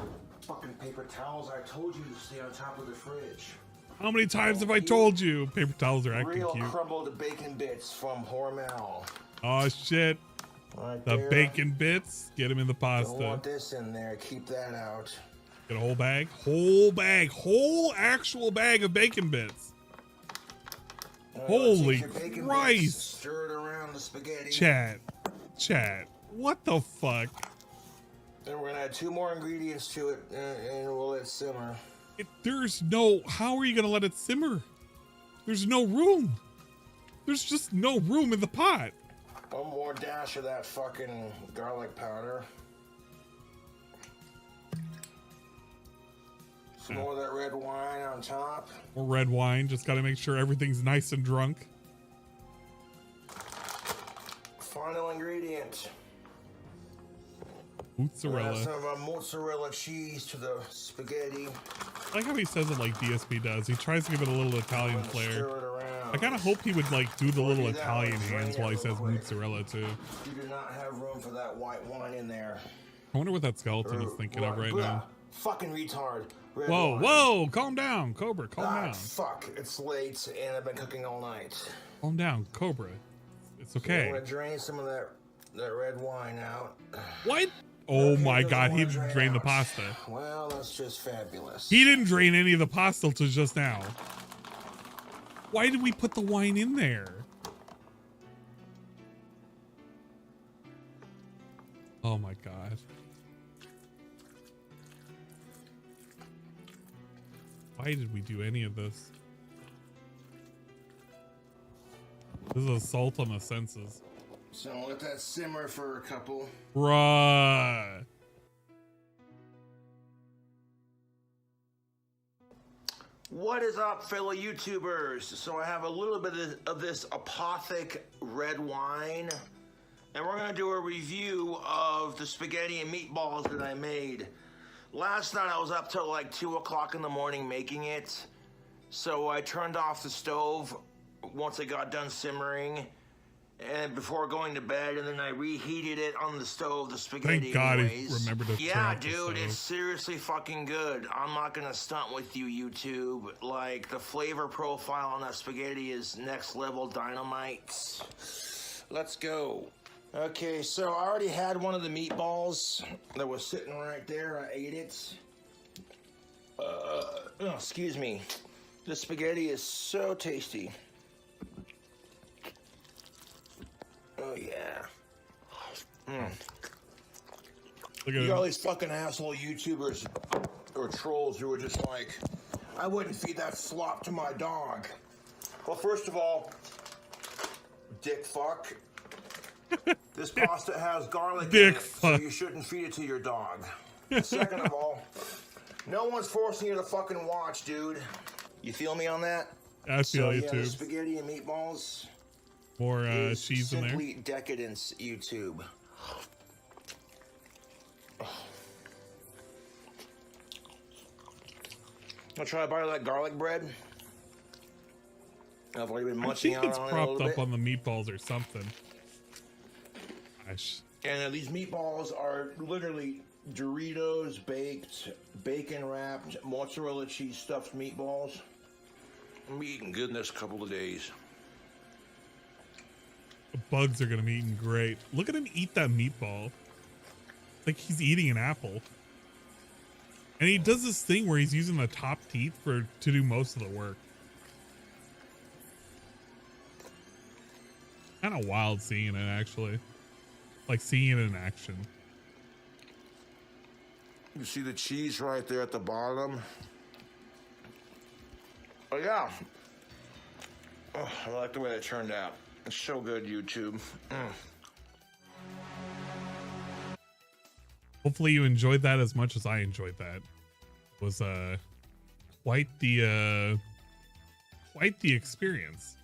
Fucking paper towels, I told you to stay on top of the fridge. How many times have I told you? Paper towels are acting Real cute. crumbled bacon bits from Hormel. Oh shit. Right the there. Bacon bits. Get them in the pasta. Don't want this in there. Keep that out. Get a whole bag. Whole bag. Whole actual bag of bacon bits. Holy Christ. Stir it around the spaghetti. Chat. What the fuck? Then we're gonna add 2 more ingredients to it, and we'll let it simmer. How are you gonna let it simmer? There's no room. There's just no room in the pot. 1 more dash of that fucking garlic powder. Some more of that red wine on top. More red wine. Just gotta make sure everything's nice and drunk. Final ingredient. Mozzarella. Some of our mozzarella cheese to the spaghetti. I like how he says it like DSP does. He tries to give it a little Italian flair. Stir it around. I kind of hope he would like do the little Italian hands while he says mozzarella too. You do not have room for that white wine in there. I wonder what that skeleton is thinking of right now. Fucking retard. Red Whoa, wine. whoa, calm down, Cobra, calm down. Fuck, it's late and I've been cooking all night. Calm down, Cobra. It's okay. I'm gonna drain some of that red wine out. What? Oh my god, he didn't drain the pasta. Well, that's just fabulous. He didn't drain any of the pasta till just now. Why did we put the wine in there? Oh my god. Why did we do any of this? This is assault on the senses. So let that simmer for a couple. Bruh. What is up, fellow YouTubers? So I have a little bit of this apothic red wine, and we're gonna do a review of the spaghetti and meatballs that I made. Last night I was up till like 2 o'clock in the morning making it, so I turned off the stove once it got done simmering, and before going to bed, and then I reheated it on the stove, the spaghetti. Thank God anyways. he remembered to turn Yeah, off the dude, stove. it's seriously fucking good. I'm not gonna stunt with you, YouTube. Like, the flavor profile on that spaghetti is next level dynamite. Let's go. Okay, so I already had one of the meatballs that was sitting right there. I ate it. Oh, excuse me. The spaghetti is so tasty. Oh, yeah. You got all these fucking asshole YouTubers or trolls who are just like, I wouldn't feed that slop to my dog. Well, first of all, dick fuck. This pasta has garlic in it, so you shouldn't feed it to your dog. Second of all, no one's forcing you to fucking watch, dude. You feel me on that? I feel you, yeah, too. The spaghetti and meatballs. More cheese in there. Simply decadence, YouTube. I'll try to buy that garlic bread. I've already been munching out on it a little bit. It's propped up on the meatballs or something. gosh. And these meatballs are literally Doritos baked, bacon wrapped, mozzarella cheese stuffed meatballs. I'm eating good in this couple of days. The bugs are gonna be eating great. Look at him eat that meatball. Like he's eating an apple. And he does this thing where he's using the top teeth to do most of the work. Kind of wild seeing it, actually. Like seeing it in action. You see the cheese right there at the bottom? Oh, yeah. Oh, I like the way that turned out. It's so good, YouTube. Hopefully you enjoyed that as much as I enjoyed that. It was quite the experience.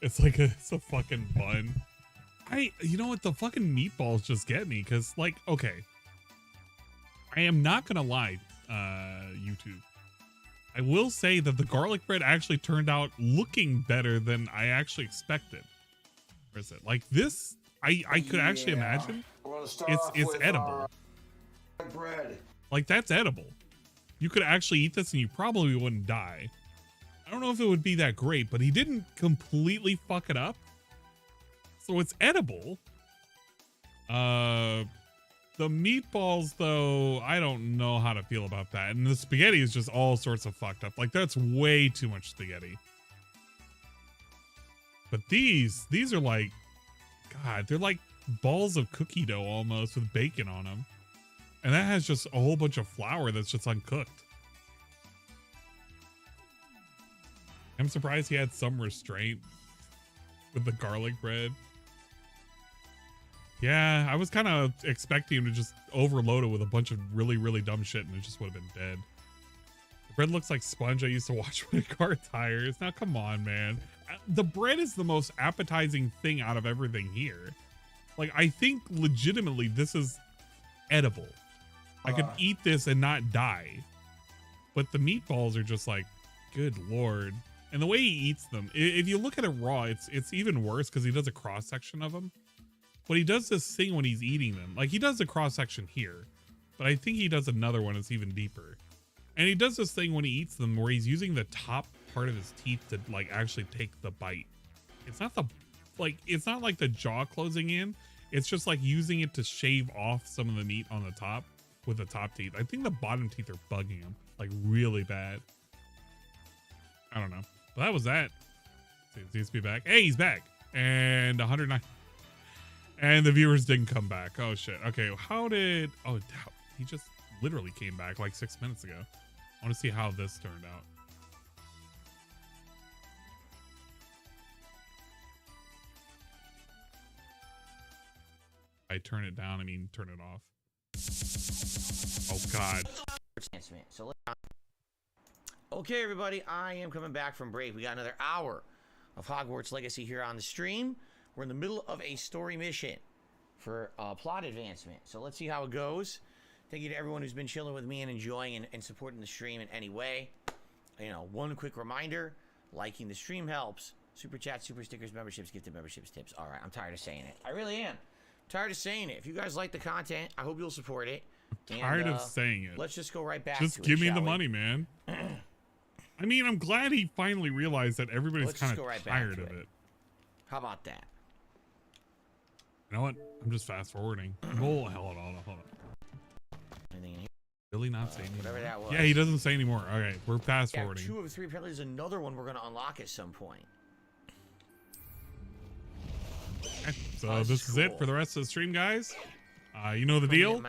It's like it's a fucking bun. You know what, the fucking meatballs just get me because, like, okay, I am not gonna lie, YouTube. I will say that the garlic bread actually turned out looking better than I actually expected. Where is it? Like this, I could actually imagine it's edible. Bread. Like that's edible. You could actually eat this and you probably wouldn't die. I don't know if it would be that great, but he didn't completely fuck it up. So it's edible. The meatballs, though, I don't know how to feel about that. And the spaghetti is just all sorts of fucked up. Like, that's way too much spaghetti. But these are like, God, they're like balls of cookie dough almost with bacon on them. And that has just a whole bunch of flour that's just uncooked. I'm surprised he had some restraint with the garlic bread. Yeah, I was kind of expecting him to just overload it with a bunch of really, really dumb shit and it just would have been dead. The bread looks like sponge I used to watch when a car tires. Now, come on, man. The bread is the most appetizing thing out of everything here. Like, I think legitimately this is edible. I could eat this and not die. But the meatballs are just like, good Lord. And the way he eats them, if you look at it raw, it's even worse because he does a cross section of them. But he does this thing when he's eating them. Like he does a cross section here, but I think he does another one that's even deeper. And he does this thing when he eats them where he's using the top part of his teeth to like actually take the bite. It's not it's not like the jaw closing in. It's just like using it to shave off some of the meat on the top with the top teeth. I think the bottom teeth are bugging him like really bad. I don't know. But that was that. Seems to be back. Hey, he's back. And 109. And the viewers didn't come back. Oh shit. Okay, oh, he just literally came back like 6 minutes ago. I want to see how this turned out. I turn it down, I mean turn it off. Oh god. So okay, everybody, I am coming back from break. We got another hour of Hogwarts Legacy here on the stream. We're in the middle of a story mission for plot advancement. So let's see how it goes. Thank you to everyone who's been chilling with me and enjoying and supporting the stream in any way. You know, one quick reminder, liking the stream helps. Super chat, super stickers, memberships, gifted memberships, tips. All right, I'm tired of saying it. I really am. I'm tired of saying it. If you guys like the content, I hope you'll support it. Tired of saying it. Let's just go right back to it. Just give me the money, man. I mean, I'm glad he finally realized that everybody's kind of tired of it. How about that? You know what? I'm just fast forwarding. Oh, hold on. Anything in here? Really not saying anymore? Whatever that was. Yeah, he doesn't say anymore. Okay, we're fast forwarding. 2 of 3. Apparently, there's another one we're going to unlock at some point. Okay, so this is it for the rest of the stream, guys. You know the deal.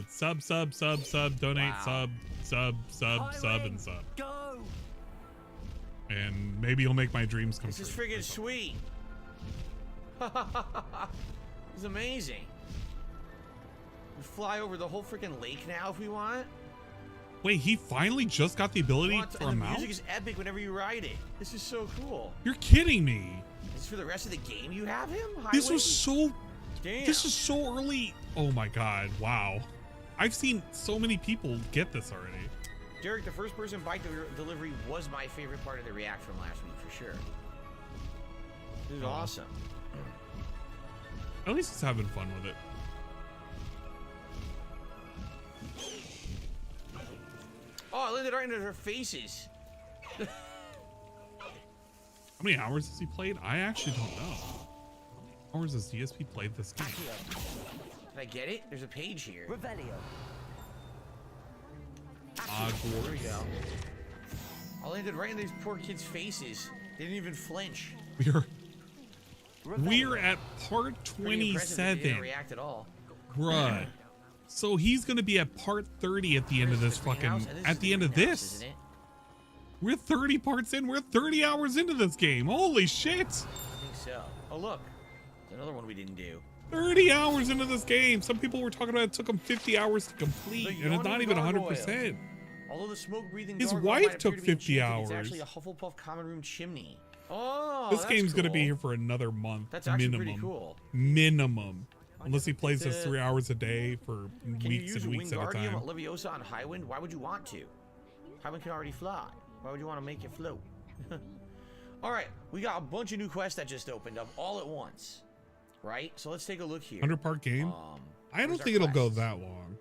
Sub, donate, sub, and sub. Go. And maybe you'll make my dreams come true. This is friggin' sweet. It's amazing. We fly over the whole freaking lake now if we want. Wait, he finally just got the ability for a mount? The music is epic whenever you ride it. This is so cool. You're kidding me. This is for the rest of the game you have him? This was so... Damn. This is so early. Oh my god, wow. I've seen so many people get this already. Derek, the first person bike delivery was my favorite part of the react from last week for sure. This is awesome. At least he's having fun with it. Oh, I landed right into their faces. How many hours has he played? I actually don't know. How many hours has DSP played this game? Did I get it? There's a page here. Revelio. There we go. I landed right in these poor kids' faces. They didn't even flinch. We're at part 27. They didn't react at all. Bruh. So he's gonna be at part 30 at the end of this fucking, at the end of this. We're 30 parts in. We're 30 hours into this game. Holy shit. I think so. Oh, look. There's another one we didn't do. 30 hours into this game. Some people were talking about it took them 50 hours to complete, and it's not even 100%. Although the smoke-breathing His gargoyle wife might took appear to be 50 enchanted, hours. It's actually a Hufflepuff common room chimney. Oh, This that's game's gonna be cool. here for another month. That's actually minimum. pretty cool. Minimum. Unless he plays this 3 hours a day for Can you weeks use and weeks at a Wingardium time. Leviosa on Highwind? Why would you want to? Highwind can already fly. Why would you want to make it float? All right, we got a bunch of new quests that just opened up all at once. Right? So let's take a look here. 100-part game? I don't where's think our it'll go quests? that long.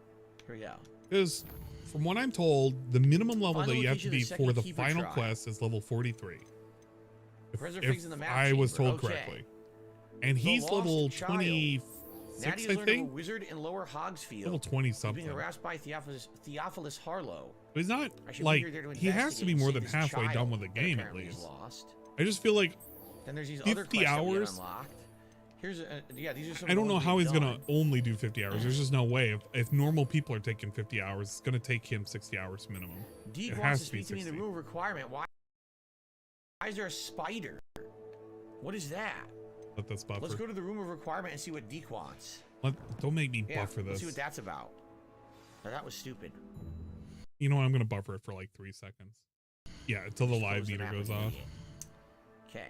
Here we go. Because from what I'm told, the minimum level Find the that you have to location be of the second for the keeper final trial. quest is level 43. Present If figs in the map I was chamber. told Okay. correctly. And The he's Lost level Child. 26, Natty I has learned of a think? wizard in Lower Hogsfield. Level 20 something. Being harassed by Theophilus Harlow. But he's not, I should be like, here there to he has to be investigate more and than save this halfway done child with the that game at apparently is least. lost. I just feel like Then there's these other 50 quests that we hours? unlocked. Here's yeah, these are some I of the don't know ones how we've he's done. gonna only do 50 hours. There's just no way. If normal people are taking 50 hours, it's gonna take him 60 hours minimum. Deke It wants has to to be speak to me in 60. the room requirement. Why is there a spider? What is that? Let this buffer. Let's go to the room of requirement and see what Deke wants. Don't make me Yeah, buffer let's this. see what that's about. Now, that was stupid. You know what? I'm gonna buffer it for like 3 seconds. Yeah, until the Just live close the meter map goes when you off. need it. Okay.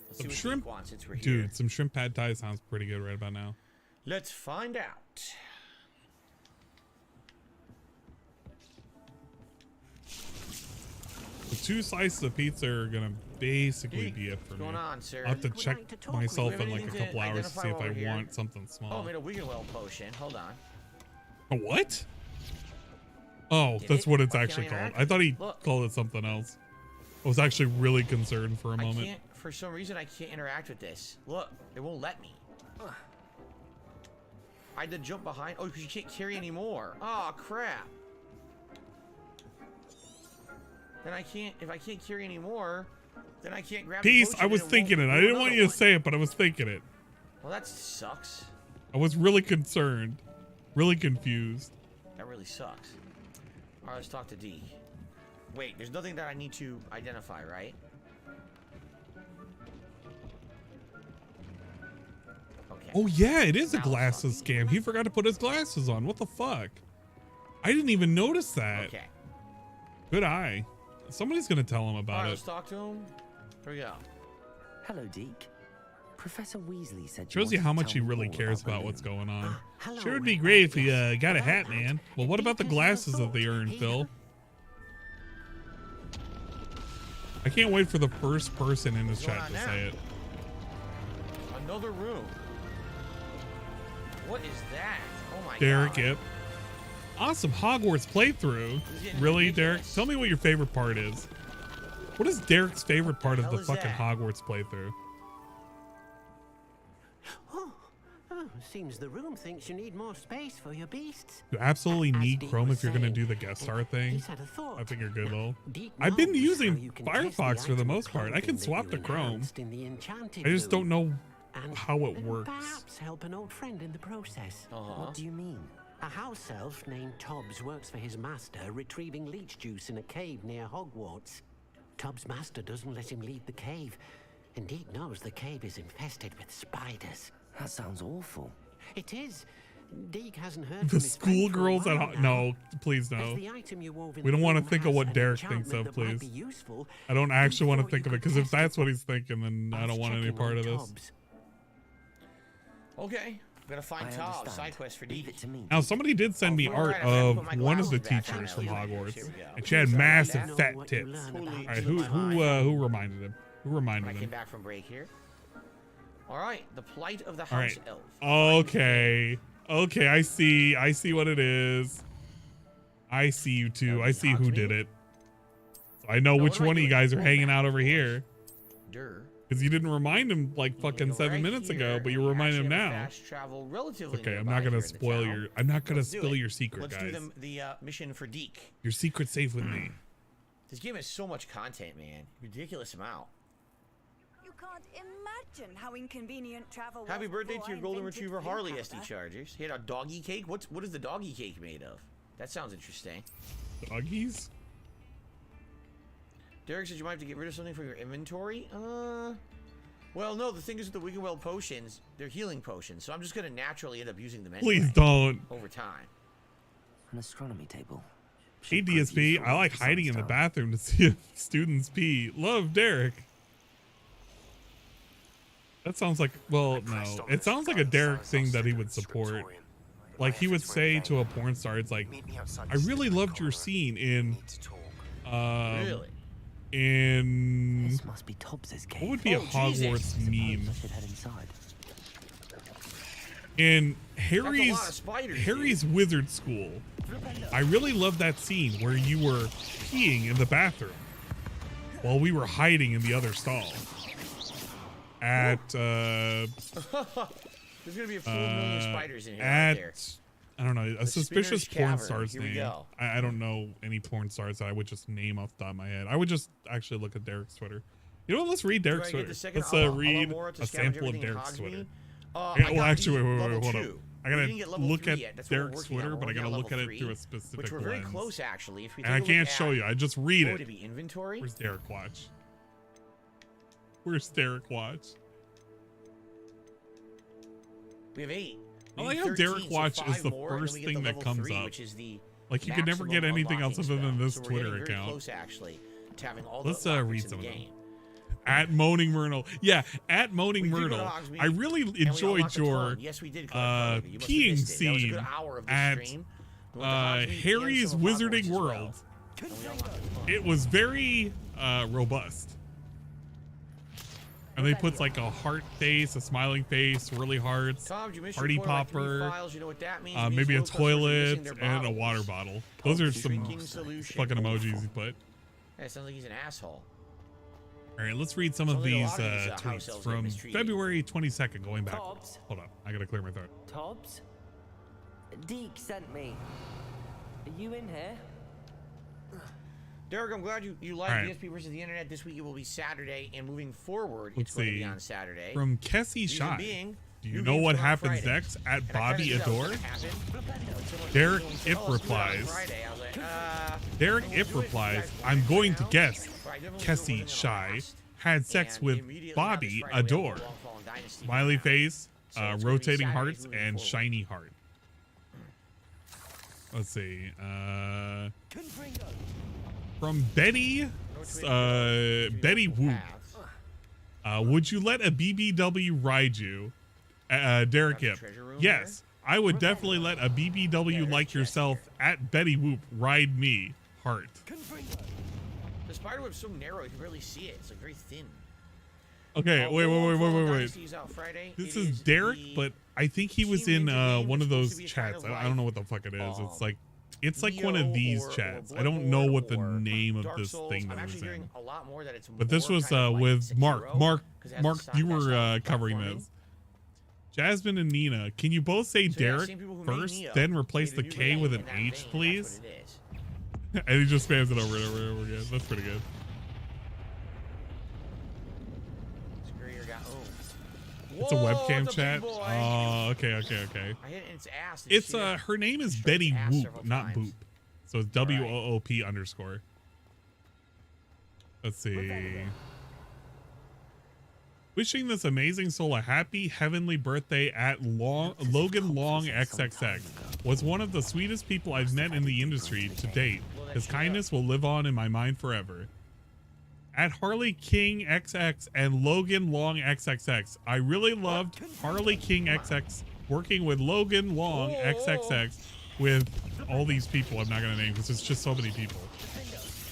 Let's see Some what shrimp, Deke wants since we're here. dude. Some shrimp pad thai sounds pretty good right about now. Let's find out. The 2 slices of pizza are gonna basically be it for What's me. going on, sir? I'll have to Would check like to talk with myself you. in like a Anything to couple hours to see identify if while I we're here? want something Oh, small. I made a Wiggenwell potion. Hold on. A what? Oh, Did that's it? what it's Why can't actually I called. interact? I thought he Look. called it something else. I was actually really concerned for a I moment. can't, for some reason, I can't interact with this. Look, it won't let me. Ugh. I had to jump behind. Oh, because you can't carry anymore. Oh, crap. Then I can't, if I can't carry anymore, then I can't grab the Peace, potion I and was won't thinking it. do I didn't want another you to one. say it, but I was thinking it. Well, that sucks. I was really concerned. Really confused. That really sucks. All right, let's talk to D. Wait, there's nothing that I need to identify, right? Okay. Oh yeah, it is a Now glasses scam. He forgot to put his glasses on. What the fuck? I didn't even notice that. Okay. Good eye. Somebody's gonna tell him All about right, it. let's talk to him. Here we go. Hello, Deke. Professor Weasley said Shows you wanted how to much tell he me really all cares about Balloon. what's going on. Hello, Sure, it'd be great if you got a hat, man. Well, what about the glasses that they earned, Phil? I can't wait for the first person in this What's going chat on to now? say it. Another room. What is that? Oh my Derek, god. yep. Awesome Hogwarts playthrough. getting Really, ridiculous. Derek? Tell me what your favorite part is. What is Derek's favorite part of hell the is fucking that? Hogwarts playthrough? Oh, seems the room thinks you need more space for your beasts. You absolutely As need Deke Chrome was if you're gonna saying, do the guest star thing. he's had a thought. I think you're good though. Deke I've been knows using how you can test Firefox for the item of most part. I can clothing that swap you to Chrome. enhanced in the enchanted I just don't room. know And how it works. Perhaps help an old friend in the process. Uh-huh. What do you mean? A house elf named Tubbs works for his master, retrieving leech juice in a cave near Hogwarts. Tubbs' master doesn't let him leave the cave, and Deke knows the cave is infested with spiders. That sounds awful. It is. Deke hasn't heard The from his friend for a schoolgirls at while Hog. now. No, please As no. the item you wove in We the don't want to room think of has what an Derek thinks enchantment of, that might please. be useful, I don't actually want to thought think you of it could because if test it. that's what he's thinking, then I don't want any checking part on of this. Tubbs. Okay. Gotta find Tom. Side quest for Deep. Now, somebody did send me art of one of the teachers from Hogwarts, and she had massive fat tits. All right, who reminded him? Who reminded him? I came back from break here. All right, the plight of the house elf. Okay, I see what it is. I see you two. I see who did it. So I know which one of you guys are hanging out over here. Because you didn't remind him like fucking 7 minutes ago, but you remind him now. Okay, I'm not gonna spoil your. I'm not gonna spill your secret, guys. Let's do the mission for Deke. Your secret's safe with me. This game has so much content, man. Ridiculous amount. You can't imagine how inconvenient travel was. Happy birthday to your golden invented retriever Harley, Detractor. SD Chargers. He had a doggy cake. What is the doggy cake made of? That sounds interesting. Doggies? Derek said you might have to get rid of something from your inventory. Well, no. The thing is with the Wiggenweld potions, they're healing potions, so I'm just gonna naturally end up using them anyway. Please don't. Over time. An astronomy table. Hey DSP, I like hiding in the bathroom to see if students pee. Love, Derek. That sounds like, well, no. It sounds like a Derek thing that he would support. Like he would say to a porn star, it's like, I really loved your scene in, Really? in, This must be Tobbs's cave. what would be a Hogwarts meme? I should head inside. In That's a lot of Harry's spiders, Wizard School, I really loved that scene where you were peeing in the bathroom while we were hiding in the other stall. At There's gonna be a full million spiders in here. at Right there. I don't know, a suspicious Spinner's porn Cavern. star's Here we name. go. I don't know any porn stars that I would just name off the top of my head. I would just actually look at Derek's Twitter. You know what? Let's read Derek's Do I get Twitter. the second Let's Alamora read to a scavenge sample of everything in Derek's Hogsmeade? Twitter. I Well, got actually, the wait, level hold 2. up. I We gotta didn't get level look 3 at yet. That's what we're Derek's working on. Twitter, We're but I working gotta on look at level it through a 3, specific which we're very lens. close, actually. If we And I take a look can't show at- you. I just read what it. would it be, inventory? Where's Derek Watch? Where's Watch? We have 8. I like how Derek Watch is the first thing that comes up. Like you could never get anything else other than this Twitter account. Close, actually, to having all Let's the read in some the of them. game. At Moaning Myrtle. Yeah, at Moaning We did go to Myrtle. Hogsmeade, I really and we enjoyed unlocked the your throne. Yes, we did collect part of it. You must have peeing missed it. That was a scene good hour of this at stream. We went to Hogsmeade and Harry's some of Hogwarts Wizarding as well. World. And we unlocked the throne. It was very robust. And they put like a heart face, a smiling face, really hearts, Tom, you missed party your point about 3 popper, files. You know what that means? It means maybe a those customers are missing toilet, their and a bottles. water bottle. Those are some Drinking solution. fucking emojis you put. Yeah, it sounds like he's an asshole. All right, let's read some of Sounds like a these lot of these, house tweets elves get from mistreated. February 22nd, going back. Tobbs. Hold up, I gotta clear my throat. Tobbs? Deke sent me. Are you in here? Derek, I'm glad you like All right. DSP versus the internet. This week it will be Saturday, and moving forward, Let's it's going to see. be on Saturday. From Kessie Reason Shy. being, Do new you know games what come out happens Friday. next at And I Bobby kinda knew that was Adore? gonna happen. Someone Derek said, If "Oh, let's do it on replies. Friday." I was like, Derek we'll If do it if you replies, guys want I'm it going now." to guess But I definitely do it Kessie within the Shy last. had sex And with immediately on Bobby this Friday, we have the Adore. Long Fallen Dynasty Smiley now. face, So it's gonna be rotating Saturdays hearts, moving and forward. shiny heart. Let's see. From Betty, Betty Whoop. Would you let a BBW ride you? Derek Ip. Yes, I would definitely let a BBW like yourself at Betty Whoop ride me. Heart. The spider web's so narrow you can barely see it. It's like very thin. Okay, wait. Dynasty is out Friday. This It is Derek, but I think he was in one of those chats. I don't know what the fuck it is. It's like one of these chats. I don't know what the name of this thing that was in. But this was with Mark. Mark, you were covering this. Jasmine and Nina, can you both say Derek first, then replace the K with an H, please? And he just spams it over and over and over again. That's pretty good. It's a webcam chat. Oh, okay. I hit it in its ass. It's her name is Betty Whoop, not Boop. So it's WOOP_. Let's see. Wishing this amazing soul a happy heavenly birthday at Logan Long XXX. Was one of the sweetest people I've met in the industry to date. His kindness will live on in my mind forever. At Harley King XX and Logan Long XXX. I really loved Harley King XX working with Logan Long, XXX, with all these people I'm not going to name because it's just so many people.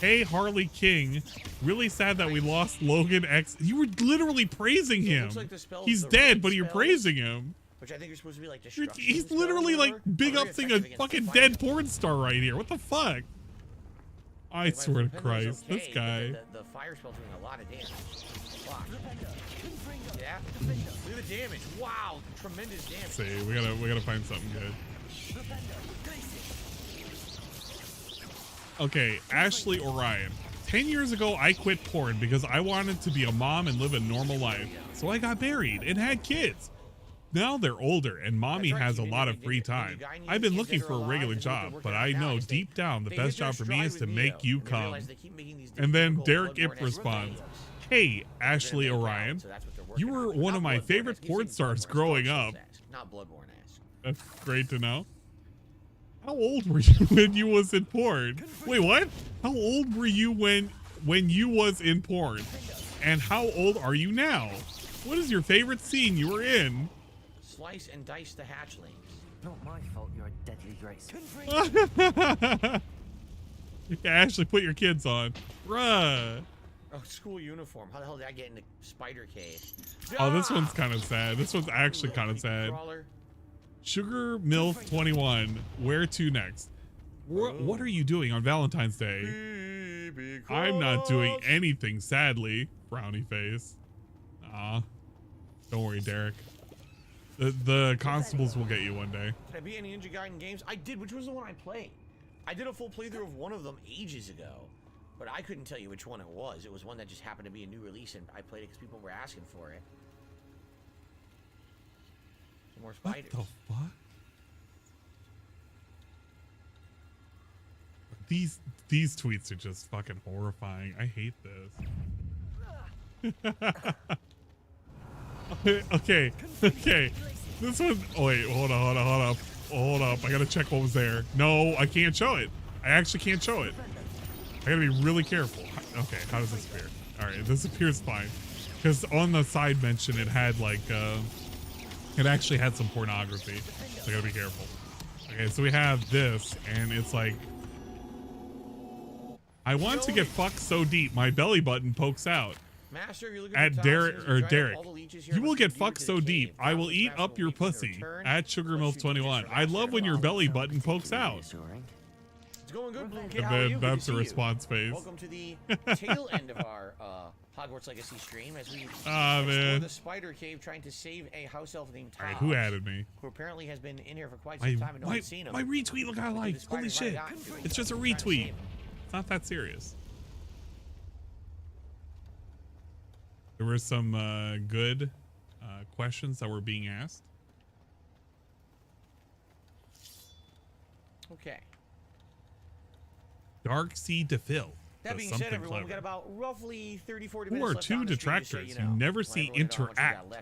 Hey, Harley King. Really sad that we lost Logan X. You were literally praising him. Like he's dead, but you're praising him. Which I think you're supposed to be like destruction. He's literally like big up thing a fucking dead porn star right here. What the fuck? I swear to Christ, this guy. The fire spell's doing a lot of damage. Wow. Yeah. Look at the damage. Wow, tremendous damage. Let's see, we gotta find something good. Okay, Ashley Orion. 10 years ago, I quit porn because I wanted to be a mom and live a normal life. So I got married and had kids. Now they're older and mommy has a lot of free time. I've been looking for a regular job, but I know deep down the best job for me is to make you come. And then Derek Ip responds, hey, Ashley Orion, you were one of my favorite porn stars growing up. Not Bloodborne ass. That's great to know. How old were you when you was in porn? Wait, what? How old were you when you was in porn? And how old are you now? What is your favorite scene you were in? Slice and dice the hatchlings. Not my fault you're a deadly grace. Yeah, Ashley, put your kids on. Bruh. Oh, school uniform. How the hell did I get into Spider Cave? Oh, this one's kind of sad. This one's actually kind of sad. Sugar MILF 21. Where to next? What are you doing on Valentine's Day? I'm not doing anything, sadly. Frowny face. Don't worry, Derek. The constables will get you one day. Did I beat any Ninja Gaiden games? I did. Which was the one I played? I did a full playthrough of one of them ages ago, but I couldn't tell you which one it was. It was one that just happened to be a new release, and I played it because people were asking for it. Some more spiders. What the fuck? These tweets are just fucking horrifying. I hate this. Okay. This one. Oh wait, hold up. I gotta check what was there. No, I can't show it. I actually can't show it. I gotta be really careful. Okay, how does this appear? All right, this appears fine. Because on the side mention, it had like, it actually had some pornography. So I gotta be careful. Okay, so we have this, and it's like, I want to get fucked so deep my belly button pokes out. Master, you're looking at Derek you will get fucked so deep I will eat up your pussy at SugarMilf21. I love when your belly button pokes out. It's going good, Bloom. And then that's a response face. Welcome to the tail end of our Hogwarts Legacy stream as we man. the Spider Cave trying to save a house elf named Todd. Alright, who added me? Who apparently has been in here for quite some time and no one's seen him. My retweet look I like. Holy shit. It's just a retweet. It's not that serious. There were some good questions that were being asked. Okay. Dark Sea DePhil. That being said, everyone, we got about roughly 30-40 minutes left. Who are two detractors you never see interact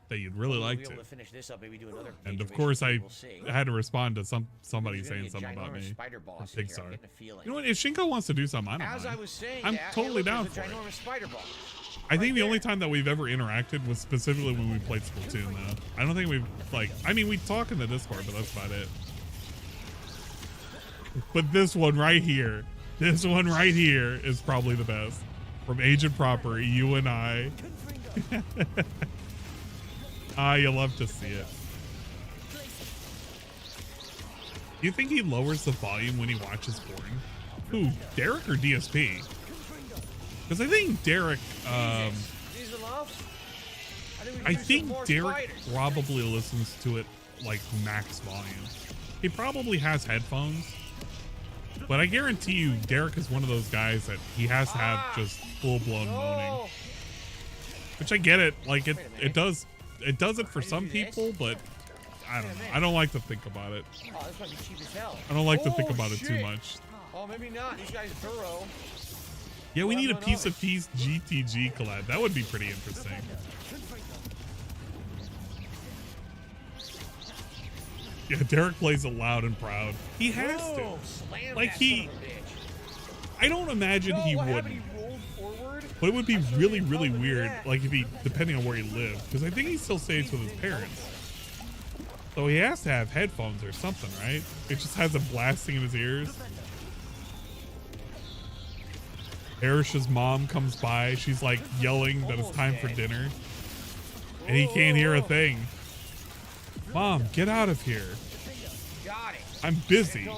that you'd really like to? Finish this up, maybe do another and of course, I had to respond to somebody saying something about me. Pixar. You know what? If Shinko wants to do something, I don't mind. I'm totally down for it. I think the only time that we've ever interacted was specifically when we played Splatoon, though. I don't think we've, like, I mean, we talk in the Discord, but that's about it. But this one right here is probably the best. From Agent Proper, you and I. You love to see it. Do you think he lowers the volume when he watches porn? Who, Derek or DSP? Because I think Derek, I think Derek probably listens to it like max volume. He probably has headphones, but I guarantee you Derek is one of those guys that he has to have just full-blown moaning. Which I get it, like it does it for some people, but I don't know. I don't like to think about it. Oh, this might be cheap as hell. I don't like to think about it too much. Oh, maybe not. These guys burrow. Yeah, we need a Piece of Peace GTG collab. That would be pretty interesting. Yeah, Derek plays it loud and proud. He has to. Like I don't imagine he wouldn't. But it would be really, really weird, like if he, depending on where he lived, because I think he still stays with his parents. So he has to have headphones or something, right? It just has it blasting in his ears. Erish's mom comes by. She's like yelling that it's time for dinner. And he can't hear a thing. Mom, get out of here. Got it. I'm busy.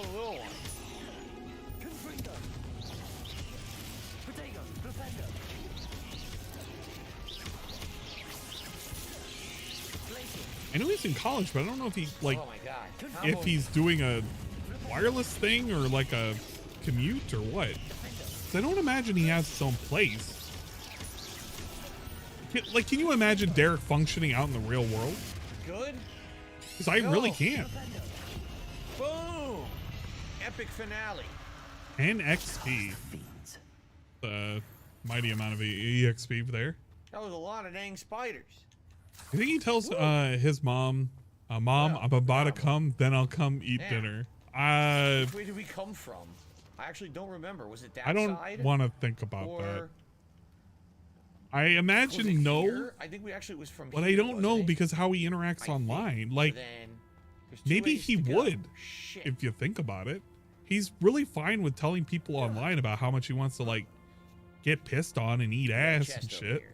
I know he's in college, but I don't know if he like if he's doing a wireless thing or like a commute or what. 'Cause I don't imagine he has his own place. Like, can you imagine Derek functioning out in the real world? Good. Because I really can't. Boom! Epic finale. And XP. Mighty amount of EXP there. That was a lot of dang spiders. I think he tells his mom, Mom, I'm about to come, then I'll come eat dinner. Where did we come from? I actually don't remember. Was it that I don't side? want to think about that. I Was imagine it no, here? I think we actually was from but here, I don't know wasn't it? because how he interacts online. Like, There's two maybe ways he to go. would, Shit. if you think about it. He's really fine with telling people online about how much he wants to, like, get pissed on and eat ass and shit.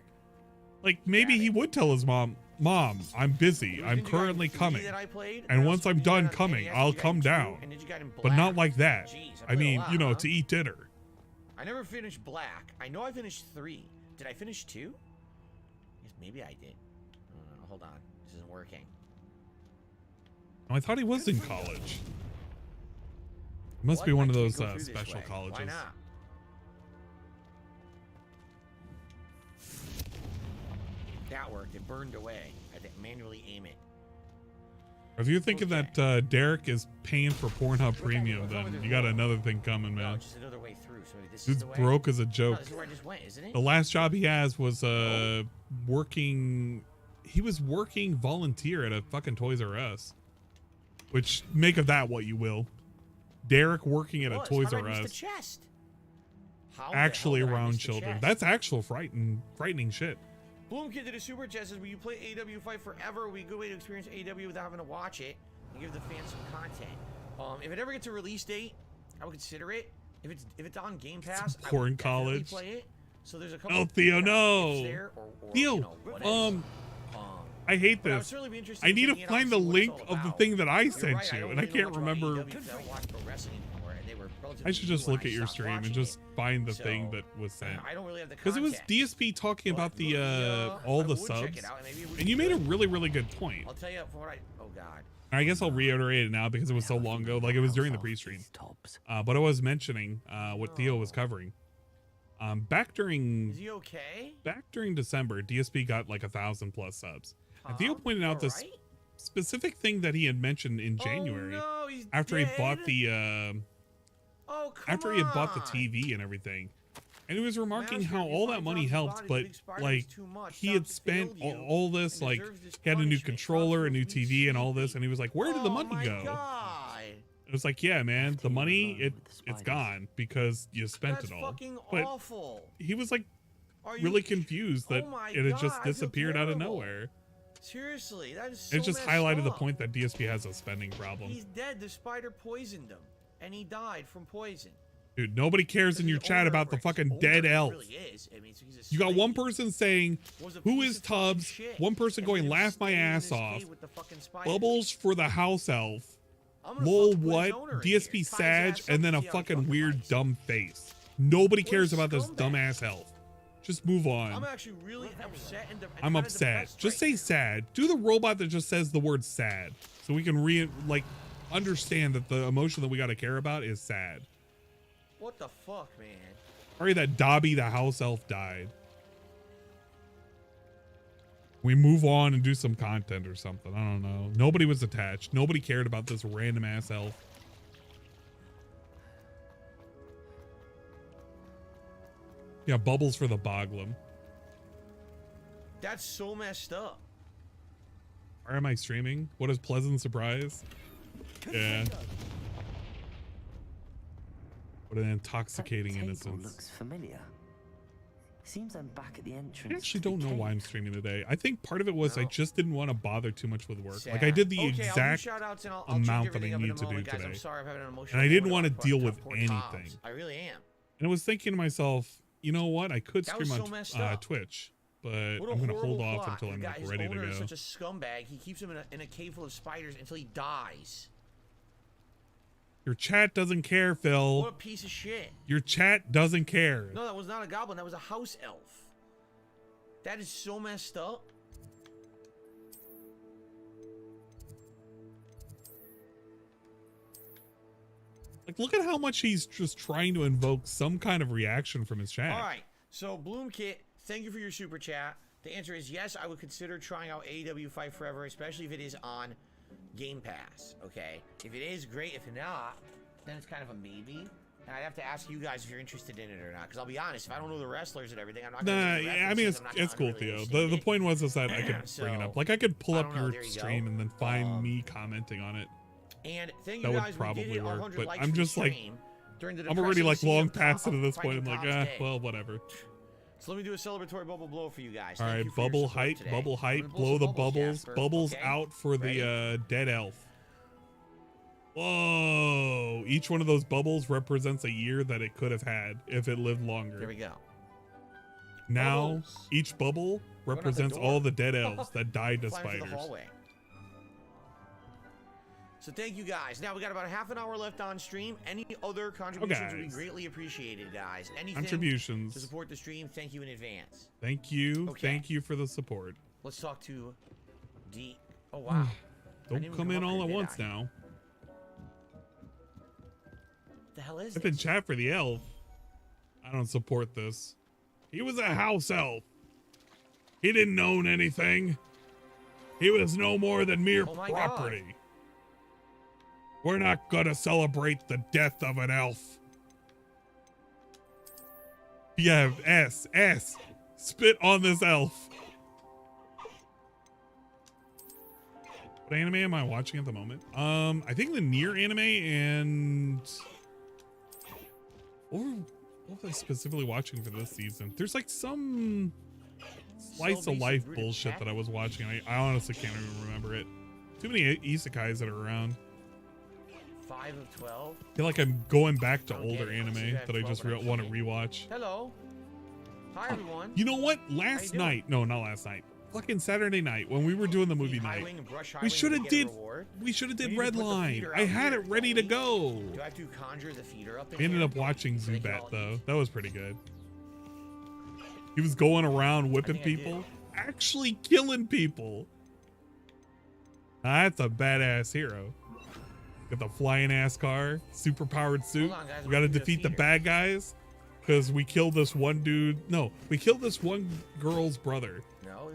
Like, maybe he would tell his mom, Mom, I'm busy. I'm currently coming. And once I'm done coming, I'll come down. But not like that. I mean, you know, to eat dinner. I never finished Black. I know I finished 3. Did I finish 2? Yes, maybe I did. No, hold on. This isn't working. I thought he was in college. It must be one of those special colleges. Why not? That worked. It burned away. I had to manually aim it. If you're thinking that Derek is paying for Pornhub Premium, then you got another thing coming, man. No, just another way through. So this Dude's is the way. broke as a joke. No, this is where I just went, isn't it? The last job he has was working. He was working volunteer at a fucking Toys R Us. Which, make of that what you will. Derek working at a Toys R Us. Actually around children. That's actual frightening shit. Bloomkid did a super chat says, will you play AW Fight forever? Will be a good way to experience AW without having to watch it and give the fans some content. If it ever gets a release date, I would consider it. If it's on Game Pass, I would definitely play it. So there's a couple. Oh, Theo, no. There Theo, you know, I hate but I would this. certainly be interested I in need to checking it out find and the see what it's link all of the about. thing that I You're sent right, you, don't and I really can't know much about remember. AEW 'cause I don't watch pro wrestling anymore, and they were relatively I should just new look when at I your stopped stream and watching just it. find the thing that was sent. I don't really have the Because it was DSP talking about the all the subs, and you made a really good point. I'll tell you before oh god. I guess I'll reiterate it now because it was so long ago. Like, it was during the pre-stream. But I was mentioning what Theo was covering. Back during Is he okay? Back during December, DSP got like 1,000+ subs. And Theo pointed out this specific thing that he had mentioned in January after he bought the after he had bought the TV and everything. And he was remarking how all that money helped, but like he had spent all this, like he had a new controller, a new TV, and all this, and he was like, "Where did the money go?" It was like, "Yeah, man, the money it's gone because you spent it all." But he was like really confused that it had just disappeared out of nowhere. Seriously, that is so It just messed highlighted the up. point that DSP has a spending problem. He's dead. The spider poisoned him, and he died from poison. Dude, nobody cares in your chat about the fucking dead elf. Really is. I mean, so he's a You got slave. one person saying, "Who is Tubbs?" One person going, "Laugh my ass off." Bubbles for the house elf. Lol, what? DSP Sag, and then a fucking weird dumb face. Nobody cares about this dumbass elf. Just move on. I'm actually really upset. I'm upset. Just say sad. Do the robot that just says the word sad, so we can understand that the emotion that we got to care about is sad. What the fuck, man? Sorry that Dobby the house elf died. We move on and do some content or something. I don't know. Nobody was attached. Nobody cared about this random ass elf. Yeah, bubbles for the Boglum. That's so messed up. Why am I streaming? What a pleasant surprise. Yeah. What an intoxicating innocence. Looks familiar. Seems I'm back at the entrance. I actually don't know why I'm streaming today. I think part of it was I just didn't want to bother too much with work. Like I did the exact amount that I needed to do today. And I didn't want to deal with anything. I really am. And I was thinking to myself, you know what? I could stream on Twitch, but I'm going to hold off until I'm like ready to go. Such a scumbag. He keeps him in a cave full of spiders until he dies. Your chat doesn't care, Phil. What a piece of shit. Your chat doesn't care. No, that was not a goblin. That was a house elf. That is so messed up. Like, look at how much he's just trying to invoke some kind of reaction from his chat. All right. So, Bloomkit, thank you for your super chat. The answer is yes, I would consider trying out AEW Fight Forever, especially if it is on Game Pass, okay? If it is, great. If not, then it's kind of a maybe. And I'd have to ask you guys if you're interested in it or not. Because I'll be honest, if I don't know the wrestlers and everything, I'm not going to. Yeah, I mean, it's cool, Theo. The point was is that I could bring it up. Like, I could pull up your stream and then find me commenting on it. And thank that you guys, would probably work. But likes I'm just like, I'm already like long past it at this point. I'm like, well, whatever. So let me do a celebratory bubble blow for you guys. All right, bubble hype, blow the bubbles, bubbles out for the dead elf. Whoa! Each one of those bubbles represents a year that it could have had if it lived longer. There we go. Now, each bubble represents all the dead elves that died to spiders. So thank you guys. Now we got about a half an hour left on stream. Any other contributions would be greatly appreciated, guys. Anything contributions to support the stream, thank you in advance. Thank you. Okay. Thank you for the support. Let's talk to D. Oh wow. Don't come in all at once now. The hell is I've been chat for the elf. I don't support this. He was a house elf. He didn't own anything. He was no more than mere property. God. We're not gonna celebrate the death of an elf. Yeah, S. Spit on this elf. What anime am I watching at the moment? I think the Nier anime and what was I specifically watching for this season? There's like some slice of life bullshit that I was watching. I honestly can't even remember it. Too many isekais that are around. 5 of 12. I feel like I'm going back to older anime that I just want to rewatch. Hello. Hi, everyone. You know what? Last night, no, not last night. Fucking Saturday night when we were doing the movie night, we should have did Redline. I had it ready to go. Do I have to conjure the feeder up? We ended up watching Zubat though. That was pretty good. He was going around whipping people, actually killing people. That's a badass hero. Got the flying ass car, super powered suit. We got to defeat the bad guys because we killed this one dude. No, we killed this one girl's brother.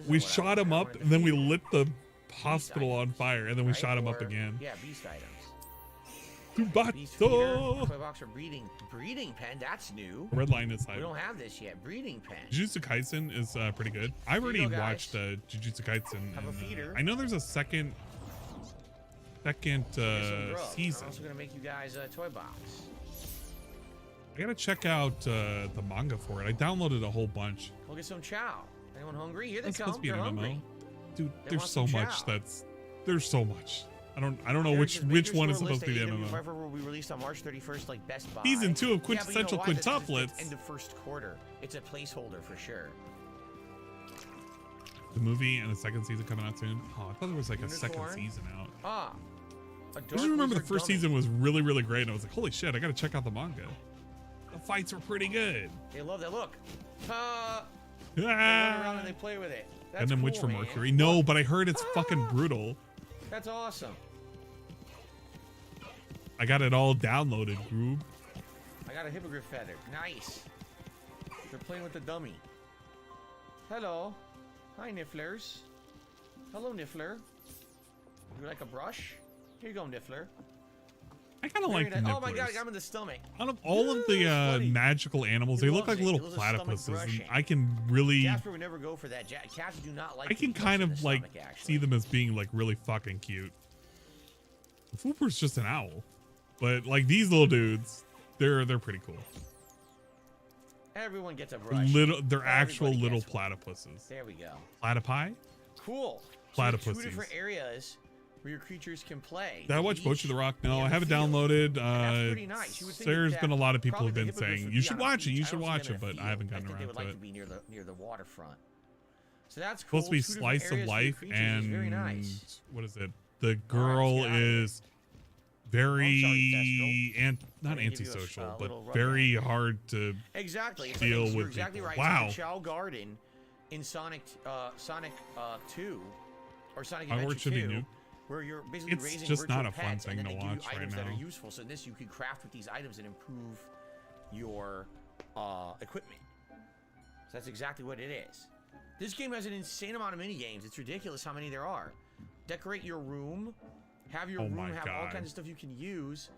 We shot him up and then we lit the hospital on fire and then we shot him up again. Yeah, beast items. Tubato! Toy box or breeding pen. That's new. Redline is hype. We don't have this yet. Breeding pen. Jujutsu Kaisen is pretty good. I already watched Jujutsu Kaisen. Have a feeder. I know there's a second season. I'm also gonna make you guys a toy box. I gotta check out the manga for it. I downloaded a whole bunch. Go get some chow. Anyone hungry? Here they That's come. supposed to be an They're MMO. hungry. Dude, there's so much there's so much. I don't know which one is supposed to be the MMO. Forever will be released on March 31st, like Best Buy. Season 2 of Quintessential yeah, but Quintuplets. End of first quarter. It's a placeholder for sure. The movie and the second season coming out soon. Oh, I thought there was like a second season out. I just remember the first season was really, really great, and I was like, holy shit, I gotta check out the manga. The fights were pretty good. They love that look. They run around and they play with it. That's and then cool, Witch for man. Mercury. No, but I heard it's fucking brutal. That's awesome. I got it all downloaded, Groob. I got a hippogriff feather. Nice. They're playing with the dummy. Hello. Hi, Nifflers. Hello, Niffler. You like a brush? Here you go, Niffler. I kind of like the Oh my god, I got him in the stomach. Out of all of the magical animals, they look like little platypuses, and I can really. Jasper would never go for that. Cats do not like. I can kind of like see them as being like really fucking cute. Fooper's just an owl, but like these little dudes, they're pretty cool. Everyone gets a brush. They're actual little platypuses. There we go. Platypi? Cool. Platypuses. So 2 different areas where your creatures can play. Did I watch Boach of the Rock? No, I have it downloaded. That's pretty nice. There's been a lot of people who've been saying you should watch it, but I haven't gotten around they would to like it. to be near the waterfront. So that's Supposed to be slice of life, and what is it? The girl is very not antisocial, but very hard to deal with. Exactly right. Wow. It's the Chow Garden in Sonic 2 or Sonic Hogwarts Adventure should 2, be new. where you're basically It's raising just not virtual a fun pets, thing and then to they give you watch right items that are now. useful. So this you can craft with these items and improve your equipment. So that's exactly what it is. This game has an insane amount of mini games. It's ridiculous how many there are. Decorate your room, have your room have all kinds of stuff you can use,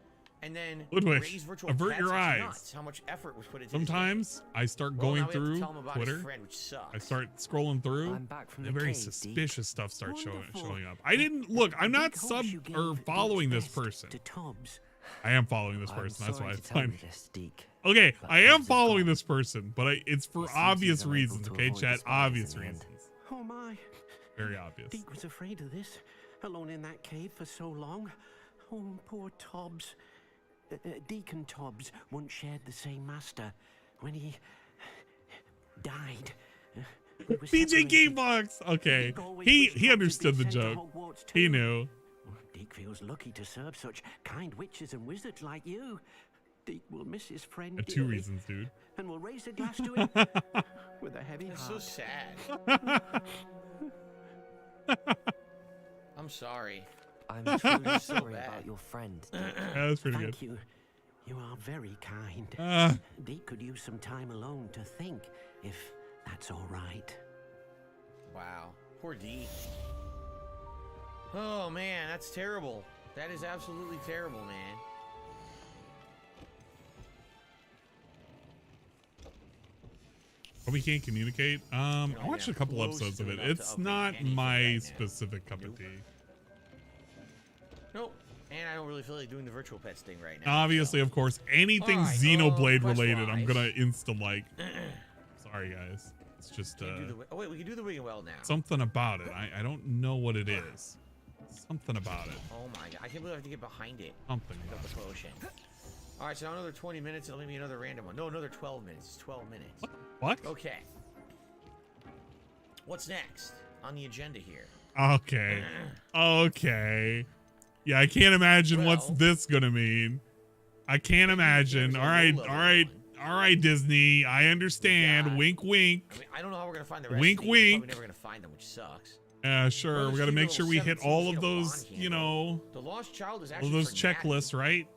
and then Ludwig, raise virtual avert pets. your It's eyes. nuts how much effort was put into Sometimes I start Well, going now we have to through tell him about his Twitter. friend, which sucks. I start scrolling through. I'm back from And the very cave, suspicious stuff starts showing up. I didn't look. I'm not following this person. I am following this person. That's why I find. Okay, I am following this person, but it's for obvious reasons. Okay, chat. Obvious reasons. Oh my. Very obvious. Deke was afraid of this, alone in that cave for so long. Oh, poor Tobbs. Deacon Tobbs once shared the same master. When he died. BJ Gamebox. Okay, he understood the joke. He knew. Deke feels lucky to serve such kind witches and wizards like you. Deke will miss his friend. I have 2 reasons, dude. And we'll raise a glass to him with a heavy That's heart. so sad. I'm sorry. I'm truly sorry about your friend. Yeah, that's pretty Thank good. you. You are very kind. Deke could use some time alone to think, if that's all right. Wow. Poor D. Oh man, that's terrible. That is absolutely terrible, man. Oh, we can't communicate. I watched a couple episodes of it. It's not my specific cup of tea. Nope. And I don't really feel like doing the virtual pets thing right now. Obviously, of course, anything All right, Xenoblade related, I'm quest-wise. gonna insta like. Sorry, guys. It's just oh wait, we can do the wig and well now. something about it. I don't know what it is. Something about it. Oh my god, I can't believe I have to get behind it. Something Pick up about the potion. All right, so another 20 minutes. It'll give me another random one. No, another 12 minutes. It's 12 minutes. What? Okay. What's next on the agenda here? Okay. Okay. Yeah, I can't imagine what's this gonna mean. I can't imagine. All right, Disney. I understand. Wink, wink. I mean, I don't know how we're gonna find the rest Wink, of these. wink. We're probably never gonna find them, which sucks. Yeah, sure. Well, We gotta make sure we hit 17 all of shade those, blonde you know, The Lost Child is all actually those for Natty. checklists, right?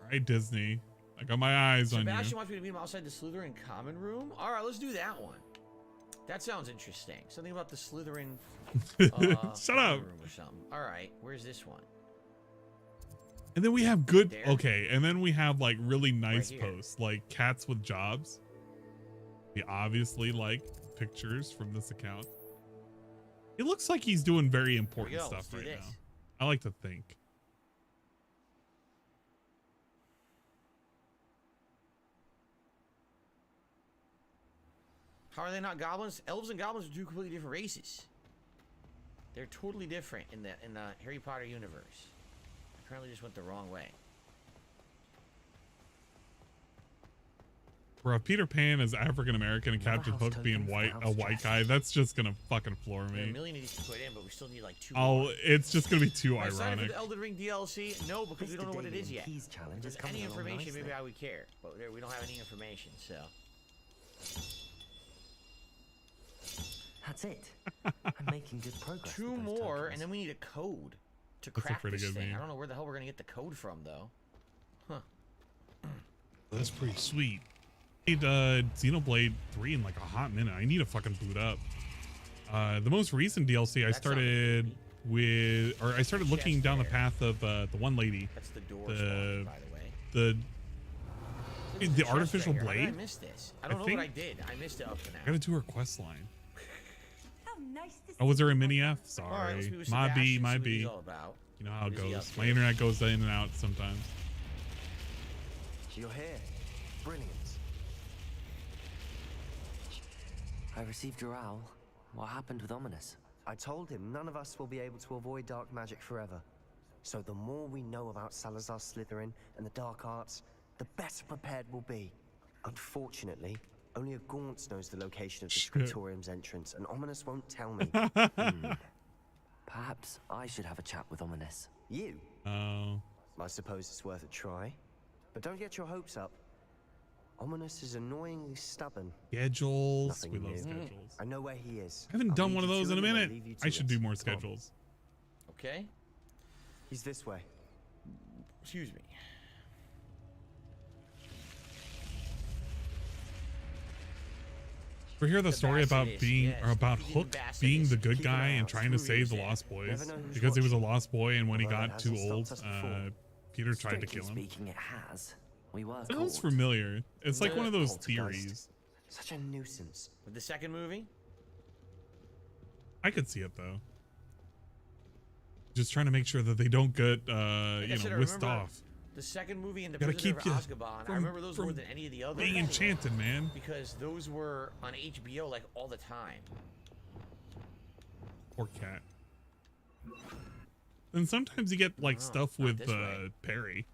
All right, Disney. I got my eyes on Sebastian you. wants me to meet him outside the Slytherin common room. All right, let's do that one. That sounds interesting. Something about the Slytherin Shut up. room or something. All right, where's this one? And then we have good. There. Okay, and then we have like really nice here. posts, like cats with jobs. We obviously like pictures from this account. It looks like he's doing very important go. stuff Let's do right this. now. I like to think. How are they not goblins? Elves and goblins are two completely different races. They're totally different in the Harry Potter universe. Apparently, just went the wrong way. Bro, if Peter Pan is African American and Captain Hook being a white guy, that's just gonna fucking floor There are a me. million of these to put in, but we still need like 2 Oh, more. it's just gonna be too Am I excited for ironic. the Elden Ring DLC? No, because we don't know what it is yet. Keys challenge If is there's coming any along information, nicely. maybe I would care. But we don't have any information, so. That's it. I'm making good progress. 2 with those more, tokens. and then we need a code to That's a crack pretty this good thing. meme. I don't know where the hell we're gonna get the code from, though. Huh. That's pretty sweet. I need Xenoblade 3 in like a hot minute. I need to fucking boot up. The most recent DLC I started with, or I started looking down the path of the one lady. That's the door, The by the way. the artificial How did I blade. miss this? I don't know think what I did. I missed it up to now. I gotta do her quest line. How nice to Oh, was there a mini F? All right, let's Sorry. meet with My B, Sebastian, my see what he's B. all about. You know how it What is he goes. up My to? internet goes in and out sometimes. You're here. Brilliant. I received your owl. What happened with Ominous? I told him none of us will be able to avoid dark magic forever. So the more we know about Salazar Slytherin and the dark arts, the better prepared we'll be. Unfortunately, only a Gaunt's knows the location of the scriptorium's entrance, and Ominous won't tell me. Perhaps I should have a chat with Ominous. You? Oh. I suppose it's worth a try. But don't get your hopes up. Ominous is annoyingly stubborn. Schedules. We love schedules. I know where he is. I haven't done one of those in a minute. I should do more schedules. Okay. He's this way. Excuse me. We hear the story about being or about Hook being the good guy and trying to save the Lost Boys because he was a Lost Boy, and when he got too old, Peter tried to kill him. Speaking, it has. We were. Sounds familiar. It's like one of those theories. Such a nuisance. With the second movie? I could see it though. Just trying to make sure that they don't get whisked off. The second movie in the Gotta Prisoner of keep you Azkaban, I remember those more than any of the others. Being enchanted, man. Because those were on HBO like all the time. Poor cat. And sometimes you get like stuff with Perry.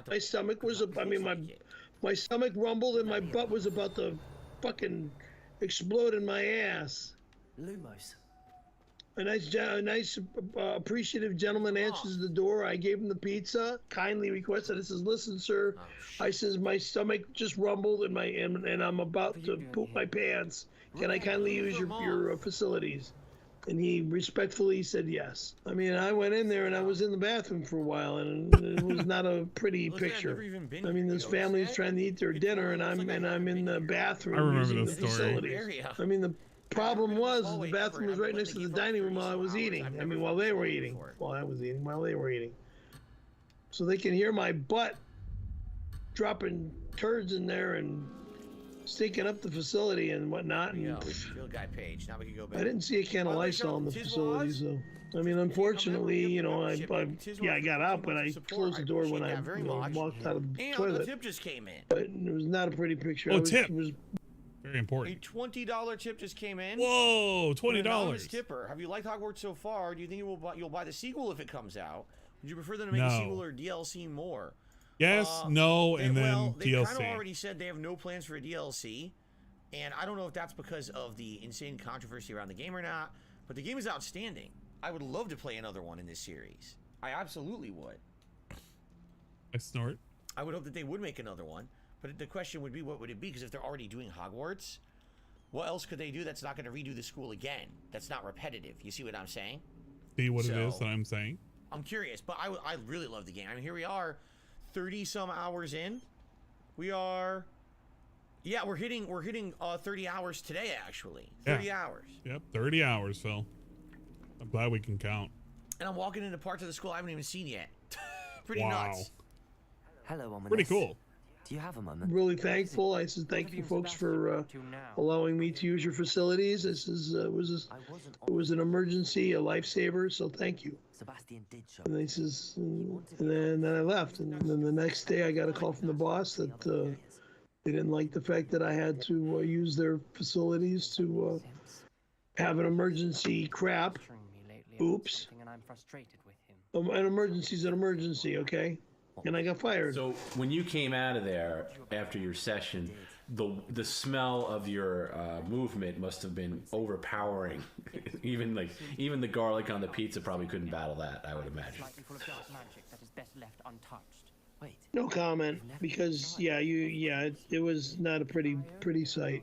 My stomach was, my stomach rumbled and my butt was about to fucking explode in my ass. Lumos. A nice, appreciative gentleman answers the door. I gave him the pizza. Kindly requested. I says, "Listen, sir," I says, "my stomach just rumbled and and I'm about to poop my pants. Can I kindly use your facilities?" And he respectfully said yes. I mean, I went in there and I was in the bathroom for a while, and it was not a pretty picture. I mean, this family's trying to eat their dinner, and I'm in the bathroom. I remember using this the story. facilities. I mean, the problem was the bathroom was right next to the dining room while I was eating. I mean, while they were eating. While I was eating, while they were eating. So they can hear my butt dropping turds in there and stinking up the facility and whatnot. And Field guy page. Now we can go back. I didn't see a can of Lysol in the facility, so I mean, unfortunately, I got out, but I closed the door when I walked out of the toilet. The tip just came in. But it was not a pretty picture. Oh, tip. Very important. A $20 tip just came in. Whoa, $20. Anonymous tipper. Have you liked Hogwarts so far? Do you think you'll buy the sequel if it comes out? Would you prefer them to make a sequel or DLC more? Yes, no, and then they DLC. kind of already said they have no plans for a DLC, and I don't know if that's because of the insane controversy around the game or not, but the game is outstanding. I would love to play another one in this series. I absolutely would. I snort. I would hope that they would make another one, but the question would be, what would it be? Because if they're already doing Hogwarts, what else could they do that's not going to redo the school again? That's not repetitive. You see what I'm saying? See what it is that I'm saying? I'm curious, but I really love the game. I mean, here we are, 30-some hours in. We are, we're hitting 30 hours today, actually. 30 hours. Yep, 30 hours, Phil. I'm glad we can count. And I'm walking into parts of the school I haven't even seen yet. Pretty nuts. Hello, Ominous. Pretty cool. Do you have a moment? Really thankful. I said thank you, folks, for allowing me to use your facilities. This is it was an emergency, a lifesaver. So thank you. Sebastian did show. And he says, and then I left. And then the next day, I got a call from the boss that they didn't like the fact that I had to use their facilities to have an emergency crap. Oops. An emergency is an emergency, okay? And I got fired. So when you came out of there after your session, the smell of your movement must have been overpowering. even the garlic on the pizza probably couldn't battle that, I would imagine. No comment, because it was not a pretty sight.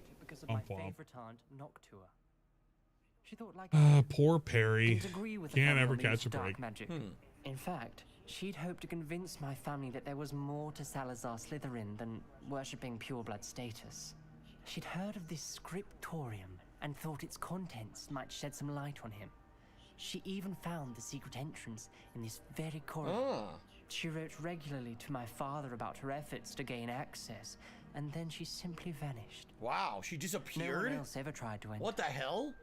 Poor Perry. Can't ever catch a break. In fact, she'd hoped to convince my family that there was more to Salazar Slytherin than worshipping pureblood status. She'd heard of this scriptorium and thought its contents might shed some light on him. She even found the secret entrance in this very corridor. She wrote regularly to my father about her efforts to gain access, and then she simply vanished. Wow, she disappeared? No one else ever tried to enter. What the hell?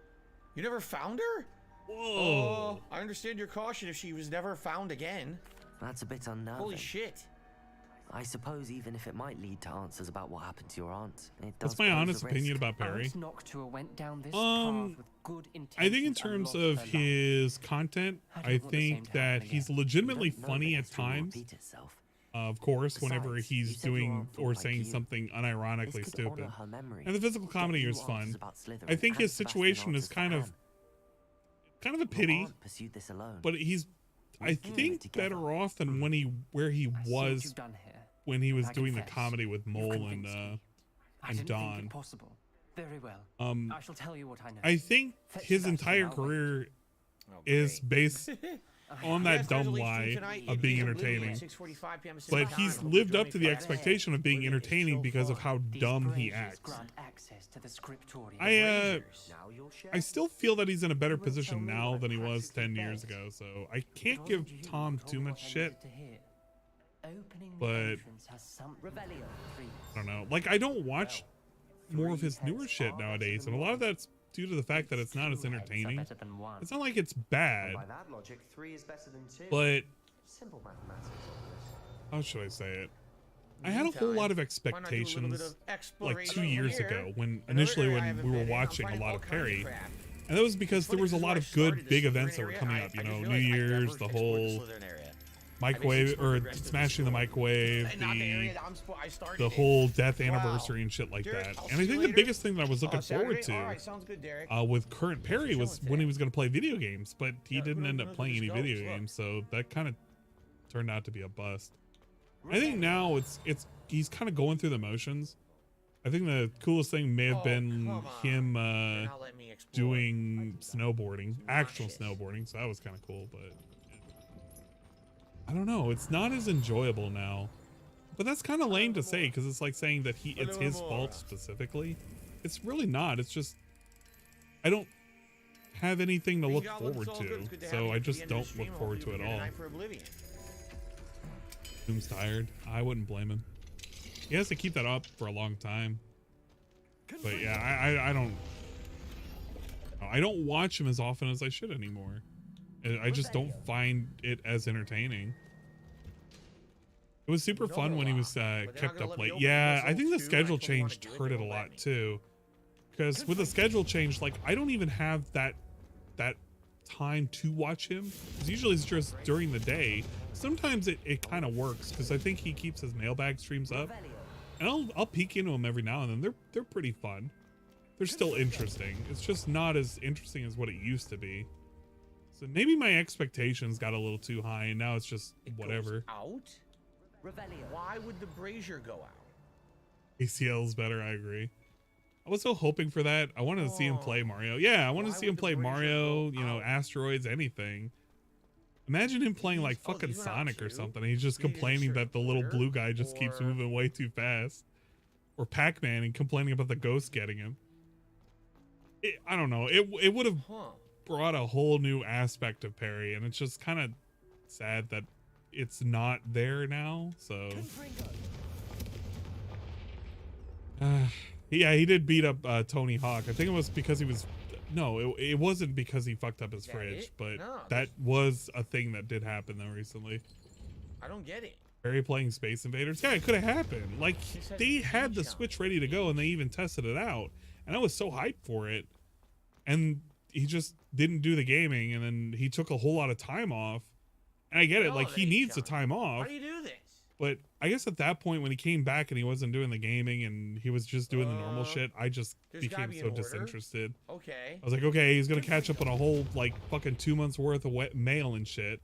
You never found her? Whoa. I understand your caution if she was never found again. That's a bit unknowing. Holy shit. I suppose even if it might lead to answers about what happened to your aunt, it does. That's my honest opinion about Perry. I think in terms of his content, I think that he's legitimately funny at times. Of course, whenever he's doing or saying something unironically stupid. And the physical comedy is fun. I think his situation is kind of a pity, but he's, I think, better off than where he was when he was doing the comedy with Mole and Don. Very well. I shall tell you what I know. I think his entire career is based on that dumb lie of being entertaining. But he's lived up to the expectation of being entertaining because of how dumb he acts. I still feel that he's in a better position now than he was 10 years ago, so I can't give Tom too much shit. But I don't know. Like, I don't watch more of his newer shit nowadays, and a lot of that's due to the fact that it's not as entertaining. It's not like it's bad, but how should I say it? I had a whole lot of expectations like 2 years ago when we were watching a lot of Perry, and that was because there was a lot of good big events that were coming up, you know, New Year's, the whole microwave or smashing the microwave, the whole death anniversary and shit like that. And I think the biggest thing that I was looking forward to with current Perry was when he was going to play video games, but he didn't end up playing any video games, so that kind of turned out to be a bust. I think now he's kind of going through the motions. I think the coolest thing may have been him doing snowboarding, actual snowboarding, so that was kind of cool, but I don't know. It's not as enjoyable now, but that's kind of lame to say because it's like saying that it's his fault specifically. It's really not. It's just I don't have anything to look forward to, so I just don't look forward to it all. Doom's tired. I wouldn't blame him. He has to keep that up for a long time. But yeah, I don't watch him as often as I should anymore. I just don't find it as entertaining. It was super fun when he was kept up late. Yeah, I think the schedule change hurt it a lot too. Because with the schedule change, like I don't even have that time to watch him. Because usually it's just during the day. Sometimes it kind of works because I think he keeps his mailbag streams up. And I'll peek into them every now and then. They're pretty fun. They're still interesting. It's just not as interesting as what it used to be. So maybe my expectations got a little too high, and now it's just whatever. Out? Why would the brazier go out? ACL's better, I agree. I was so hoping for that. I wanted to see him play Mario. Yeah, I wanted to see him play Mario, you know, Asteroids, anything. Imagine him playing like fucking Sonic or something. He's just complaining that the little blue guy just keeps moving way too fast. Or Pac-Man and complaining about the ghost getting him. I don't know. It would have brought a whole new aspect of Perry, and it's just kind of sad that it's not there now. So yeah, he did beat up Tony Hawk. I think it was because he was it wasn't because he fucked up his fridge, but that was a thing that did happen though recently. I don't get it. Perry playing Space Invaders. Yeah, it could have happened. Like they had the Switch ready to go and they even tested it out, and I was so hyped for it, and he just didn't do the gaming, and then he took a whole lot of time off. And I get it, like he needs the time off. Why do you do this? But I guess at that point when he came back and he wasn't doing the gaming and he was just doing the normal shit, I just became so disinterested. Okay. I was like, okay, he's gonna catch up on a whole like fucking 2 months worth of mail and shit.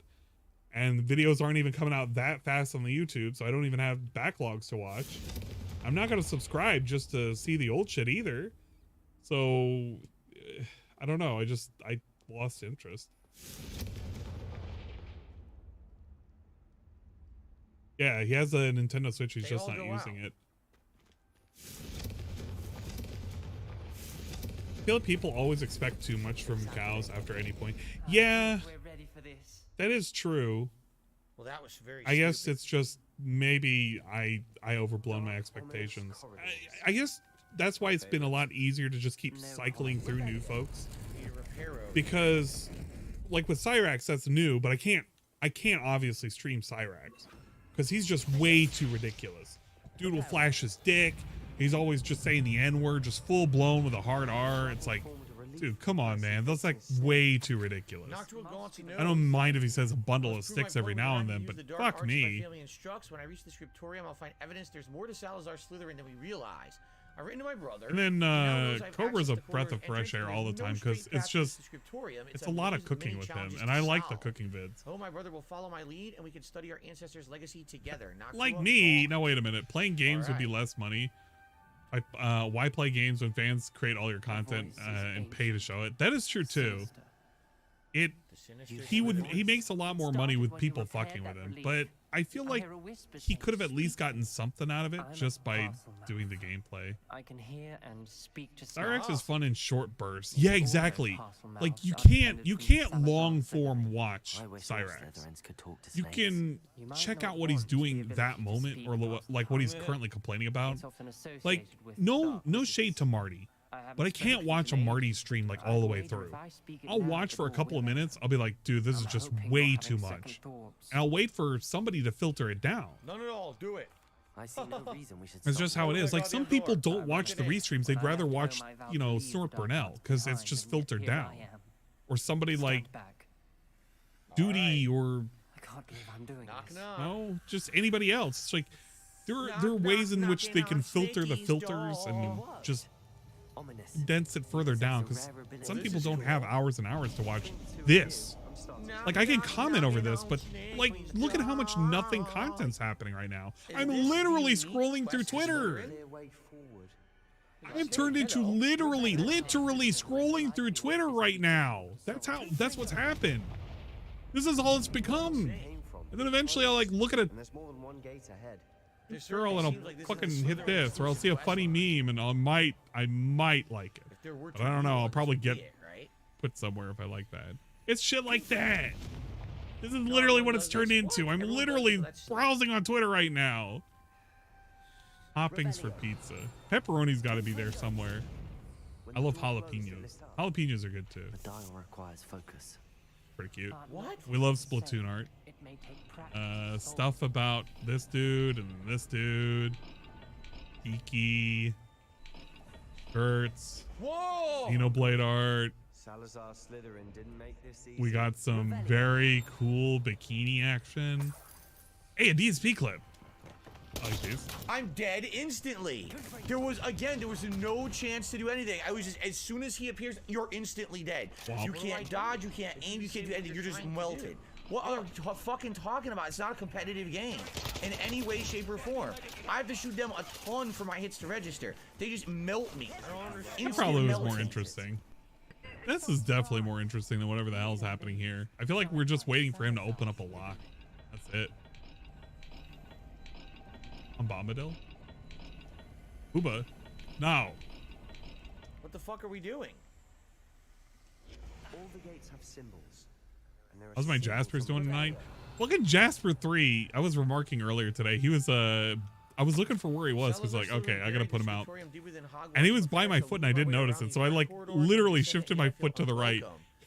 And videos aren't even coming out that fast on the YouTube, so I don't even have backlogs to watch. I'm not gonna subscribe just to see the old shit either. So I don't know, I lost interest. Yeah, he has a Nintendo Switch, he's just not using it. I feel like people always expect too much from cows after any point. Yeah, that is true. Well, that was very I guess it's just maybe I overblown my expectations. I guess that's why it's been a lot easier to just keep cycling through new folks. Because like with Cyrax, that's new, but I can't obviously stream Cyrax. because he's just way too ridiculous. Dude will flash his dick. He's always just saying the N-word, just full blown with a hard R. It's like, dude, come on, man. That's like way too ridiculous. I don't mind if he says a bundle of sticks every now and then, but fuck me. When I reach the scriptorium, I'll find evidence there's more to Salazar Slytherin than we realize. I've written to my brother. And then Cobra's a breath of fresh air all the time because it's just, it's a lot of cooking with him, and I like the cooking vids. Oh, my brother will follow my lead, and we can study our ancestors' legacy together. Like me. Now wait a minute. Playing games would be less money. Why play games when fans create all your content and pay to show it? That is true too. He makes a lot more money with people fucking with him, but I feel like he could have at least gotten something out of it just by doing the gameplay. I can hear and speak to Cyrax is fun in short bursts. Yeah, exactly. Like you can't long form watch Cyrax. You can check out what he's doing that moment, or like what he's currently complaining about. Like no shade to Marty, but I can't watch a Marty stream like all the way through. I'll watch for a couple of minutes. I'll be like, dude, this is just way too much. And I'll wait for somebody to filter it down. None at all. Do it. I see no reason we should It's just how it is. Like some people don't watch the restreams. They'd rather watch, you know, Snort Burnell because it's just filtered down. Or somebody like Doody or no, just anybody else. It's like there are ways in which they can filter the filters and just condense it further down because some people don't have hours and hours to watch this. Like I can comment over this, but like look at how much nothing content's happening right now. I'm literally scrolling through Twitter. I am turned into literally scrolling through Twitter right now. That's what's happened. This is all it's become. And then eventually I'll like look at girl and I'll fucking hit this, or I'll see a funny meme and I might like it. But I don't know. I'll probably get put somewhere if I like that. It's shit like that. This is literally what it's turned into. I'm literally browsing on Twitter right now. Toppings for pizza. Pepperoni's got to be there somewhere. I love jalapenos. Jalapenos are good too. The dial requires focus. Pretty cute. We love Splatoon art. Stuff about this dude and this dude. Iki. Hurts. Whoa! Xenoblade art. Salazar Slytherin didn't make this easy. We got some very cool bikini action. Hey, a DSP clip. I like these. I'm dead instantly. There was no chance to do anything. I was just, as soon as he appears, you're instantly dead. Wow. You can't dodge, you can't aim, you can't do anything. You're just melted. What are you fucking talking about? It's not a competitive game in any way, shape, or form. I have to shoot them a ton for my hits to register. They just melt me. That probably was more interesting. This is definitely more interesting than whatever the hell's happening here. I feel like we're just waiting for him to open up a lock. That's it. Bombadil? Uba? No. What the fuck are we doing? All the gates have symbols. How's my Jasper's doing tonight? Look at Jasper 3. I was remarking earlier today. He was I was looking for where he was because like, okay, I gotta put him out. And he was by my foot and I didn't notice it. So I like literally shifted my foot to the right.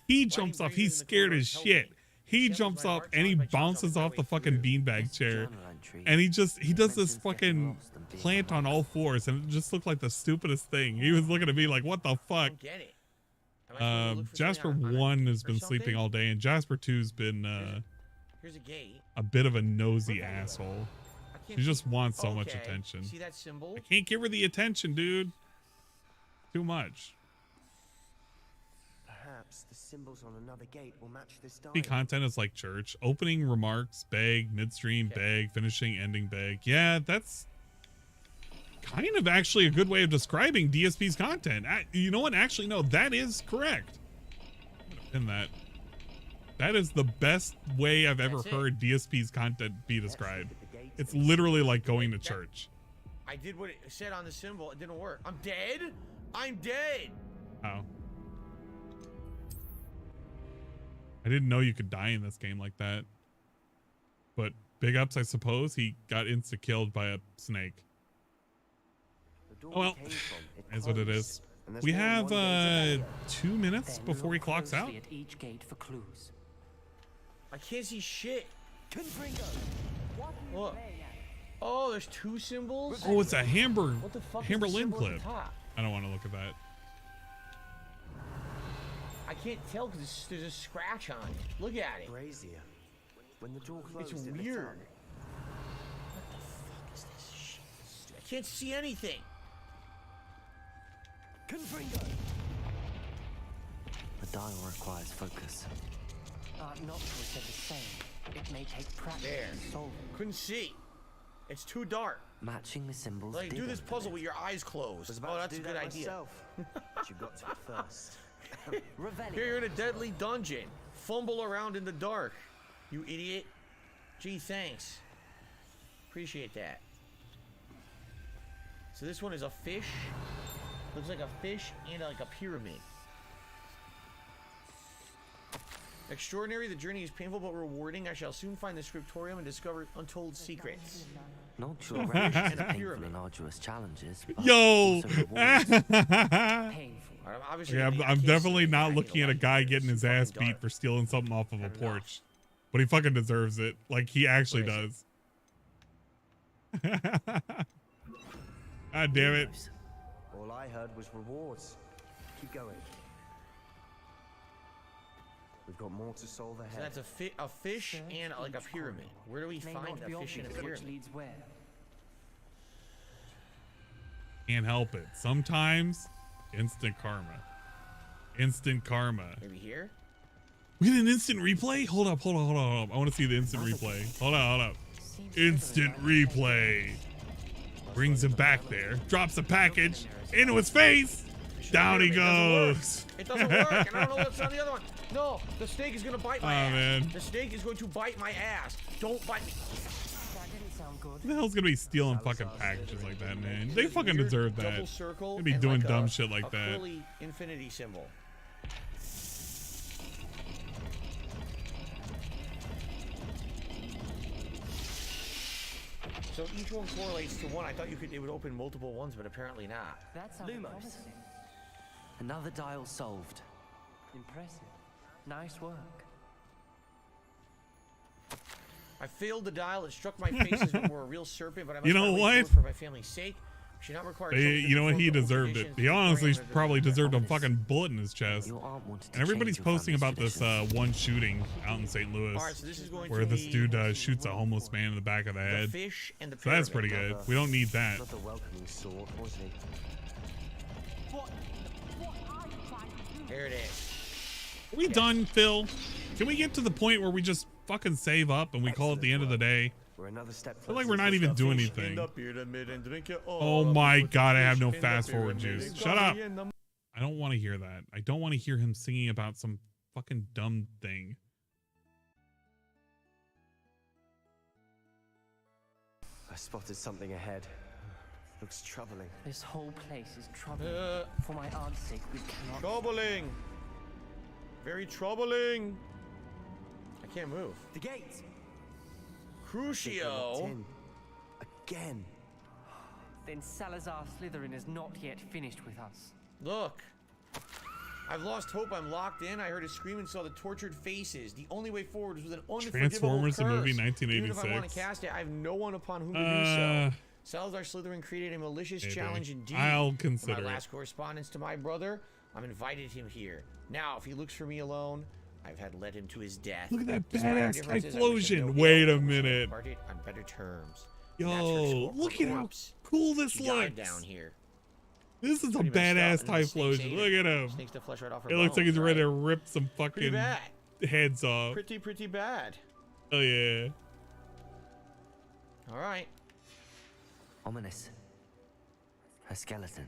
He jumps up. He's scared as shit. He jumps up and he bounces off the fucking beanbag chair. And he does this fucking plant on all fours and it just looked like the stupidest thing. He was looking at me like, what the fuck? Jasper 1 has been sleeping all day and Jasper 2's been a bit of a nosy asshole. She just wants so much attention. See that symbol? I can't give her the attention, dude. Too much. Perhaps the symbols on another gate will match this dial. The content is like church. Opening remarks, beg, midstream, beg, finishing, ending, beg. Yeah, that's kind of actually a good way of describing DSP's content. You know what? Actually, no, that is correct. I'm gonna pin that. That is the best way I've ever heard DSP's content be described. It's literally like going to church. I did what it said on the symbol. It didn't work. I'm dead? I'm dead. Oh. I didn't know you could die in this game like that. But big ups, I suppose. He got insta-killed by a snake. Oh well, is what it is. We have 2 minutes before he clocks out. I can't see shit. Look. Oh, there's two symbols? Oh, it's a Hamber What the fuck Leen'd is the symbol at the clip. top? I don't want to look at that. I can't tell because there's a scratch on it. Look at it. Brazier. When the door closed, It's it lit weird. up. What the fuck is this shit? I can't see anything. Confringo. The dial requires focus. Noctua said the same. It may take practice There. to solve it. Couldn't see. It's too dark. Matching the symbols. Like, do did this open puzzle it. with your eyes closed. Oh, that's a good idea. But you got to it first. Here you're in a deadly dungeon. Fumble around in the dark. You idiot. Gee, thanks. Appreciate that. So this one is a fish. Looks like a fish and like a pyramid. Extraordinary, the journey is painful but rewarding. I shall soon find the scriptorium and discover untold secrets. Not sure relish and painful and arduous challenges. But Yo! also rewards. Obviously, Okay, I'm definitely not looking at a guy getting his ass beat for stealing something off of a porch. But he fucking deserves it. Like, he actually does. God damn it. All I heard was rewards. Keep going. We've got more to solve ahead. So that's a fish and like a pyramid. Where do we find a fish and a pyramid? Can't help it. Sometimes, instant karma. Instant karma. Maybe here? We get an instant replay? Hold up. I want to see the instant replay. Hold up. Instant replay. Brings him back there. Drops a package into his face. Down he goes. It doesn't work, and I don't know what's on the other one. No, the snake is gonna bite my ass. Man. The snake is going to bite my ass. Don't bite me. That didn't sound good. Who the hell's gonna be stealing fucking packages like that, man? They fucking deserve that. Double circle. They be and doing like dumb shit like a that. curly infinity symbol. So each one correlates to one. I thought it would open multiple ones, but apparently not. That's Lumos. Another dial solved. Impressive. Nice work. I failed the dial. It struck my face as if it were a real serpent, but I must You know not what? wait for my family's sake. Should not require. You know what? He deserved it. He honestly probably deserved a fucking bullet in his chest. And everybody's posting about this one shooting out in St. Louis, Alright, so this is going where to this be dude shoots a homeless man in the back of the head. fish and the So that's pyramid. pretty good. We don't need that. Not the welcoming sort, was he? Here it is. Are we done, Phil? Can we get to the point where we just fucking save up and we call it the end of the day? We're another step I feel like we're not even doing anything. Oh my god, I have no fast forward juice. Shut up. I don't want to hear that. I don't want to hear him singing about some fucking dumb thing. I spotted something ahead. Looks troubling. This whole place is troubling. For my aunt's sake, we cannot. Troubling. Very troubling. I can't move. The gates. Crucio. Again. Then Salazar Slytherin is not yet finished with us. Look. I've lost hope. I'm locked in. I heard a scream and saw the tortured faces. The only way forward is with an unforgivable Transformers, the curse. movie, Even if I 1986. want to cast it, I have no one upon whom to do so. Salazar Slytherin created a malicious Maybe. challenge indeed. I'll In consider my it. last correspondence to my brother, I've invited him here. Now, if he looks for me alone, I've had led him to his death. Look at that Despite our badass differences, I wish him Typhlosion. no Wait ill. a I wish we had minute. parted on better terms. Yo, look at how cool this He died looks. down here. This is a Pretty messed badass up, and the snakes Typhlosion. ate Look it. at him. Snakes the flesh right off her It looks like bones, he's ready right? to rip some Pretty fucking bad. heads off. Pretty bad. Oh yeah. All right. Ominous. A skeleton.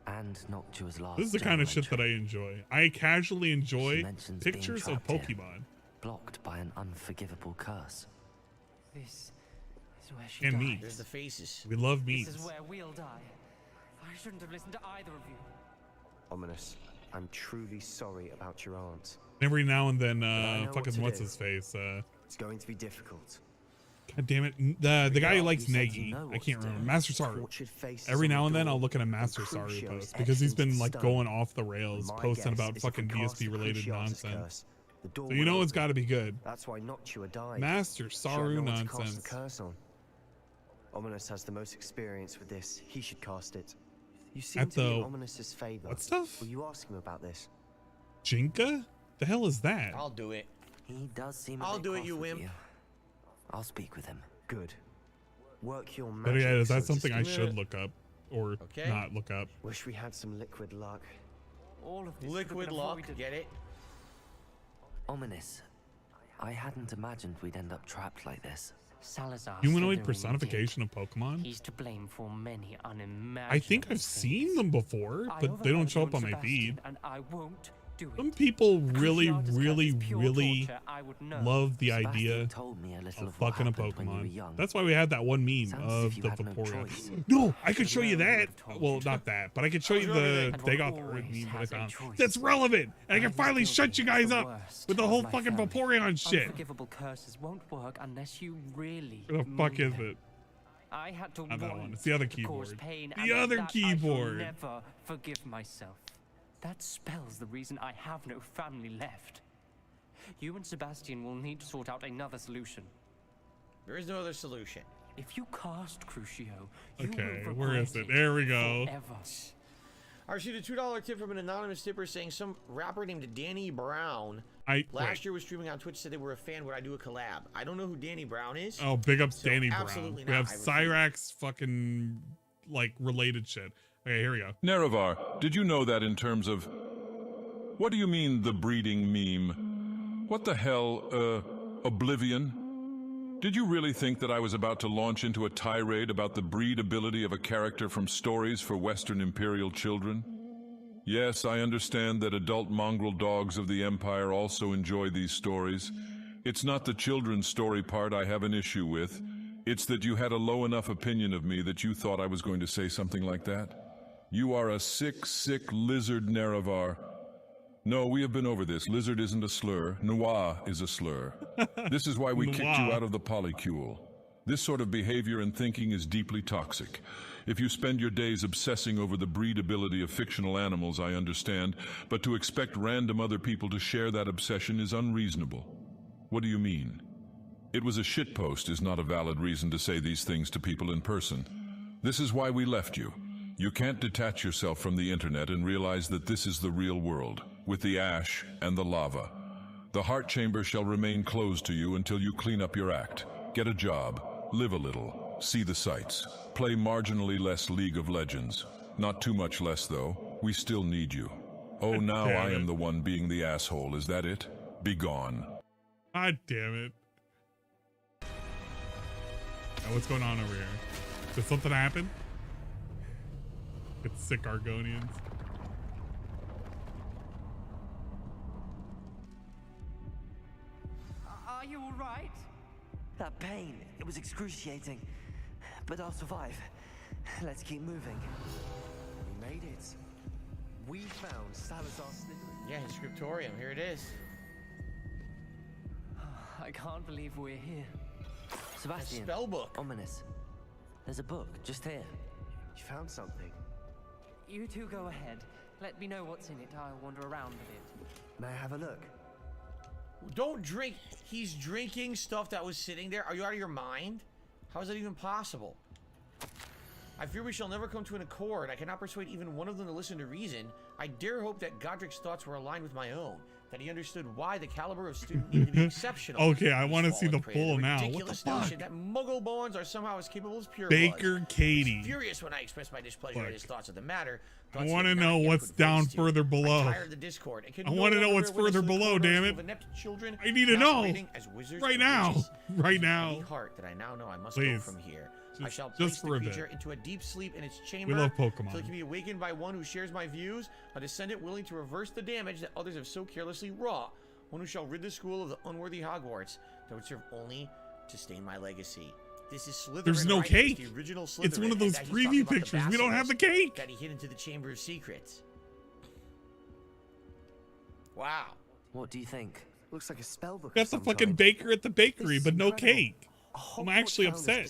And Noctua's last. This is the kind of shit that I enjoy. I casually enjoy mentions being pictures of trapped here, Pokemon. blocked by an unforgivable curse. This is where she And died. memes. There's the faces. We love This memes. is where we'll die. I shouldn't have listened to either of you. Ominous. I'm truly sorry about your aunt. Every now and then, I know what fucking to what's do. his face? It's going to be difficult. God damn it, the guy who likes You said Negi. you know I what can't to remember. do. Master Saru. Tortured faces Every on the now and then, door. I'll look at a Master And Saru Crucio's post because he's etched been in like stone. going off the rails, My posting guess about is if fucking we cast DSP related Crucio's nonsense. curse, The door So you know will it's open. got to be good. That's why Noctua died. Master She had Saru no one to cast nonsense. the curse on. Ominous has the most experience with this. He should cast it. You seem At to be in the- Ominous's favor. what stuff? Will you ask him about this? Jinka? The hell is that? I'll do it. He does seem I'll a bit do it, cross you with wimp. you. I'll speak with him. Good. Work your But magic. yeah, is that so to something I speak. should look up or Okay. not look up? Wish we had some liquid luck. All of this Liquid lock, get it? Ominous. I hadn't imagined we'd end up trapped like this. Salazar. Humanoid Slytherin personification of Pokemon? He's to blame for many unimaginable I think I've seen them before, but they don't show up on my feed. And I won't do it. Some people really, really, pure really torture, I would know. love the Sebastian idea told me a little of of what fucking a happened when you were Pokemon. young. That's why we had that one meme Sounds as of if you the had no Vaporeon. choice. No, I could show you that. Well, not that, but I could show you the And They one Got the Earth always meme that I has a found. choice. That's relevant, and I can I'm finally guilty shut you of guys the up worst with the of whole my fucking family. Vaporeon shit. Unforgivable curses won't work unless you really. Where the fuck mean is them. it? I had to Not that want one. It's the other to cause keyboard. pain, The and other that I shall keyboard. never forgive myself. That spells the reason I have no family left. You and Sebastian will need to sort out another solution. There is no other solution. If you cast Crucio, you Okay, will where is regret it? There we go. forever. I received a $2 tip from an anonymous tipper saying some rapper named Danny Brown last year was streaming on Twitch, said they were a fan. Would I do a collab? I don't know who Danny Brown is. Oh, big ups so Danny Brown. absolutely We have not. I refuse. Cyrax fucking like related shit. Okay, here we go. Nerevar, did you know that in terms of... What do you mean, the breeding meme? What the hell, Oblivion? Did you really think that I was about to launch into a tirade about the breedability of a character from stories for Western Imperial children? Yes, I understand that adult mongrel dogs of the Empire also enjoy these stories. It's not the children's story part I have an issue with. It's that you had a low enough opinion of me that you thought I was going to say something like that. You are a sick, sick lizard, Nerevar. No, we have been over this. Lizard isn't a slur. Noir is a slur. This is why we kicked you out of the polycule. This sort of behavior and thinking is deeply toxic. If you spend your days obsessing over the breedability of fictional animals, I understand, but to expect random other people to share that obsession is unreasonable. What do you mean? It was a shitpost is not a valid reason to say these things to people in person. This is why we left you. You can't detach yourself from the internet and realize that this is the real world, with the ash and the lava. The heart chamber shall remain closed to you until you clean up your act. Get a job, live a little, see the sights, play marginally less League of Legends. Not too much less, though. We still need you. Oh, now I am the one being the asshole, is that it? Be gone. God damn it. Now, what's going on over here? Did something happen? It's sick Argonians. Are you all right? That pain, it was excruciating. But I'll survive. Let's keep moving. We made it. We found Salazar Slytherin. Yeah, his scriptorium. Here it is. I can't believe we're here. Sebastian. spell book. Ominous. There's a book just here. You found something. You two go ahead. Let me know what's in it. I'll wander around a bit. May I have a look? Don't drink. He's drinking stuff that was sitting there. Are you out of your mind? How is that even possible? I fear we shall never come to an accord. I cannot persuade even one of them to listen to reason. I dare hope that Godric's thoughts were aligned with my own, that he understood why the caliber of student needed to be exceptional. Okay, I want to see the full now. What the Ridiculous fuck? notion that Muggle borns are somehow as capable as pure Baker Katie. Furious when I expressed my displeasure at his thoughts of the matter. I want to know what's down further below. I want to know what's further below, damn it. I need to know. Right now. Right now. Heart that I now know I must Please. go from here. I Just shall place for the a bit. creature into a deep sleep in its chamber. We love Pokemon. Till it can be awakened by one who shares my views, a descendant willing to reverse the damage that others have so carelessly wrought, one who shall rid the school of the unworthy Hogwarts that would serve only to stain my legacy. This is Slytherin. There's no writing. It's cake. the original Slytherin, It's one of and those that he's talking preview about the pictures. We don't have the basilisk cake. that he hid into the Chamber of Secrets. Wow. What do you think? Looks like a spell book. That's the fucking baker at the bakery, but no cake. I'm actually upset.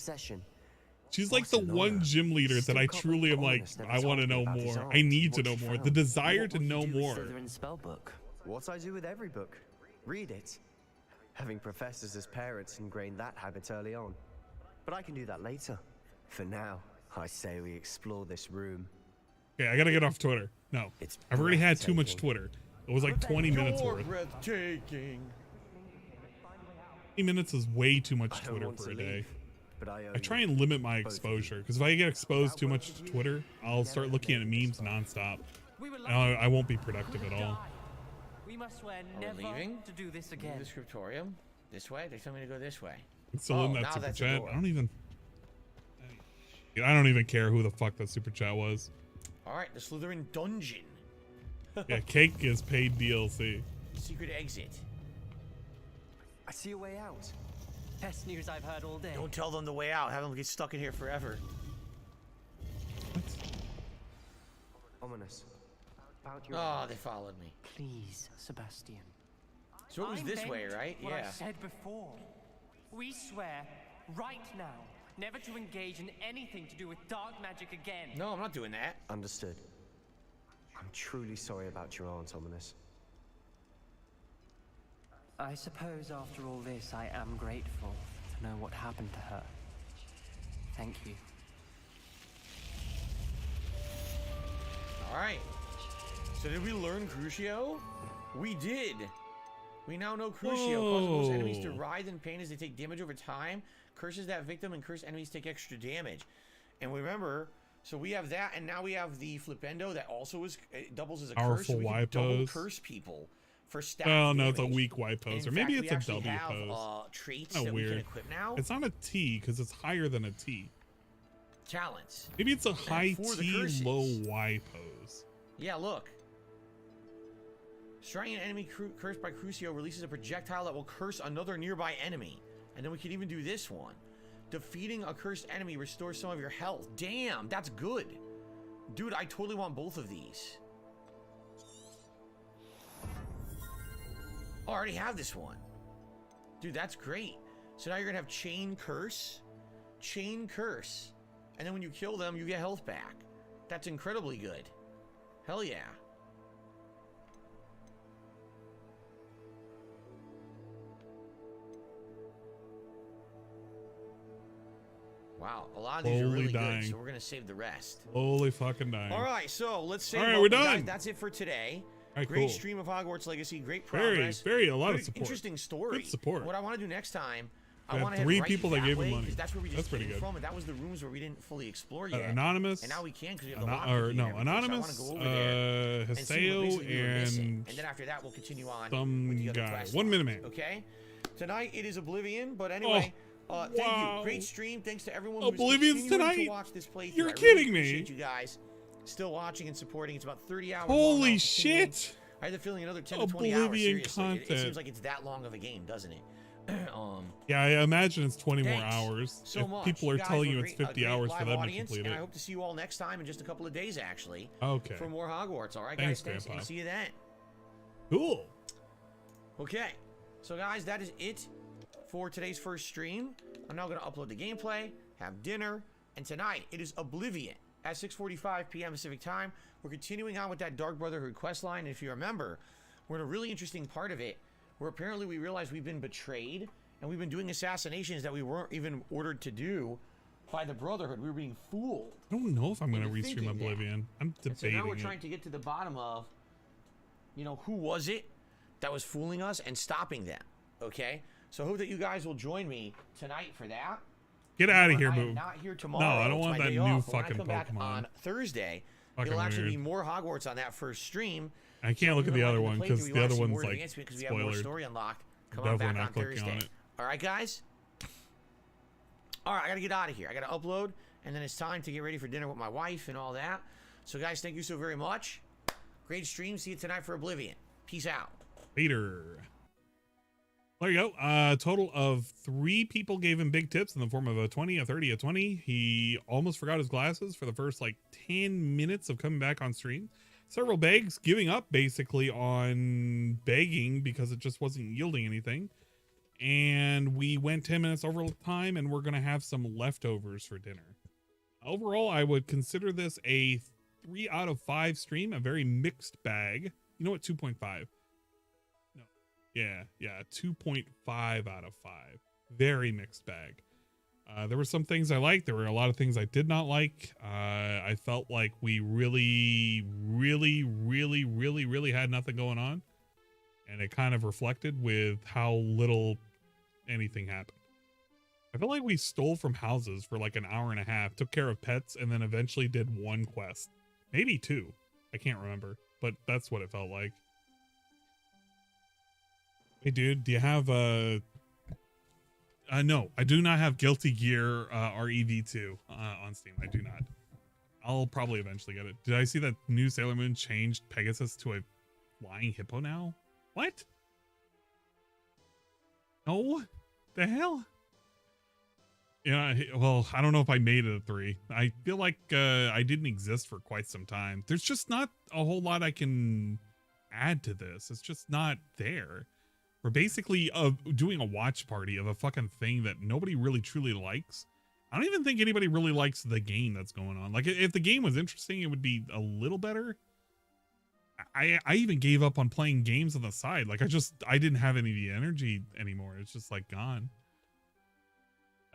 She's like the one gym leader that I truly am like, I want to know more. I need to know more. The desire to know more. What I do with every book. Read it. Having professors as parents ingrained that habit early on. But I can do that later. For now, I say we explore this room. Okay, I gotta get off Twitter. No, I've already had too much Twitter. It was like 20 minutes worth. Breathtaking. 20 minutes is way too much Twitter for a day. I try and limit my exposure, because if I get exposed too much to Twitter, I'll start looking at memes nonstop. And I won't be productive at all. We must swear Are never we leaving? to do this again. The scriptorium. This way? They told me to go this way. I'm still in that now super that's chat. a door. I don't even care who the fuck that super chat was. All right, the Slytherin dungeon. Yeah, Cake is paid DLC. Secret exit. I see a way out. Best news I've heard all day. Don't tell them the way out. Have them get stuck in here forever. Ominous. Oh, they followed me. Please, Sebastian. So it was this way, right? What I Yeah. said before. We swear, right now, never to engage in anything to do with dark magic again. No, I'm not doing that. Understood. I'm truly sorry about your aunt, Ominous. I suppose after all this, I am grateful to know what happened to her. Thank you. All right. So did we learn Crucio? We did. We now know Crucio causes most enemies to writhe in pain as they take damage over time, curses that victim, and cursed enemies take extra damage. And remember, so we have that, and now we have the Flipendo that also is doubles as a curse. So we can double curse people for staff damage. No, it's a weak Y pose, or maybe it's a W have, pose. Traits Kinda that weird. we can equip now. It's not a T because it's higher than a T. Talents. Maybe it's a high for the T, curses. low Y pose. Yeah, look. Striking an enemy cursed by Crucio releases a projectile that will curse another nearby enemy. And then we can even do this one. Defeating a cursed enemy restores some of your health. Damn, that's good. Dude, I totally want both of these. Oh, I already have this one. Dude, that's great. So now you're gonna have Chain Curse. Chain Curse. And then when you kill them, you get health back. That's incredibly good. Hell yeah. Wow, a lot of these are really good, so we're gonna save the rest. Holy fucking dying. All right, so let's save. All right, we're done. Guys, that's it for today. All right, great cool. stream of Hogwarts Legacy, great progress. A lot good, of support. Interesting story. Good support. What I want to do next time, We I had want to 3 have people that gave him way, money. 'cause that's where we just pretty came good. from, and that was the rooms where we didn't fully explore yet. Anonymous. And now we can because we have the lock. Anonymous, Haseo, and then after that we'll continue on some with the other guy. quest 1 minute man. Okay. Tonight it is Oblivion, but anyway. Thank you. Great stream. Thanks to everyone who's Oblivion's continuing tonight? to watch this playthrough. You're I really kidding me. appreciate you guys still watching and supporting. It's about 30 hours. Holy long now, shit. I had the feeling another 10 to 20 hours. Oblivion Seriously. It content. seems like it's that long of a game, doesn't it? Yeah, I imagine it's 20 more Thanks hours. so If much. people are guys telling were you it's great- 50 great hours for live them to audience, complete and it. I hope to see you all next time in just a couple of days, actually. Okay. For more Hogwarts. All right, Thanks, guys. Thanks, Grandpa. and see you then. Cool. Okay, so guys, that is it for today's first stream. I'm now going to upload the gameplay, have dinner, and tonight it is Oblivion at 6:45 p.m. Pacific time. We're continuing on with that Dark Brotherhood quest line, and if you remember, we're in a really interesting part of it where apparently we realized we've been betrayed, and we've been doing assassinations that we weren't even ordered to do by the Brotherhood. We were being fooled. I don't know if I'm going to We're restream thinking Oblivion. I'm And so debating now we're it. trying to get to the bottom of, who was it that was fooling us and stopping them, okay? So I hope that you guys will join me tonight for that. Get out of here, I am Boo. not here tomorrow. No, I don't It's want my that day new off, but when fucking I come back Pokemon. on Thursday, Fucking it'll actually weird. be more Hogwarts on that first stream. I can't look at the other one because because the other one's like because we have more spoiled. story unlocked. Come on Definitely back on not clicking Thursday. on it. All right, guys. All right, I gotta get out of here. I gotta upload, and then it's time to get ready for dinner with my wife and all that. So, guys, thank you so very much. Great stream. See you tonight for Oblivion. Peace out. Later. There you go. Total of 3 people gave him big tips in the form of a 20, a 30, a 20. He almost forgot his glasses for the first like 10 minutes of coming back on stream. Several begs giving up basically on begging because it just wasn't yielding anything. And we went 10 minutes over time, and we're going to have some leftovers for dinner. Overall, I would consider this a 3 out of 5 stream, a very mixed bag. You know what? 2.5. No. Yeah, 2.5 out of 5. Very mixed bag. There were some things I liked. There were a lot of things I did not like. I felt like we really had nothing going on. And it kind of reflected with how little anything happened. I feel like we stole from houses for like an hour and a half, took care of pets, and then eventually did one quest. Maybe two. I can't remember, but that's what it felt like. Hey, dude, do you have no, I do not have Guilty Gear REV2 on Steam. I do not. I'll probably eventually get it. Did I see that new Sailor Moon changed Pegasus to a flying hippo now? What? No? The hell? Yeah, well, I don't know if I made it a 3. I feel like I didn't exist for quite some time. There's just not a whole lot I can add to this. It's just not there. We're basically doing a watch party of a fucking thing that nobody really truly likes. I don't even think anybody really likes the game that's going on. Like, if the game was interesting, it would be a little better. I even gave up on playing games on the side. Like, I didn't have any of the energy anymore. It's just like gone.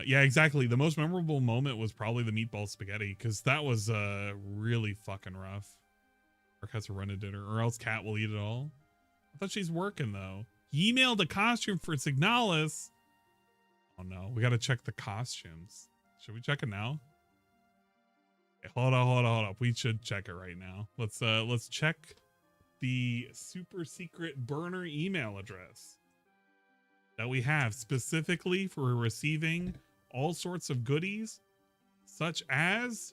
Yeah, exactly. The most memorable moment was probably the meatball spaghetti, because that was really fucking rough. Mark has to run to dinner, or else Kat will eat it all. I thought she's working though. He emailed a costume for Signalis. Oh no, we got to check the costumes. Should we check it now? Okay, hold up. We should check it right now. Let's check the super secret burner email address that we have specifically for receiving all sorts of goodies, such as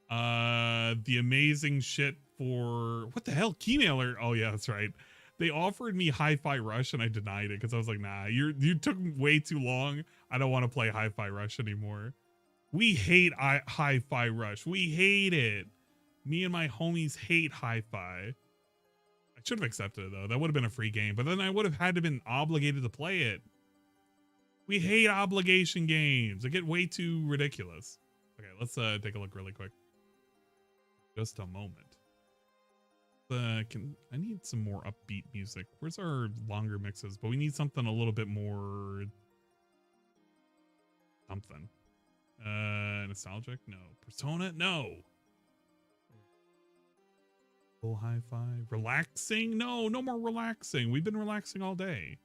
the amazing shit for what the hell, Keymailer. Oh yeah, that's right. They offered me Hi-Fi Rush and I denied it because I was like, nah, you took way too long. I don't want to play Hi-Fi Rush anymore. We hate Hi-Fi Rush. We hate it. Me and my homies hate Hi-Fi. I should have accepted it though. That would have been a free game, but then I would have had to been obligated to play it. We hate obligation games. They get way too ridiculous. Okay, let's take a look really quick. Just a moment. I need some more upbeat music. Where's our longer mixes? But we need something a little bit more something. Nostalgic? No. Persona? No. Full hi-fi. Relaxing? No, no more relaxing. We've been relaxing all day.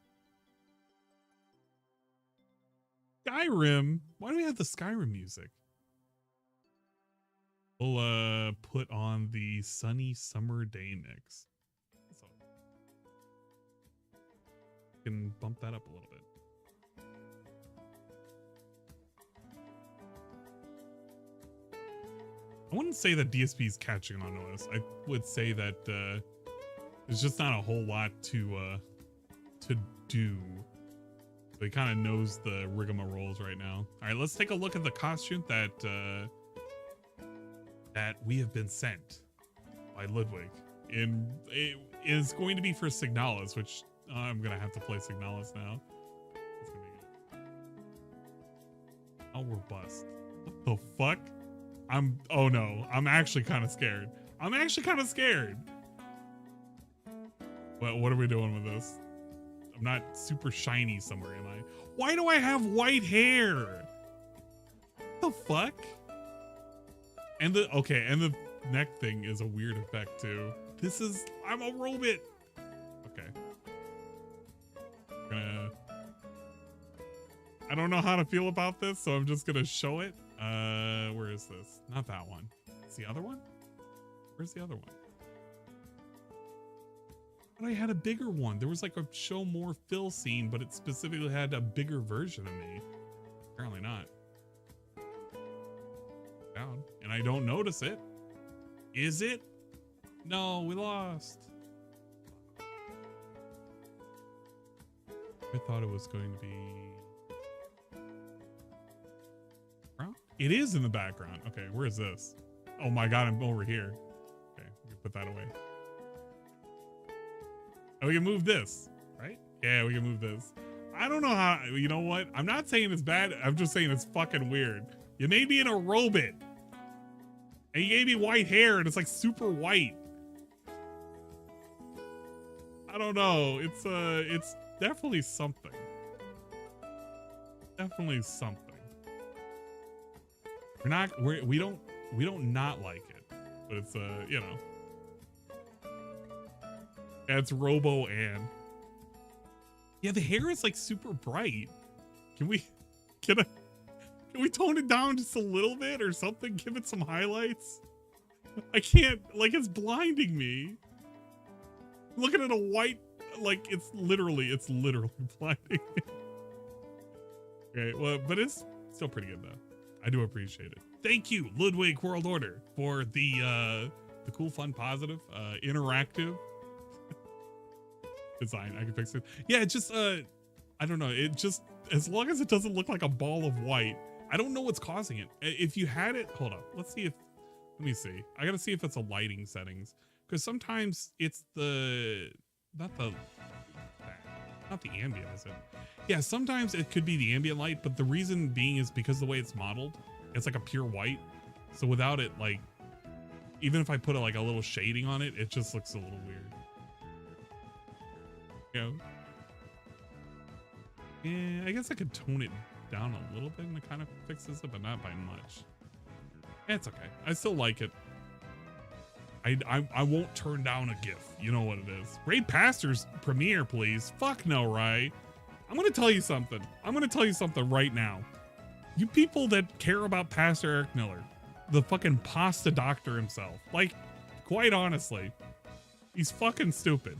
Skyrim? Why do we have the Skyrim music? We'll put on the Sunny Summer Day mix. So can bump that up a little bit. I wouldn't say that DSP is catching on to us. I would say that there's just not a whole lot to do. But he kind of knows the rigmaroles right now. All right, let's take a look at the costume that we have been sent by Ludwig. And it is going to be for Signalis, which I'm going to have to play Signalis now. That's gonna be good. How robust. What the fuck? Oh no, I'm actually kind of scared. I'm actually kind of scared. What are we doing with this? I'm not super shiny somewhere, am I? Why do I have white hair? What the fuck? And the neck thing is a weird effect too. I'm a robot. Okay. I don't know how to feel about this, so I'm just gonna show it. Where is this? Not that one. It's the other one? Where's the other one? But I had a bigger one. There was like a show more fill scene, but it specifically had a bigger version of me. Apparently not. Down. And I don't notice it. Is it? No, we lost. I thought it was going to be... It is in the background. Okay, where is this? Oh my god, I'm over here. Okay, we can put that away. And we can move this, right? Yeah, we can move this. I don't know how, you know what? I'm not saying it's bad. I'm just saying it's fucking weird. You made me in a robot. And you gave me white hair and it's like super white. I don't know. It's definitely something. Definitely something. We don't not like it, but it's you know. That's Robo Ann. Yeah, the hair is like super bright. Can we tone it down just a little bit or something? Give it some highlights. I can't, like, it's blinding me. Looking at a white, like, it's literally blinding me. Okay, well, but it's still pretty good though. I do appreciate it. Thank you, Ludwig World Order, for the cool, fun, positive, interactive design. I can fix it. Yeah, it just I don't know. It just, as long as it doesn't look like a ball of white. I don't know what's causing it. If you had it, hold up. Let me see. I gotta see if it's a lighting settings, because sometimes it's not the ambient, is it? Yeah, sometimes it could be the ambient light, but the reason being is because the way it's modeled, it's like a pure white. So without it, like, even if I put like a little shading on it, it just looks a little weird. You know? Yeah, I guess I could tone it down a little bit and it kind of fixes it, but not by much. It's okay. I still like it. I won't turn down a GIF. You know what it is. Raid Pastors premiere, please. Fuck no, right? I'm gonna tell you something. I'm gonna tell you something right now. You people that care about Pastor Eric Miller, the fucking pasta doctor himself, like, quite honestly, he's fucking stupid.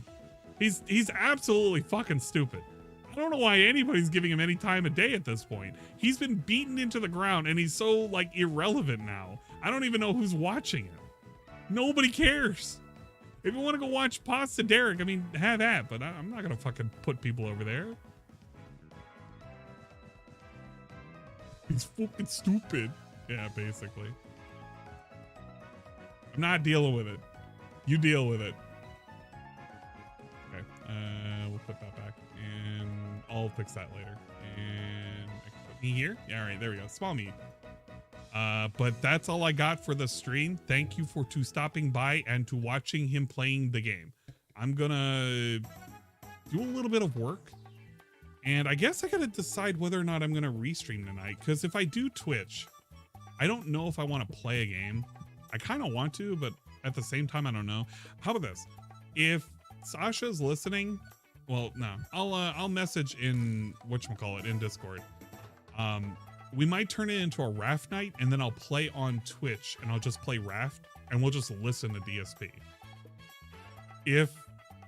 He's absolutely fucking stupid. I don't know why anybody's giving him any time of day at this point. He's been beaten into the ground and he's so, like, irrelevant now. I don't even know who's watching him. Nobody cares. If you want to go watch Pasta Derek, I mean, have that, but I'm not gonna fucking put people over there. He's fucking stupid. Yeah, basically. I'm not dealing with it. You deal with it. Okay, we'll put that back, and I'll fix that later. And I can put me here. Yeah, all right, there we go. Small me. But that's all I got for the stream. Thank you for stopping by and to watching him playing the game. I'm gonna do a little bit of work, and I guess I gotta decide whether or not I'm gonna restream tonight, because if I do Twitch, I don't know if I want to play a game. I kind of want to, but at the same time, I don't know. How about this? If Sasha's listening, well, no, I'll message in whatchamacallit in Discord. We might turn it into a Raft night, and then I'll play on Twitch, and I'll just play Raft, and we'll just listen to DSP. If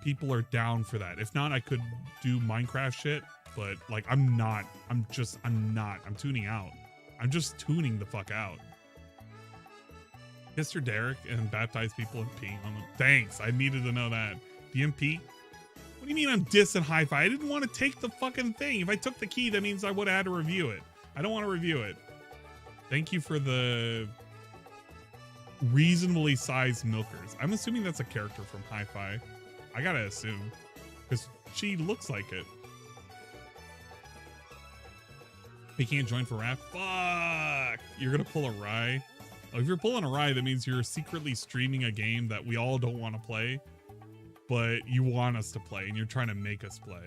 people are down for that. If not, I could do Minecraft shit, but, like, I'm tuning out. I'm just tuning the fuck out. Mr. Derek and baptize people and peeing on them. Thanks, I needed to know that. DMP? What do you mean I'm dissing Hi-Fi? I didn't want to take the fucking thing. If I took the key, that means I would have had to review it. I don't want to review it. Thank you for the reasonably sized milkers. I'm assuming that's a character from Hi-Fi. I gotta assume, because she looks like it. He can't join for rap? Fuck! You're gonna pull a Rye? Oh, if you're pulling a Rye, that means you're secretly streaming a game that we all don't want to play, but you want us to play, and you're trying to make us play.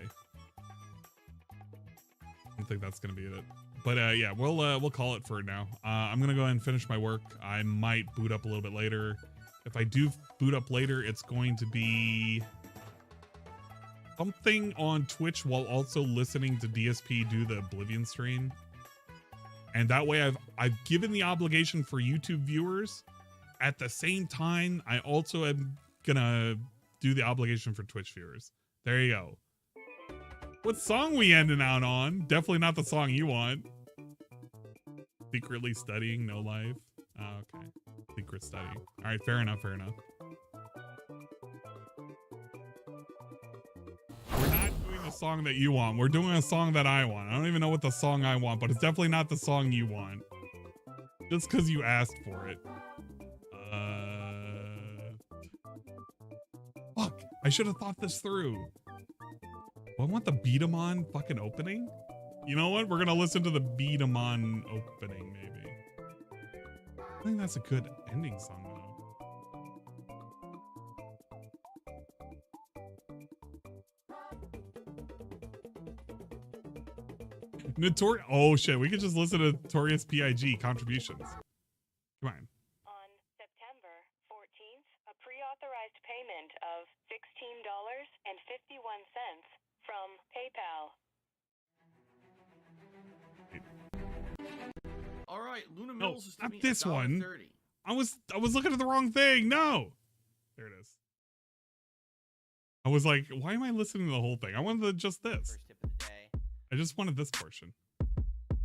I don't think that's gonna be it. But yeah, we'll call it for now. I'm gonna go ahead and finish my work. I might boot up a little bit later. If I do boot up later, it's going to be something on Twitch while also listening to DSP do the Oblivion stream. And that way I've given the obligation for YouTube viewers. At the same time, I also am gonna do the obligation for Twitch viewers. There you go. What song we ending out on? Definitely not the song you want. Secretly studying, no life. Oh, okay. Secret study. All right, fair enough, fair enough. We're not doing the song that you want. We're doing a song that I want. I don't even know what the song I want, but it's definitely not the song you want. Just because you asked for it. Fuck, I should have thought this through. I want the Beat 'em On fucking opening. You know what? We're gonna listen to the Beat 'em On opening, maybe. I think that's a good ending song, though. Oh shit, we could just listen to Notorious PIG contributions. Come on. On September 14th, a pre-authorized payment of $16.51 from PayPal. All right, Luna No, Mills is not me this one. $1.30. I was looking at the wrong thing. No. There it is. I was like, why am I listening to the whole thing? I wanted just this. First tip of the day. I just wanted this portion.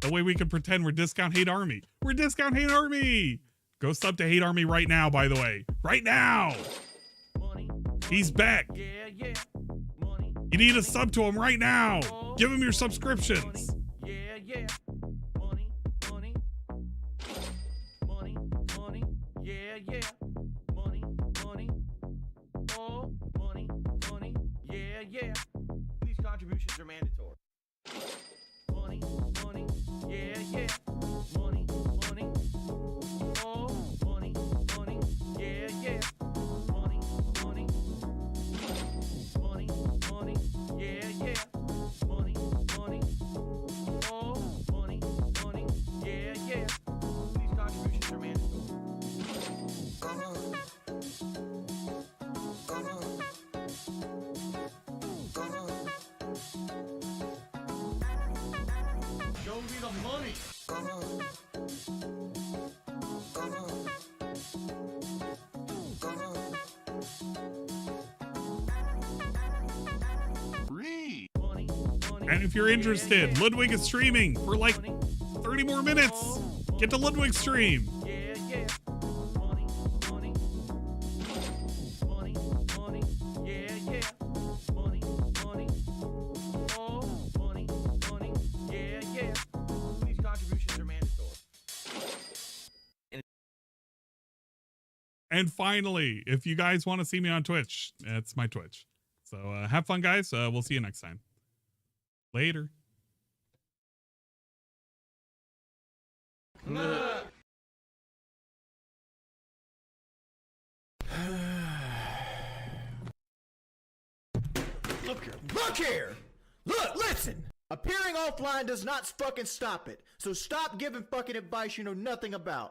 That way we can pretend we're Discount Hate Army. We're Discount Hate Army. Go sub to Hate Army right now, by the way. Right now. He's back. Yeah. You need a sub to him right now. Give him your subscriptions. Yeah. Yeah. Oh, money. Yeah. These contributions are mandatory. Money. Yeah. Money. Oh, money. Yeah. Money. Yeah. Money. Oh, money. Yeah. These contributions are mandatory. Show me the money. And if you're interested, Ludwig is streaming for like 30 more minutes. Get to Ludwig's stream. Yeah. Money. Yeah. Money. Oh, money. Yeah. These contributions are mandatory. And finally, if you guys want to see me on Twitch, it's my Twitch. So have fun, guys. We'll see you next time. Later. Look here! Look, listen! Appearing offline does not fucking stop it. So stop giving fucking advice you know nothing about.